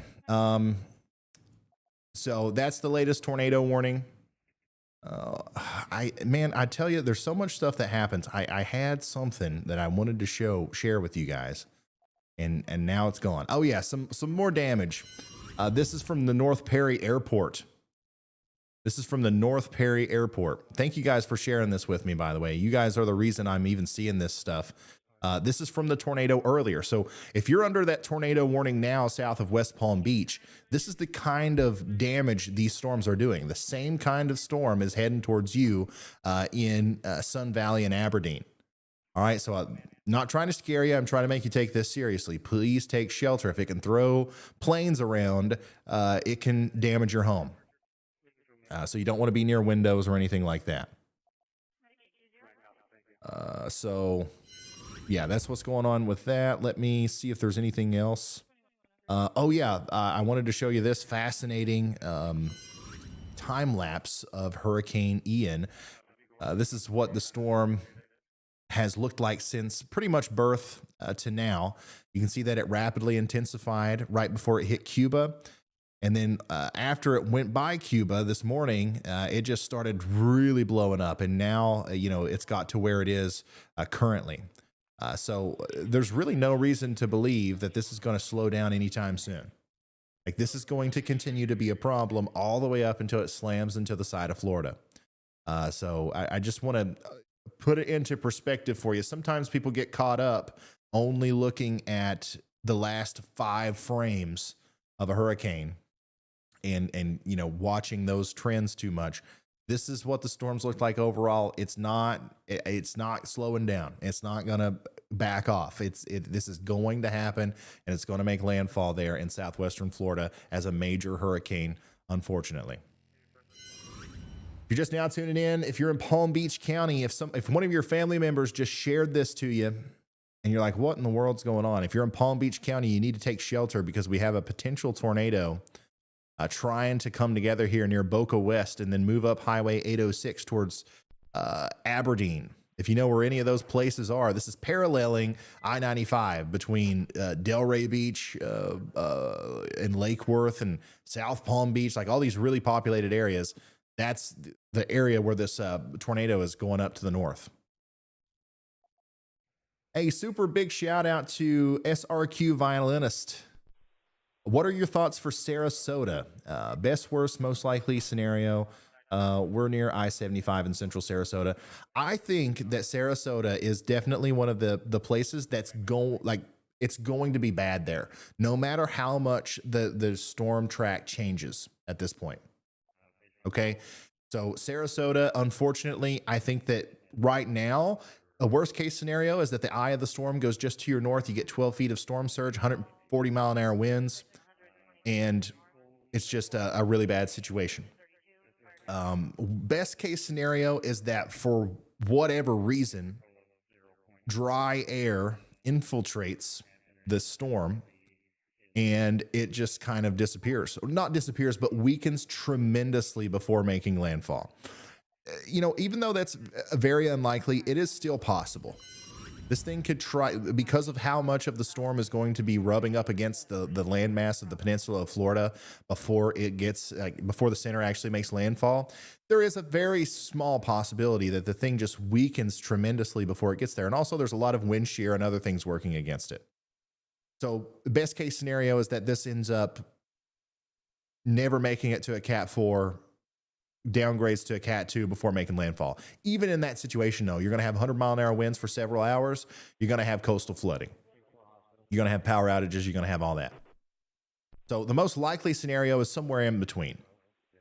So that's the latest tornado warning. I tell you, there's so much stuff that happens. I had something that I wanted to share with you guys, and now it's gone. Oh yeah, some more damage. This is from the North Perry Airport. This is from the North Perry Airport. Thank you guys for sharing this with me, by the way. You guys are the reason I'm even seeing this stuff. This is from the tornado earlier. So if you're under that tornado warning now south of West Palm Beach, this is the kind of damage these storms are doing. The same kind of storm is heading towards you in Sun Valley and Aberdeen. All right, so I'm not trying to scare you. I'm trying to make you take this seriously. Please take shelter. If it can throw planes around, it can damage your home. So you don't want to be near windows or anything like that. So yeah, that's what's going on with that. Let me see if there's anything else. Oh yeah, I wanted to show you this fascinating time lapse of Hurricane Ian. This is what the storm has looked like since pretty much birth to now. You can see that it rapidly intensified right before it hit Cuba. And then after it went by Cuba this morning, it just started really blowing up. And now, it's got to where it is currently. So there's really no reason to believe that this is going to slow down anytime soon. Like this is going to continue to be a problem all the way up until it slams into the side of Florida. So I just want to put it into perspective for you. Sometimes people get caught up only looking at the last 5 frames of a hurricane and watching those trends too much. This is what the storms look like overall. It's not slowing down. It's not going to back off. This is going to happen, and it's going to make landfall there in southwestern Florida as a major hurricane, unfortunately. If you're just now tuning in, if you're in Palm Beach County, if one of your family members just shared this to you and you're like, what in the world's going on? If you're in Palm Beach County, you need to take shelter because we have a potential tornado trying to come together here near Boca West and then move up Highway 806 towards Aberdeen. If you know where any of those places are, this is paralleling I-95 between Delray Beach and Lake Worth and South Palm Beach, like all these really populated areas. That's the area where this tornado is going up to the north. A super big shout out to SRQ Violinist. What are your thoughts for Sarasota? Best, worst, most likely scenario. We're near I-75 in central Sarasota. I think that Sarasota is definitely one of the places that's it's going to be bad there, no matter how much the storm track changes at this point. Okay, so Sarasota, unfortunately, I think that right now, a worst case scenario is that the eye of the storm goes just to your north. You get 12 feet of storm surge, 140 mile an hour winds, and it's just a really bad situation. Best case scenario is that for whatever reason, dry air infiltrates the storm and it just kind of disappears. Not disappears, but weakens tremendously before making landfall. Even though that's very unlikely, it is still possible. This thing could try, because of how much of the storm is going to be rubbing up against the landmass of the peninsula of Florida before the center actually makes landfall. There is a very small possibility that the thing just weakens tremendously before it gets there. And also there's a lot of wind shear and other things working against it. So the best case scenario is that this ends up never making it to a Cat 4, downgrades to a Cat 2 before making landfall. Even in that situation, though, you're going to have 100 mile an hour winds for several hours. You're going to have coastal flooding. You're going to have power outages. You're going to have all that. So the most likely scenario is somewhere in between.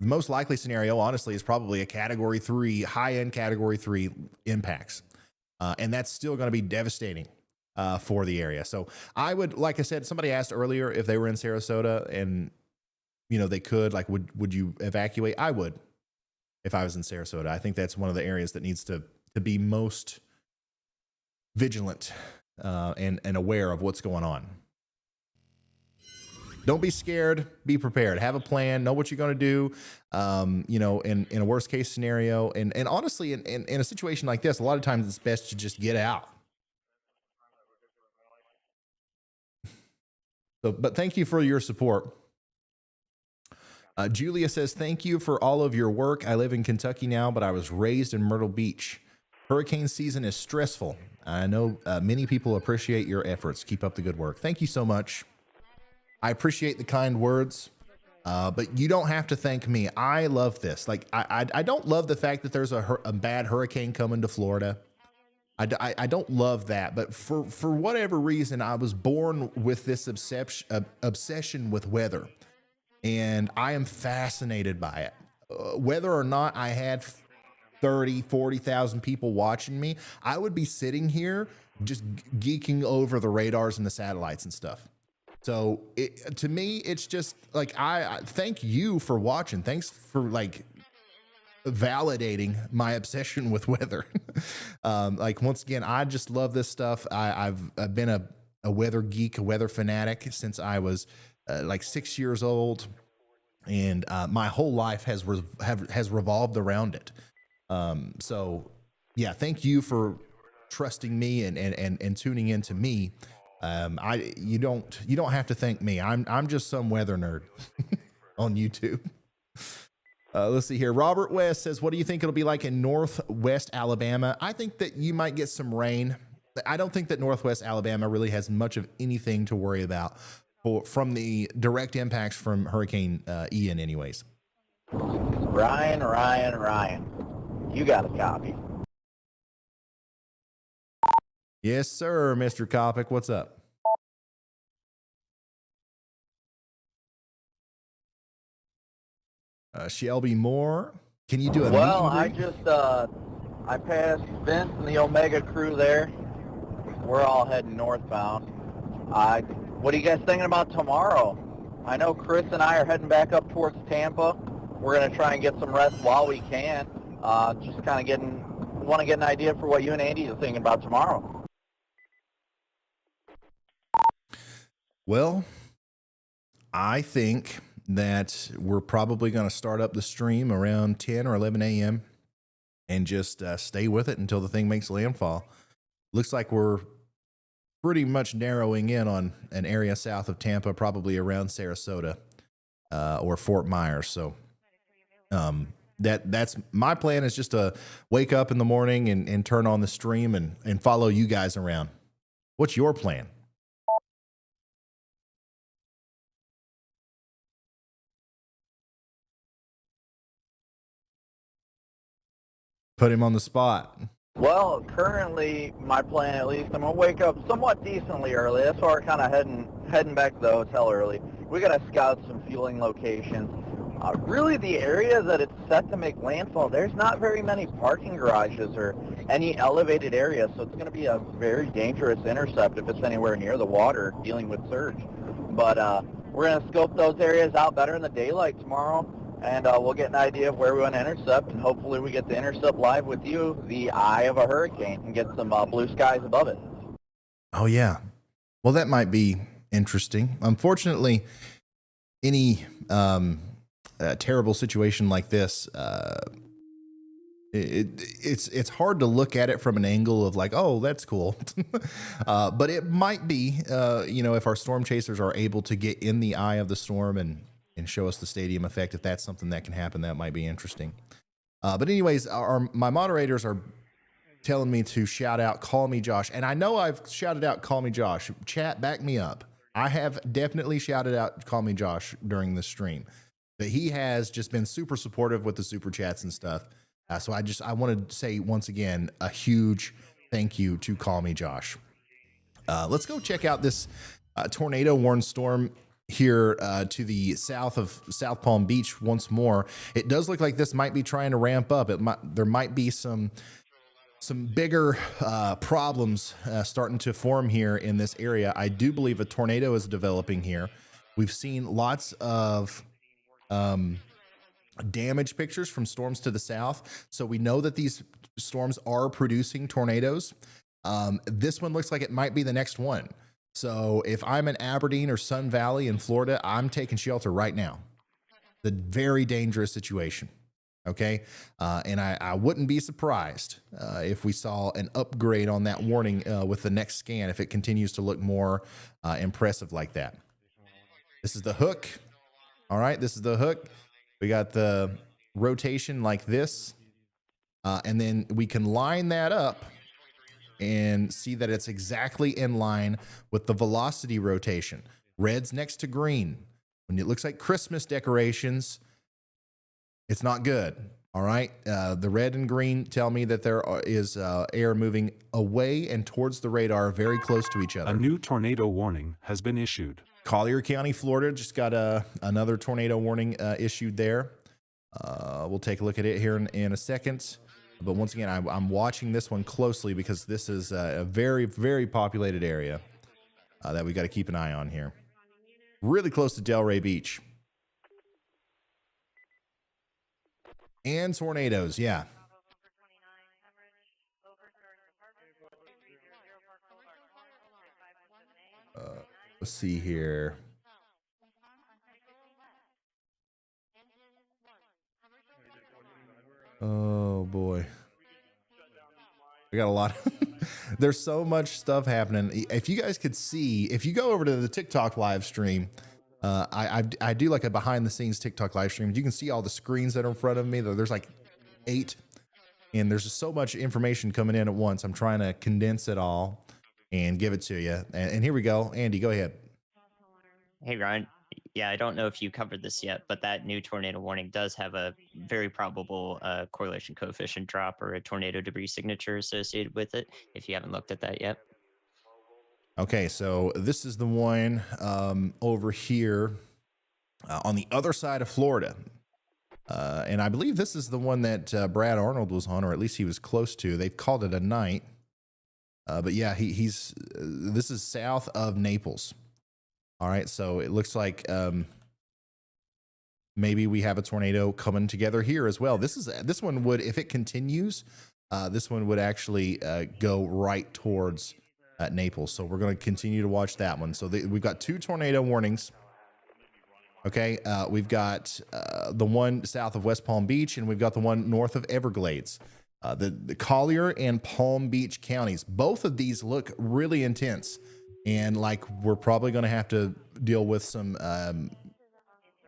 The most likely scenario, honestly, is probably a Category 3, high-end Category 3 impacts. And that's still going to be devastating for the area. So I would, like I said, somebody asked earlier if they were in Sarasota and, they could, would you evacuate? I would. If I was in Sarasota, I think that's one of the areas that needs to to be most vigilant and aware of what's going on. Don't be scared. Be prepared. Have a plan. Know what you're going to do. In a worst case scenario, and honestly, in a situation like this, a lot of times it's best to just get out. So, but thank you for your support. Julia says, thank you for all of your work. I live in Kentucky now, but I was raised in Myrtle Beach. Hurricane season is stressful. I know many people appreciate your efforts. Keep up the good work. Thank you so much. I appreciate the kind words, but you don't have to thank me. I love this. Like, I don't love the fact that there's a bad hurricane coming to Florida. I don't love that, but for whatever reason, I was born with this obsession with weather, and I am fascinated by it. Whether or not I had 30, 40,000 people watching me, I would be sitting here just geeking over the radars and the satellites and stuff. So to me, it's just like, I thank you for watching. Thanks for like validating my obsession with weather. Like, once again, I just love this stuff. I've been a weather geek, a weather fanatic since I was like 6 years old, and my whole life has revolved around it. So yeah, thank you for trusting me and tuning into me. You don't have to thank me. I'm just some weather nerd on YouTube. Let's see here. Robert West says, what do you think it'll be like in Northwest Alabama? I think that you might get some rain. I don't think that Northwest Alabama really has much of anything to worry about from the direct impacts from Hurricane Ian anyways. Ryan, you got a copy. Yes, sir, Mr. Kopic. What's up? Shelby Moore, can you do a Well, meet and greet? I passed Vince and the Omega crew there. We're all heading northbound. What are you guys thinking about tomorrow? I know Chris and I are heading back up towards Tampa. We're going to try and get some rest while we can. Just kind of want to get an idea for what you and Andy are thinking about tomorrow. Well, I think that we're probably going to start up the stream around 10 or 11 a.m. and just stay with it until the thing makes landfall. Looks like we're pretty much narrowing in on an area south of Tampa, probably around Sarasota or Fort Myers. So that's my plan, is just to wake up in the morning and turn on the stream and follow you guys around. What's your plan? Put him on the spot. Well, currently, my plan, at least, I'm going to wake up somewhat decently early. That's why we're kind of heading back to the hotel early. We got to scout some fueling locations. Really, the area that it's set to make landfall, there's not very many parking garages or any elevated areas, so it's going to be a very dangerous intercept if it's anywhere near the water dealing with surge. But we're going to scope those areas out better in the daylight tomorrow, and we'll get an idea of where we want to intercept, and hopefully we get to intercept live with you the eye of a hurricane and get some blue skies above it. Oh, yeah. Well, that might be interesting. Unfortunately, any terrible situation like this, it's hard to look at it from an angle of like, oh, that's cool. But it might be, if our storm chasers are able to get in the eye of the storm and show us the stadium effect, if that's something that can happen, that might be interesting. But anyways, my moderators are telling me to shout out Call Me Josh. And I know I've shouted out Call Me Josh. Chat, back me up. I have definitely shouted out Call Me Josh during the stream. But he has just been super supportive with the super chats and stuff. So I want to say once again, a huge thank you to Call Me Josh. Let's go check out this tornado warned storm here to the south of South Palm Beach once more. It does look like this might be trying to ramp up. There might be some bigger problems starting to form here in this area. I do believe a tornado is developing here. We've seen lots of damage pictures from storms to the south. So we know that these storms are producing tornadoes. This one looks like it might be the next one. So if I'm in Aberdeen or Sun Valley in Florida, I'm taking shelter right now. The very dangerous situation. Okay. And I wouldn't be surprised if we saw an upgrade on that warning with the next scan, if it continues to look more impressive like that. This is the hook. All right. This is the hook. We got the rotation like this. And then we can line that up and see that it's exactly in line with the velocity rotation. Red's next to green. When it looks like Christmas decorations, it's not good. All right. The red and green tell me that there is air moving away and towards the radar, very close to each other. A new tornado warning has been issued. Collier County, Florida just got another tornado warning issued there. We'll take a look at it here in a second. But once again, I'm watching this one closely because this is a very, very populated area that we got to keep an eye on here. Really close to Delray Beach. And tornadoes, yeah. Let's see here. Oh boy. We got a lot. There's so much stuff happening. If you guys could see, if you go over to the TikTok live stream, I do like a behind the scenes TikTok live stream. You can see all the screens that are in front of me. There's like 8, and there's just so much information coming in at once. I'm trying to condense it all and give it to you. And here we go. Andy, go ahead. Hey, Ryan. Yeah, I don't know if you covered this yet, but that new tornado warning does have a very probable correlation coefficient drop or a tornado debris signature associated with it, if you haven't looked at that yet. Okay, so this is the one over here on the other side of Florida. And I believe this is the one that Brad Arnold was on, or at least he was close to. They've called it a night. But yeah, this is south of Naples. All right, so it looks like maybe we have a tornado coming together here as well. This one would, if it continues, this one would actually go right towards Naples. So we're going to continue to watch that one. So we've got 2 tornado warnings. Okay, we've got the one south of West Palm Beach, and we've got the one north of Everglades. The Collier and Palm Beach counties, both of these look really intense. And like we're probably going to have to deal with some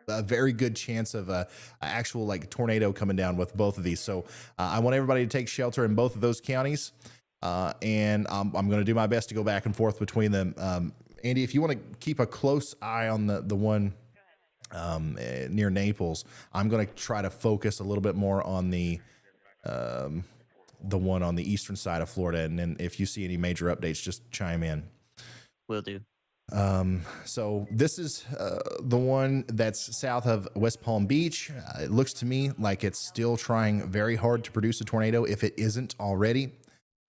a very good chance of a actual like tornado coming down with both of these. So I want everybody to take shelter in both of those counties. And I'm going to do my best to go back and forth between them. Andy, if you want to keep a close eye on the one near Naples, I'm going to try to focus a little bit more on the one on the eastern side of Florida. And then if you see any major updates, just chime in. Will do. So this is the one that's south of West Palm Beach. It looks to me like it's still trying very hard to produce a tornado if it isn't already.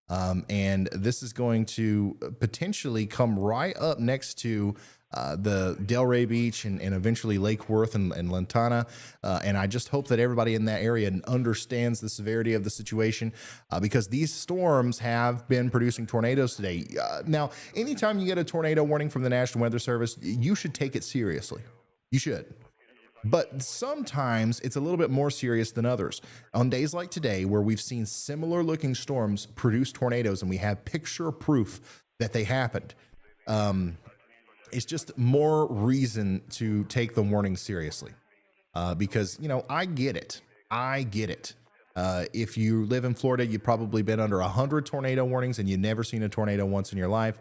And this is going to potentially come right up next to the Delray Beach and eventually Lake Worth and Lantana. And I just hope that everybody in that area understands the severity of the situation because these storms have been producing tornadoes today. Now, anytime you get a tornado warning from the National Weather Service, you should take it seriously. You should. But sometimes it's a little bit more serious than others. On days like today, where we've seen similar looking storms produce tornadoes and we have picture proof that they happened, it's just more reason to take the warning seriously. Because, you know, I get it. If you live in Florida, you've probably been under 100 tornado warnings and you've never seen a tornado once in your life.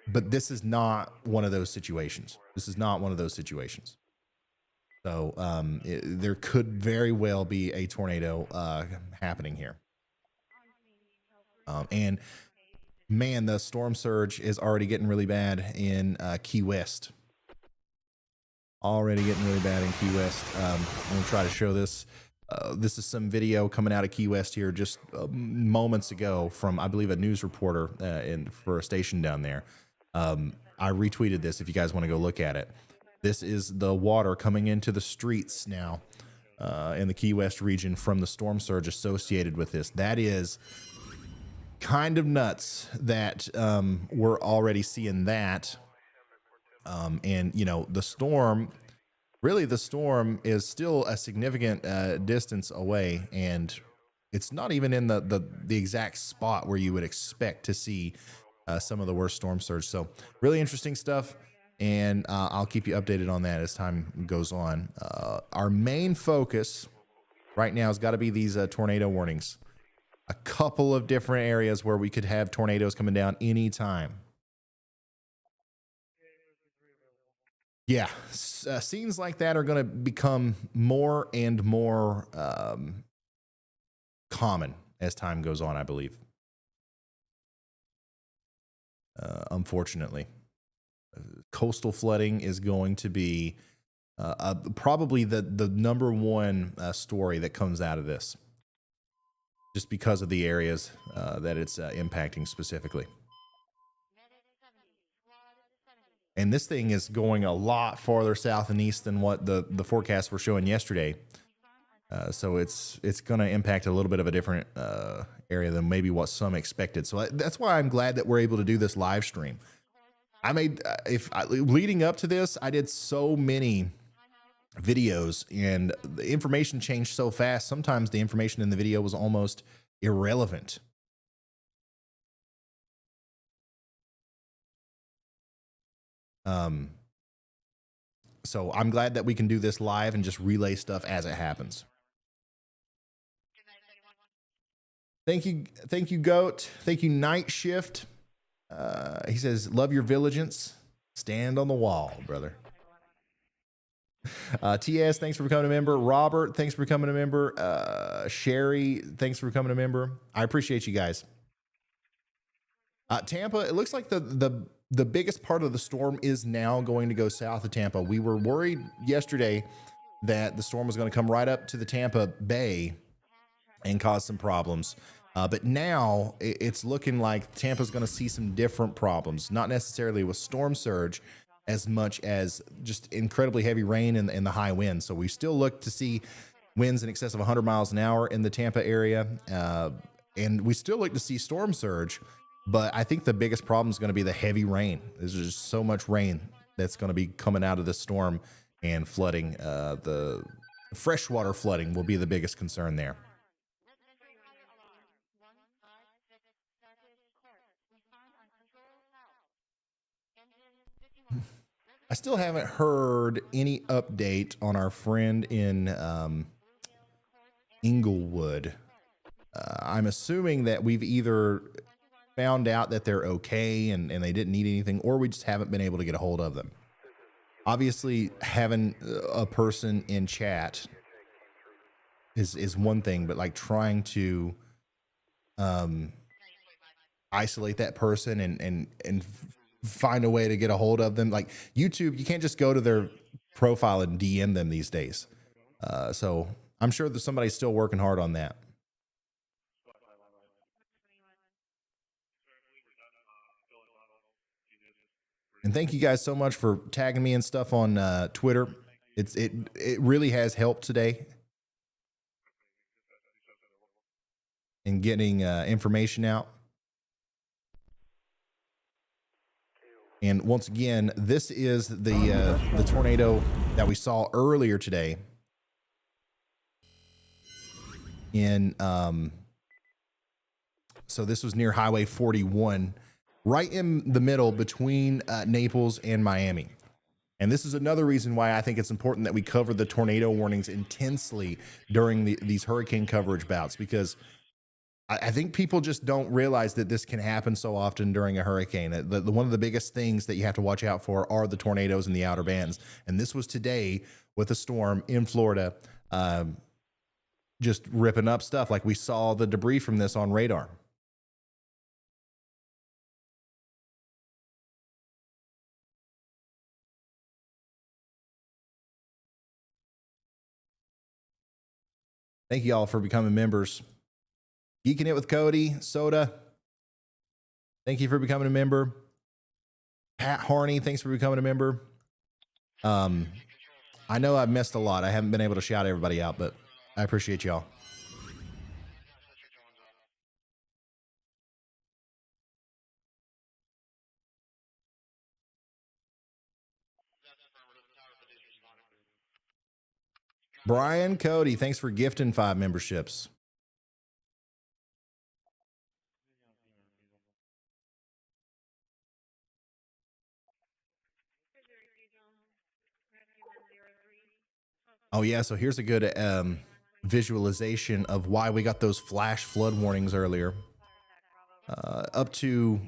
But this is not one of those situations. So there could very well be a tornado happening here. And man, the storm surge is already getting really bad in Key West. I'm going to try to show this. This is some video coming out of Key West here just moments ago from, I believe, a news reporter for a station down there. I retweeted this if you guys want to go look at it. This is the water coming into the streets now in the Key West region from the storm surge associated with this. That is kind of nuts that we're already seeing that. And, you know, the storm is still a significant distance away, and it's not even in the exact spot where you would expect to see some of the worst storm surge. So really interesting stuff. And I'll keep you updated on that as time goes on. Our main focus right now has got to be these tornado warnings. A couple of different areas where we could have tornadoes coming down anytime. Yeah, scenes like that are going to become more and more common as time goes on, I believe. Unfortunately. Coastal flooding is going to be probably the number one story that comes out of this, just because of the areas that it's impacting specifically. And this thing is going a lot farther south and east than what the forecasts were showing yesterday. So it's going to impact a little bit of a different area than maybe what some expected. So that's why I'm glad that we're able to do this live stream. I made, leading up to this, I did so many videos, and the information changed so fast. Sometimes the information in the video was almost irrelevant. So I'm glad that we can do this live and just relay stuff as it happens. Thank you, Goat. Thank you, Night Shift. He says, love your vigilance. Stand on the wall, brother. TS, thanks for becoming a member. Robert, thanks for becoming a member. Sherry, thanks for becoming a member. I appreciate you guys. Tampa, it looks like the biggest part of the storm is now going to go south of Tampa. We were worried yesterday that the storm was going to come right up to the Tampa Bay and cause some problems. But now it's looking like Tampa's going to see some different problems, not necessarily with storm surge as much as just incredibly heavy rain and the high winds. So we still look to see winds in excess of 100 miles an hour in the Tampa area. And we still look to see storm surge, but I think the biggest problem is going to be the heavy rain. There's just so much rain that's going to be coming out of this storm and flooding. The freshwater flooding will be the biggest concern there. I still haven't heard any update on our friend in Inglewood. I'm assuming that we've either found out that they're okay and they didn't need anything, or we just haven't been able to get a hold of them. Obviously, having a person in chat is one thing, but like trying to isolate that person and find a way to get a hold of them. Like YouTube, you can't just go to their profile and DM them these days. So I'm sure that somebody's still working hard on that. And thank you guys so much for tagging me and stuff on Twitter. It really has helped today in getting information out. And once again, this is the tornado that we saw earlier today in so this was near Highway 41, right in the middle between Naples and Miami. And this is another reason why I think it's important that we cover the tornado warnings intensely during these hurricane coverage bouts, because I think people just don't realize that this can happen so often during a hurricane. One of the biggest things that you have to watch out for are the tornadoes and the outer bands. And this was today with a storm in Florida, just ripping up stuff. Like we saw the debris from this on radar. Thank you all for becoming members. Geeking It with Cody, Soda, thank you for becoming a member. Pat Harney, thanks for becoming a member. I I know I've missed a lot. I haven't been able to shout everybody out, but I appreciate y'all. Brian Cody, thanks for gifting 5 memberships. Oh yeah, so here's a good visualization of why we got those flash flood warnings earlier. Up to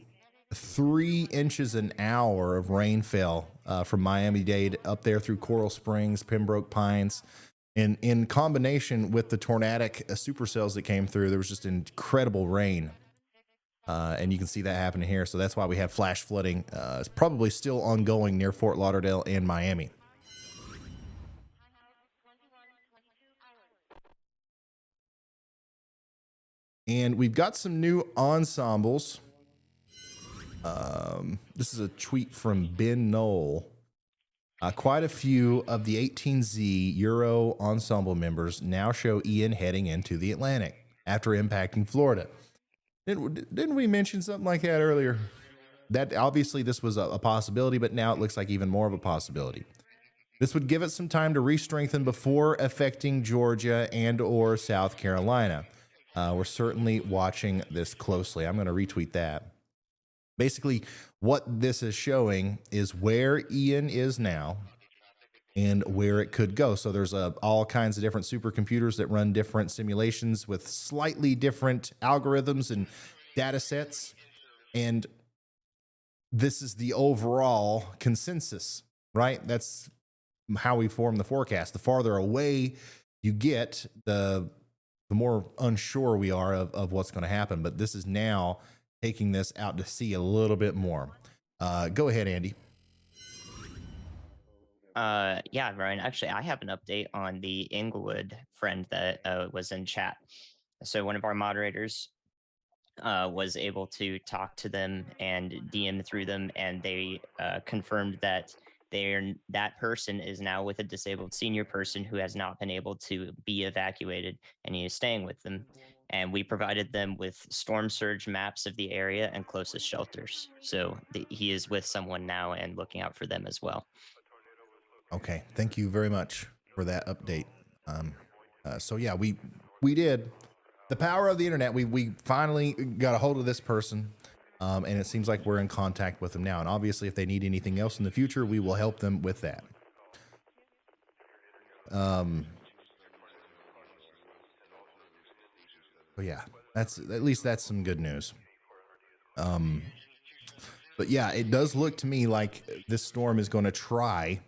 3 inches an hour of rain fell from Miami-Dade up there through Coral Springs, Pembroke Pines. And in combination with the tornadic supercells that came through, there was just incredible rain. And you can see that happening here. So that's why we have flash flooding. It's probably still ongoing near Fort Lauderdale and Miami. And we've got some new ensembles. This is a tweet from Ben Knoll. Quite a few of the 18Z Euro ensemble members now show Ian heading into the Atlantic after impacting Florida. Didn't we mention something like that earlier? That obviously this was a possibility, but now it looks like even more of a possibility. This would give it some time to re-strengthen before affecting Georgia and or South Carolina. We're certainly watching this closely. I'm going to retweet that. Basically, what this is showing is where Ian is now and where it could go. So there's all kinds of different supercomputers that run different simulations with slightly different algorithms and data sets. And this is the overall consensus, right? That's how we form the forecast. The farther away you get, the more unsure we are of what's going to happen. But this is now taking this out to sea a little bit more. Go ahead, Andy. Yeah, Ryan, actually, I have an update on the Inglewood friend that was in chat. So one of our moderators was able to talk to them and DM through them, and they confirmed that that person is now with a disabled senior person who has not been able to be evacuated, and he is staying with them. And we provided them with storm surge maps of the area and closest shelters. So he is with someone now and looking out for them as well. Okay, thank you very much for that update. So yeah, we did the power of the internet. We finally got a hold of this person, and it seems like we're in contact with them now. And obviously, if they need anything else in the future, we will help them with that. But yeah, that's at least that's some good news. But yeah, it does look to me like this storm is going to try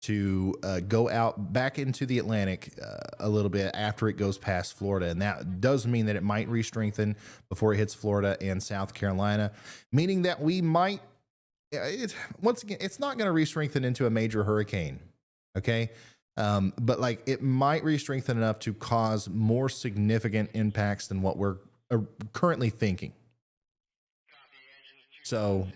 to go out back into the Atlantic a little bit after it goes past Florida. And that does mean that it might re-strengthen before it hits Florida and South Carolina, meaning that we might, once again, it's not going to re-strengthen into a major hurricane. Okay. But like it might re-strengthen enough to cause more significant impacts than what we're currently thinking. So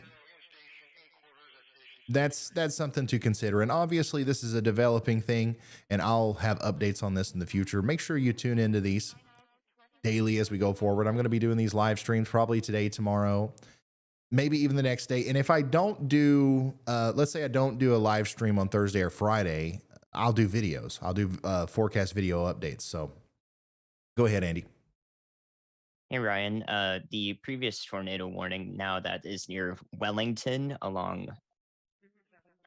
that's something to consider. And obviously this is a developing thing, and I'll have updates on this in the future. Make sure you tune into these daily as we go forward. I'm going to be doing these live streams probably today, tomorrow, maybe even the next day. And if I don't do, let's say I don't do a live stream on Thursday or Friday, I'll do videos. I'll do forecast video updates. So go ahead, Andy. Hey, Ryan, the previous tornado warning now that is near Wellington along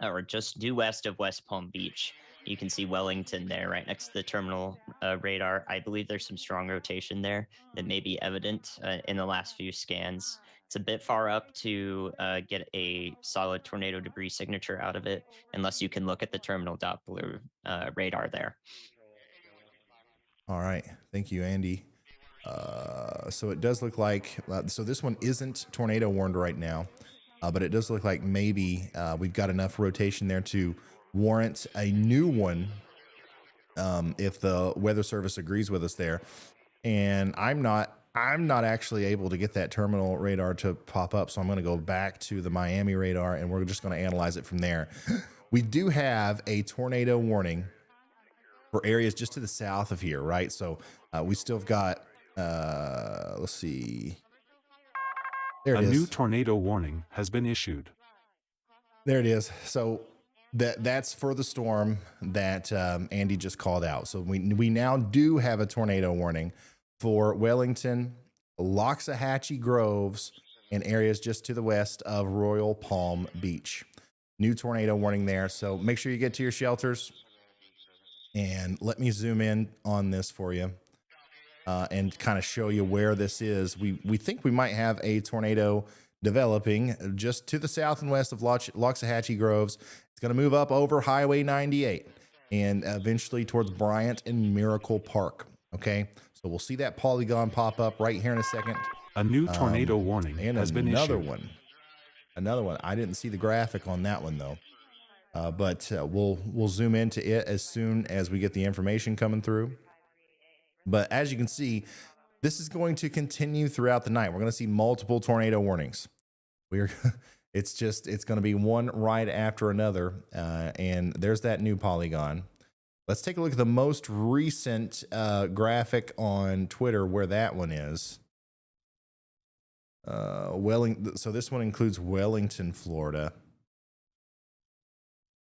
or just due west of West Palm Beach. You can see Wellington there right next to the terminal radar. I believe there's some strong rotation there that may be evident in the last few scans. It's a bit far up to get a solid tornado debris signature out of it, unless you can look at the terminal Doppler radar there. All right. Thank you, Andy. So it does look like, so this one isn't tornado warned right now. But it does look like maybe we've got enough rotation there to warrant a new one if the Weather Service agrees with us there. And I'm not actually able to get that terminal radar to pop up, so I'm going to go back to the Miami radar, and we're just going to analyze it from there. we do have a tornado warning for areas just to the south of here, right? So we still have got, let's see. There it A new is. tornado warning has been issued. There it is. So that's for the storm that Andy just called out. So we now do have a tornado warning for Wellington, Loxahatchee Groves, and areas just to the west of Royal Palm Beach. New tornado warning there. So make sure you get to your shelters. And let me zoom in on this for you and kind of show you where this is. We think we might have a tornado developing just to the south and west of Loxahatchee Groves. It's going to move up over Highway 98 and eventually towards Bryant and Miracle Park. Okay, so we'll see that polygon pop up right here in a second. A new tornado warning and has been issued. Another one. I didn't see the graphic on that one though, but we'll zoom into it as soon as we get the information coming through. But as you can see, this is going to continue throughout the night. We're going to see multiple tornado warnings. It's going to be one right after another. And there's that new polygon. Let's take a look at the most recent graphic on Twitter where that one is. So this one includes Wellington, Florida.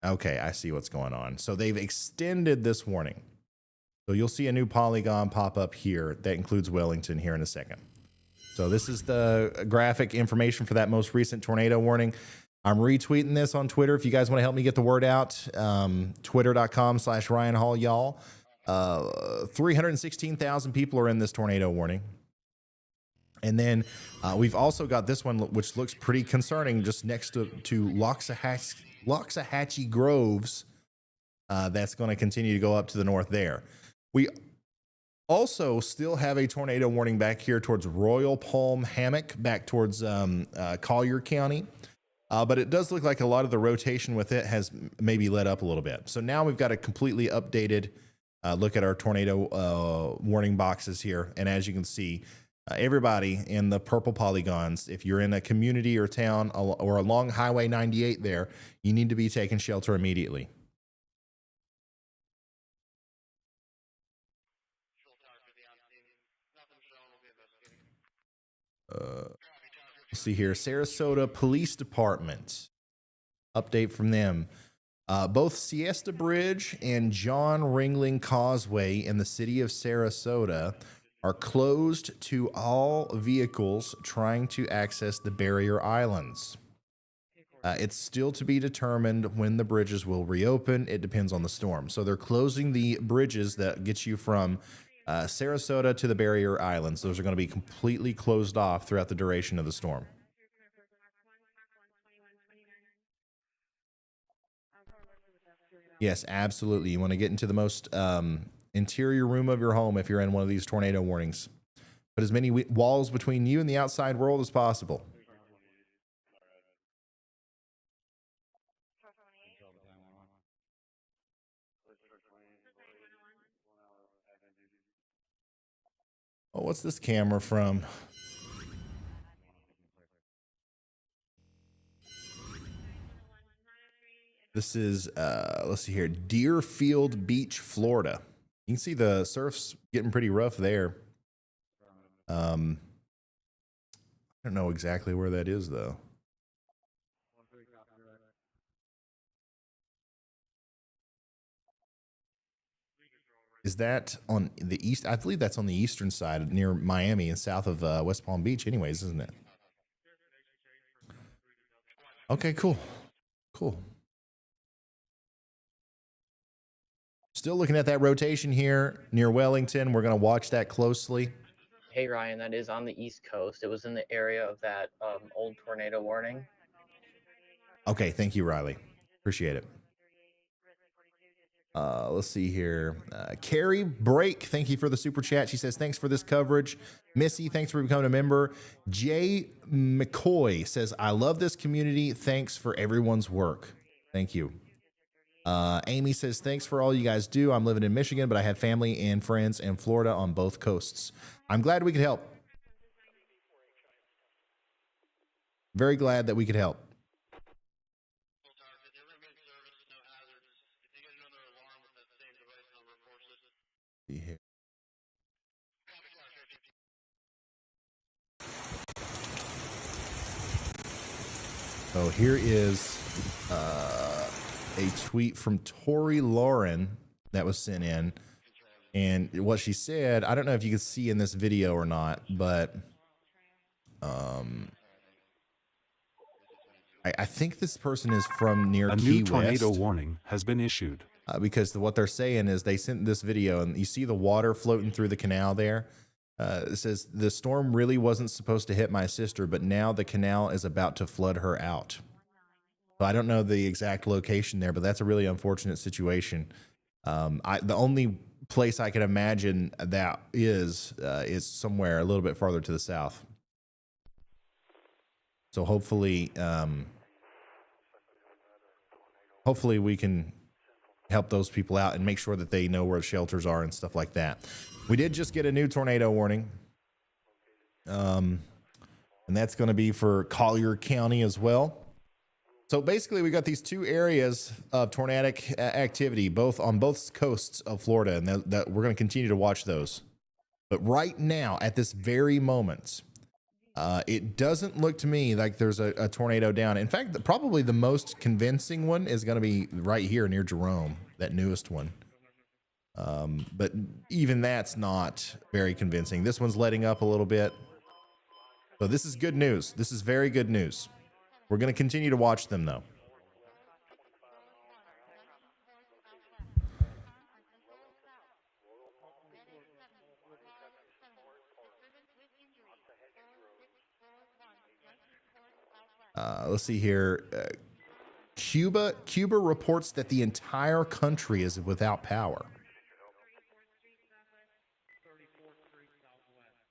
Okay, I see what's going on. So they've extended this warning. So you'll see a new polygon pop up here that includes Wellington here in a second. So this is the graphic information for that most recent tornado warning. I'm retweeting this on Twitter. If you guys want to help me get the word out, twitter.com/Ryan Hall, y'all. 316,000 people are in this tornado warning. And then we've also got this one, which looks pretty concerning, just next to Loxahatchee Groves. That's going to continue to go up to the north there. We also still have a tornado warning back here towards Royal Palm Hammock, back towards Collier County. But it does look like a lot of the rotation with it has maybe let up a little bit. So now we've got a completely updated look at our tornado warning boxes here. And as you can see, everybody in the purple polygons, if you're in a community or town or along Highway 98 there, you need to be taking shelter immediately. Let's see here. Sarasota Police Department. Update from them. Both Siesta Bridge and John Ringling Causeway in the city of Sarasota are closed to all vehicles trying to access the barrier islands. It's still to be determined when the bridges will reopen. It depends on the storm. So they're closing the bridges that get you from Sarasota to the barrier islands. Those are going to be completely closed off throughout the duration of the storm. Yes, absolutely. You want to get into the most interior room of your home if you're in one of these tornado warnings. Put as many walls between you and the outside world as possible. Oh, what's this camera from? This is, let's see here, Deerfield Beach, Florida. You can see the surf's getting pretty rough there. I don't know exactly where that is, though. Is that on the east? I believe that's on the eastern side near Miami and south of West Palm Beach anyways, isn't it? Okay, cool. Cool. Still looking at that rotation here near Wellington. We're going to watch that closely. Hey, Ryan, that is on the East Coast. It was in the area of that old tornado warning. Okay, thank you, Riley. Appreciate it. Let's see here. Carrie Break, thank you for the super chat. She says, thanks for this coverage. Missy, thanks for becoming a member. Jay McCoy says, I love this community. Thanks for everyone's work. Thank you. Amy says, thanks for all you guys do. I'm living in Michigan, but I have family and friends in Florida on both coasts. I'm glad we could help. Very glad that we could help. So here is a tweet from Tori Lauren that was sent in. And what she said, I don't know if you can see in this video or not, but I think this person is from near A Key new tornado West. warning has been issued. Because what they're saying is they sent this video and you see the water floating through the canal there. It says the storm really wasn't supposed to hit my sister, but now the canal is about to flood her out. So I don't know the exact location there, but that's a really unfortunate situation. The only place I can imagine that is somewhere a little bit farther to the south. So hopefully we can help those people out and make sure that they know where shelters are and stuff like that. We did just get a new tornado warning. And that's going to be for Collier County as well. So basically we got these two areas of tornadic activity, both on both coasts of Florida, and that we're going to continue to watch those. But right now, at this very moment, it doesn't look to me like there's a tornado down. In fact, probably the most convincing one is going to be right here near Jerome, that newest one. But even that's not very convincing. This one's letting up a little bit. So this is good news. This is very good news. We're going to continue to watch them, though. Let's see here. Cuba reports that the entire country is without power.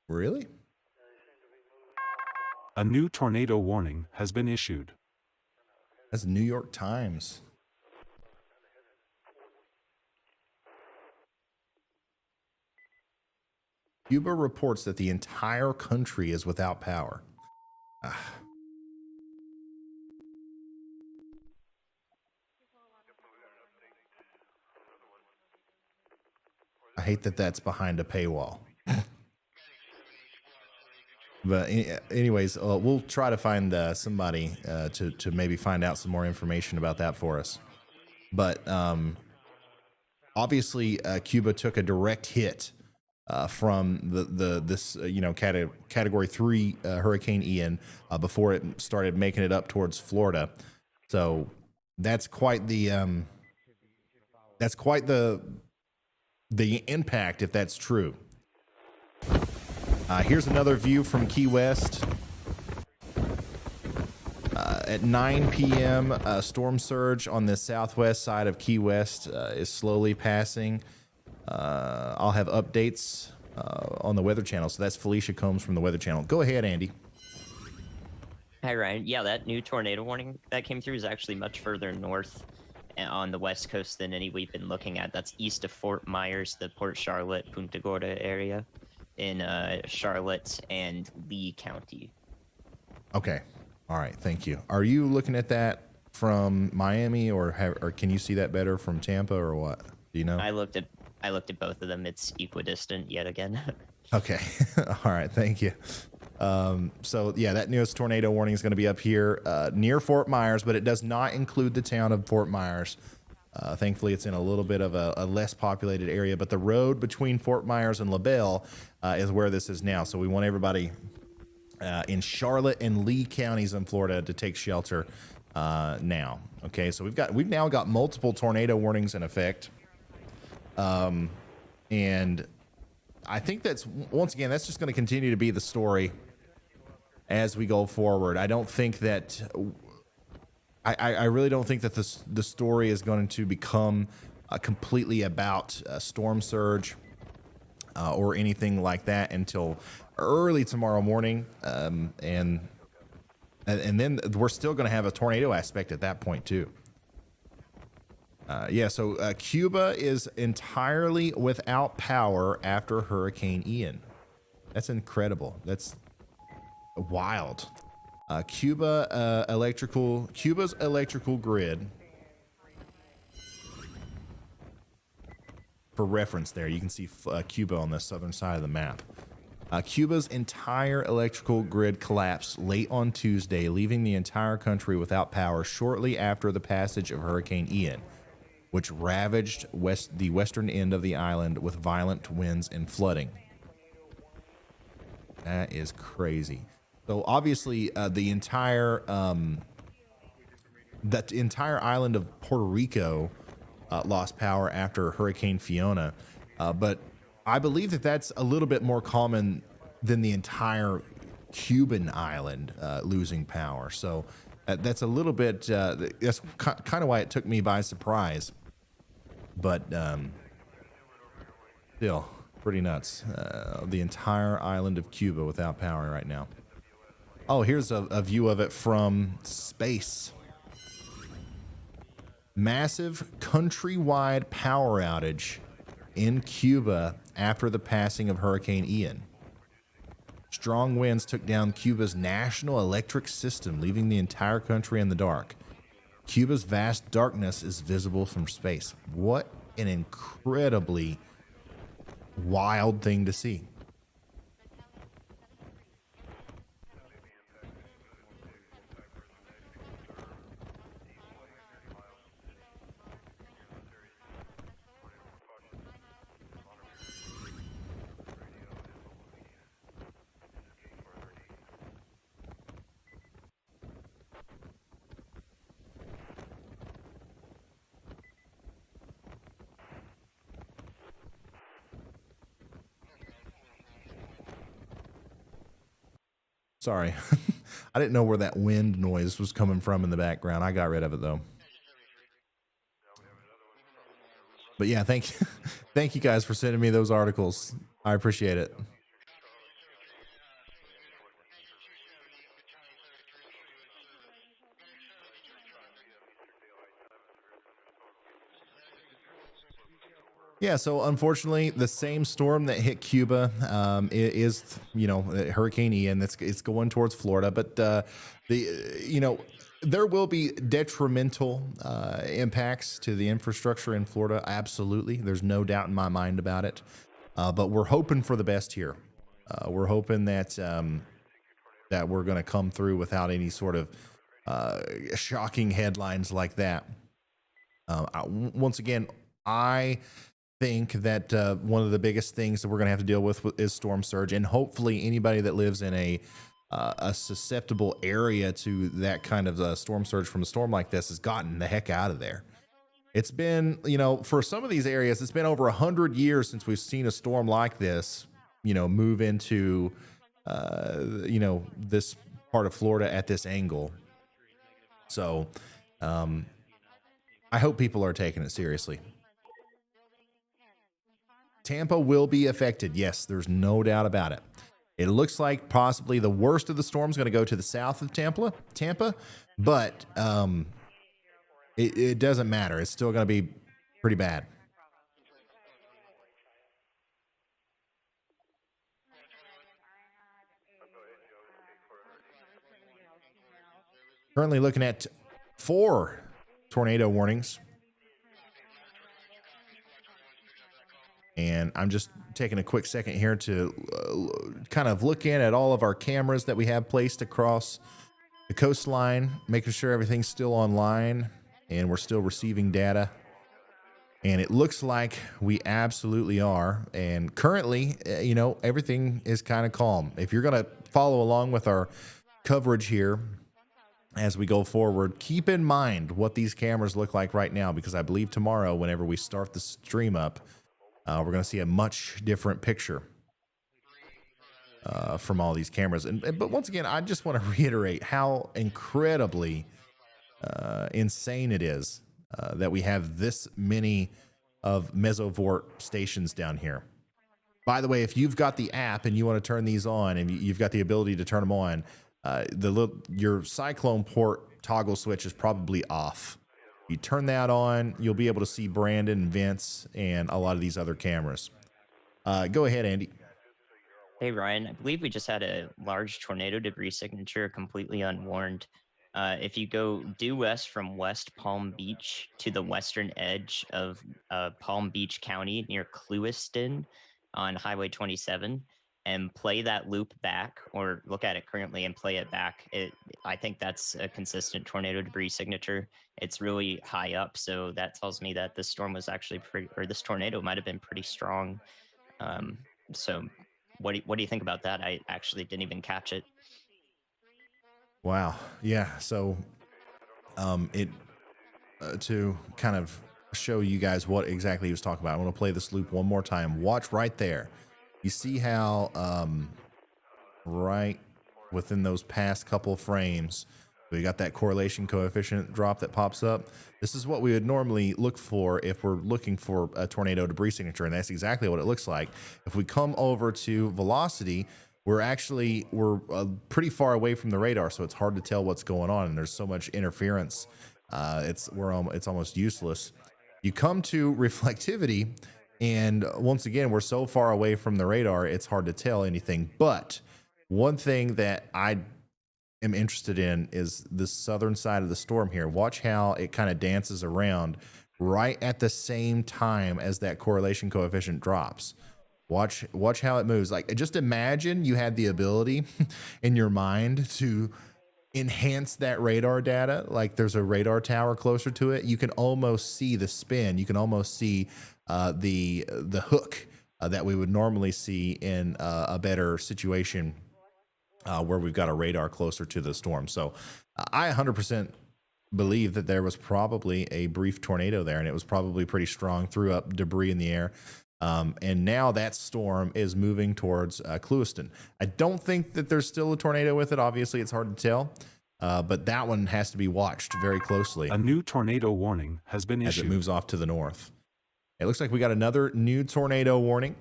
Really? A new tornado warning has been issued. That's New York Times. Cuba reports that the entire country is without power. I hate that that's behind a paywall. But anyways, we'll try to find somebody to maybe find out some more information about that for us. But obviously, Cuba took a direct hit from this Category 3 Hurricane Ian before it started making it up towards Florida. So that's quite the impact, if that's true. Here's another view from Key West. At 9 p.m., a storm surge on the southwest side of Key West is slowly passing. I'll have updates on the Weather Channel. So that's Felicia Combs from the Weather Channel. Go ahead, Andy. Hi, Ryan. Yeah, that new tornado warning that came through is actually much further north on the west coast than any we've been looking at. That's east of Fort Myers, the Port Charlotte, Punta Gorda area in Charlotte and Lee County. Okay. All right. Thank you. Are you looking at that from Miami or can you see that better from Tampa or what? Do you know? I looked at both of them. It's equidistant yet again. Okay. All right. Thank you. So yeah, that newest tornado warning is going to be up here near Fort Myers, but it does not include the town of Fort Myers. Thankfully, it's in a little bit of a less populated area, but the road between Fort Myers and LaBelle is where this is now. So we want everybody in Charlotte and Lee counties in Florida to take shelter now. Okay, so we've now got multiple tornado warnings in effect, and I think that's that's just going to continue to be the story as we go forward. I don't think that. I really don't think that the story is going to become completely about storm surge or anything like that until early tomorrow morning, and then we're still going to have a tornado aspect at that point too. So Cuba is entirely without power after Hurricane Ian. That's incredible. That's wild. Cuba's electrical grid. For reference there, you can see Cuba on the southern side of the map. Cuba's entire electrical grid collapsed late on Tuesday, leaving the entire country without power shortly after the passage of Hurricane Ian, which ravaged the western end of the island with violent winds and flooding. That is crazy. So obviously, the entire island of Puerto Rico lost power after Hurricane Fiona, but I believe that that's a little bit more common than the entire Cuban island losing power. So that's a little bit, that's kind of why it took me by surprise. But still, pretty nuts. The entire island of Cuba without power right now. Oh, here's a view of it from space. Massive countrywide power outage in Cuba after the passing of Hurricane Ian. Strong winds took down Cuba's national electric system, leaving the entire country in the dark. Cuba's vast darkness is visible from space. What an incredibly wild thing to see. Sorry. I didn't know where that wind noise was coming from in the background. I got rid of it though. But yeah, thank you guys for sending me those articles. I appreciate it. Yeah, so unfortunately, the same storm that hit Cuba is, Hurricane Ian. It's going towards Florida, but there will be detrimental impacts to the infrastructure in Florida. Absolutely, there's no doubt in my mind about it. But we're hoping for the best here. We're hoping that we're going to come through without any sort of shocking headlines like that. Once again, I think that one of the biggest things that we're going to have to deal with is storm surge, and hopefully anybody that lives in a susceptible area to that kind of storm surge from a storm like this has gotten the heck out of there. It's been, for some of these areas, it's been over 100 years since we've seen a storm like this, move into, this part of Florida at this angle. So I hope people are taking it seriously. Tampa will be affected. Yes, there's no doubt about it. It looks like possibly the worst of the storm is going to go to the south of Tampa, but it doesn't matter. It's still going to be pretty bad. Currently looking at 4 tornado warnings. And I'm just taking a quick second here to kind of look in at all of our cameras that we have placed across the coastline, making sure everything's still online and we're still receiving data. And it looks like we absolutely are. And currently, everything is kind of calm. If you're going to follow along with our coverage here as we go forward, keep in mind what these cameras look like right now, because I believe tomorrow, whenever we start the stream up, we're going to see a much different picture from all these cameras. But once again, I just want to reiterate how incredibly insane it is that we have this many of Mesovort stations down here. By the way, if you've got the app and you want to turn these on, and you've got the ability to turn them on, your cyclone port toggle switch is probably off. You turn that on, you'll be able to see Brandon and Vince and a lot of these other cameras. Go ahead, Andy. Hey, Ryan, I believe we just had a large tornado debris signature completely unwarned. If you go due west from West Palm Beach to the western edge of Palm Beach County near Clewiston on Highway 27, and play that loop back, or look at it currently and play it back, I think that's a consistent tornado debris signature. It's really high up, so that tells me that this storm was actually pretty, or this tornado might have been pretty strong. Um, so what do you think about that? I actually didn't even catch it. Wow. Yeah. So, it to kind of show you guys what exactly he was talking about, I want to play this loop one more time. Watch right there. You see how right within those past couple frames, we got that correlation coefficient drop that pops up. This is what we would normally look for if we're looking for a tornado debris signature, and that's exactly what it looks like. If we come over to velocity, we're pretty far away from the radar, so it's hard to tell what's going on, and there's so much interference. It's almost useless. You come to reflectivity, and once again, we're so far away from the radar, it's hard to tell anything. But one thing that I am interested in is the southern side of the storm here. Watch how it kind of dances around right at the same time as that correlation coefficient drops. Watch how it moves. Like, just imagine you had the ability in your mind to enhance that radar data. Like, there's a radar tower closer to it. You can almost see the spin. You can almost see the hook that we would normally see in a better situation where we've got a radar closer to the storm. So I 100% believe that there was probably a brief tornado there, and it was probably pretty strong, threw up debris in the air. And now that storm is moving towards Clewiston. I don't think that there's still a tornado with it. Obviously, it's hard to tell, but that one has to be watched very closely. A new tornado warning has been as issued. it moves off to the north. It looks like we got another new tornado warning.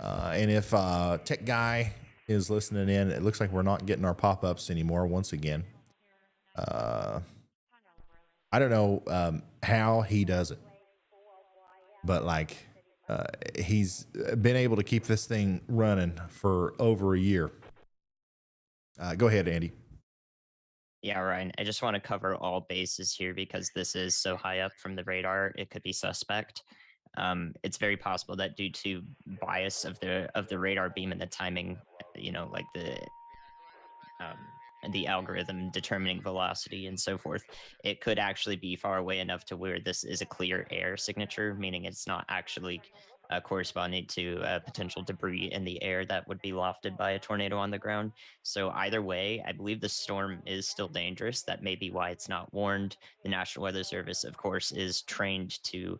And if Tech Guy is listening in, it looks like we're not getting our pop-ups anymore once again. I don't know how he does it, but like, he's been able to keep this thing running for over a year. Go ahead, Andy. Yeah, Ryan, I just want to cover all bases here because this is so high up from the radar, it could be suspect. It's very possible that due to bias of the radar beam and the timing, like the algorithm determining velocity and so forth, it could actually be far away enough to where this is a clear air signature, meaning it's not actually corresponding to potential debris in the air that would be lofted by a tornado on the ground. So either way, I believe the storm is still dangerous. That may be why it's not warned. The National Weather Service, of course, is trained to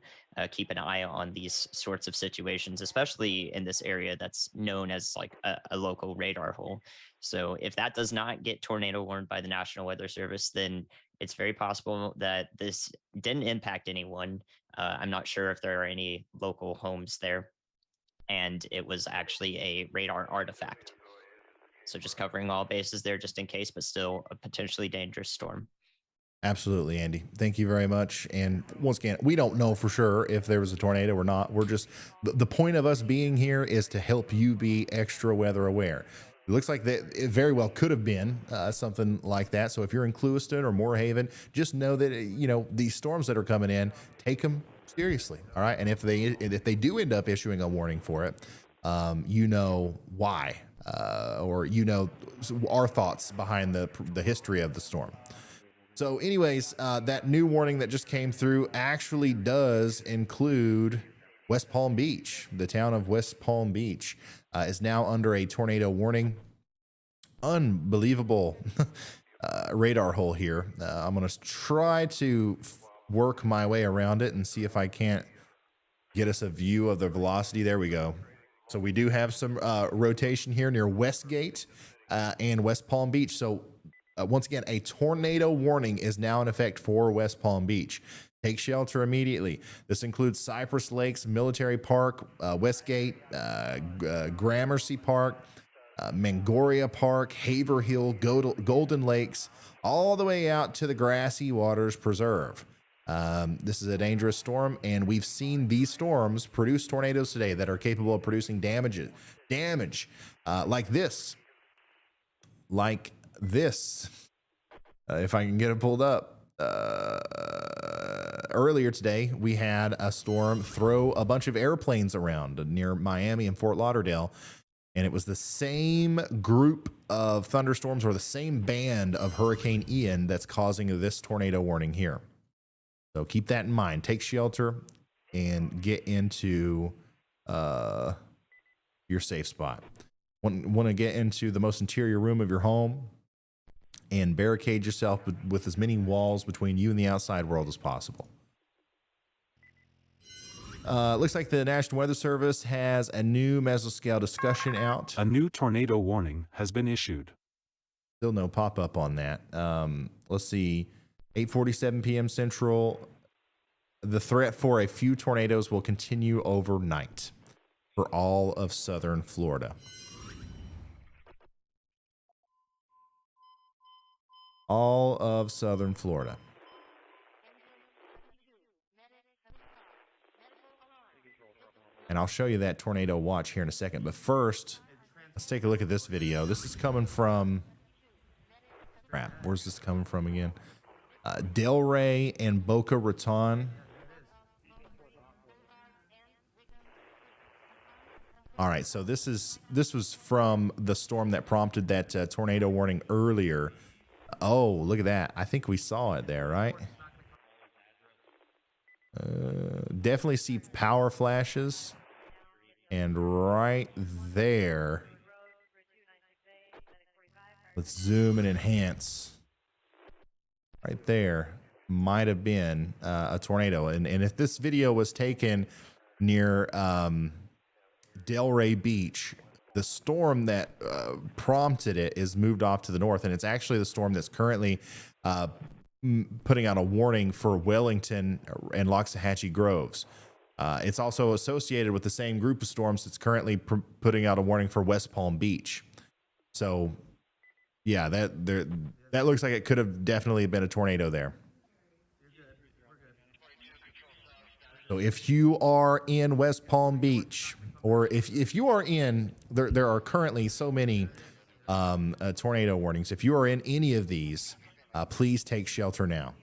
keep an eye on these sorts of situations, especially in this area that's known as like a local radar hole. So if that does not get tornado warned by the National Weather Service, then it's very possible that this didn't impact anyone. I'm not sure if there are any local homes there, and it was actually a radar artifact. So just covering all bases there just in case, but still a potentially dangerous storm. Absolutely, Andy. Thank you very much. And once again, we don't know for sure if there was a tornado or not. We're just, the point of us being here is to help you be extra weather aware. It looks like that it very well could have been something like that. So if you're in Clewiston or Moorhaven, just know that, these storms that are coming in, take them seriously. All right. And if they do end up issuing a warning for it, you know why, or our thoughts behind the history of the storm. So anyways, that new warning that just came through actually does include West Palm Beach. The town of West Palm Beach is now under a tornado warning. Unbelievable radar hole here. I'm going to try to work my way around it and see if I can't get us a view of the velocity. There we go. So we do have some rotation here near Westgate and West Palm Beach. So once again, a tornado warning is now in effect for West Palm Beach. Take shelter immediately. This includes Cypress Lakes Military Park, Westgate, Gramercy Park, Mangoria Park, Haverhill, Golden Lakes, all the way out to the Grassy Waters Preserve. This is a dangerous storm, and we've seen these storms produce tornadoes today that are capable of producing damage like this. If I can get it pulled up. Earlier today, we had a storm throw a bunch of airplanes around near Miami and Fort Lauderdale. And it was the same group of thunderstorms or the same band of Hurricane Ian that's causing this tornado warning here. So keep that in mind. Take shelter and get into your safe spot. Want to get into the most interior room of your home and barricade yourself with as many walls between you and the outside world as possible. Looks like the National Weather Service has a new mesoscale discussion out. A new tornado warning has been issued. Still no pop-up on that. Let's see. 8:47 p.m. Central. The threat for a few tornadoes will continue overnight for all of southern Florida. All of southern Florida. And I'll show you that tornado watch here in a second. But first, let's take a look at this video. This is coming from... Crap, where's this coming from again? Delray and Boca Raton. All right, so this was from the storm that prompted that tornado warning earlier. Oh, look at that. I think we saw it there, right? Definitely see power flashes. And right there, let's zoom and enhance. Right there might have been a tornado. And if this video was taken near Delray Beach, the storm that prompted it is moved off to the north. And it's actually the storm that's currently putting out a warning for Wellington and Loxahatchee Groves. It's also associated with the same group of storms that's currently putting out a warning for West Palm Beach. So, yeah, that looks like it could have definitely been a tornado there. So if you are in West Palm Beach, or if you are in, there are currently so many tornado warnings. If you are in any of these, please take shelter now.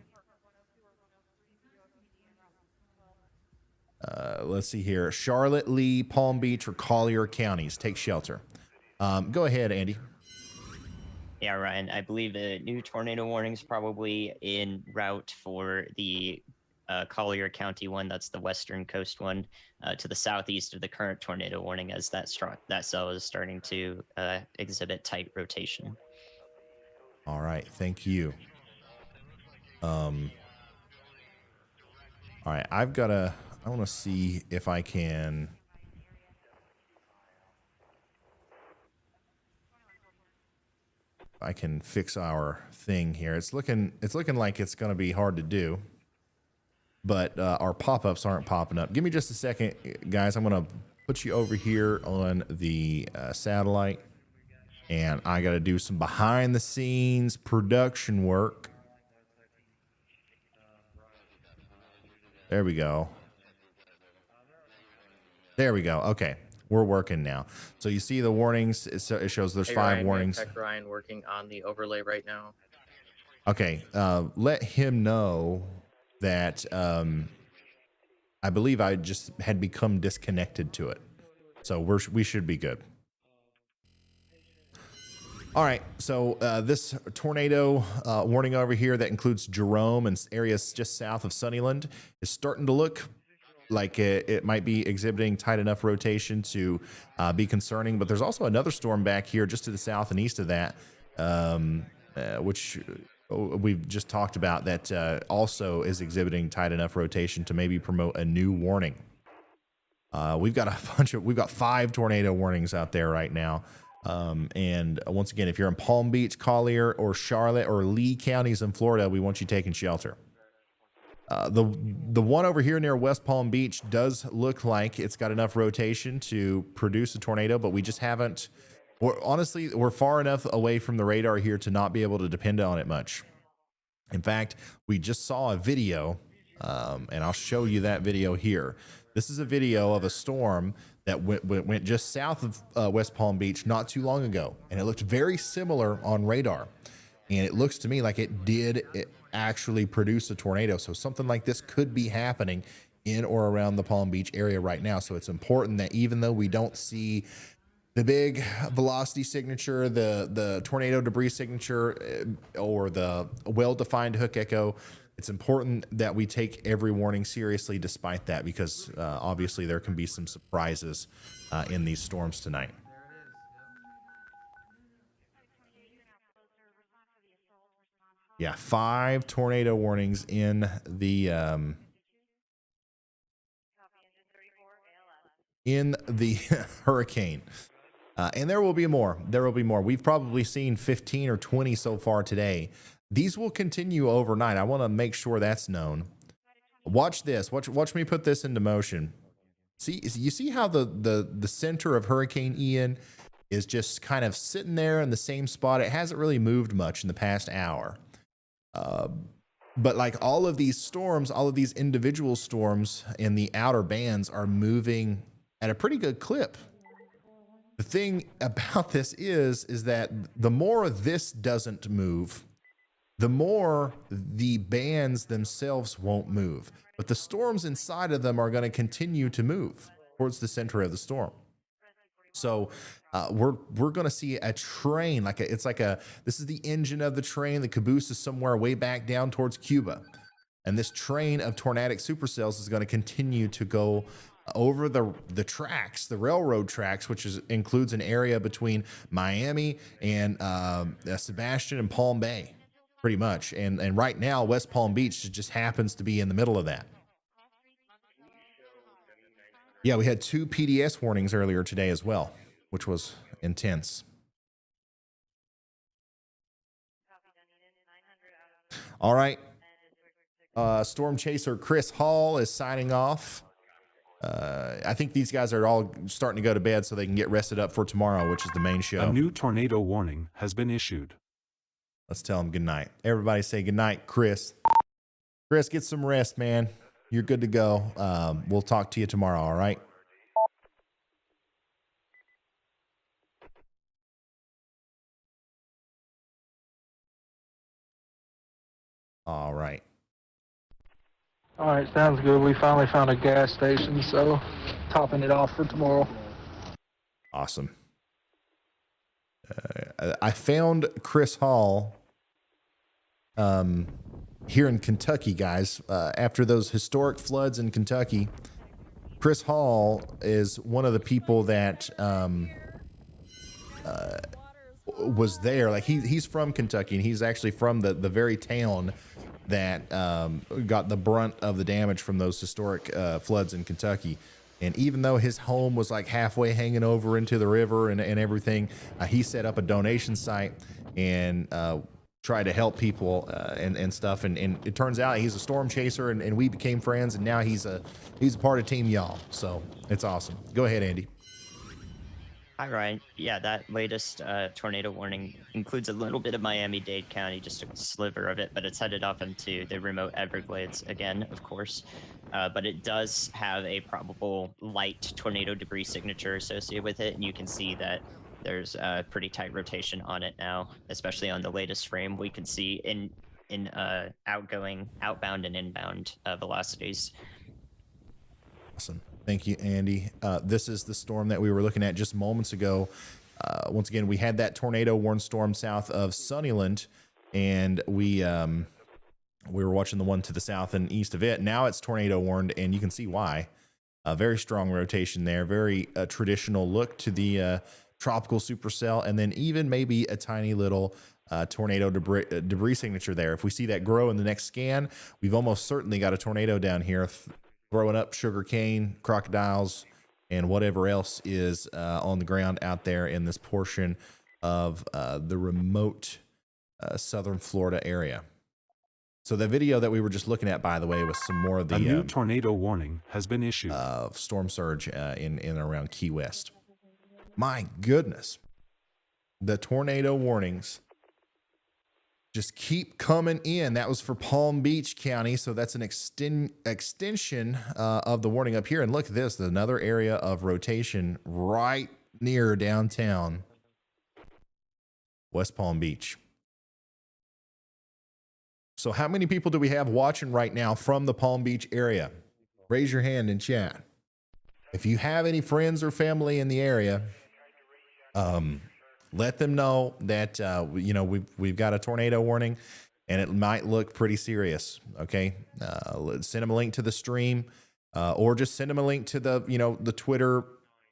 Let's see here. Charlotte, Lee, Palm Beach, or Collier counties, take shelter. Go ahead, Andy. Yeah, Ryan, I believe a new tornado warning is probably en route for the Collier County one. That's the western coast one, to the southeast of the current tornado warning, as that cell is starting to exhibit tight rotation. All right, thank you. All right, I want to see if I can. I can fix our thing here. It's looking like it's going to be hard to do, but our pop-ups aren't popping up. Give me just a second, guys. I'm going to put you over here on the satellite, and I got to do some behind-the-scenes production work. There we go. There we go. Okay. We're working now. So you see the warnings. It shows there's 5 warnings. Tech Ryan working on the overlay right now. Okay. Let him know that I believe I just had become disconnected to it. So we should be good. All right. So this tornado warning over here that includes Jerome and areas just south of Sunnyland is starting to look like it might be exhibiting tight enough rotation to be concerning. But there's also another storm back here just to the south and east of that, which we've just talked about, that also is exhibiting tight enough rotation to maybe promote a new warning. We've got 5 tornado warnings out there right now. And once again, if you're in Palm Beach, Collier, or Charlotte, or Lee counties in Florida, we want you taking shelter. The one over here near West Palm Beach does look like it's got enough rotation to produce a tornado, but we just haven't. Honestly, we're far enough away from the radar here to not be able to depend on it much. In fact, we just saw a video, and I'll show you that video here. This is a video of a storm that went just south of West Palm Beach not too long ago, and it looked very similar on radar. And it looks to me like it actually produce a tornado. So something like this could be happening in or around the Palm Beach area right now. So it's important that even though we don't see The big velocity signature, the tornado debris signature, or the well-defined hook echo. It's important that we take every warning seriously despite that, because obviously there can be some surprises in these storms tonight. Yeah, 5 tornado warnings in the hurricane. And there will be more. There will be more. We've probably seen 15 or 20 so far today. These will continue overnight. I want to make sure that's known. Watch this. Watch me put this into motion. See, you see how the center of Hurricane Ian is just kind of sitting there in the same spot. It hasn't really moved much in the past hour. But like all of these storms, all of these individual storms in the outer bands are moving at a pretty good clip. The thing about this is that the more this doesn't move, the more the bands themselves won't move. But the storms inside of them are going to continue to move towards the center of the storm. So we're going to see a train, this is the engine of the train. The caboose is somewhere way back down towards Cuba. And this train of tornadic supercells is going to continue to go over the tracks, the railroad tracks, which includes an area between Miami and Sebastian and Palm Bay, pretty much. And right now, West Palm Beach just happens to be in the middle of that. Yeah, we had 2 PDS warnings earlier today as well, which was intense. All right. Storm chaser Chris Hall is signing off. I think these guys are all starting to go to bed so they can get rested up for tomorrow, which is the main show. A new tornado warning has been issued. Let's tell them good night. Everybody say good night, Chris. Chris, get some rest, man. You're good to go. We'll talk to you tomorrow, all right? All right. All right, sounds good. We finally found a gas station, so topping it off for tomorrow. Awesome. I found Chris Hall here in Kentucky, guys. After those historic floods in Kentucky, Chris Hall is one of the people that was there. Like he's from Kentucky, and he's actually from the very town that got the brunt of the damage from those historic floods in Kentucky. And even though his home was like halfway hanging over into the river and everything, he set up a donation site and tried to help people and stuff. And it turns out he's a storm chaser, and we became friends, and now he's a part of Team Y'all. So it's awesome. Go ahead, Andy. Hi, Ryan. Yeah, that latest tornado warning includes a little bit of Miami-Dade County, just a sliver of it, but it's headed off into the remote Everglades again, of course. But it does have a probable light tornado debris signature associated with it, and you can see that there's a pretty tight rotation on it now, especially on the latest frame. We can see in outbound and inbound velocities. Awesome. Thank you, Andy. This is the storm that we were looking at just moments ago. Once again, we had that tornado warned storm south of Sunnyland, and we were watching the one to the south and east of it. Now it's tornado warned, and you can see why. Very strong rotation there, very traditional look to the tropical supercell, and then even maybe a tiny little tornado debris signature there. If we see that grow in the next scan, we've almost certainly got a tornado down here throwing up sugarcane, crocodiles, and whatever else is on the ground out there in this portion of the remote southern Florida area. So the video that we were just looking at, by the way, was some more of the a new tornado warning has been issued. Storm surge in and around Key West. My goodness, the tornado warnings just keep coming in. That was for Palm Beach County, so that's an extension of the warning up here. And look at this, another area of rotation right near downtown West Palm Beach. So how many people do we have watching right now from the Palm Beach area? Raise your hand in chat. If you have any friends or family in the area, Let them know that we've got a tornado warning, and it might look pretty serious. Okay, send them a link to the stream, or just send them a link to the Twitter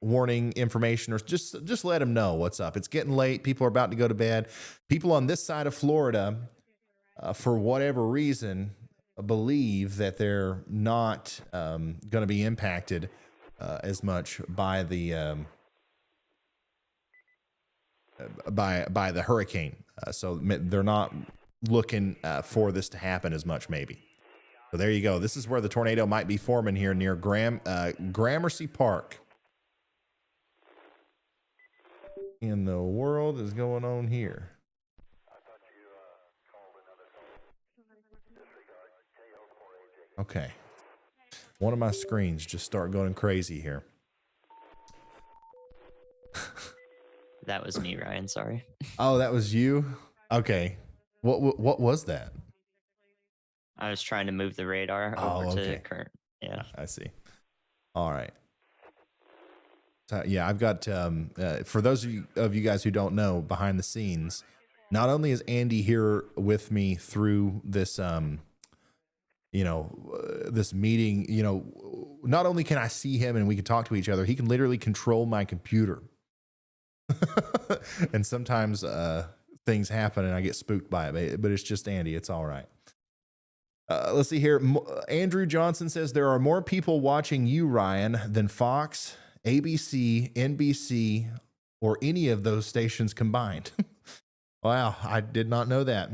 warning information, or just let them know what's up. It's getting late. People are about to go to bed. People on this side of Florida, for whatever reason, believe that they're not going to be impacted as much by the by the hurricane. So they're not looking for this to happen as much, maybe. So there you go. This is where the tornado might be forming here near Gramercy Park. In the world is going on here? Okay. One of my screens just start going crazy here. That was me, Ryan. Sorry. Oh, that was you? Okay. What was that? I was trying to move the radar over to current. Yeah. I see. All right. So, yeah, I've got, for those of you guys who don't know, behind the scenes, not only is Andy here with me through this, this meeting, not only can I see him and we can talk to each other, he can literally control my computer. And sometimes things happen and I get spooked by it, but it's just Andy. It's all right. Let's see here. Andrew Johnson says there are more people watching you, Ryan, than Fox, ABC, NBC, or any of those stations combined. Wow, I did not know that.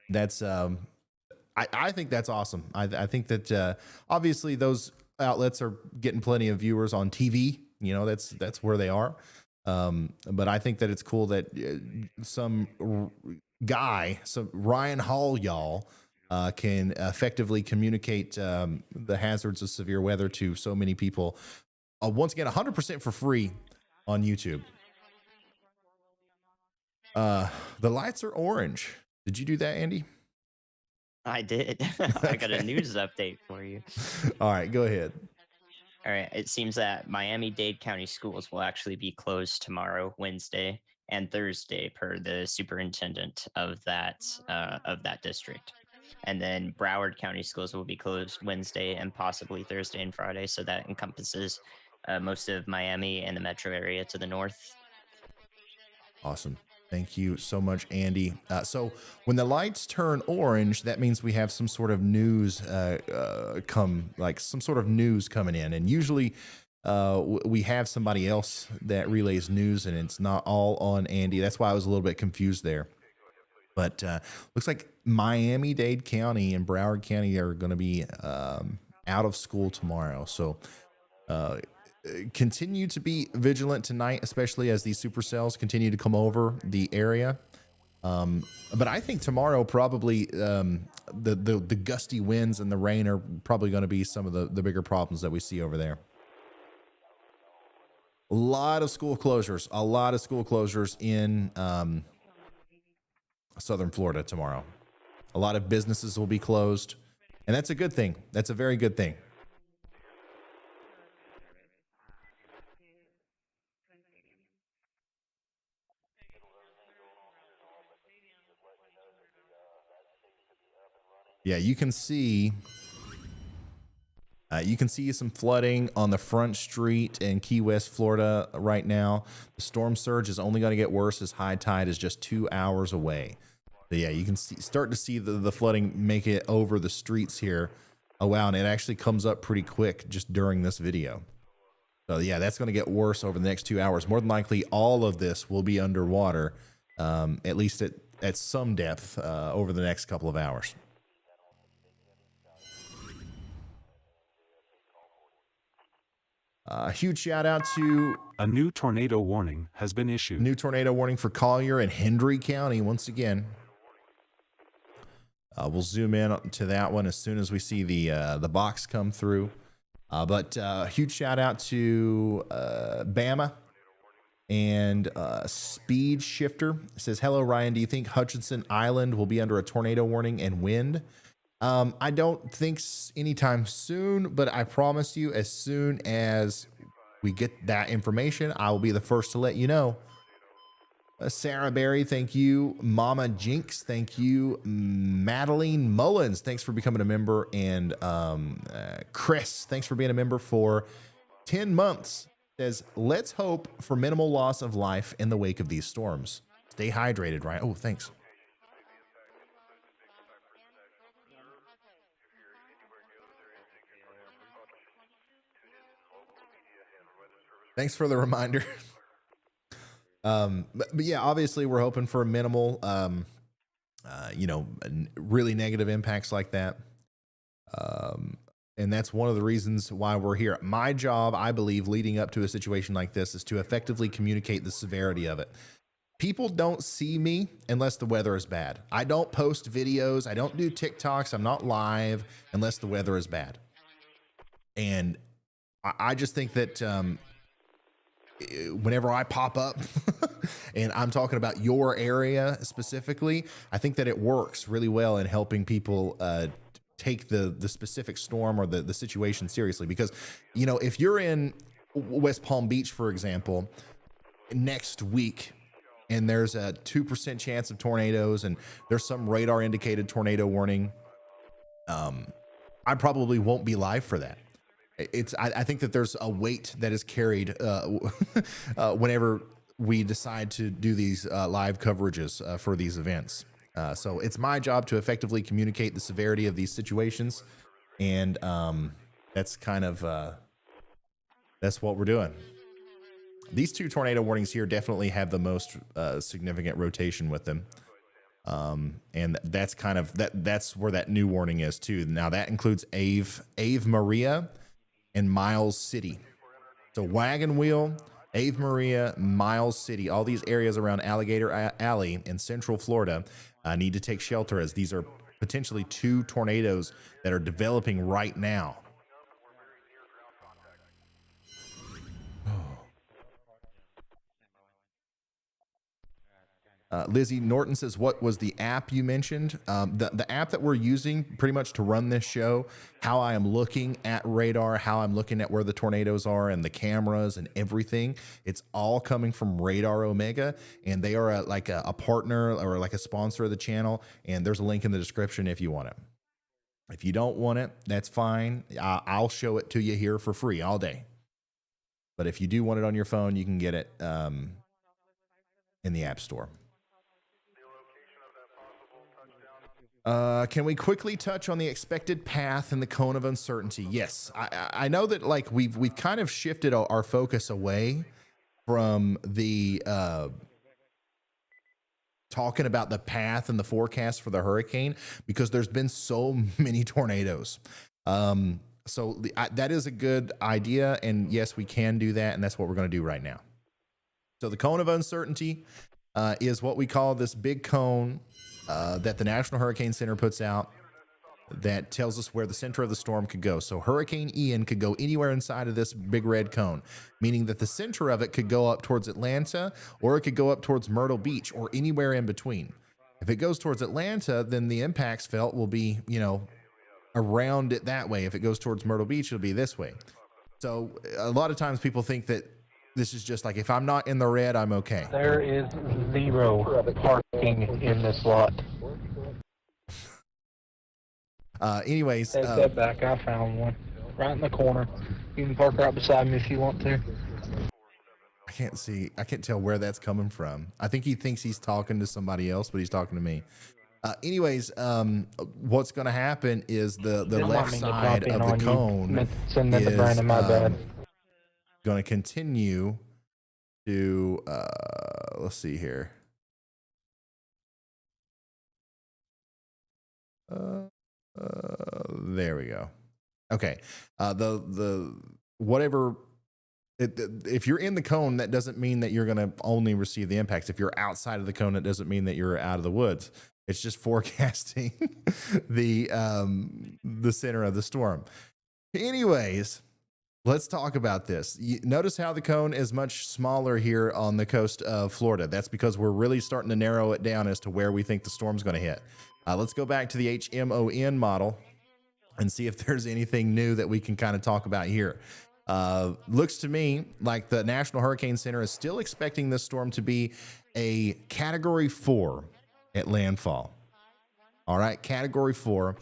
That's I think that's awesome. I think that obviously those outlets are getting plenty of viewers on TV. That's where they are. But I think that it's cool that some Ryan Hall, y'all, can effectively communicate the hazards of severe weather to so many people. Once again, 100% for free on YouTube. The lights are orange. Did you do that, Andy? I did. I got a news update for you. All right, go ahead. All right. It seems that Miami-Dade County schools will actually be closed tomorrow, Wednesday, and Thursday, per the superintendent of that district. And then Broward County schools will be closed Wednesday and possibly Thursday and Friday. So that encompasses most of Miami and the metro area to the north. Awesome. Thank you so much, Andy. So when the lights turn orange, that means we have some sort of news some sort of news coming in. And usually we have somebody else that relays news, and it's not all on Andy. That's why I was a little bit confused there. But looks like Miami-Dade County and Broward County are going to be out of school tomorrow. So continue to be vigilant tonight, especially as these supercells continue to come over the area. But I think tomorrow probably the gusty winds and the rain are probably going to be some of the bigger problems that we see over there. A lot of school closures in Southern Florida tomorrow. A lot of businesses will be closed, and that's a good thing. That's a very good thing. Yeah, you can see some flooding on the Front Street in Key West, Florida right now. The storm surge is only going to get worse as high tide is just 2 hours away. But yeah, you can start to see the flooding make it over the streets here. Oh, wow, and it actually comes up pretty quick just during this video. So yeah, that's going to get worse over the next 2 hours. More than likely, all of this will be underwater, at least at some depth over the next couple of hours. Huge shout out to a new tornado warning has been issued. New tornado warning for Collier and Hendry County once again. We'll zoom in to that one as soon as we see the box come through. But huge shout out to Bama and Speed Shifter. It says, hello, Ryan. Do you think Hutchinson Island will be under a tornado warning and wind? I don't think anytime soon, but I promise you, as soon as we get that information, I will be the first to let you know. Sarah Berry, thank you. Mama Jinx, thank you. Madeline Mullins, thanks for becoming a member. And Chris, thanks for being a member for 10 months. Says, let's hope for minimal loss of life in the wake of these storms. Stay hydrated, right? Oh, thanks. Thanks for the reminder. But yeah, obviously we're hoping for a minimal, really negative impacts like that. And that's one of the reasons why we're here. My job, I believe, leading up to a situation like this is to effectively communicate the severity of it. People don't see me unless the weather is bad. I don't post videos. I don't do TikToks. I'm not live unless the weather is bad. And I just think that whenever I pop up and I'm talking about your area specifically, I think that it works really well in helping people take the specific storm or the situation seriously. Because, you know, if you're in West Palm Beach, for example, next week, and there's a 2% chance of tornadoes and there's some radar indicated tornado warning, I probably won't be live for that. I think that there's a weight that is carried whenever we decide to do these live coverages for these events. So it's my job to effectively communicate the severity of these situations. And that's kind of, that's what we're doing. These two tornado warnings here definitely have the most significant rotation with them. And that's kind of, that's where that new warning is too. Now that includes Ave Maria and Miles City. So Wagon Wheel, Ave Maria, Miles City, all these areas around Alligator Alley in Central Florida need to take shelter, as these are potentially two tornadoes that are developing right now. Lizzie Norton says, what was the app you mentioned? The app that we're using pretty much to run this show, how I am looking at radar, how I'm looking at where the tornadoes are and the cameras and everything. It's all coming from Radar Omega, and they are like a partner or like a sponsor of the channel. And there's a link in the description if you want it. If you don't want it, that's fine. I'll show it to you here for free all day. But if you do want it on your phone, you can get it in the App Store. Can we quickly touch on the expected path and the cone of uncertainty? Yes, I know that like we've kind of shifted our focus away from the talking about the path and the forecast for the hurricane, because there's been so many tornadoes. So that is a good idea, and yes, we can do that, and that's what we're going to do right now. So the cone of uncertainty is what we call this big cone that the National Hurricane Center puts out that tells us where the center of the storm could go. So Hurricane Ian could go anywhere inside of this big red cone, meaning that the center of it could go up towards Atlanta, or it could go up towards Myrtle Beach, or anywhere in between. If it goes towards Atlanta, then the impacts felt will be, you know, around it that way. If it goes towards Myrtle Beach, it'll be this way. So a lot of times people think that this is just like, if I'm not in the red, I'm okay. There is 0 parking in this lot. Anyways, Take that back. I found one right in the corner. You can park right beside me if you want to. I can't tell where that's coming from. I think he thinks he's talking to somebody else, but he's talking to me. Anyways, what's going to happen is the left side of the cone is going to continue to, let's see here. There we go. Okay. If you're in the cone, that doesn't mean that you're going to only receive the impacts. If you're outside of the cone, it doesn't mean that you're out of the woods. It's just forecasting the center of the storm. Anyways, let's talk about this. Notice how the cone is much smaller here on the coast of Florida. That's because we're really starting to narrow it down as to where we think the storm's going to hit. Let's go back to the HMON model and see if there's anything new that we can kind of talk about here. Looks to me like the National Hurricane Center is still expecting this storm to be a Category 4 at landfall. All right, Category 4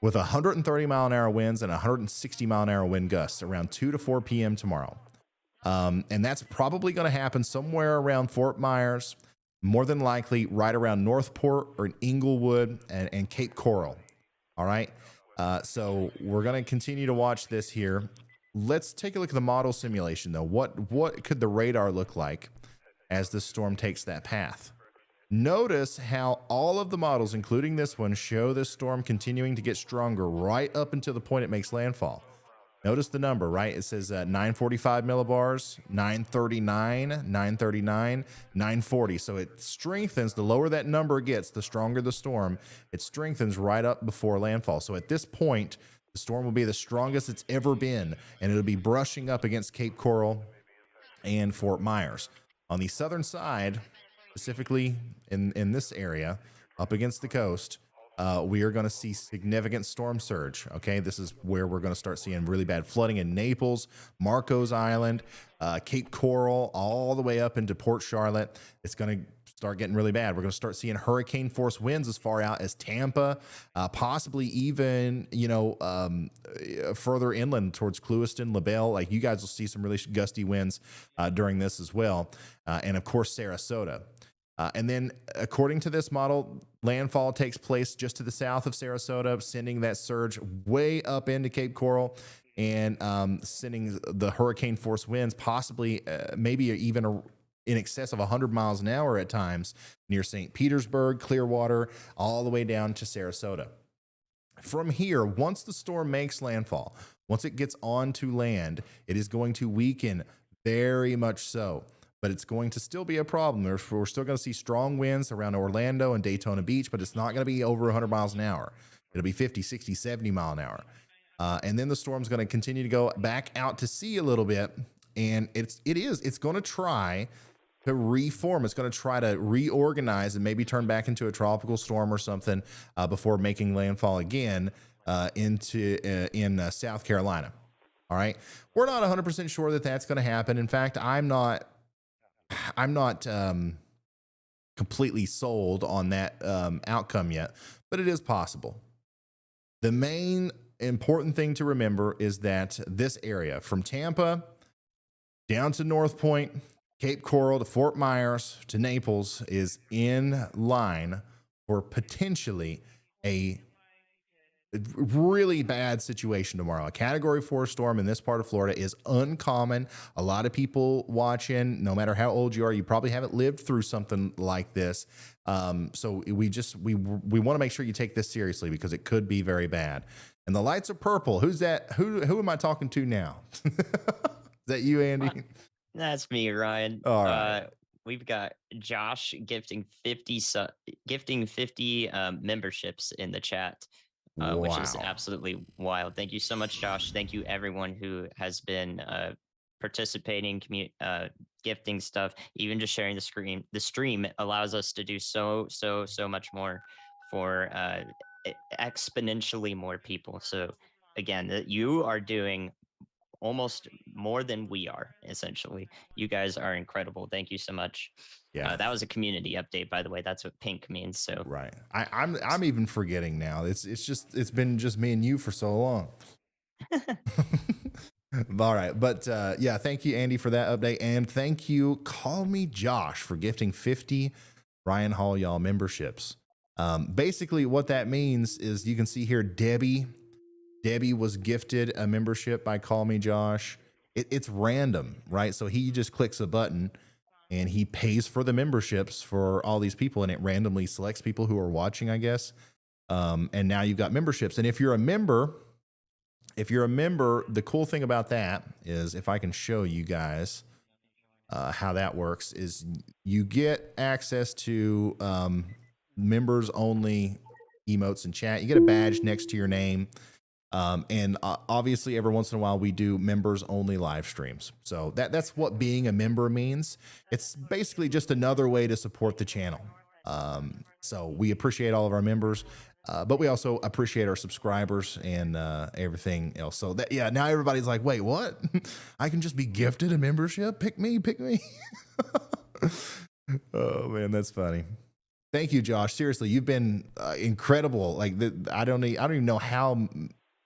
with 130 mile an hour winds and 160 mile an hour wind gusts around 2 to 4 p.m. tomorrow. And that's probably going to happen somewhere around Fort Myers, more than likely right around Northport or Inglewood and Cape Coral. All right. So we're going to continue to watch this here. Let's take a look at the model simulation, though. What could the radar look like as this storm takes that path? Notice how all of the models, including this one, show this storm continuing to get stronger right up until the point it makes landfall. Notice the number, right? It says 945 millibars, 939, 939, 940. So it strengthens. The lower that number gets, the stronger the storm. It strengthens right up before landfall. So at this point, the storm will be the strongest it's ever been, and it'll be brushing up against Cape Coral and Fort Myers. On the southern side, specifically in this area, up against the coast, we are going to see significant storm surge. Okay, this is where we're going to start seeing really bad flooding in Naples, Marcos Island, Cape Coral, all the way up into Port Charlotte. It's going to start getting really bad. We're going to start seeing hurricane force winds as far out as Tampa, possibly even, further inland towards Clewiston, LaBelle. Like, you guys will see some really gusty winds during this as well. And of course, Sarasota. And then, according to this model, landfall takes place just to the south of Sarasota, sending that surge way up into Cape Coral and sending the hurricane force winds, possibly maybe even in excess of 100 miles an hour at times near St. Petersburg, Clearwater, all the way down to Sarasota. From here, once the storm makes landfall, once it gets onto land, it is going to weaken very much so. But it's going to still be a problem. We're still going to see strong winds around Orlando and Daytona Beach, but it's not going to be over 100 miles an hour. It'll be 50, 60, 70 mile an hour. And then the storm's going to continue to go back out to sea a little bit. And it's going to try to reform. It's going to try to reorganize and maybe turn back into a tropical storm or something before making landfall again in South Carolina. All right. We're not 100% sure that that's going to happen. In fact, I'm not completely sold on that outcome yet, but it is possible. The main important thing to remember is that this area from Tampa down to North Point, Cape Coral to Fort Myers to Naples is in line for potentially a really bad situation tomorrow. A Category 4 storm in this part of Florida is uncommon. A lot of people watching, no matter how old you are, you probably haven't lived through something like this. So we want to make sure you take this seriously because it could be very bad. And the lights are purple. Who's that? Who am I talking to now? Is that you, Andy? That's me, Ryan. All right. We've got Josh gifting 50 memberships in the chat. Which is absolutely wild. Thank you so much, Josh. Thank you, everyone who has been participating, gifting stuff, even just sharing the screen. The stream allows us to do so much more for exponentially more people. So again, you are doing almost more than we are, essentially. You guys are incredible. Thank you so much. Yeah, that was a community update, by the way. That's what pink means. So right, I'm even forgetting now. It's been just me and you for so long. All right, but yeah, thank you, Andy, for that update, and thank you, Call Me Josh, for gifting 50 Ryan Hall y'all memberships. Basically, what that means is you can see here, Debbie was gifted a membership by Call Me Josh. It's random, right? So he just clicks a button and he pays for the memberships for all these people, and it randomly selects people who are watching, I guess. And now you've got memberships. And if you're a member, the cool thing about that is, if I can show you guys how that works, is you get access to members only emotes and chat. You get a badge next to your name. And obviously every once in a while we do members only live streams. So that's what being a member means. It's basically just another way to support the channel. So we appreciate all of our members. But we also appreciate our subscribers and everything else. So that, yeah, now everybody's like, wait, what? I can just be gifted a membership? Pick me. Oh man, that's funny. Thank you, Josh. Seriously, you've been incredible. Like I don't even know how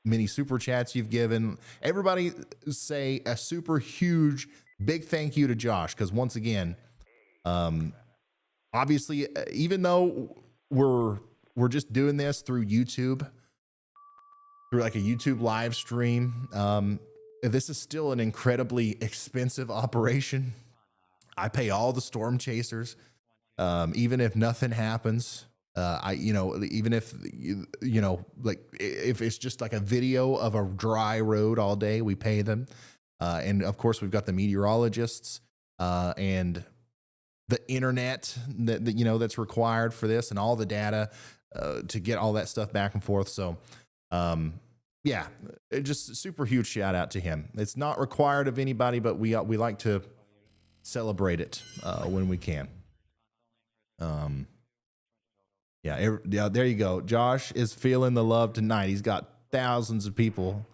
many super chats you've given. Everybody say a super huge, big thank you to Josh. Cause once again, obviously, even though we're just doing this through YouTube, through like a YouTube live stream, this is still an incredibly expensive operation. I pay all the storm chasers, even if nothing happens. Even if, like if it's just like a video of a dry road all day, we pay them. And of course we've got the meteorologists, and the internet that's required for this, and all the data, to get all that stuff back and forth. So, yeah, just super huge shout out to him. It's not required of anybody, but we like to celebrate it when we can. Yeah, there you go. Josh is feeling the love tonight. He's got thousands of people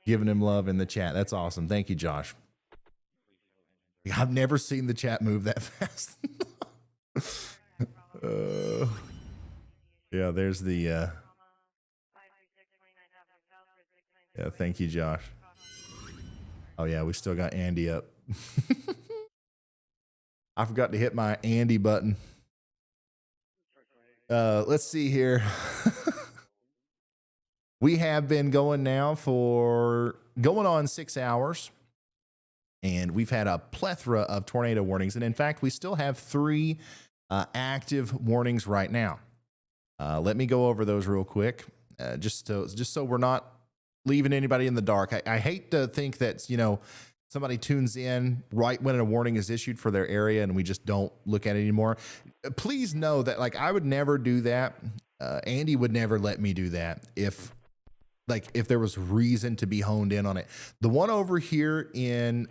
giving him love in the chat. That's awesome. Thank you, Josh. I've never seen the chat move that fast. Yeah, there's the yeah, thank you, Josh. Oh yeah, we still got Andy up. I forgot to hit my Andy button. Let's see here. We have been going now for going on 6 hours, and we've had a plethora of tornado warnings. And in fact, we still have 3 active warnings right now. Let me go over those real quick, just so we're not leaving anybody in the dark. I hate to think that, somebody tunes in right when a warning is issued for their area and we just don't look at it anymore. Please know that, like, I would never do that. Andy would never let me do that if there was reason to be honed in on it. The one over here in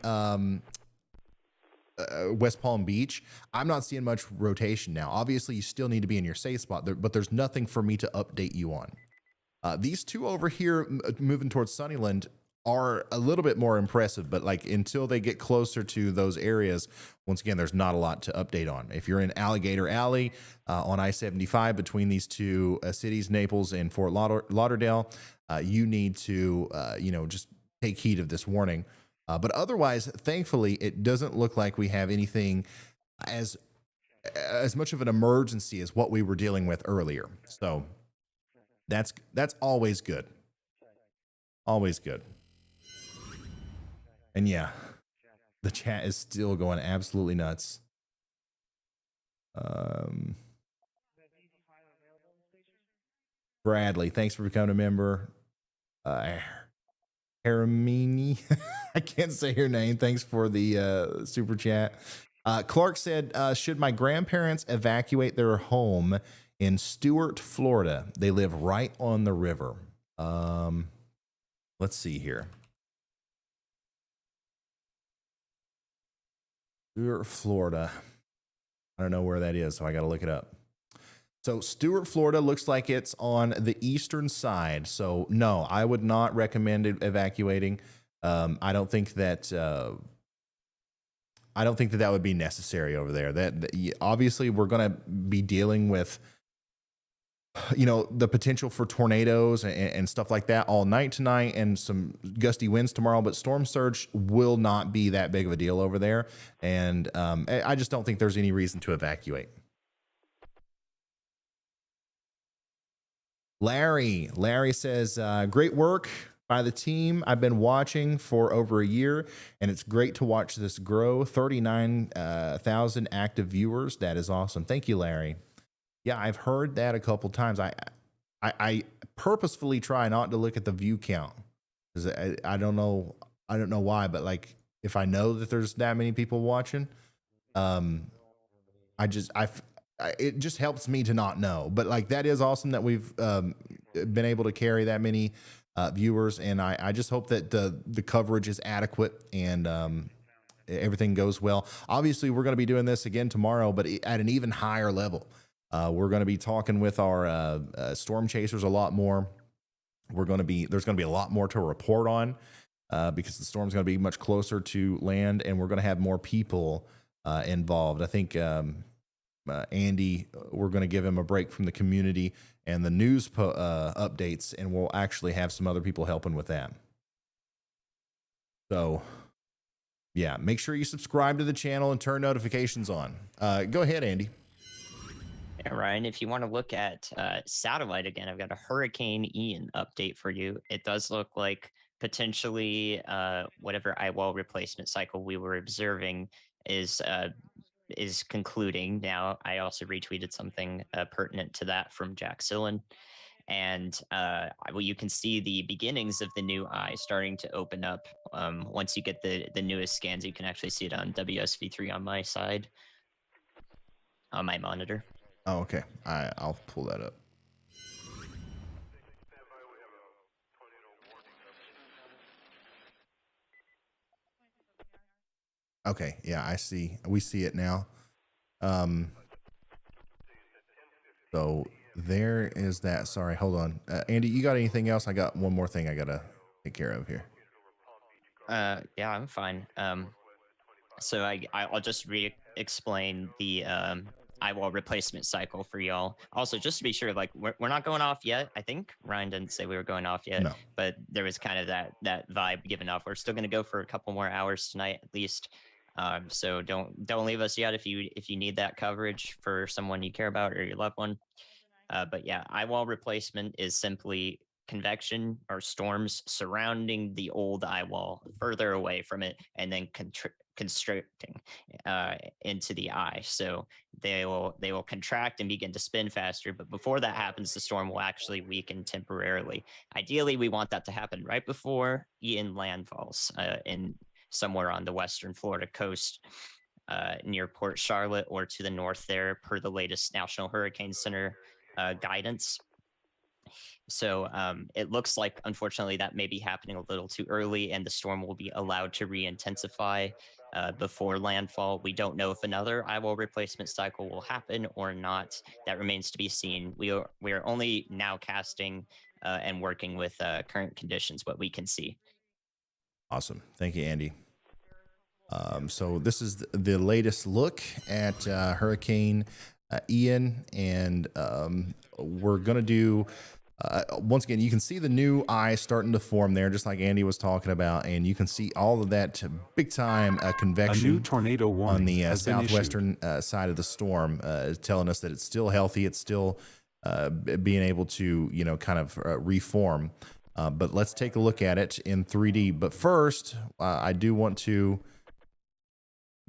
West Palm Beach, I'm not seeing much rotation now. Obviously, you still need to be in your safe spot, but there's nothing for me to update you on. These two over here moving towards Sunnyland are a little bit more impressive, but like until they get closer to those areas, once again, there's not a lot to update on. If you're in Alligator Alley on I-75 between these two cities, Naples and Fort Lauderdale, you need to, just take heed of this warning. But otherwise, thankfully, it doesn't look like we have anything as much of an emergency as what we were dealing with earlier. So that's always good. Always good. And yeah, the chat is still going absolutely nuts. Bradley, thanks for becoming a member. Haramini, I can't say your name. Thanks for the super chat. Clark said, should my grandparents evacuate their home in Stuart, Florida? They live right on the river. Let's see here. Stuart, Florida. I don't know where that is, so I got to look it up. So Stuart, Florida looks like it's on the eastern side. So no, I would not recommend evacuating. I don't think that that would be necessary over there. That obviously we're going to be dealing with, the potential for tornadoes and stuff like that all night tonight, and some gusty winds tomorrow, but storm surge will not be that big of a deal over there. And I just don't think there's any reason to evacuate. Larry says, great work by the team. I've been watching for over a year, and it's great to watch this grow. 39,000 active viewers. That is awesome. Thank you, Larry. Yeah, I've heard that a couple times. I purposefully try not to look at the view count, because I don't know why, but like if I know that there's that many people watching, it just helps me to not know. But like that is awesome that we've been able to carry that many viewers, and I just hope that the coverage is adequate and everything goes well. Obviously, we're going to be doing this again tomorrow, but at an even higher level. We're going to be talking with our storm chasers a lot more. There's going to be a lot more to report on because the storm's going to be much closer to land, and we're going to have more people involved. I think Andy, we're going to give him a break from the community and the news updates, and we'll actually have some other people helping with that. So, yeah, make sure you subscribe to the channel and turn notifications on. Go ahead, Andy. Yeah, Ryan, if you want to look at satellite again, I've got a Hurricane Ian update for you. It does look like potentially whatever eyewall replacement cycle we were observing is concluding. Now, I also retweeted something pertinent to that from Jack Sillen. And well, you can see the beginnings of the new eye starting to open up. Once you get the newest scans, you can actually see it on WSV3 on my side, on my monitor. Oh, okay. I'll pull that up. Okay, yeah, I see. We see it now. So there is that. Sorry, hold on. Andy, you got anything else? I got one more thing I gotta take care of here. Yeah, I'm fine. So I'll just explain the eyewall replacement cycle for y'all. Also, just to be sure, like we're not going off yet. I think Ryan didn't say we were going off yet, No. but there was kind of that vibe given off. We're still going to go for a couple more hours tonight at least. So don't leave us yet if you need that coverage for someone you care about or your loved one. But yeah, eyewall replacement is simply convection or storms surrounding the old eyewall further away from it and then constricting into the eye. So they will contract and begin to spin faster. But before that happens, the storm will actually weaken temporarily. Ideally, we want that to happen right before Ian landfalls in somewhere on the western Florida coast. Near Port Charlotte or to the north there, per the latest National Hurricane Center guidance. So it looks like, unfortunately, that may be happening a little too early, and the storm will be allowed to re-intensify before landfall. We don't know if another eyewall replacement cycle will happen or not. That remains to be seen. We are only now casting and working with current conditions, what we can see. Awesome. Thank you, Andy. So this is the latest look at Hurricane Ian, and we're going to do, once again, you can see the new eye starting to form there, just like Andy was talking about, and you can see all of that big time convection. A new tornado warning on the has been southwestern side of the storm, telling us that it's still healthy. It's still being able to, kind of reform. But let's take a look at it in 3D. But first, I do want to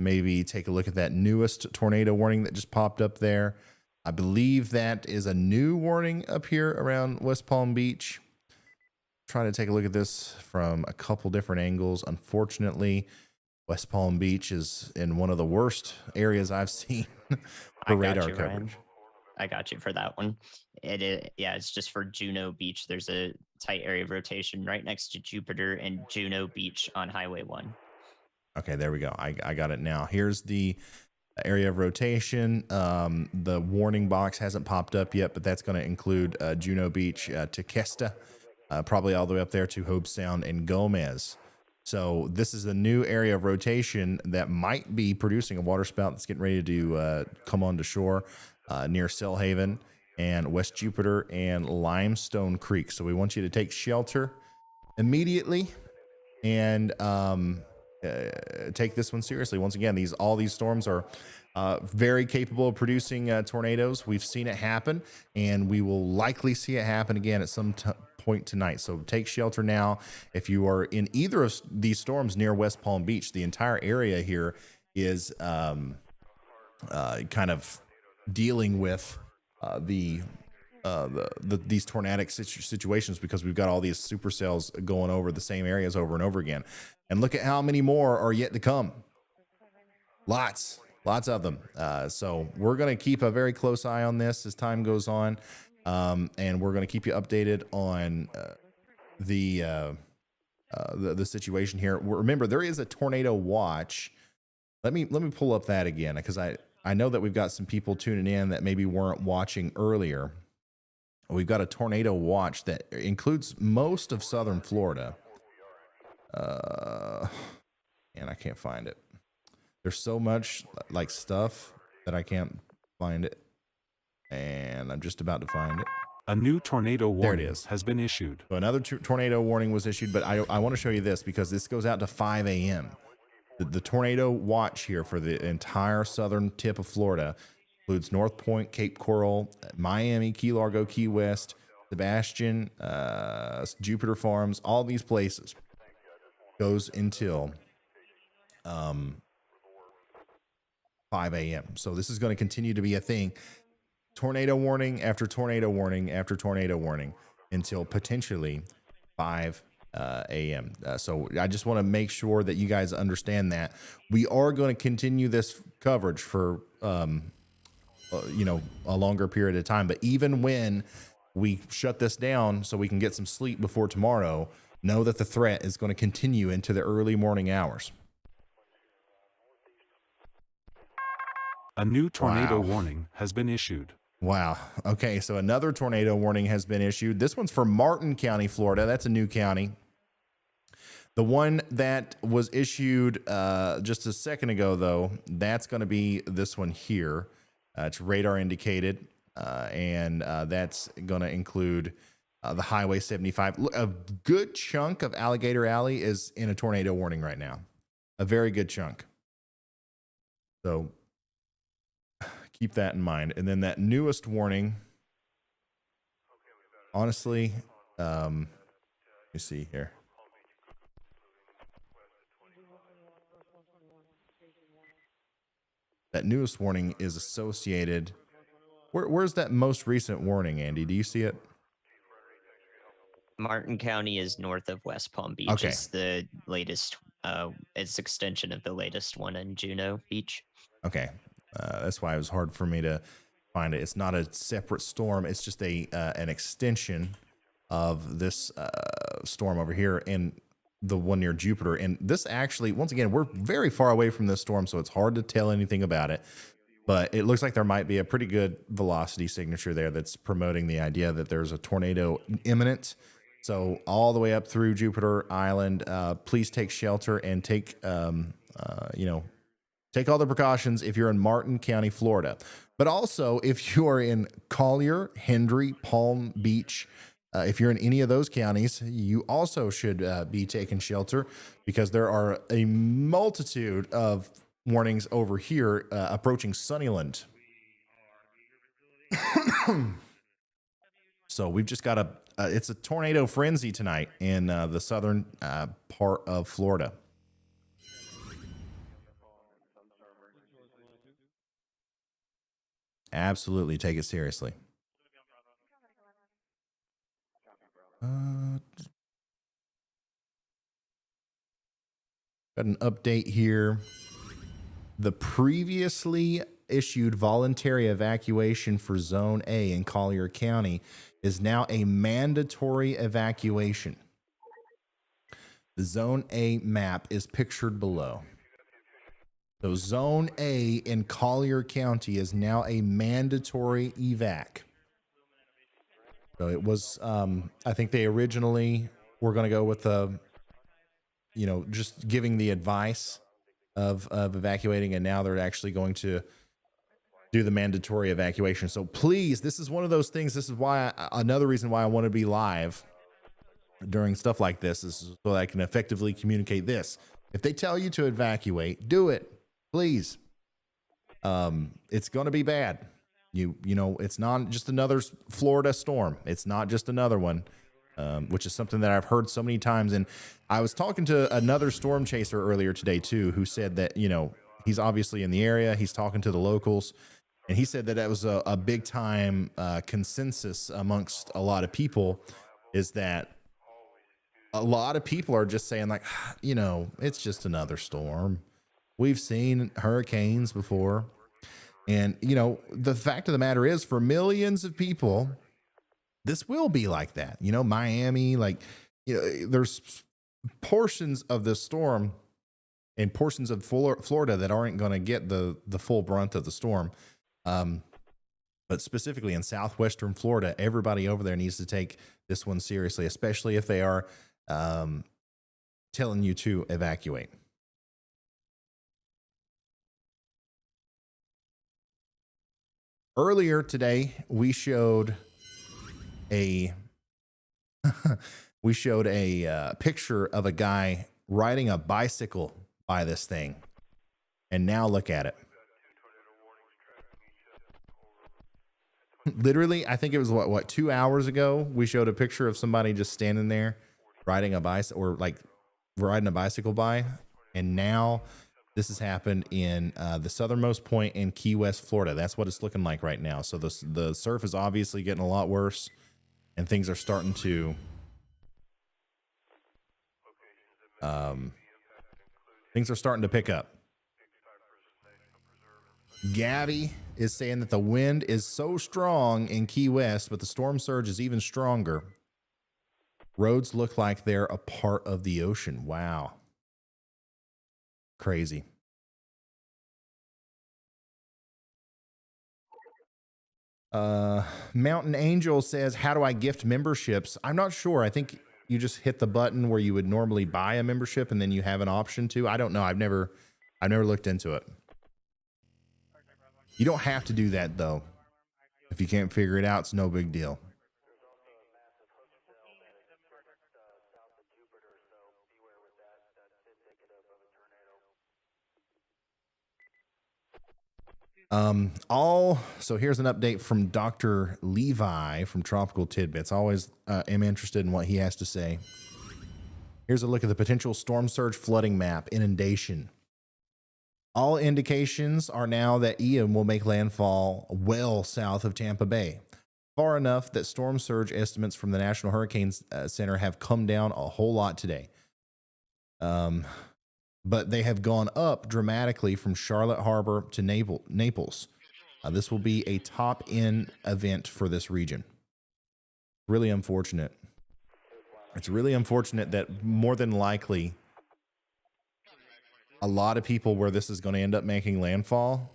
maybe take a look at that newest tornado warning that just popped up there. I believe that is a new warning up here around West Palm Beach. Trying to take a look at this from a couple different angles. Unfortunately, West Palm Beach is in one of the worst areas I've seen for radar coverage. Ryan. I got you for that one. It's just for Juno Beach. There's a tight area of rotation right next to Jupiter and Juno Beach on Highway 1. Okay, there we go. I got it now. Here's the area of rotation. The warning box hasn't popped up yet, but that's going to include Juno Beach to Kesta, probably all the way up there to Hobe Sound and Gomez. So this is a new area of rotation that might be producing a water spout that's getting ready to come onto shore near Sellhaven and West Jupiter and Limestone Creek. So we want you to take shelter immediately and take this one seriously. Once again, all these storms are very capable of producing tornadoes. We've seen it happen, and we will likely see it happen again at some point tonight. So take shelter now. If you are in either of these storms near West Palm Beach, the entire area here is kind of dealing with these tornadic situations because we've got all these supercells going over the same areas over and over again. And look at how many more are yet to come. Lots of them. So we're going to keep a very close eye on this as time goes on. And we're going to keep you updated on the situation here. Remember, there is a tornado watch. Let me pull up that again because I I know that we've got some people tuning in that maybe weren't watching earlier. We've got a tornado watch that includes most of southern Florida. And I can't find it. There's so much like stuff that I can't find it. And I'm just about to find it. A new tornado warning is. has been issued. So another tornado warning was issued, but I want to show you this because this goes out to 5 a.m. The tornado watch here for the entire southern tip of Florida includes North Point, Cape Coral, Miami, Key Largo, Key West, Sebastian, Jupiter Farms, all these places. Goes until 5 a.m. So this is going to continue to be a thing. Tornado warning after tornado warning after tornado warning until potentially 5 a.m. So I just want to make sure that you guys understand that we are going to continue this coverage for you know, a longer period of time. But even when we shut this down so we can get some sleep before tomorrow, know that the threat is going to continue into the early morning hours. A new tornado Wow. warning has been issued. Wow. Okay, so another tornado warning has been issued. This one's for Martin County, Florida. That's a new county. The one that was issued just a second ago, though, that's going to be this one here. It's radar indicated, and that's going to include the Highway 75. A good chunk of Alligator Alley is in a tornado warning right now. A very good chunk. So keep that in mind. And then that newest warning, honestly, let me see here. That newest warning is associated. Where's that most recent warning, Andy? Do you see it? Martin County is north of West Palm Beach. Okay. It's the latest, it's extension of the latest one in Juneau Beach. Okay. That's why it was hard for me to find it. It's not a separate storm. It's just an extension of this storm over here and the one near Jupiter. And this actually, once again, we're very far away from this storm, so it's hard to tell anything about it. But it looks like there might be a pretty good velocity signature there that's promoting the idea that there's a tornado imminent. So all the way up through Jupiter Island, please take shelter and take, take all the precautions if you're in Martin County, Florida. But also, if you are in Collier, Hendry, Palm Beach, if you're in any of those counties, you also should be taking shelter because there are a multitude of warnings over here approaching Sunnyland. So we've just got it's a tornado frenzy tonight in the southern part of Florida. Absolutely take it seriously. Got an update here. The previously issued voluntary evacuation for Zone A in Collier County is now a mandatory evacuation. The Zone A map is pictured below. So Zone A in Collier County is now a mandatory evac. So it was, I think they originally were going to go with just giving the advice of evacuating, and now they're actually going to do the mandatory evacuation. So please, this is one of those things. This is why another reason why I want to be live during stuff like this is so that I can effectively communicate this. If they tell you to evacuate, do it, please. It's going to be bad. It's not just another Florida storm. It's not just another one, which is something that I've heard so many times. And I was talking to another storm chaser earlier today too, who said that, he's obviously in the area. He's talking to the locals, and he said that that was a big time consensus amongst a lot of people, is that a lot of people are just saying like, it's just another storm. We've seen hurricanes before. And, the fact of the matter is, for millions of people, this will be like that. Miami, there's portions of this storm and portions of Florida that aren't going to get the full brunt of the storm. But specifically in southwestern Florida, everybody over there needs to take this one seriously, especially if they are telling you to evacuate. Earlier today, we showed a picture of a guy riding a bicycle by this thing, and now look at it. Literally, I think it was what 2 hours ago, we showed a picture of somebody just standing there riding a bicycle, or like riding a bicycle by, and now this has happened in the southernmost point in Key West, Florida. That's what it's looking like right now. So the surf is obviously getting a lot worse, and things are starting to pick up. Gabby is saying that the wind is so strong in Key West, but the storm surge is even stronger. Roads look like they're a part of the ocean. Wow. Crazy. Mountain Angel says, how do I gift memberships? I'm not sure. I think you just hit the button where you would normally buy a membership, and then you have an option to. I don't know. I've never looked into it. You don't have to do that, though. If you can't figure it out, it's no big deal. So here's an update from Dr. Levi from Tropical Tidbits. Always am interested in what he has to say. Here's a look at the potential storm surge flooding map. Inundation. All indications are now that Ian will make landfall well south of Tampa Bay, far enough that storm surge estimates from the National Hurricane Center have come down a whole lot today. But they have gone up dramatically from Charlotte Harbor to Naples. This will be a top-end event for this region. Really unfortunate. It's really unfortunate that more than likely a lot of people where this is going to end up making landfall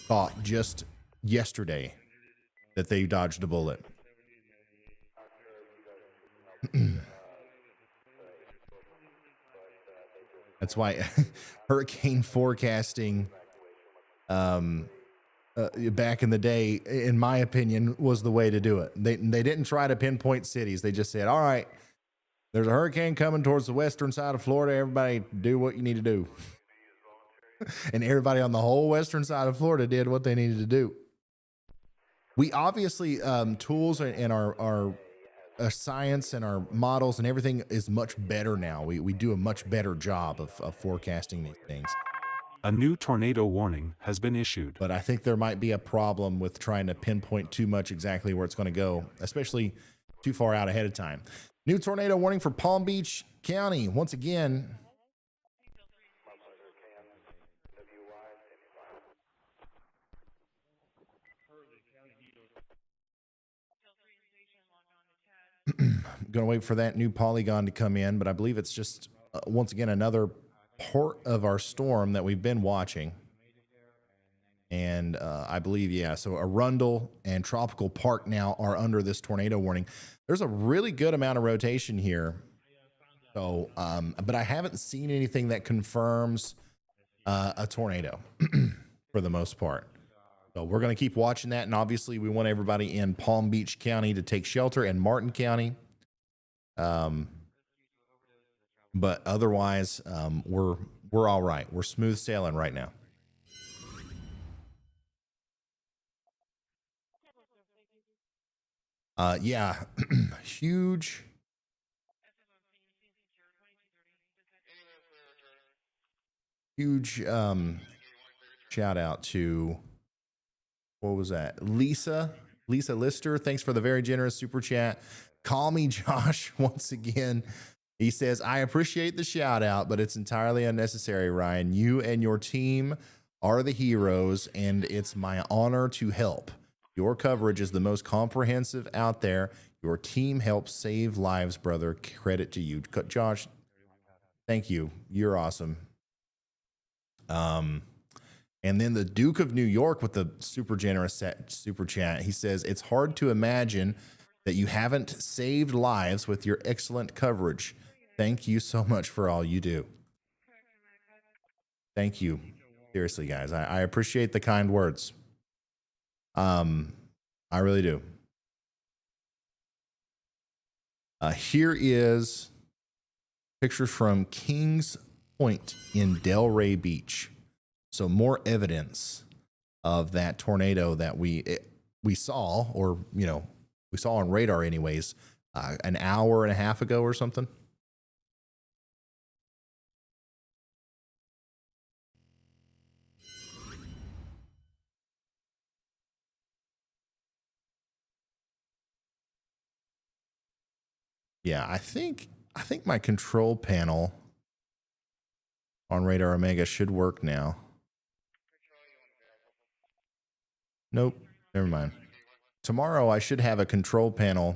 thought just yesterday that they dodged a bullet. That's why hurricane forecasting back in the day, in my opinion, was the way to do it. They didn't try to pinpoint cities. They just said, all right, there's a hurricane coming towards the western side of Florida. Everybody do what you need to do. And everybody on the whole western side of Florida did what they needed to do. We obviously, tools and our science and our models and everything is much better now. We do a much better job of forecasting these things. A new tornado warning has been issued. But I think there might be a problem with trying to pinpoint too much exactly where it's going to go, especially too far out ahead of time. New tornado warning for Palm Beach County. Once again, I'm going to wait for that new polygon to come in, but I believe it's just, once again, another part of our storm that we've been watching. And I believe, yeah, so Arundel and Tropical Park now are under this tornado warning. There's a really good amount of rotation here. So, but I haven't seen anything that confirms a tornado for the most part. So we're going to keep watching that. And obviously we want everybody in Palm Beach County to take shelter, and Martin County. But otherwise, we're all right. We're smooth sailing right now. Yeah, huge shout out to, what was that? Lisa Lister. Thanks for the very generous super chat. Call me Josh once again. He says, I appreciate the shout out, but it's entirely unnecessary, Ryan. You and your team are the heroes, and it's my honor to help. Your coverage is the most comprehensive out there. Your team helps save lives, brother. Credit to you. Josh, thank you. You're awesome. And then the Duke of New York with the super generous super chat. He says, it's hard to imagine that you haven't saved lives with your excellent coverage. Thank you so much for all you do. Thank you. Seriously, guys. I appreciate the kind words. I really do. Here is picture from Kings Point in Delray Beach. So more evidence of that tornado that we saw, or, you know, we saw on radar anyways, an hour and a half ago or something. Yeah, I think my control panel on Radar Omega should work now. Nope, never mind. Tomorrow I should have a control panel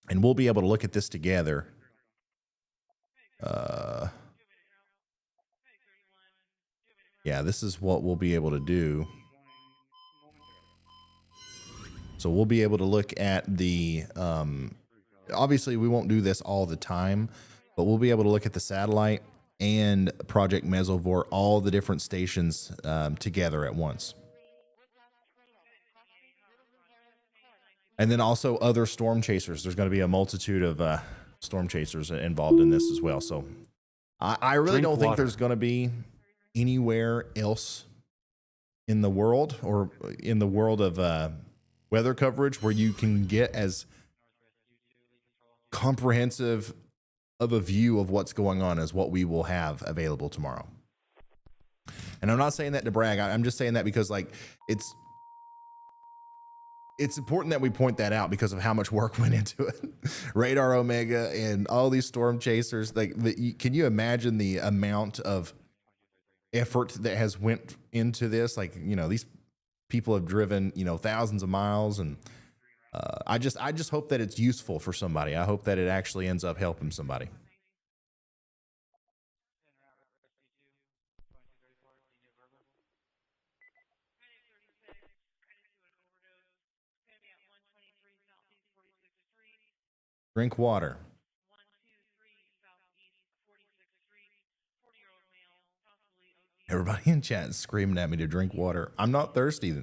and we'll be able to look at this together. Yeah, this is what we'll be able to do. So we'll be able to look at the, obviously we won't do this all the time, but we'll be able to look at the satellite and Project Mesovore, all the different stations together at once. And then also other storm chasers. There's going to be a multitude of storm chasers involved in this as well. So I really don't think there's going to be anywhere else in the world or in the world of weather coverage where you can get as comprehensive of a view of what's going on as what we will have available tomorrow. And I'm not saying that to brag. I'm just saying that because, like, it's important that we point that out because of how much work went into it. Radar Omega and all these storm chasers. Like, can you imagine the amount of effort that has went into this? Like, you know, these people have driven, you know, thousands of miles, and I just hope that it's useful for somebody. I hope that it actually ends up helping somebody. Drink water. Everybody in chat is screaming at me to drink water. I'm not thirsty.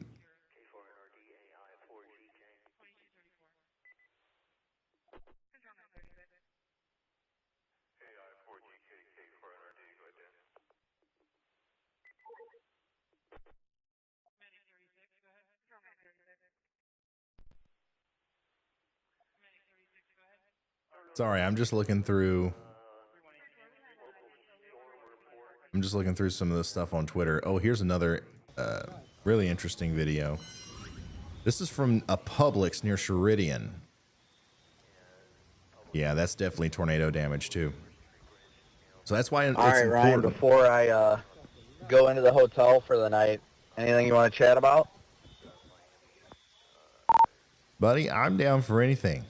Sorry, I'm just looking through some of the stuff on Twitter. Oh, here's another really interesting video. This is from a Publix near Sheridan. Yeah, that's definitely tornado damage too. So that's why it's important. Ryan, before I go into the hotel for the night, anything you want to chat about? Buddy, I'm down for anything.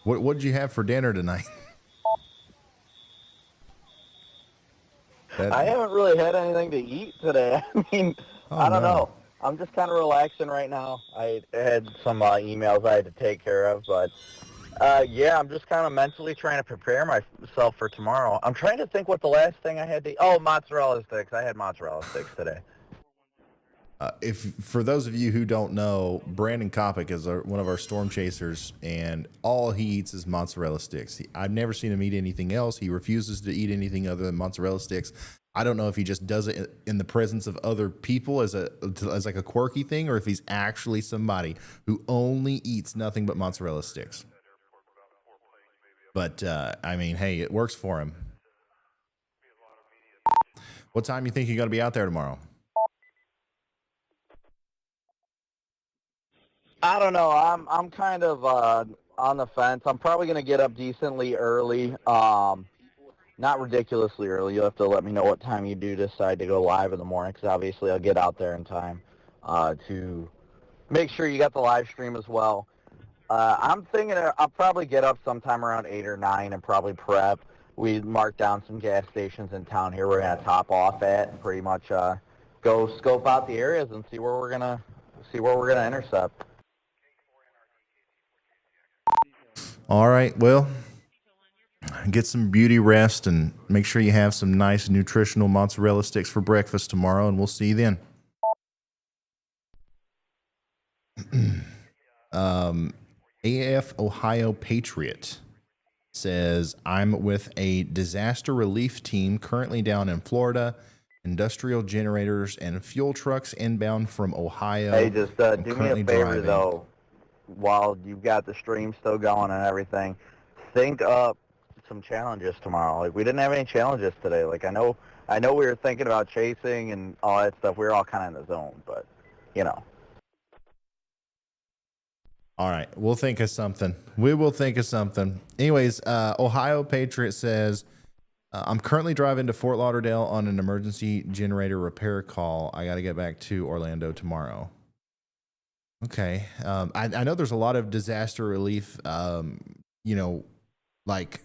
What did you have for dinner tonight? I haven't really had anything to eat today. I mean, I don't know. I'm just kind of relaxing right now. I had some emails I had to take care of, but yeah, I'm just kind of mentally trying to prepare myself for tomorrow. I'm trying to think what the last thing I had to eat. Oh, mozzarella sticks. I had mozzarella sticks today. If for those of you who don't know, Brandon Kopic is one of our storm chasers, and all he eats is mozzarella sticks. I've never seen him eat anything else. He refuses to eat anything other than mozzarella sticks. I don't know if he just does it in the presence of other people as like a quirky thing, or if he's actually somebody who only eats nothing but mozzarella sticks. But I mean, hey, it works for him. What time do you think you're going to be out there tomorrow? I don't know. I'm kind of on the fence. I'm probably going to get up decently early. Not ridiculously early. You'll have to let me know what time you do decide to go live in the morning, because obviously I'll get out there in time to make sure you got the live stream as well. I'm thinking I'll probably get up sometime around 8 or 9 and probably prep. we marked down some gas stations in town here we're gonna top off at and pretty much go scope out the areas and see where we're gonna intercept. All right. Well, get some beauty rest and make sure you have some nice nutritional mozzarella sticks for breakfast tomorrow, and we'll see you then. AF Ohio Patriot says, I'm with a disaster relief team currently down in Florida. Industrial generators and fuel trucks inbound from Ohio. Hey, just do me a currently favor driving. though, while you've got the stream still going and everything, think up some challenges tomorrow. Like, we didn't have any challenges today. Like, I know we were thinking about chasing and all that stuff. We were all kind of in the zone, but you know. All right, we'll think of something. We will think of something. Anyways, Ohio Patriot says, I'm currently driving to Fort Lauderdale on an emergency generator repair call. I got to get back to Orlando tomorrow. Okay. I know there's a lot of disaster relief, like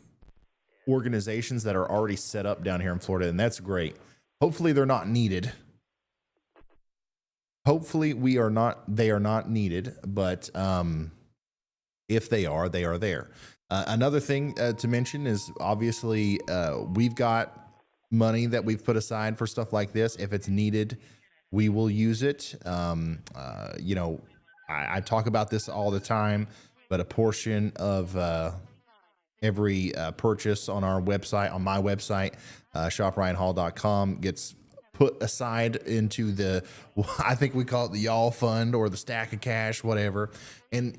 organizations that are already set up down here in Florida, and that's great. Hopefully they're not needed. Hopefully they are not needed, but if they are there. Another thing to mention is obviously we've got money that we've put aside for stuff like this. If it's needed, we will use it. I talk about this all the time, but a portion of every purchase on our website, on my website, shopryanhall.com, gets put aside into the, I think we call it the y'all fund or the stack of cash, whatever. And,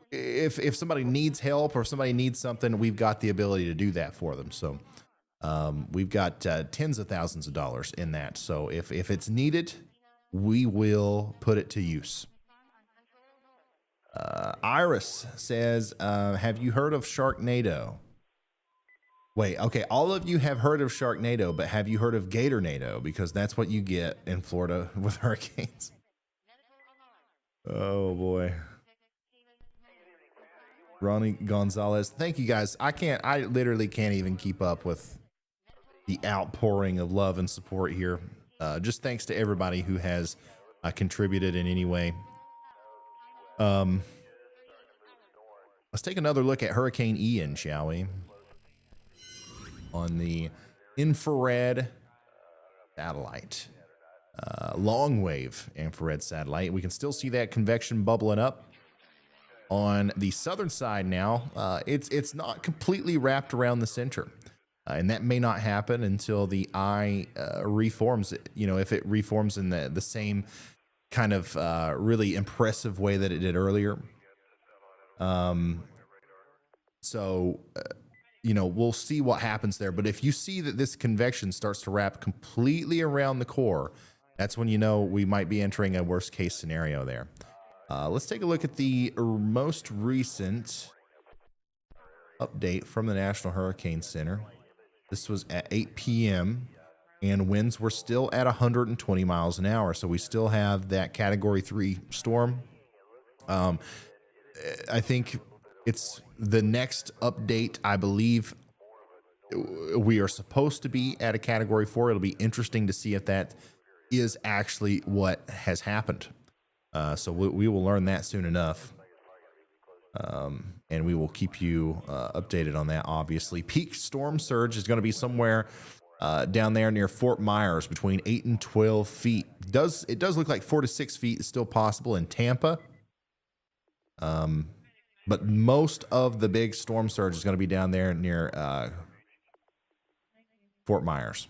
if somebody needs help or somebody needs something, we've got the ability to do that for them. So we've got tens of thousands of dollars in that. So if it's needed, we will put it to use. Iris says, have you heard of Sharknado? Wait, okay, all of you have heard of Sharknado, but have you heard of Gatornado? Because that's what you get in Florida with hurricanes. Oh boy. Ronnie Gonzalez, thank you guys. I literally can't even keep up with the outpouring of love and support here. Just thanks to everybody who has contributed in any way. Let's take another look at Hurricane Ian, shall we? On the infrared satellite, long wave infrared satellite. We can still see that convection bubbling up on the southern side now. It's not completely wrapped around the center. And that may not happen until the eye reforms. If it reforms in the same kind of really impressive way that it did earlier. We'll see what happens there. But if you see that this convection starts to wrap completely around the core, that's when we might be entering a worst case scenario there. Let's take a look at the most recent update from the National Hurricane Center. This was at 8 p.m. and winds were still at 120 miles an hour. So we still have that Category 3 storm. I think it's the next update. I believe we are supposed to be at a Category 4. It'll be interesting to see if that is actually what has happened. So we will learn that soon enough. And we will keep you updated on that, obviously. Peak storm surge is going to be somewhere down there near Fort Myers between 8 and 12 feet. It does look like 4 to 6 feet is still possible in Tampa. But most of the big storm surge is going to be down there near Fort Myers.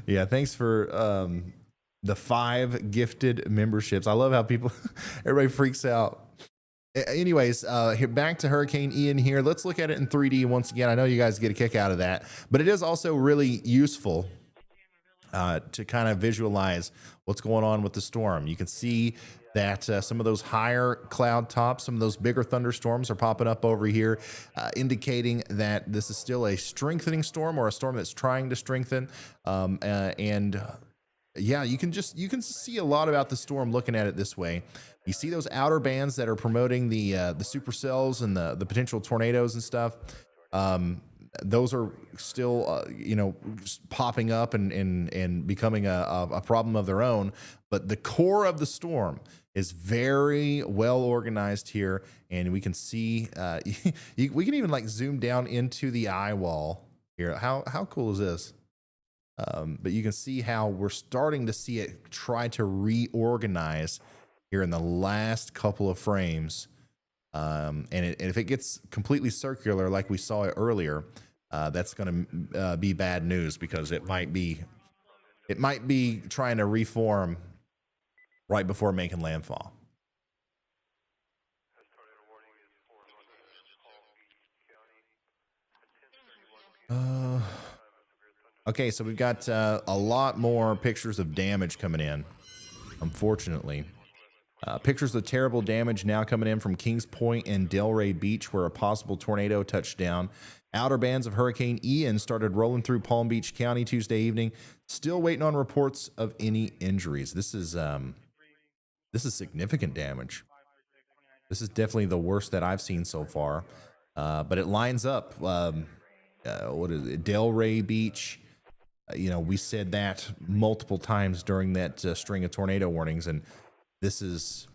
Yeah, thanks for the 5 gifted memberships. I love how everybody freaks out. Anyways, back to Hurricane Ian here. Let's look at it in 3D once again. I know you guys get a kick out of that, but it is also really useful to kind of visualize what's going on with the storm. You can see that some of those higher cloud tops, some of those bigger thunderstorms are popping up over here, indicating that this is still a strengthening storm or a storm that's trying to strengthen. And Yeah, you can see a lot about the storm looking at it this way. You see those outer bands that are promoting the supercells and the potential tornadoes and stuff. Those are still just popping up and becoming a problem of their own. But the core of the storm is very well organized here, and we can see we can even like zoom down into the Eyewall here. How cool is this? But you can see how we're starting to see it try to reorganize here in the last couple of frames. And if it gets completely circular like we saw it earlier, that's going to be bad news, because it might be trying to reform right before making landfall. Okay, so we've got a lot more pictures of damage coming in, unfortunately. Pictures of terrible damage now coming in from Kings Point and Delray Beach, where a possible tornado touched down. Outer bands of Hurricane Ian started rolling through Palm Beach County Tuesday evening. Still waiting on reports of any injuries. This is significant damage. This is definitely the worst that I've seen so far. But it lines up. What is it? Delray Beach. We said that multiple times during that string of tornado warnings, and this is,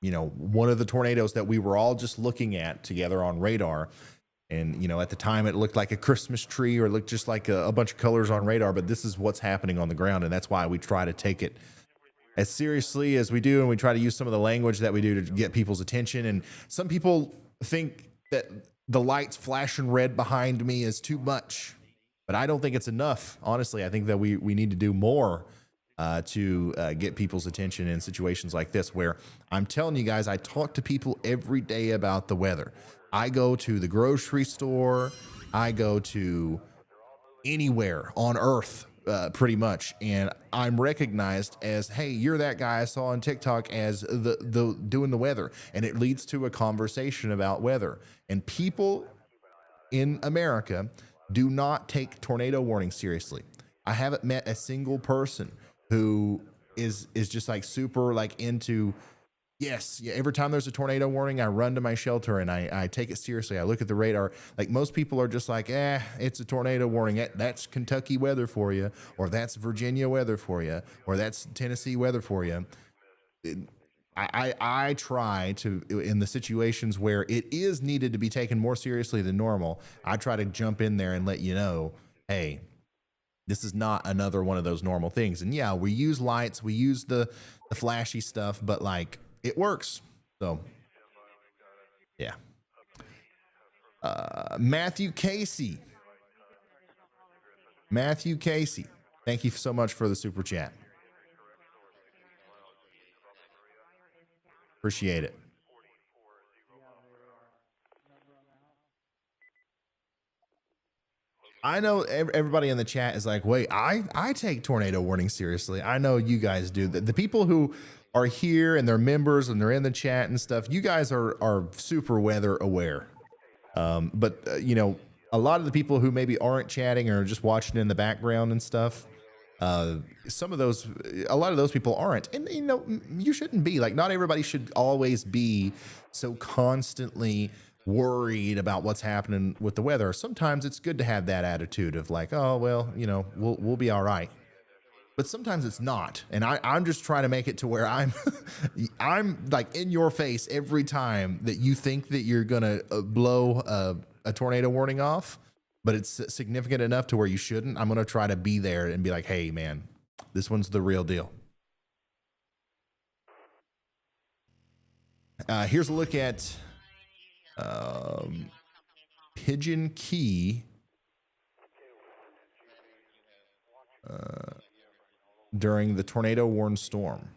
one of the tornadoes that we were all just looking at together on radar. And, at the time it looked like a Christmas tree, or it looked just like a bunch of colors on radar, but this is what's happening on the ground. And that's why we try to take it as seriously as we do. And we try to use some of the language that we do to get people's attention. And some people think that the lights flashing red behind me is too much, but I don't think it's enough. Honestly, I think that we need to do more to get people's attention in situations like this, where I'm telling you guys, I talk to people every day about the weather. I go to the grocery store, I go to anywhere on earth, pretty much, and I'm recognized as, hey, you're that guy I saw on TikTok as the doing the weather, and it leads to a conversation about weather. And people in America do not take tornado warnings seriously. I haven't met a single person who is just like super like into, yes, yeah, every time there's a tornado warning, I run to my shelter and I take it seriously. I look at the radar. Like, most people are just like, it's a tornado warning. That's Kentucky weather for you, or that's Virginia weather for you, or that's Tennessee weather for you. I try to, in the situations where it is needed to be taken more seriously than normal, I try to jump in there and let you know, hey, this is not another one of those normal things. And yeah, we use lights, we use the flashy stuff, but like, it works. So yeah. Matthew Casey, thank you so much for the super chat. Appreciate it. I know everybody in the chat is like, wait, I take tornado warnings seriously. I know you guys do. The people who are here and they're members and they're in the chat and stuff, you guys are super weather aware. But a lot of the people who maybe aren't chatting or just watching in the background and stuff, a lot of those people aren't. And you shouldn't be. Like, not everybody should always be so constantly worried about what's happening with the weather. Sometimes it's good to have that attitude of like, oh well, we'll be all right. But sometimes it's not, and I'm just trying to make it to where I'm like in your face every time that you think that you're gonna blow a tornado warning off, but it's significant enough to where you shouldn't. I'm gonna try to be there and be like, hey man, this one's the real deal. Here's a look at Pigeon Key during the tornado warned storm.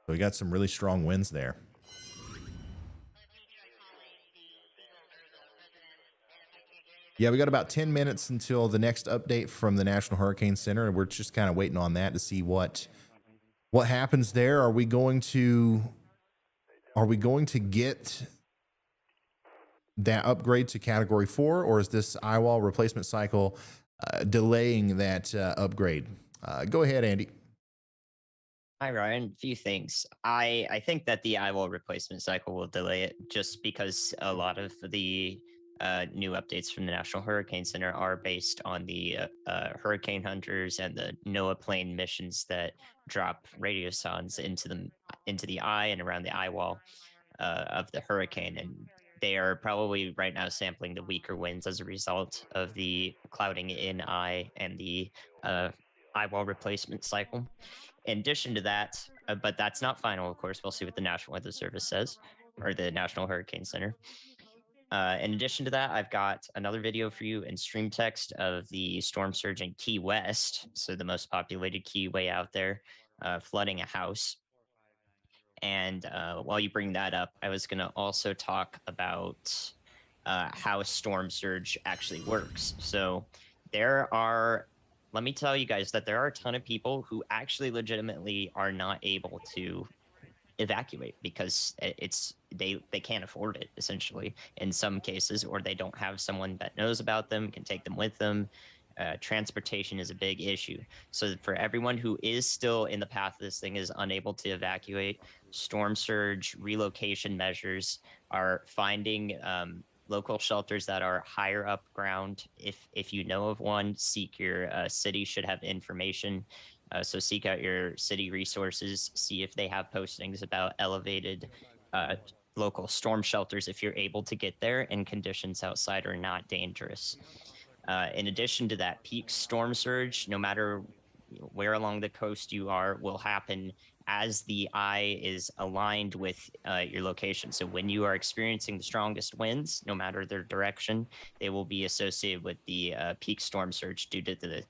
So we got some really strong winds there. Yeah, we got about 10 minutes until the next update from the National Hurricane Center, and we're just kind of waiting on that to see what happens there. Are we going to get that upgrade to Category 4, or is this Eyewall replacement cycle delaying that upgrade? Go ahead, Andy. Hi, Ryan. A few things. I think that the Eyewall replacement cycle will delay it just because a lot of the new updates from the National Hurricane Center are based on the hurricane hunters and the NOAA plane missions that drop radio sounds into the eye and around the eye wall of the hurricane, and they are probably right now sampling the weaker winds as a result of the clouding in eye and the eyewall replacement cycle. In addition to that, but that's not final, of course. We'll see what the National Weather Service says, or the National Hurricane Center. In addition to that, I've got another video for you in stream text of the storm surge in Key West, so the most populated key way out there, flooding a house. And while you bring that up, I was going to also talk about how a storm surge actually works. So let me tell you guys that there are a ton of people who actually legitimately are not able to evacuate because they can't afford it, essentially, in some cases, or they don't have someone that knows about them, can take them with them. Transportation is a big issue. So for everyone who is still in the path of this thing is unable to evacuate, storm surge relocation measures are finding local shelters that are higher up ground. If you know of one, seek your city should have information. So seek out your city resources, see if they have postings about elevated local storm shelters if you're able to get there and conditions outside are not dangerous. In addition to that, peak storm surge, no matter where along the coast you are, will happen as the eye is aligned with your location. So when you are experiencing the strongest winds, no matter their direction, they will be associated with the peak storm surge due to the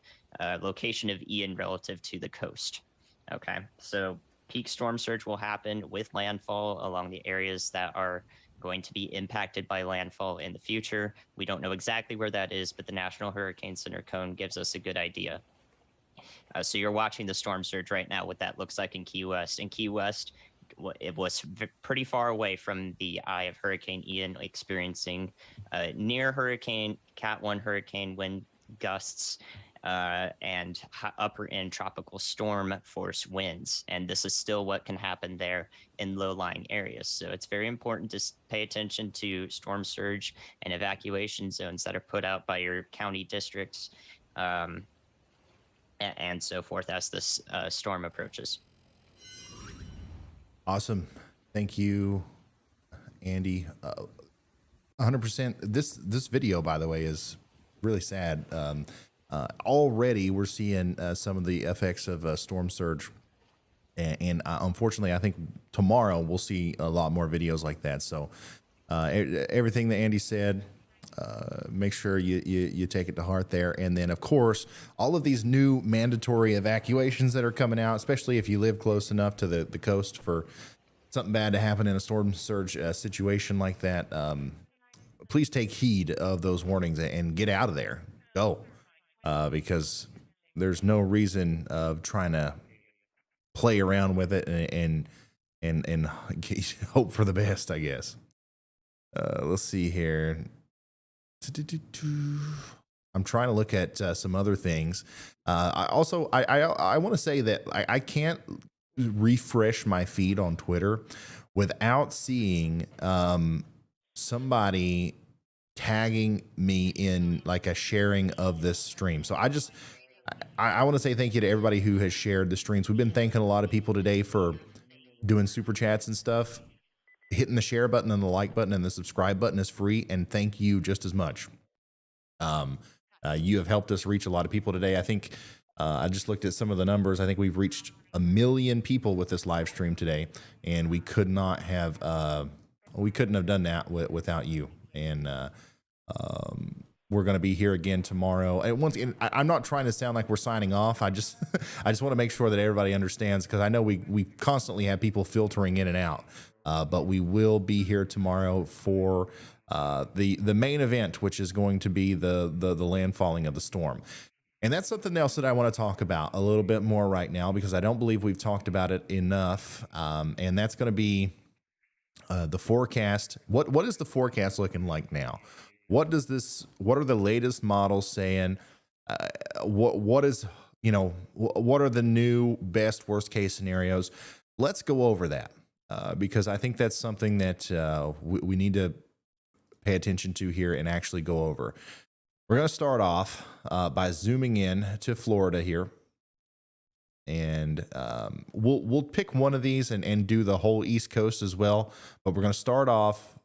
location of Ian relative to the coast. Okay, so peak storm surge will happen with landfall along the areas that are going to be impacted by landfall in the future. We don't know exactly where that is, but the National Hurricane Center cone gives us a good idea. So you're watching the storm surge right now, what that looks like in Key West. In Key West, it was pretty far away from the eye of Hurricane Ian, experiencing near Hurricane Cat 1 hurricane wind gusts and upper end tropical storm force winds. And this is still what can happen there in low-lying areas. So it's very important to pay attention to storm surge and evacuation zones that are put out by your county districts and so forth as this storm approaches. Awesome. Thank you, Andy. 100%. This video, by the way, is really sad. Already we're seeing some of the effects of storm surge. And unfortunately, I think tomorrow we'll see a lot more videos like that. So everything that Andy said, make sure you take it to heart there. And then, of course, all of these new mandatory evacuations that are coming out, especially if you live close enough to the coast for something bad to happen in a storm surge situation like that. Please take heed of those warnings and get out of there. Go. Because there's no reason of trying to play around with it and hope for the best, I guess. Let's see here. I'm trying to look at some other things. I want to say that I can't refresh my feed on Twitter without seeing somebody tagging me in like a sharing of this stream. So I want to say thank you to everybody who has shared the streams. We've been thanking a lot of people today for doing super chats and stuff. Hitting the share button and the like button and the subscribe button is free, and thank you just as much. You have helped us reach a lot of people today. I think I just looked at some of the numbers. I think we've reached 1 million people with this live stream today, and we couldn't have done that without you. And we're going to be here again tomorrow. And once again, I'm not trying to sound like we're signing off. I just want to make sure that everybody understands, because I know we constantly have people filtering in and out. But we will be here tomorrow for the main event, which is going to be the landfalling of the storm. And that's something else that I want to talk about a little bit more right now, because I don't believe we've talked about it enough. And that's going to be the forecast. What is the forecast looking like now? What are the latest models saying? What is, you know, what are the new best worst case scenarios? Let's go over that because I think that's something that we need to pay attention to here and actually go over. We're going to start off by zooming in to Florida here. And we'll pick one of these and do the whole East Coast as well. But we're going to start off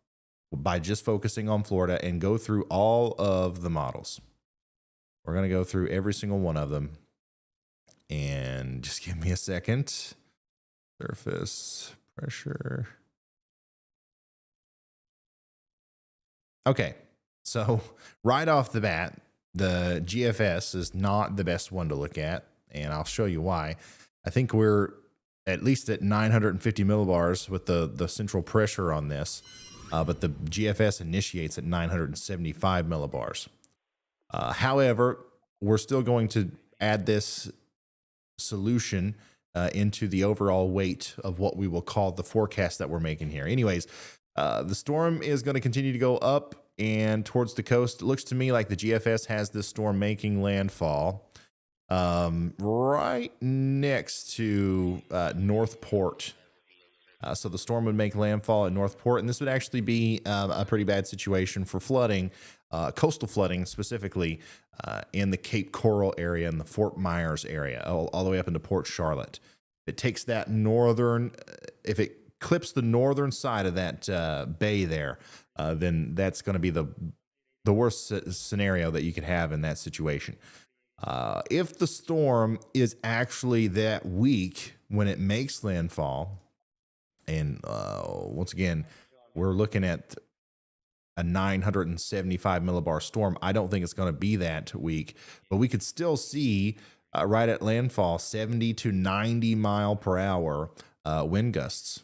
by just focusing on Florida and go through all of the models. We're going to go through every single one of them. And just give me a second. Surface pressure. Okay, so right off the bat, the GFS is not the best one to look at. And I'll show you why. I think we're at least at 950 millibars with the central pressure on this, but the GFS initiates at 975 millibars. However, we're still going to add this solution into the overall weight of what we will call the forecast that we're making here. Anyways, the storm is going to continue to go up and towards the coast. It looks to me like the GFS has this storm making landfall right next to Northport. So the storm would make landfall at Northport, and this would actually be a pretty bad situation for flooding, coastal flooding specifically in the Cape Coral area and the Fort Myers area, all the way up into Port Charlotte. It takes that northern, if it clips the northern side of that bay there, then that's going to be the worst scenario that you could have in that situation. If the storm is actually that weak when it makes landfall, and once again, we're looking at a 975 millibar storm. I don't think it's going to be that weak, but we could still see right at landfall 70 to 90 mile per hour wind gusts.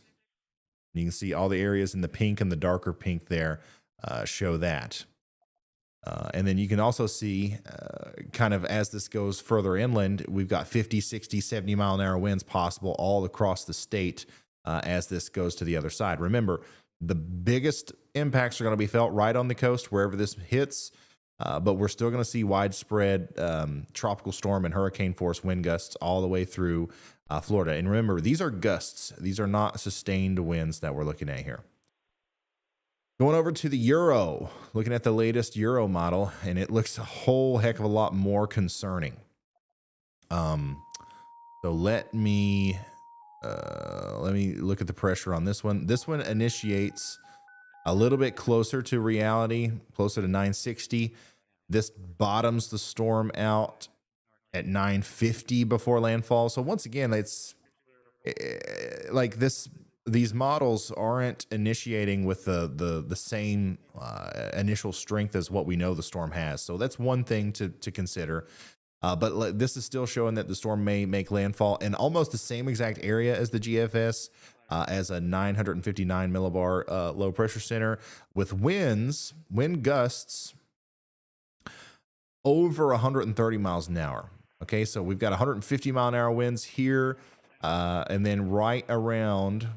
You can see all the areas in the pink and the darker pink there show that. And then you can also see kind of as this goes further inland, we've got 50, 60, 70 mile an hour winds possible all across the state as this goes to the other side. Remember, the biggest impacts are going to be felt right on the coast wherever this hits, but we're still going to see widespread tropical storm and hurricane force wind gusts all the way through Florida. And remember, these are gusts. These are not sustained winds that we're looking at here. Going over to the Euro, looking at the latest Euro model, and it looks a whole heck of a lot more concerning. So let me look at the pressure on this one. This one initiates a little bit closer to reality, closer to 960. This bottoms the storm out at 950 before landfall. So once again, it's like this. These models aren't initiating with the same initial strength as what we know the storm has. So that's one thing to consider. But this is still showing that the storm may make landfall in almost the same exact area as the GFS, as a 959 millibar low pressure center with wind gusts over 130 miles an hour. Okay, so we've got 150 mile an hour winds here, and then right around,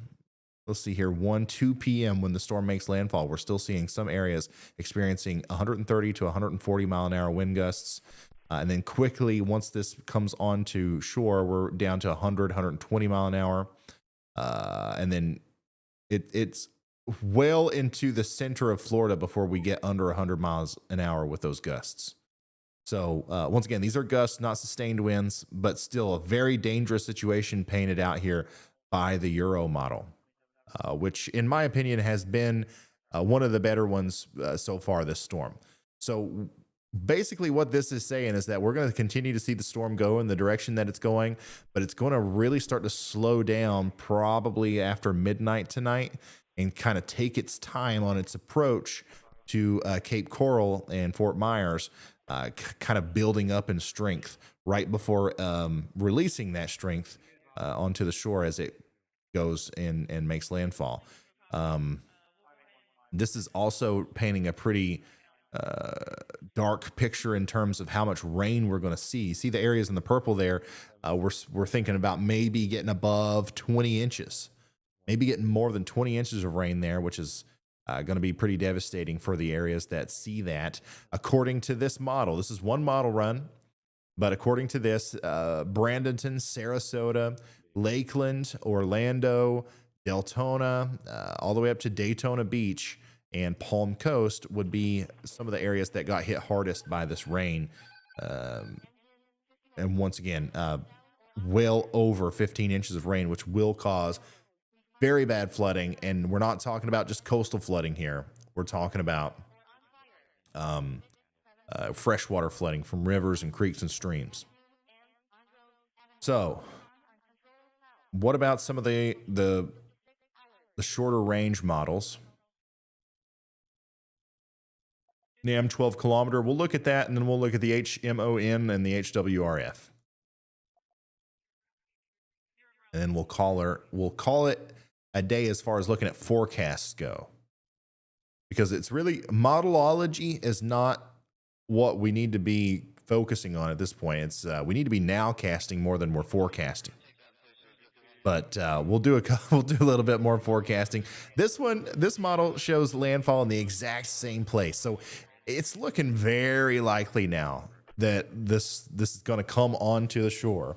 let's see here, 2 p.m. when the storm makes landfall, we're still seeing some areas experiencing 130 to 140 mile an hour wind gusts. And then quickly, once this comes onto shore, we're down to 100, 120 mile an hour. And then it's well into the center of Florida before we get under 100 miles an hour with those gusts. So once again, these are gusts, not sustained winds, but still a very dangerous situation painted out here by the Euro model, which in my opinion has been one of the better ones so far this storm. So basically what this is saying is that we're going to continue to see the storm go in the direction that it's going, but it's going to really start to slow down probably after midnight tonight and kind of take its time on its approach to Cape Coral and Fort Myers, kind of building up in strength right before releasing that strength onto the shore as it goes in and makes landfall. This is also painting a pretty dark picture in terms of how much rain we're going to see. See the areas in the purple there, we're thinking about maybe getting above 20 inches, maybe getting more than 20 inches of rain there, which is going to be pretty devastating for the areas that see that. According to this model, this is one model run, But according to this, Bradenton, Sarasota, Lakeland, Orlando, Deltona, all the way up to Daytona Beach and Palm Coast would be some of the areas that got hit hardest by this rain. And once again, well over 15 inches of rain, which will cause very bad flooding. And we're not talking about just coastal flooding here. We're talking about freshwater flooding from rivers and creeks and streams. So what about some of the shorter range models? The M12 kilometer, we'll look at that, and then we'll look at the HMON and the HWRF. And then we'll call it a day as far as looking at forecasts go. Because it's really, modelology is not what we need to be focusing on at this point. It's we need to be nowcasting more than we're forecasting. But we'll do a little bit more forecasting. This model shows landfall in the exact same place. So it's looking very likely now that this is going to come onto the shore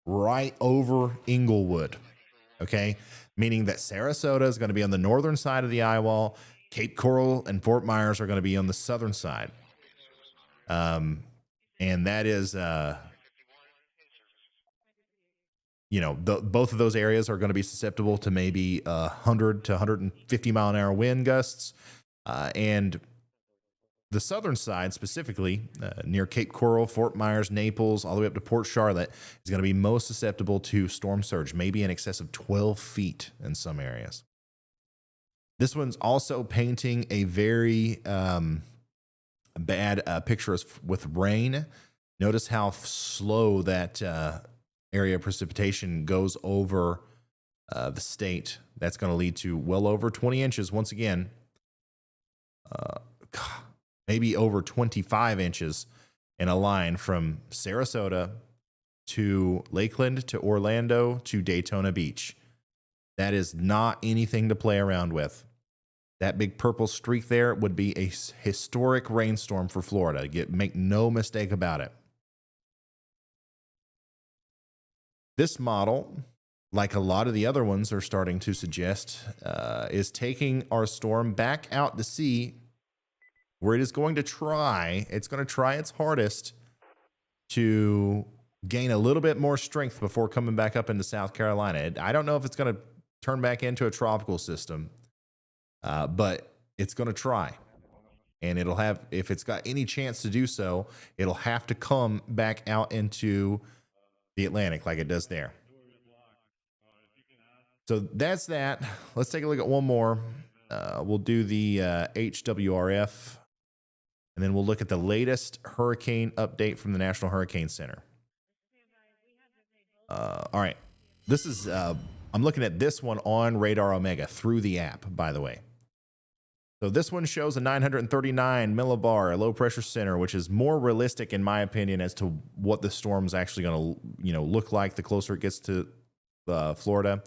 right over Inglewood. Okay, meaning that Sarasota is going to be on the northern side of the Eyewall. Cape Coral and Fort Myers are going to be on the southern side. And that is, both of those areas are going to be susceptible to maybe 100 to 150 mile an hour wind gusts. And the southern side, specifically near Cape Coral, Fort Myers, Naples, all the way up to Port Charlotte, is going to be most susceptible to storm surge, maybe in excess of 12 feet in some areas. This one's also painting a very bad picture with rain. Notice how slow that area of precipitation goes over the state. That's going to lead to well over 20 inches once again. Maybe over 25 inches in a line from Sarasota to Lakeland to Orlando to Daytona Beach. That is not anything to play around with. That big purple streak there would be a historic rainstorm for Florida. Make no mistake about it. This model, like a lot of the other ones are starting to suggest, is taking our storm back out to sea, where it is going to try its hardest to gain a little bit more strength before coming back up into South Carolina. I don't know if it's going to turn back into a tropical system, but it's going to try. And it'll have, if it's got any chance to do so, it'll have to come back out into the Atlantic like it does there. So that's that. Let's take a look at one more. We'll do the HWRF, and then we'll look at the latest hurricane update from the National Hurricane Center. All right. This is, I'm looking at this one on Radar Omega through the app, by the way. So this one shows a 939 millibar low pressure center, which is more realistic in my opinion as to what the storm's actually going to, look like the closer it gets to Florida.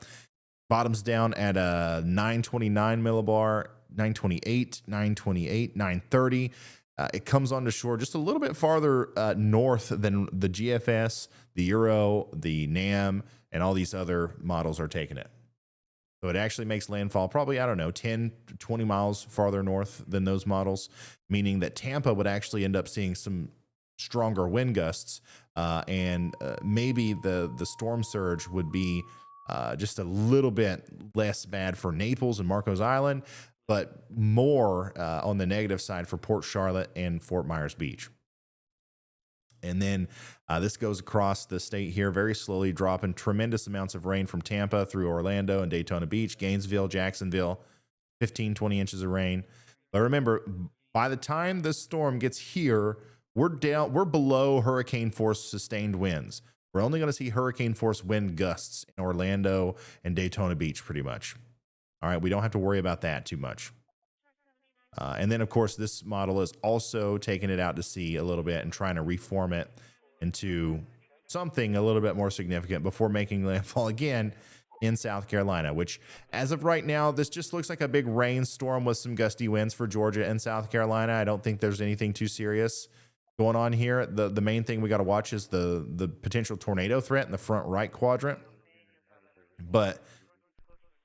Bottoms down at a 929 millibar, 928, 928, 930. It comes onto shore just a little bit farther north than the GFS, the Euro, the NAM, and all these other models are taking it. So it actually makes landfall probably, 10 to 20 miles farther north than those models, meaning that Tampa would actually end up seeing some stronger wind gusts, and maybe the storm surge would be just a little bit less bad for Naples and Marcos Island, but more on the negative side for Port Charlotte and Fort Myers Beach. And then this goes across the state here very slowly, dropping tremendous amounts of rain from Tampa through Orlando and Daytona Beach, Gainesville, Jacksonville, 15, 20 inches of rain. But remember, by the time this storm gets here, we're below hurricane force sustained winds. We're only going to see hurricane force wind gusts in Orlando and Daytona Beach pretty much. All right, we don't have to worry about that too much. And then, of course, this model is also taking it out to sea a little bit and trying to reform it into something a little bit more significant before making landfall again in South Carolina, which as of right now, this just looks like a big rainstorm with some gusty winds for Georgia and South Carolina. I don't think there's anything too serious going on here. The main thing we got to watch is the potential tornado threat in the front right quadrant. But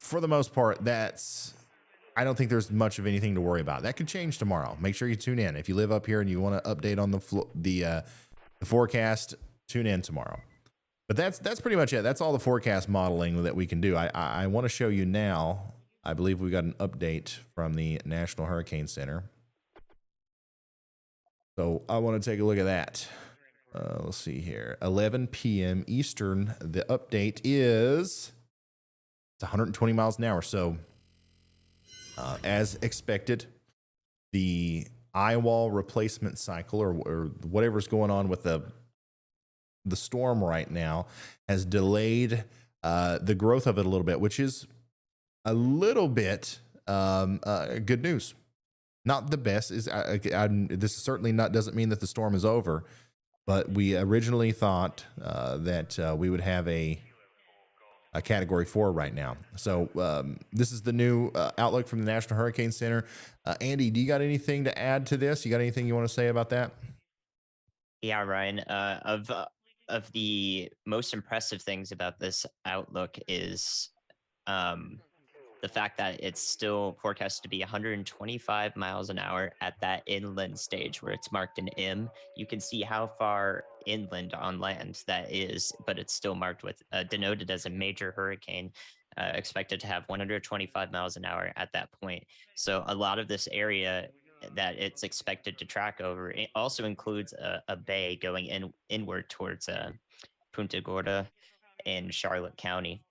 for the most part, I don't think there's much of anything to worry about. That could change tomorrow. Make sure you tune in. If you live up here and you want to update on the forecast, tune in tomorrow. But that's pretty much it. That's all the forecast modeling that we can do. I want to show you now. I believe we got an update from the National Hurricane Center. So I want to take a look at that. Let's see here. 11 p.m. Eastern. The update is it's 120 miles an hour. So as expected, the Eyewall replacement cycle or whatever's going on with the storm right now has delayed the growth of it a little bit, which is a little bit good news. Not the best. This certainly doesn't mean that the storm is over, but we originally thought that we would have a Category 4 right now. So this is the new outlook from the National Hurricane Center. Andy, do you got anything to add to this? You got anything you want to say about that? Yeah, Ryan. Of the most impressive things about this outlook is the fact that it's still forecast to be 125 miles an hour at that inland stage where it's marked an M. You can see how far inland on land that is, but it's still marked with denoted as a major hurricane, expected to have 125 miles an hour at that point. So a lot of this area that it's expected to track over, it also includes a bay going inward towards Punta Gorda in Charlotte County.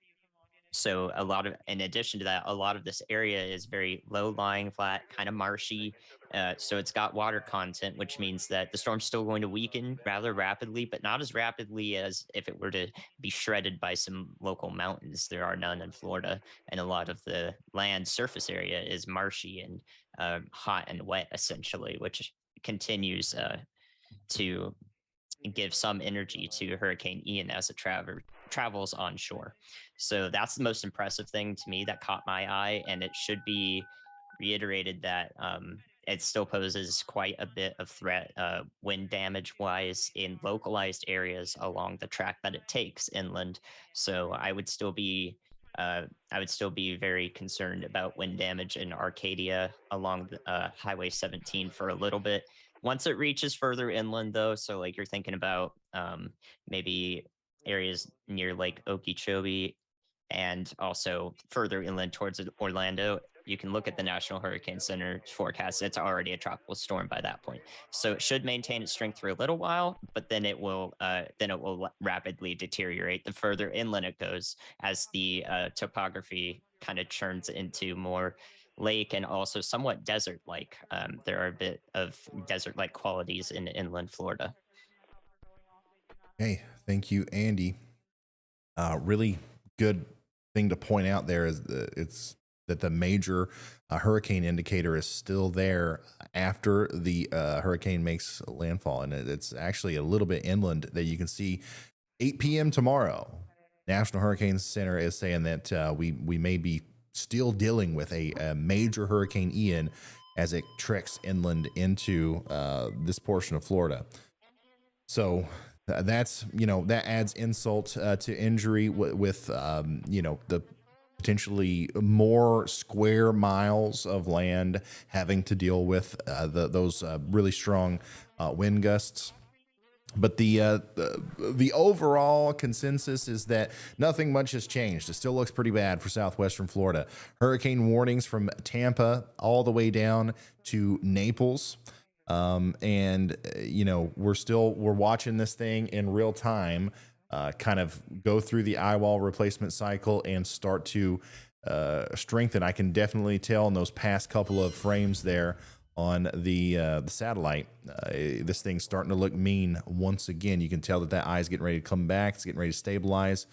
So in addition to that, a lot of this area is very low lying, flat, kind of marshy. So it's got water content, which means that the storm's still going to weaken rather rapidly, but not as rapidly as if it were to be shredded by some local mountains. There are none in Florida, and a lot of the land surface area is marshy and hot and wet, essentially, which continues to give some energy to Hurricane Ian as it travels onshore. So that's the most impressive thing to me that caught my eye, and it should be reiterated that it still poses quite a bit of threat wind damage wise in localized areas along the track that it takes inland. So I would still be very concerned about wind damage in Arcadia along Highway 17 for a little bit. Once it reaches further inland, though, so like you're thinking about maybe areas near Lake Okeechobee and also further inland towards Orlando, you can look at the National Hurricane Center forecast. It's already a tropical storm by that point, so it should maintain its strength for a little while, but then it will rapidly deteriorate the further inland it goes as the topography kind of churns into more lake and also somewhat desert-like. There are a bit of desert-like qualities in inland Florida. Hey, thank you, Andy. Really good thing to point out there is that the major hurricane indicator is still there after the hurricane makes landfall, and it's actually a little bit inland that you can see. 8 p.m. tomorrow, National Hurricane Center is saying that we may be still dealing with a major Hurricane Ian as it treks inland into this portion of Florida. So that's, that adds insult to injury with the potentially more square miles of land having to deal with those really strong wind gusts. But the overall consensus is that nothing much has changed. It still looks pretty bad for southwestern Florida. Hurricane warnings from Tampa all the way down to Naples. And we're watching this thing in real time, kind of go through the eyewall replacement cycle and start to strengthen. I can definitely tell in those past couple of frames there on the satellite, this thing's starting to look mean once again. You can tell that eye is getting ready to come back. It's getting ready to stabilize,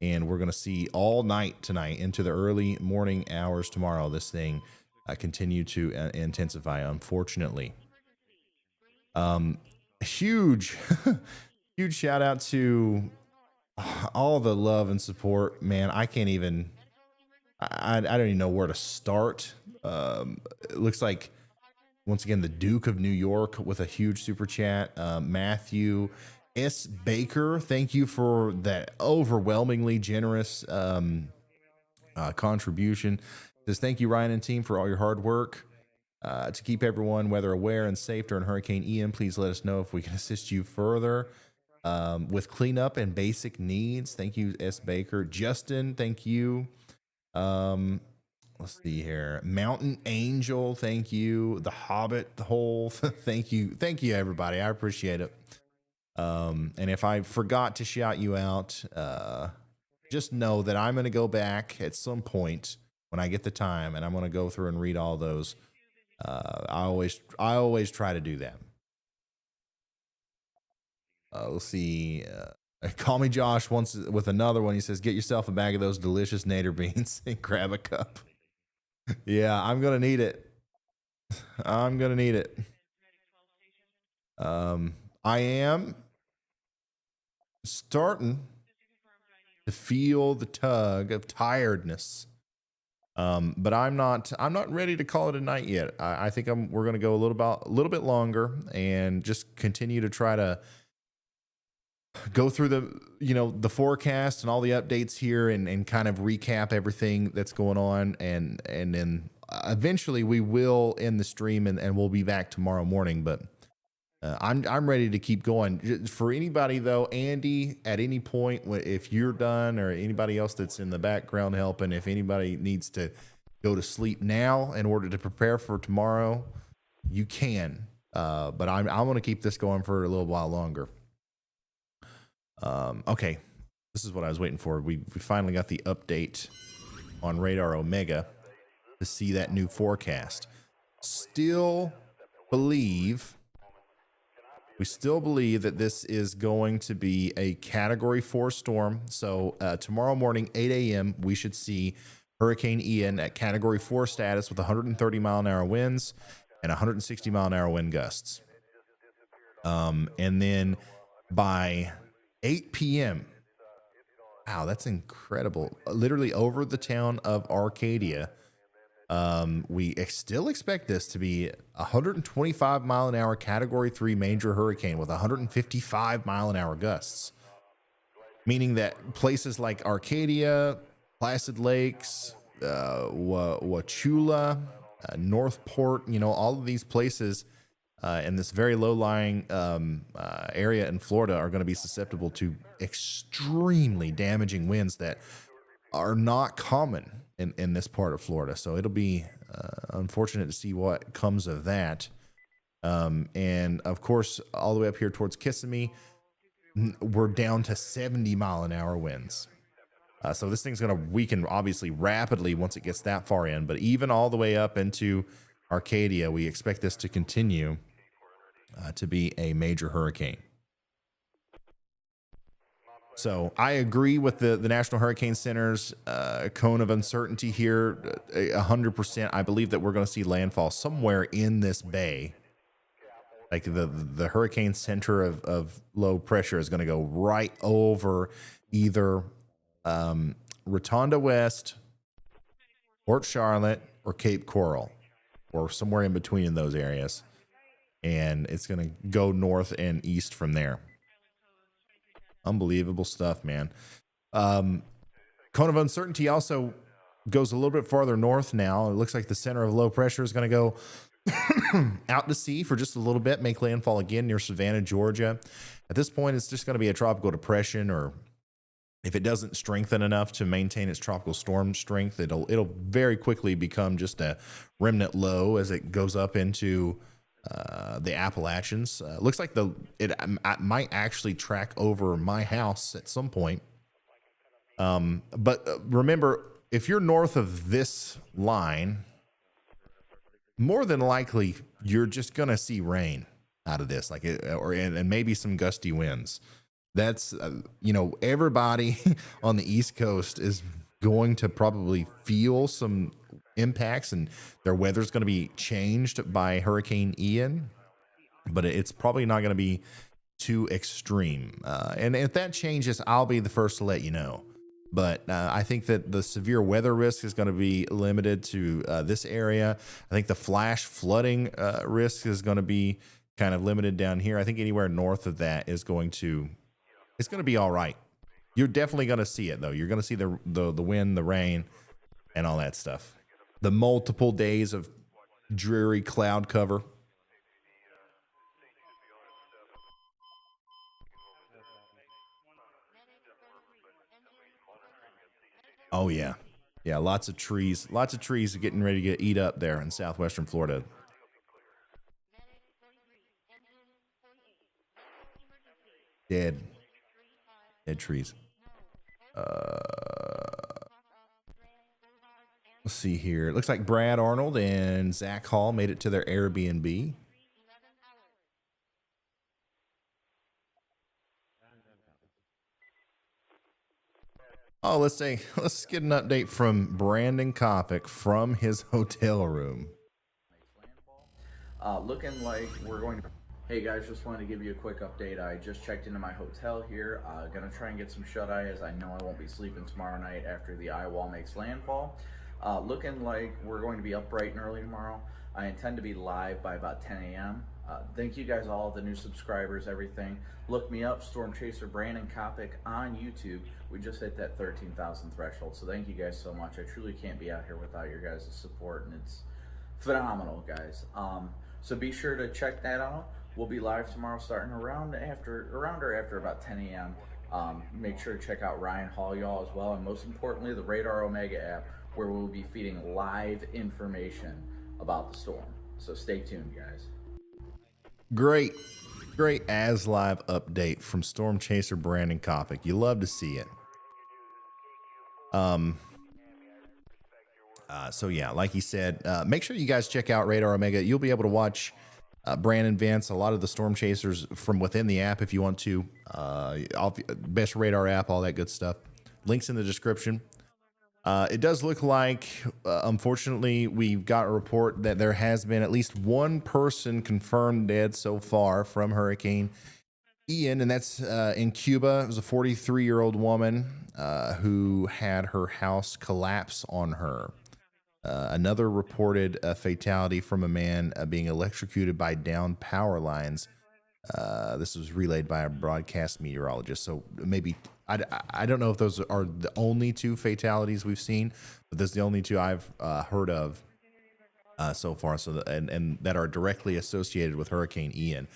and we're going to see all night tonight into the early morning hours tomorrow this thing continue to intensify, unfortunately. Huge huge shout out to all the love and support, man. I can't even I don't even know where to start. It looks like once again, the Duke of New York with a huge super chat. Matthew S. Baker, thank you for that overwhelmingly generous contribution. Says, thank you, Ryan and team, for all your hard work. To keep everyone weather aware and safe during Hurricane Ian, please let us know if we can assist you further with cleanup and basic needs. Thank you, S. Baker. Justin, thank you. Let's see here. Mountain Angel, thank you. The Hobbit Hole, thank you. Thank you, everybody. I appreciate it. And if I forgot to shout you out, just know that I'm going to go back at some point when I get the time, and I'm going to go through and read all those. I always try to do that. Let's see. Call me Josh once with another one. He says, get yourself a bag of those delicious nader beans and grab a cup. Yeah, I'm going to need it. I'm going to need it. I am starting to feel the tug of tiredness. But I'm not ready to call it a night yet. I think we're going to go a little bit longer and just continue to try to go through the forecast and all the updates here and kind of recap everything that's going on. And then eventually we will end the stream and we'll be back tomorrow morning. But I'm ready to keep going. For anybody though, Andy, at any point, if you're done, or anybody else that's in the background helping, if anybody needs to go to sleep now in order to prepare for tomorrow, you can. But I'm going to keep this going for a little while longer. Okay, this is what I was waiting for. We finally got the update on Radar Omega to see that new forecast. We still believe that this is going to be a Category 4 storm. So tomorrow morning, 8 a.m., we should see Hurricane Ian at Category 4 status with 130 mile an hour winds and 160 mile an hour wind gusts. And then by 8 p.m., wow, that's incredible. Literally over the town of Arcadia, we still expect this to be 125 mile an hour Category 3 major hurricane with 155 mile an hour gusts, meaning that places like Arcadia, Placid Lakes, Wauchula, Northport, all of these places in this very low-lying area in Florida are going to be susceptible to extremely damaging winds that are not common in this part of Florida. So it'll be unfortunate to see what comes of that. And of course, all the way up here towards Kissimmee, we're down to 70 mile an hour winds. So this thing's going to weaken obviously rapidly once it gets that far in, but even all the way up into Arcadia, we expect this to continue to be a major hurricane. So I agree with the National Hurricane Center's cone of uncertainty here, 100%. I believe that we're going to see landfall somewhere in this bay. Like the hurricane center of low pressure is going to go right over either Rotonda West, Port Charlotte, or Cape Coral, or somewhere in between in those areas. And it's going to go north and east from there. Unbelievable stuff, man. Cone of uncertainty also goes a little bit farther north now. It looks like the center of low pressure is going to go out to sea for just a little bit, make landfall again near Savannah, Georgia. At this point, it's just going to be a tropical depression, or if it doesn't strengthen enough to maintain its tropical storm strength, it'll very quickly become just a remnant low as it goes up into the Appalachians. Looks like it might actually track over my house at some point. But remember, if you're north of this line, more than likely you're just gonna see rain out of this, and maybe some gusty winds. That's everybody on the East Coast is going to probably feel some impacts, and their weather's going to be changed by Hurricane Ian, but it's probably not going to be too extreme. And if that changes, I'll be the first to let you know. But I think that the severe weather risk is going to be limited to this area. I think the flash flooding risk is going to be kind of limited down here. I think anywhere north of that is going to, it's going to be all right. You're definitely going to see it though. You're going to see the wind, the rain, and all that stuff. The multiple days of dreary cloud cover. Oh yeah. Yeah, lots of trees getting ready to get eat up there in southwestern Florida. Dead trees. Let's see here. It looks like Brad Arnold and Zach Hall made it to their Airbnb. Oh, let's get an update from Brandon Kopic from his hotel room. Looking like we're going to... Hey guys, just wanted to give you a quick update. I just checked into my hotel here. Gonna try and get some shut-eye as I know I won't be sleeping tomorrow night after the Eyewall makes landfall. Looking like we're going to be up bright and early tomorrow. I intend to be live by about 10 a.m. Thank you guys all, the new subscribers, everything. Look me up, Storm Chaser Brandon Kopic on YouTube. We just hit that 13,000 threshold, so thank you guys so much. I truly can't be out here without your guys' support, and it's phenomenal, guys. So be sure to check that out. We'll be live tomorrow starting around or after about 10 a.m. Make sure to check out Ryan Hall, y'all, as well, and most importantly, the Radar Omega app, where we'll be feeding live information about the storm. So stay tuned, guys. Great as live update from Storm Chaser Brandon Kopic. You love to see it. So yeah, like he said, make sure you guys check out Radar Omega. You'll be able to watch Brandon Vance, a lot of the Storm Chasers from within the app if you want to. Best Radar app, all that good stuff. Links in the description. It does look like, unfortunately, we've got a report that there has been at least one person confirmed dead so far from Hurricane Ian, and that's in Cuba. It was a 43-year-old woman who had her house collapse on her. Another reported fatality from a man being electrocuted by downed power lines. This was relayed by a broadcast meteorologist. So maybe, I don't know if those are the only two fatalities we've seen, but that's the only two I've heard of so far. So and that are directly associated with Hurricane Ian.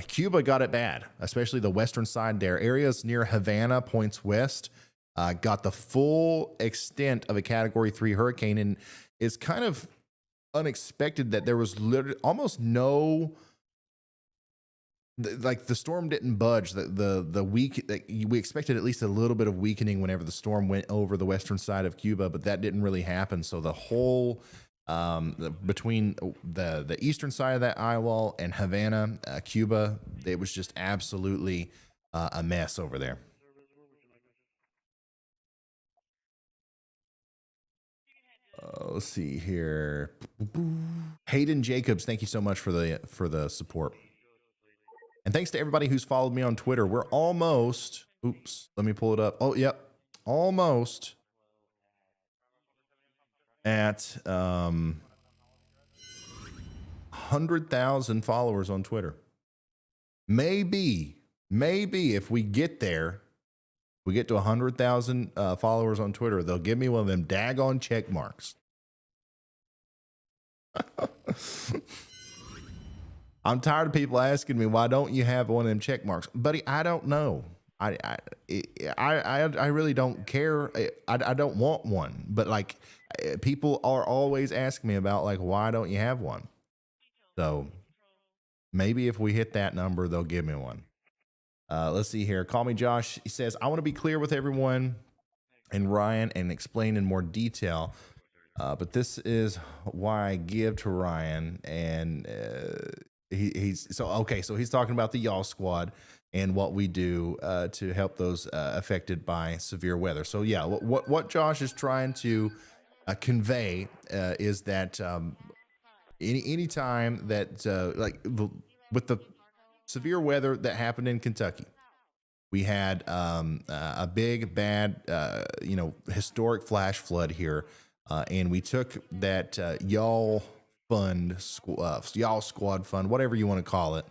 Cuba got it bad, especially the western side there. Areas near Havana, points west, got the full extent of a Category 3 hurricane, and it's kind of unexpected that there was literally almost no, like the storm didn't budge. The weak, we expected at least a little bit of weakening whenever the storm went over the western side of Cuba, but that didn't really happen. So the whole between the eastern side of that eyewall and Havana, Cuba, it was just absolutely a mess over there. Let's see here. Hayden Jacobs, thank you so much for the support. And thanks to everybody who's followed me on Twitter. We're almost, oops, let me pull it up. Oh, yep. Almost at 100,000 followers on Twitter. Maybe if we get there, we get to 100,000 followers on Twitter, they'll give me one of them daggone check marks. I'm tired of people asking me, why don't you have one of them check marks? Buddy, I don't know. I really don't care. I don't want one, but like people are always asking me about like, why don't you have one? So maybe if we hit that number, they'll give me one. Let's see here. Call me Josh. He says, I want to be clear with everyone and Ryan and explain in more detail. But this is why I give to Ryan. And he's talking about the Y'all Squad and what we do to help those affected by severe weather. So yeah, what Josh is trying to convey is that any time that with the severe weather that happened in Kentucky, We had a big, bad, historic flash flood here. And we took that y'all squad fund, whatever you want to call it,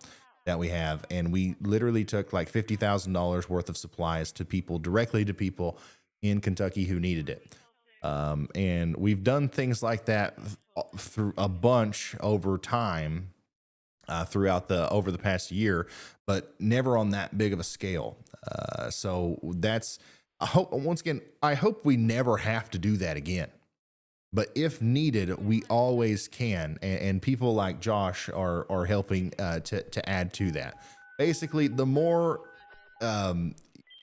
that we have. And we literally took like $50,000 worth of supplies to people, directly to people in Kentucky who needed it. And we've done things like that through a bunch over time, over the past year, but never on that big of a scale. So that's, I hope we never have to do that again. But if needed, we always can. And people like Josh are helping to add to that. Basically, the more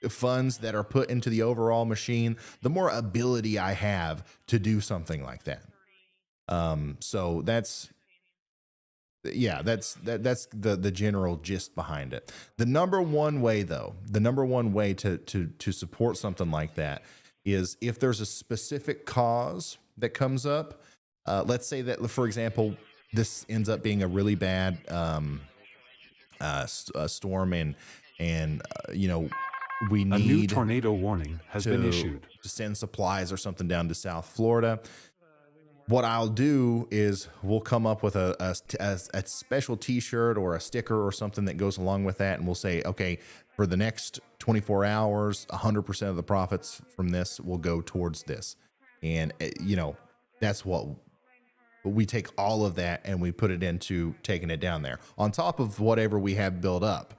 funds that are put into the overall machine, the more ability I have to do something like that. So that's the general gist behind it. The number one way to support something like that is if there's a specific cause that comes up. Let's say that, for example, this ends up being a really bad storm, and we need a new tornado warning has been issued to send supplies or something down to South Florida. What I'll do is we'll come up with a special T-shirt or a sticker or something that goes along with that, and we'll say, okay, for the next 24 hours, 100% of the profits from this will go towards this. And that's what we take, all of that, and we put it into taking it down there on top of whatever we have built up.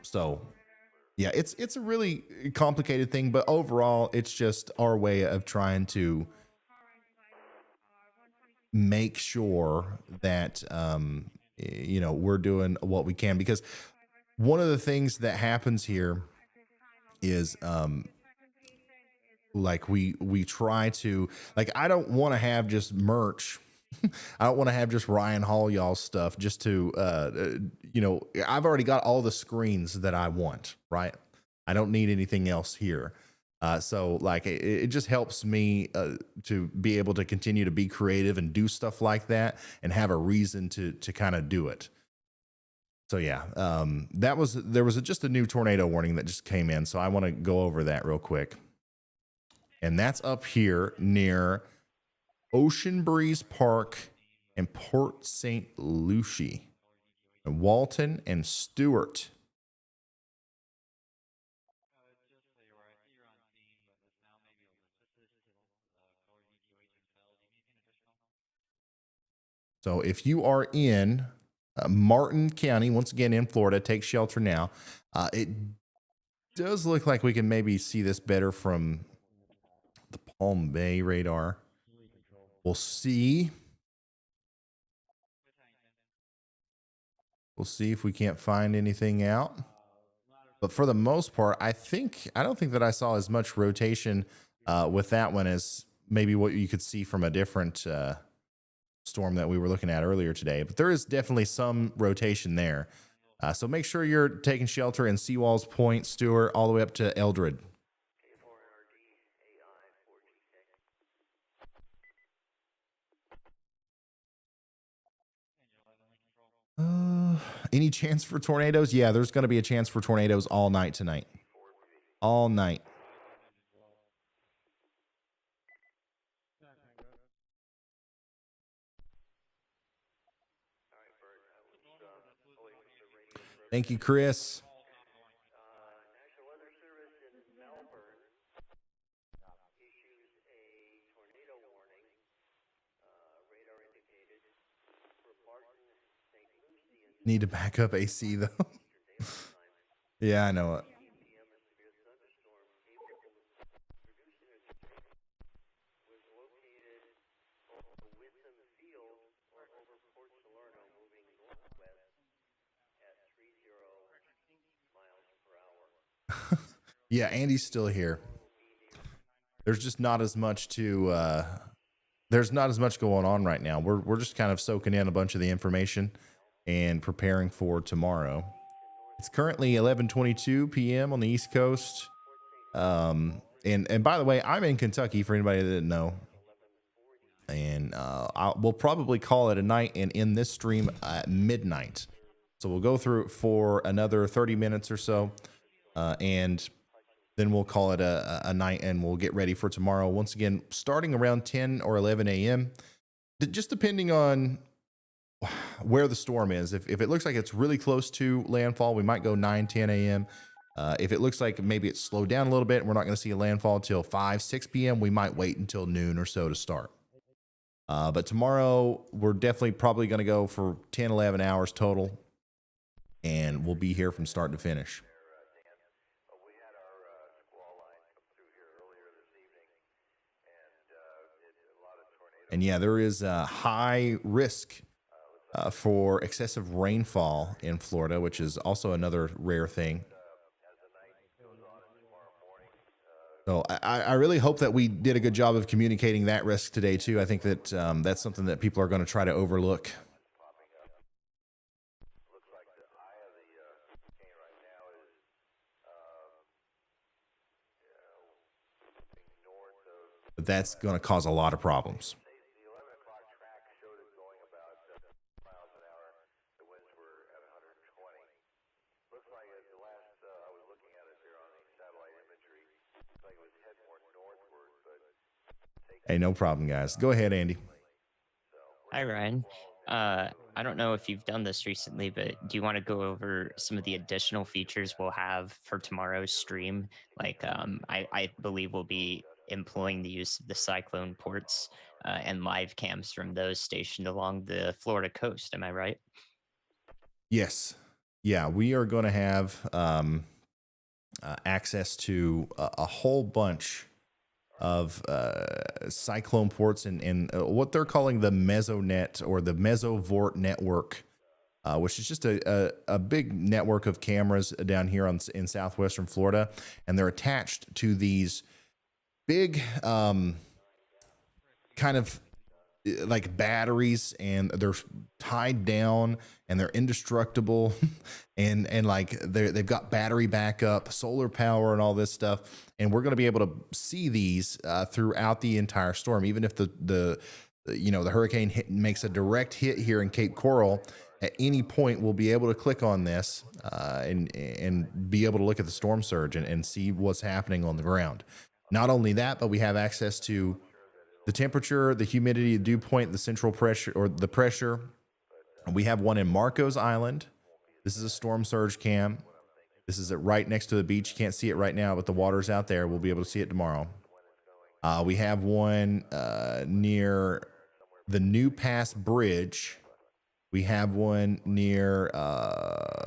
So yeah, it's a really complicated thing, but overall it's just our way of trying to make sure that we're doing what we can, because one of the things that happens here is like we try to, like, I don't want to have just merch. I don't want to have just Ryan Hall y'all stuff just to I've already got all the screens that I want, right? I don't need anything else here. So like it just helps me to be able to continue to be creative and do stuff like that and have a reason to kind of do it. So yeah, there was just a new tornado warning that just came in. So I want to go over that real quick. And that's up here near Ocean Breeze Park and Port St. Lucie, and Walton and Stewart. So if you are in Martin County, once again in Florida, take shelter now. It does look like we can maybe see this better from the Palm Bay radar. We'll see. We'll see if we can't find anything out. But for the most part, I don't think that I saw as much rotation with that one as maybe what you could see from a different storm that we were looking at earlier today. But there is definitely some rotation there. So make sure you're taking shelter in Seawalls Point, Stewart, all the way up to Eldred. Any chance for tornadoes? Yeah, there's going to be a chance for tornadoes all night tonight. All night. Thank you, Chris. Need to back up AC though. Yeah, I know it. Yeah, Andy's still here. There's just not as much there's not as much going on right now. We're just kind of soaking in a bunch of the information and preparing for tomorrow. It's currently 11:22 p.m. on the East Coast. And by the way, I'm in Kentucky for anybody that didn't know. And we'll probably call it a night and end this stream at midnight. So we'll go through it for another 30 minutes or so. and then we'll call it a night, and we'll get ready for tomorrow. Once again, starting around 10 or 11 a.m., just depending on where the storm is. If it looks like it's really close to landfall, we might go 9, 10 a.m. If it looks like maybe it's slowed down a little bit and we're not going to see a landfall till 5, 6 p.m., we might wait until noon or so to start. But tomorrow, we're definitely probably going to go for 10, 11 hours total, and we'll be here from start to finish. And yeah, there is a high risk for excessive rainfall in Florida, which is also another rare thing. So I really hope that we did a good job of communicating that risk today too. I think that that's something that people are going to try to overlook. But that's going to cause a lot of problems. Hey, no problem, guys. Go ahead, Andy. Hi, Ryan. I don't know if you've done this recently, but do you want to go over some of the additional features we'll have for tomorrow's stream? Like, I believe we'll be employing the use of the cyclone ports and live cams from those stationed along the Florida coast. Am I right? Yes. Yeah, we are going to have access to a whole bunch of cyclone ports and what they're calling the Mesonet or the Mesovort network, which is just a big network of cameras down here in southwestern Florida, and they're attached to these big kind of like batteries, and they're tied down and they're indestructible and like they've got battery backup, solar power, and all this stuff. And we're going to be able to see these throughout the entire storm, even if the hurricane makes a direct hit here in Cape Coral. At any point, we'll be able to click on this and be able to look at the storm surge and see what's happening on the ground. Not only that, but we have access to the temperature, the humidity, the dew point, the central pressure or the pressure. We have one in Marcos Island. This is a storm surge cam. This is right next to the beach. You can't see it right now, but the water's out there. We'll be able to see it tomorrow. We have one near the New Pass Bridge. We have one near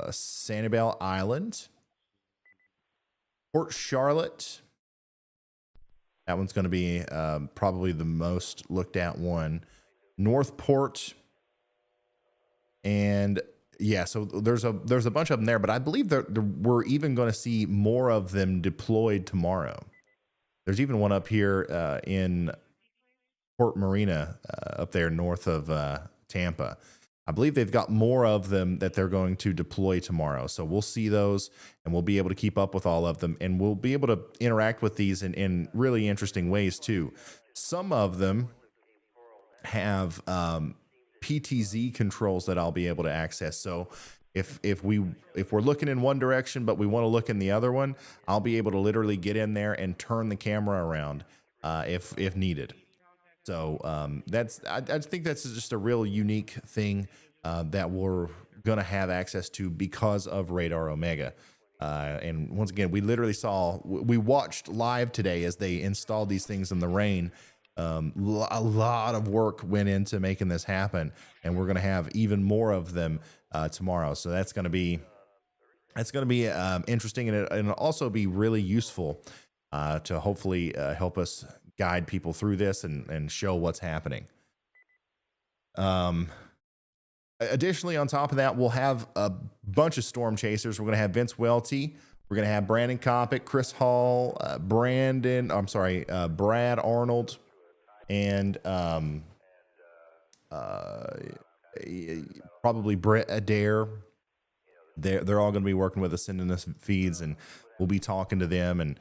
Sanibel Island. Port Charlotte. That one's going to be probably the most looked at one. Northport. And yeah, so there's a bunch of them there, but I believe that we're even going to see more of them deployed tomorrow. There's even one up here in Port Marina, up there north of Tampa. I believe they've got more of them that they're going to deploy tomorrow. So we'll see those and we'll be able to keep up with all of them. And we'll be able to interact with these in really interesting ways too. Some of them have PTZ controls that I'll be able to access. So if we're looking in one direction, but we want to look in the other one, I'll be able to literally get in there and turn the camera around if needed. So I think that's just a real unique thing that we're going to have access to because of Radar Omega. And once again, we watched live today as they installed these things in the rain. A lot of work went into making this happen, and we're going to have even more of them tomorrow. So that's going to be interesting, and it'll also be really useful to hopefully help us guide people through this and show what's happening. Additionally, on top of that, we'll have a bunch of storm chasers. We're going to have Vince Welty. We're going to have Brandon Kopic, Chris Hall, Brad Arnold, and probably Brett Adair. They're all going to be working with us, sending us feeds, and we'll be talking to them. And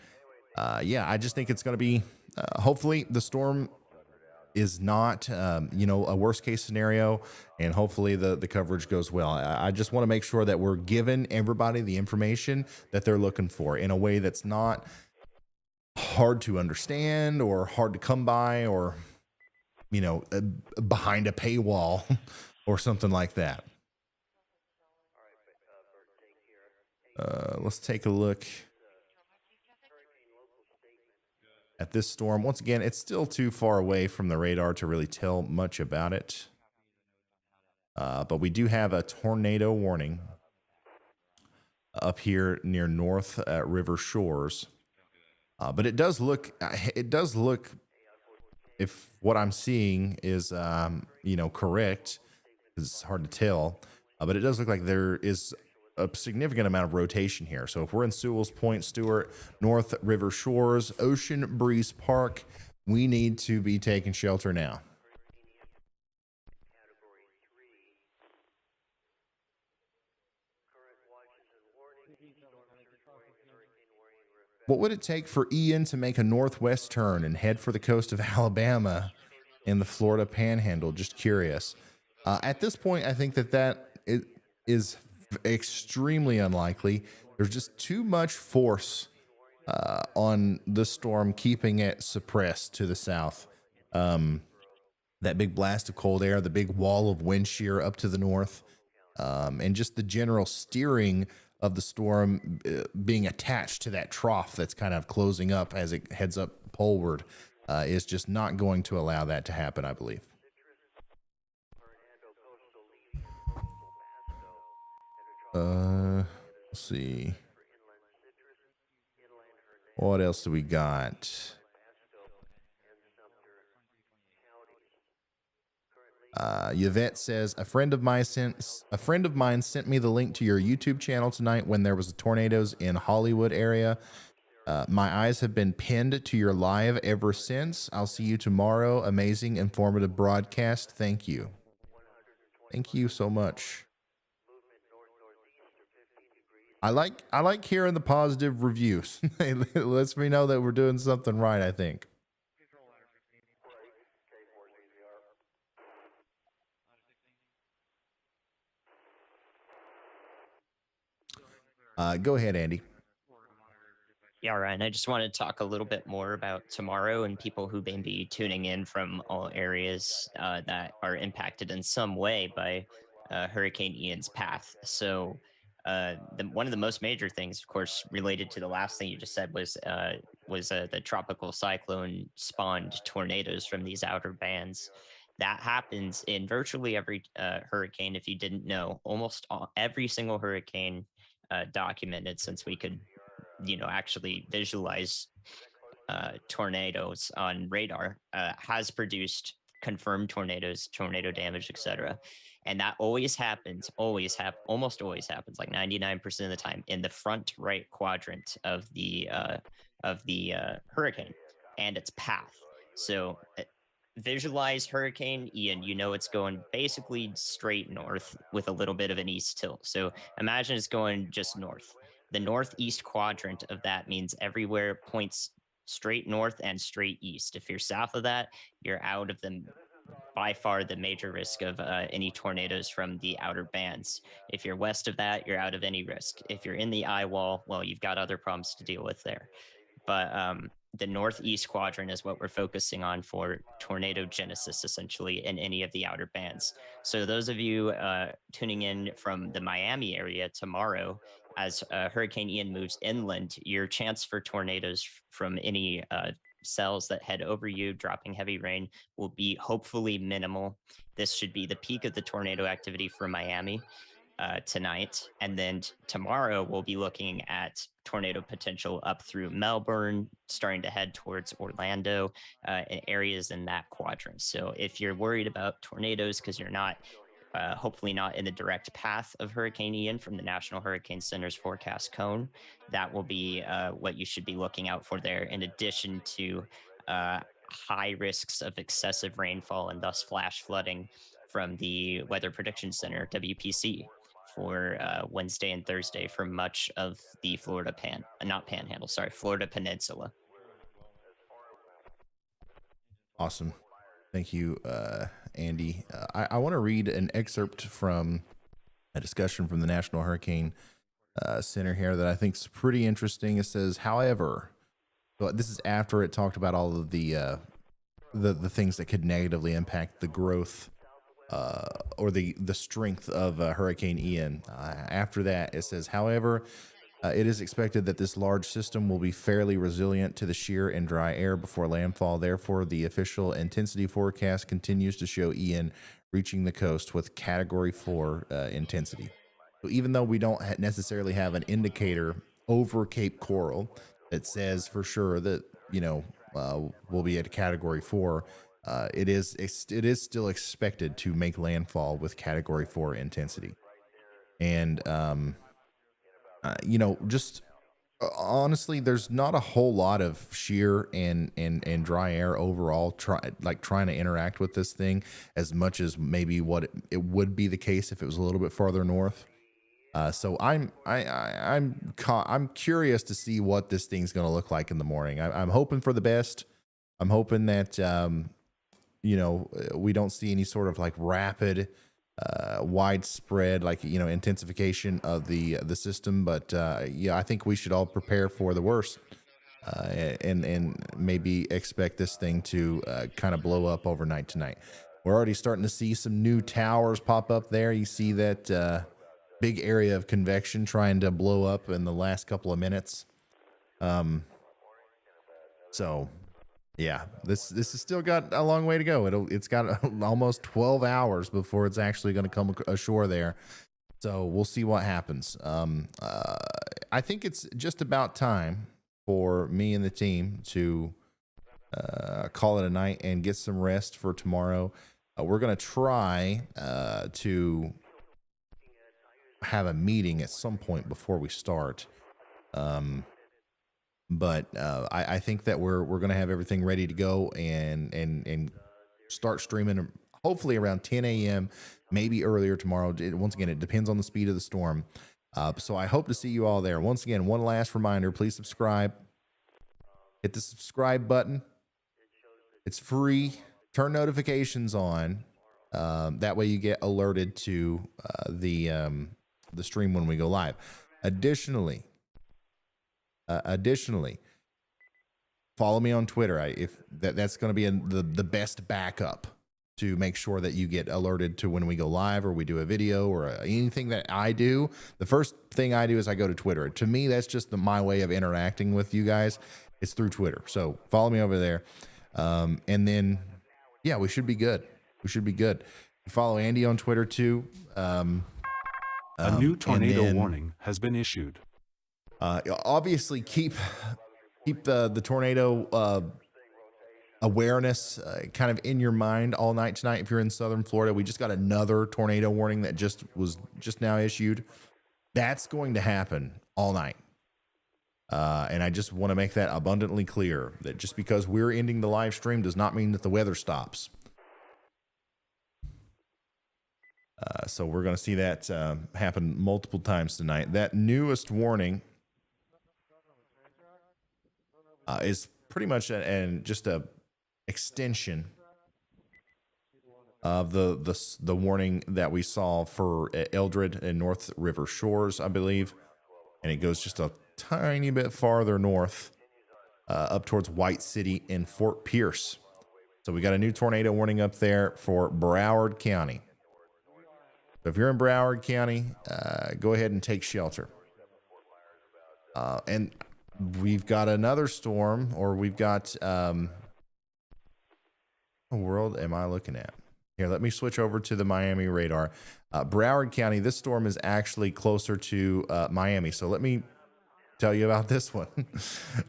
I just think it's going to be hopefully the storm is not, a worst case scenario, and hopefully the coverage goes well. I just want to make sure that we're giving everybody the information that they're looking for in a way that's not hard to understand or hard to come by, or behind a paywall or something like that. Let's take a look at this storm. Once again, it's still too far away from the radar to really tell much about it. But we do have a tornado warning up here near North River Shores. But it does look, if what I'm seeing is, correct, it's hard to tell, but it does look like there is a significant amount of rotation here. So if we're in Sewell's Point, Stewart, North River Shores, Ocean Breeze Park, we need to be taking shelter now. What would it take for Ian to make a northwest turn and head for the coast of Alabama in the Florida Panhandle? Just curious. At this point, I think that is extremely unlikely. There's just too much force on the storm, keeping it suppressed to the south. That big blast of cold air, the big wall of wind shear up to the north, and just the general steering of the storm being attached to that trough that's kind of closing up as it heads up poleward is just not going to allow that to happen, I believe. Let's see. What else do we got? Yvette says, a friend of mine sent me the link to your YouTube channel tonight when there was tornadoes in Hollywood area. My eyes have been pinned to your live ever since. I'll see you tomorrow. Amazing, informative broadcast. Thank you. Thank you so much. I like hearing the positive reviews. It lets me know that we're doing something right, I think. Go ahead, Andy. Yeah, Ryan, I just wanted to talk a little bit more about tomorrow and people who may be tuning in from all areas that are impacted in some way by Hurricane Ian's path. So one of the most major things, of course, related to the last thing you just said was the tropical cyclone spawned tornadoes from these outer bands. That happens in virtually every hurricane. If you didn't know, almost every single hurricane documented since we could, actually visualize tornadoes on radar has produced confirmed tornadoes, tornado damage, etc. And that almost always happens, like 99% of the time, in the front right quadrant of the hurricane and its path. So visualize Hurricane Ian, it's going basically straight north with a little bit of an east tilt. So imagine it's going just north. The northeast quadrant of that means everywhere points straight north and straight east. If you're south of that, you're out of by far the major risk of any tornadoes from the outer bands. If you're west of that, you're out of any risk. If you're in the Eyewall, well, you've got other problems to deal with there. But the northeast quadrant is what we're focusing on for tornado genesis, essentially, in any of the outer bands. So those of you tuning in from the Miami area tomorrow, as Hurricane Ian moves inland, your chance for tornadoes from any cells that head over you, dropping heavy rain, will be hopefully minimal. This should be the peak of the tornado activity for Miami tonight. And then tomorrow, we'll be looking at tornado potential up through Melbourne, starting to head towards Orlando, and areas in that quadrant. So if you're worried about tornadoes because you're not hopefully not in the direct path of Hurricane Ian from the National Hurricane Center's forecast cone, that will be what you should be looking out for there, in addition to high risks of excessive rainfall and thus flash flooding from the Weather Prediction Center, WPC, for Wednesday and Thursday for much of the Florida Florida Peninsula. Awesome. Thank you, Andy. I want to read an excerpt from a discussion from the National Hurricane Center here that I think is pretty interesting. It says, however, so this is after it talked about all of the things that could negatively impact the growth or the strength of Hurricane Ian. After that, it says, however, it is expected that this large system will be fairly resilient to the shear and dry air before landfall. Therefore, the official intensity forecast continues to show Ian reaching the coast with Category 4 intensity. So even though we don't necessarily have an indicator over Cape Coral that says for sure that, we'll be at a Category 4, it is still expected to make landfall with Category 4 intensity. And, just honestly, there's not a whole lot of shear and dry air overall trying to interact with this thing as much as maybe what it would be the case if it was a little bit farther north. So I'm curious to see what this thing's going to look like in the morning. I'm hoping for the best. I'm hoping that we don't see any sort of like rapid widespread intensification of the system, but I think we should all prepare for the worst and maybe expect this thing to kind of blow up overnight tonight. We're already starting to see some new towers pop up there. You see that big area of convection trying to blow up in the last couple of minutes. So yeah, this has still got a long way to go. It's got almost 12 hours before it's actually going to come ashore there. So we'll see what happens. I think it's just about time for me and the team to call it a night and get some rest for tomorrow. We're going to try to have a meeting at some point before we start. But I think that we're going to have everything ready to go and start streaming hopefully around 10 a.m., maybe earlier tomorrow. Once again, it depends on the speed of the storm. So I hope to see you all there. Once again, one last reminder, please subscribe. Hit the subscribe button. It's free. Turn notifications on. That way you get alerted to the stream when we go live. Additionally, follow me on Twitter. That's going to be the best backup to make sure that you get alerted to when we go live or we do a video or anything that I do. The first thing I do is I go to Twitter. To me, that's just my way of interacting with you guys. It's through Twitter. So follow me over there. And then, yeah, we should be good. Follow Andy on Twitter too. A new tornado warning has been issued. Obviously keep the tornado awareness kind of in your mind all night tonight. If you're in Southern Florida, we just got another tornado warning that was just now issued. That's going to happen all night. And I just want to make that abundantly clear that just because we're ending the live stream does not mean that the weather stops. So we're going to see that happen multiple times tonight. That newest warning is pretty much just a extension of the warning that we saw for Eldred and North River Shores, I believe, and it goes just a tiny bit farther north up towards White City and Fort Pierce. So we got a new tornado warning up there for Broward County. So if you're in Broward County, go ahead and take shelter. And we've got another storm, or we've got what world am I looking at? Here, let me switch over to the Miami radar. Broward County, this storm is actually closer to Miami. So let me tell you about this one.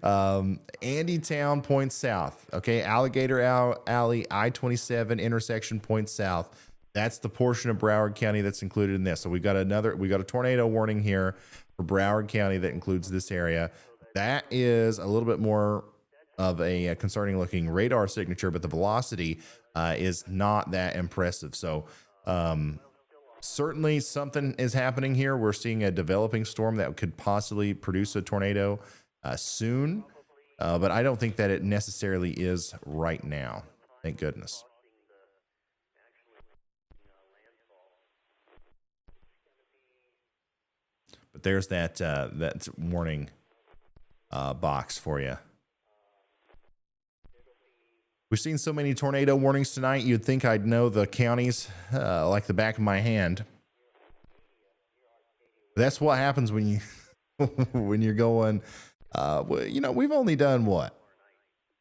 Andytown points south. Okay, Alligator Alley, I-27 intersection points south. That's the portion of Broward County that's included in this. So we got a tornado warning here for Broward County that includes this area. That is a little bit more of a concerning looking radar signature, but the velocity is not that impressive. So certainly something is happening here. We're seeing a developing storm that could possibly produce a tornado soon, but I don't think that it necessarily is right now. Thank goodness. But there's that that warning box for you. We've seen so many tornado warnings tonight. You'd think I'd know the counties like the back of my hand. That's what happens when you when you're going. You know, we've only done what,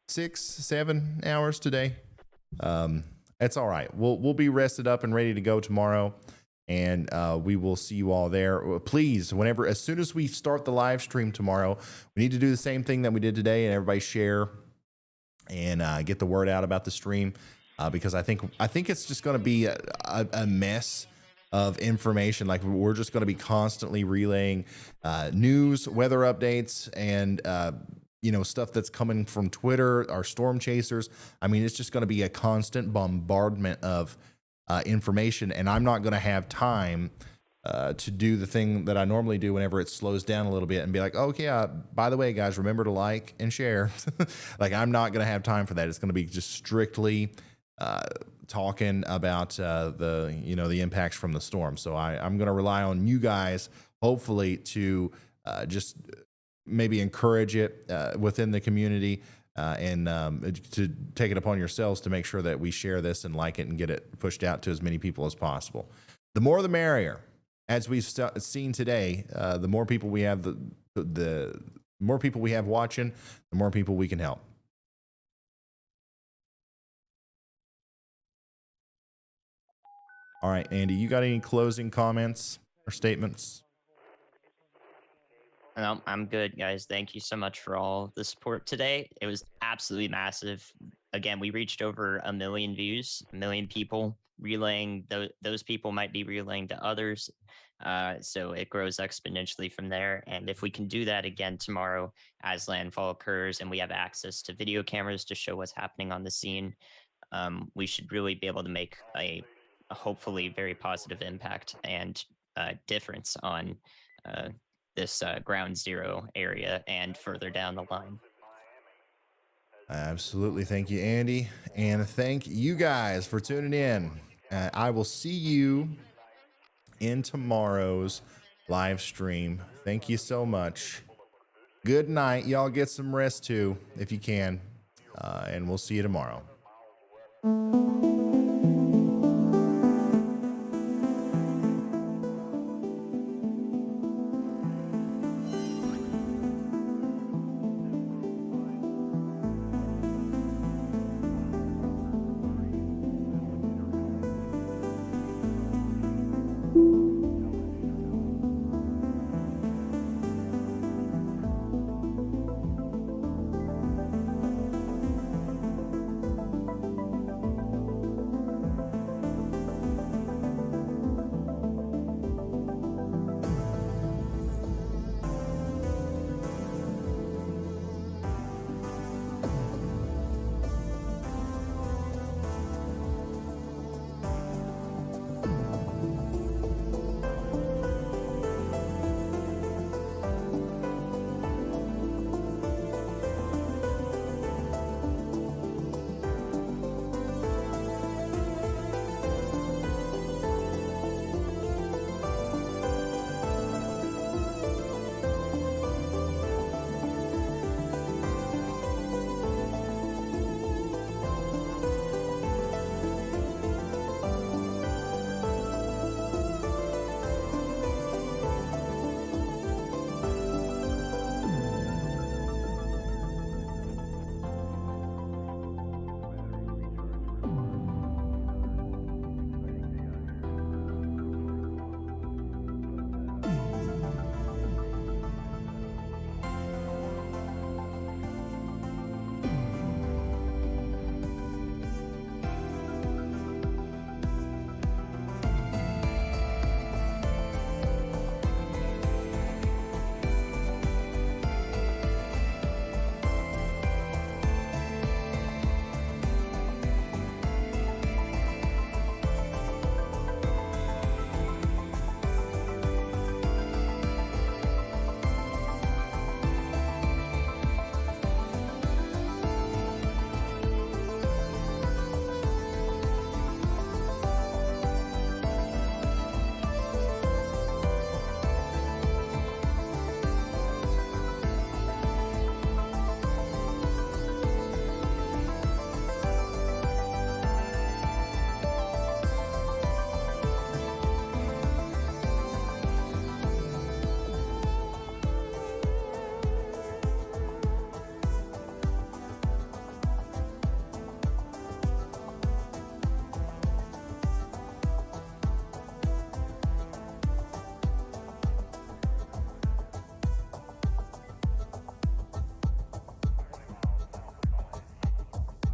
6-7 hours today. That's all right. We'll be rested up and ready to go tomorrow, and we will see you all there. Please, as soon as we start the live stream tomorrow, we need to do the same thing that we did today, and everybody share and get the word out about the stream, because I think it's just going to be a mess of information. Like, we're just going to be constantly relaying news, weather updates, and you know, stuff that's coming from Twitter, our storm chasers. I mean, it's just going to be a constant bombardment of information, and I'm not going to have time to do the thing that I normally do whenever it slows down a little bit and be like, okay, by the way, guys, remember to like and share. Like, I'm not going to have time for that. It's going to be just strictly talking about the impacts from the storm. So I'm going to rely on you guys, hopefully, to just maybe encourage it within the community, and to take it upon yourselves to make sure that we share this and like it and get it pushed out to as many people as possible. The more the merrier. As we've seen today, the more people we have, the more people we have watching, the more people we can help. All right, Andy, you got any closing comments or statements? No, I'm good, guys. Thank you so much for all the support today. It was absolutely massive. Again, we reached over 1 million views, 1 million people relaying. Those people might be relaying to others. So it grows exponentially from there. And if we can do that again tomorrow as landfall occurs and we have access to video cameras to show what's happening on the scene, we should really be able to make a hopefully very positive impact and difference on this ground zero area and further down the line. Absolutely. Thank you, Andy. And thank you guys for tuning in. I will see you in tomorrow's live stream. Thank you so much. Good night. Y'all get some rest too, if you can. And we'll see you tomorrow.